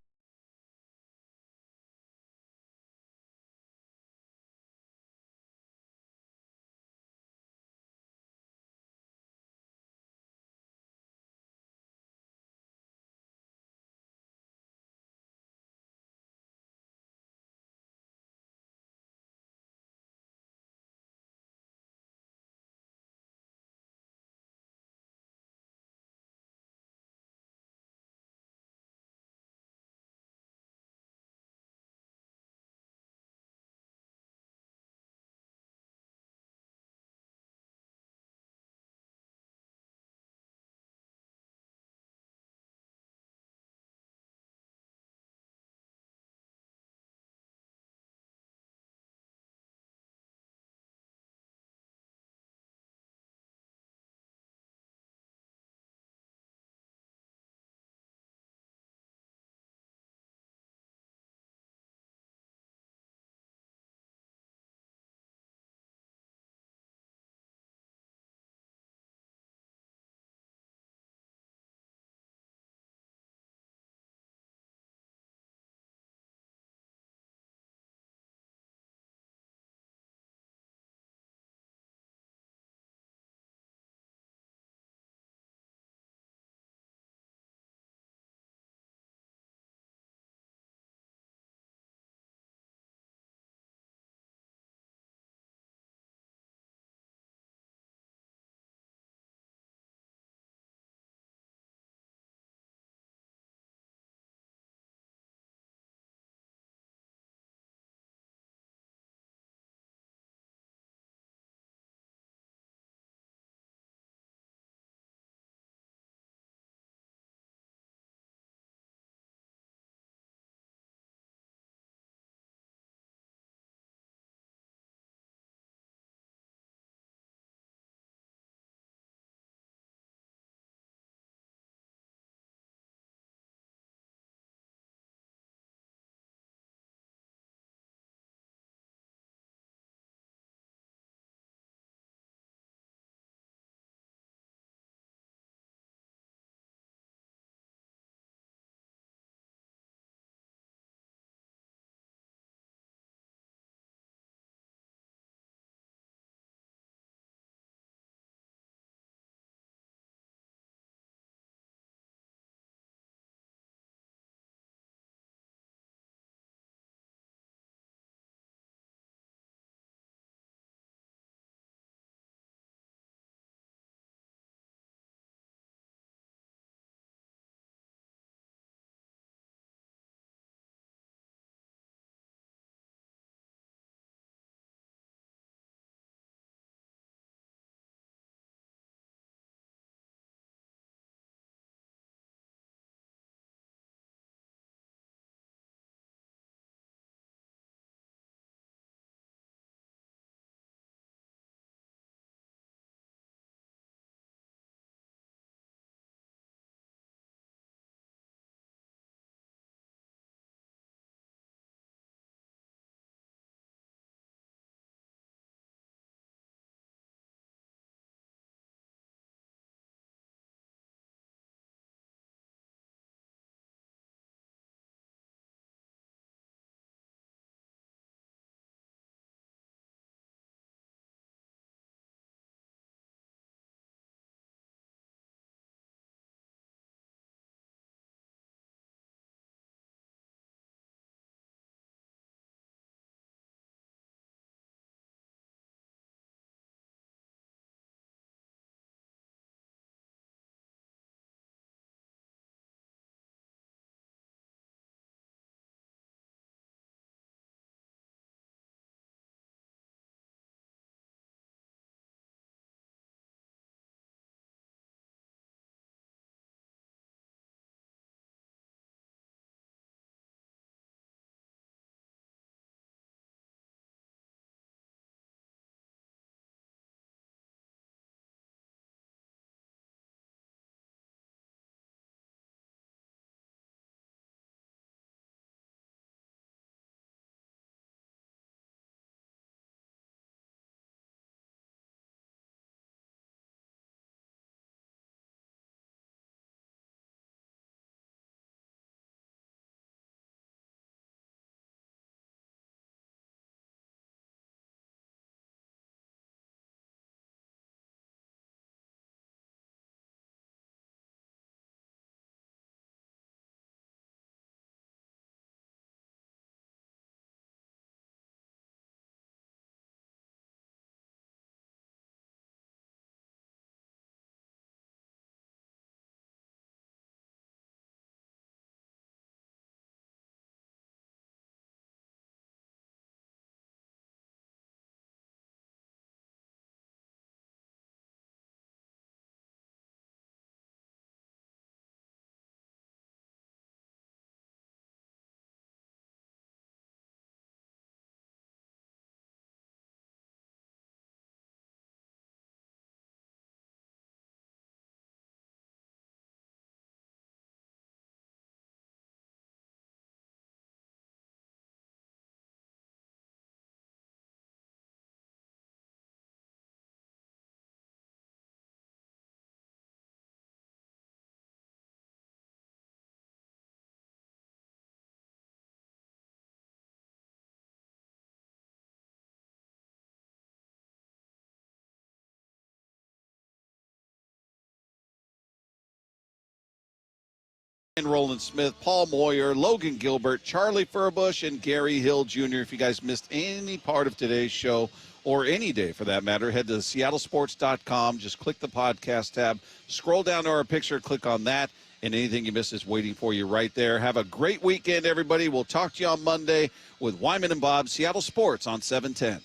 And Roland Smith, Paul Moyer, Logan Gilbert, Charlie Furbush, and Gary Hill Jr. If you guys missed any part of today's show, or any day for that matter, head to seattlesports.com. Just click the podcast tab, scroll down to our picture, click on that, and anything you missed is waiting for you right there. Have a great weekend, everybody. We'll talk to you on Monday with Wyman and Bob, Seattle Sports on 710.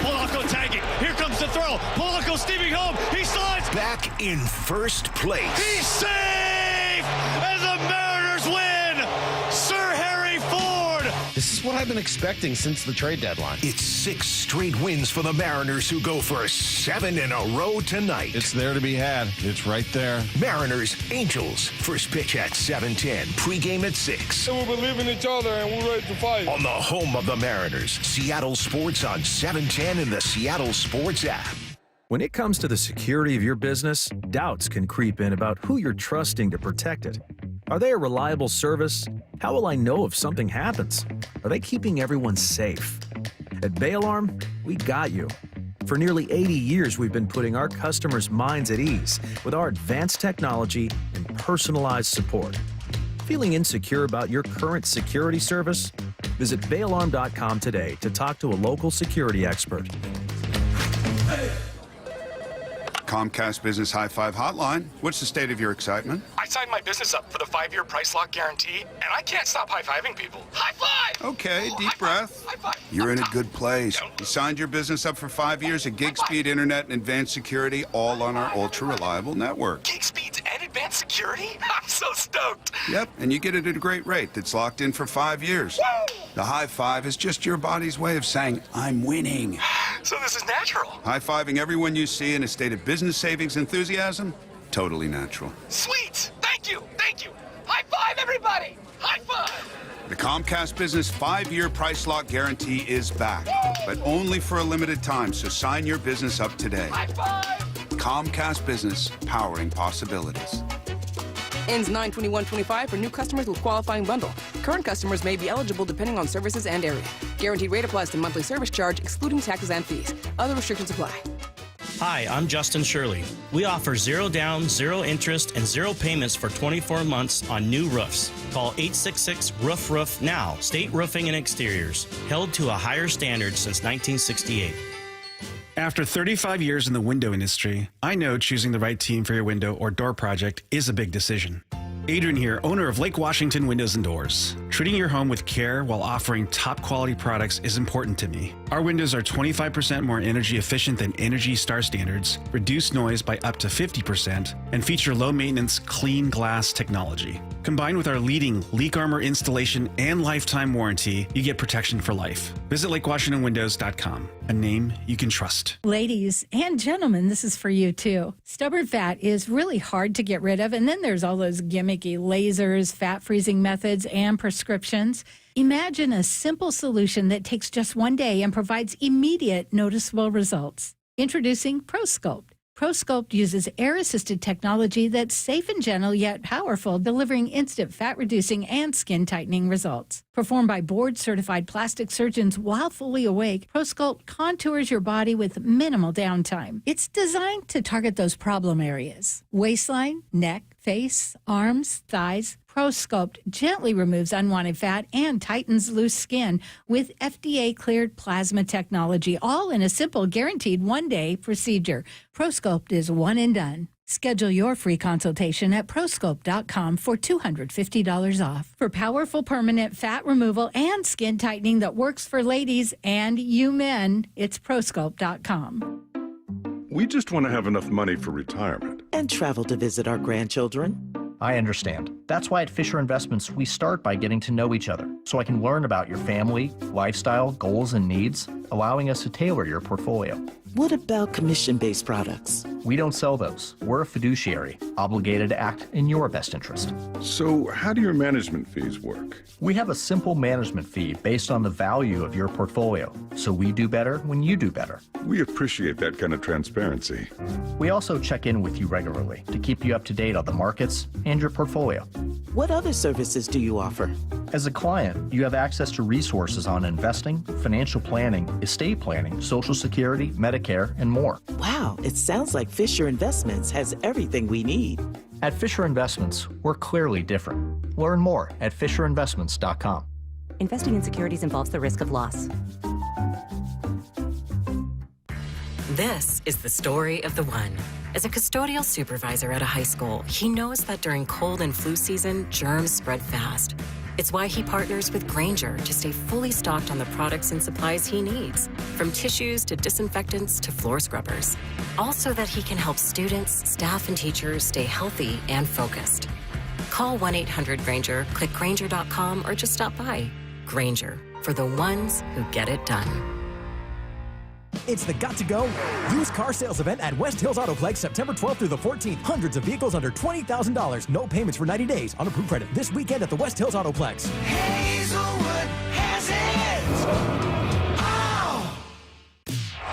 Polanco tagging. Here comes the throw. Polanco steaming home. He slides. Back in first place. He's safe as the Mariners win. Sir Harry Ford. This is what I've been expecting since the trade deadline. It's 6 straight wins for the Mariners, who go for 7 in a row tonight. It's there to be had. It's right there. Mariners, Angels. First pitch at 7:10. Pregame at 6. We believe in each other and we're ready to fight. On the home of the Mariners, Seattle Sports on 710 and the Seattle Sports app. When it comes to the security of your business, doubts can creep in about who you're trusting to protect it. Are they a reliable service? How will I know if something happens? Are they keeping everyone safe? At Bay Alarm, we got you. For nearly 80 years, we've been putting our customers' minds at ease with our advanced technology and personalized support. Feeling insecure about your current security service? Visit bayalarm.com today to talk to a local security expert. Comcast Business High Five Hotline. What's the state of your excitement? I signed my business up for the 5-year price lock guarantee, and I can't stop high-fiving people. High five! Okay, deep breath. High five. You're in a good place. You signed your business up for 5 years of gig speed internet and advanced security, all on our ultra-reliable network. Gig speeds and advanced security? I'm so stoked. Yep, and you get it at a great rate that's locked in for 5 years. Woo! The high five is just your body's way of saying, I'm winning. So this is natural. High-fiving everyone you see in a state of business savings enthusiasm, totally natural. Sweet! Thank you! Thank you! High five, everybody! High five! The Comcast Business 5-year price lock guarantee is back, but only for a limited time, so sign your business up today. High five! Comcast Business, powering possibilities. Ends 9/21/25 for new customers with qualifying bundle. Current customers may be eligible depending on services and area. Guaranteed rate applies to monthly service charge, excluding taxes and fees. Other restrictions apply. Hi, I'm Justin Shirley. We offer 0 down, 0 interest, and 0 payments for 24 months on new roofs. Call 866-ROOF-ROOF now. State Roofing and Exteriors, held to a higher standard since 1968. After 35 years in the window industry, I know choosing the right team for your window or door project is a big decision. Adrian here, owner of Lake Washington Windows and Doors. Treating your home with care while offering top quality products is important to me. Our windows are 25% more energy efficient than Energy Star standards, reduce noise by up to 50%, and feature low maintenance, clean glass technology. Combined with our leading leak armor installation and lifetime warranty, you get protection for life. Visit LakeWashingtonWindows.com, a name you can trust. Ladies and gentlemen, this is for you too. Stubborn fat is really hard to get rid of, and then there's all those gimmicky lasers, fat freezing methods, and prescriptions. Imagine a simple solution that takes just one day and provides immediate noticeable results. Introducing ProSculpt. ProSculpt uses air-assisted technology that's safe and gentle yet powerful, delivering instant fat-reducing and skin-tightening results. Performed by board-certified plastic surgeons while fully awake, ProSculpt contours your body with minimal downtime. It's designed to target those problem areas: waistline, neck, face, arms, thighs. ProSculpt gently removes unwanted fat and tightens loose skin with FDA-cleared plasma technology, all in a simple, guaranteed one-day procedure. ProSculpt is one and done. Schedule your free consultation at prosculpt.com for $250 off. For powerful permanent fat removal and skin tightening that works for ladies and you men, it's prosculpt.com. We just want to have enough money for retirement. And travel to visit our grandchildren. I understand. That's why at Fisher Investments, we start by getting to know each other, so I can learn about your family, lifestyle, goals, and needs, allowing us to tailor your portfolio. What about commission-based products? We don't sell those. We're a fiduciary, obligated to act in your best interest. So how do your management fees work? We have a simple management fee based on the value of your portfolio, so we do better when you do better. We appreciate that kind of transparency. We also check in with you regularly to keep you up to date on the markets and your portfolio. What other services do you offer? As a client, you have access to resources on investing, financial planning, estate planning, Social Security, Medicare, and more. Wow, it sounds like Fisher Investments has everything we need. At Fisher Investments, we're clearly different. Learn more at FisherInvestments.com. Investing in securities involves the risk of loss. This is the story of the one. As a custodial supervisor at a high school, he knows that during cold and flu season, germs spread fast. It's why he partners with Grainger to stay fully stocked on the products and supplies he needs, from tissues to disinfectants to floor scrubbers. All so that he can help students, staff, and teachers stay healthy and focused. Call 1-800-GRAINGER, click Grainger.com, or just stop by. Grainger, for the ones who get it done. It's the Got to Go used car sales event at West Hills Autoplex, September 12th through the 14th. Hundreds of vehicles under $20,000. No payments for 90 days on approved credit. This weekend at the West Hills Autoplex. Hazelwood has it! Oh!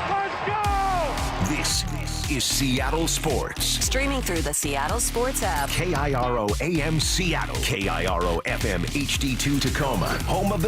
Let's go! This is Seattle Sports. Streaming through the Seattle Sports app. KIRO AM Seattle. KIRO FM HD2 Tacoma. Home of the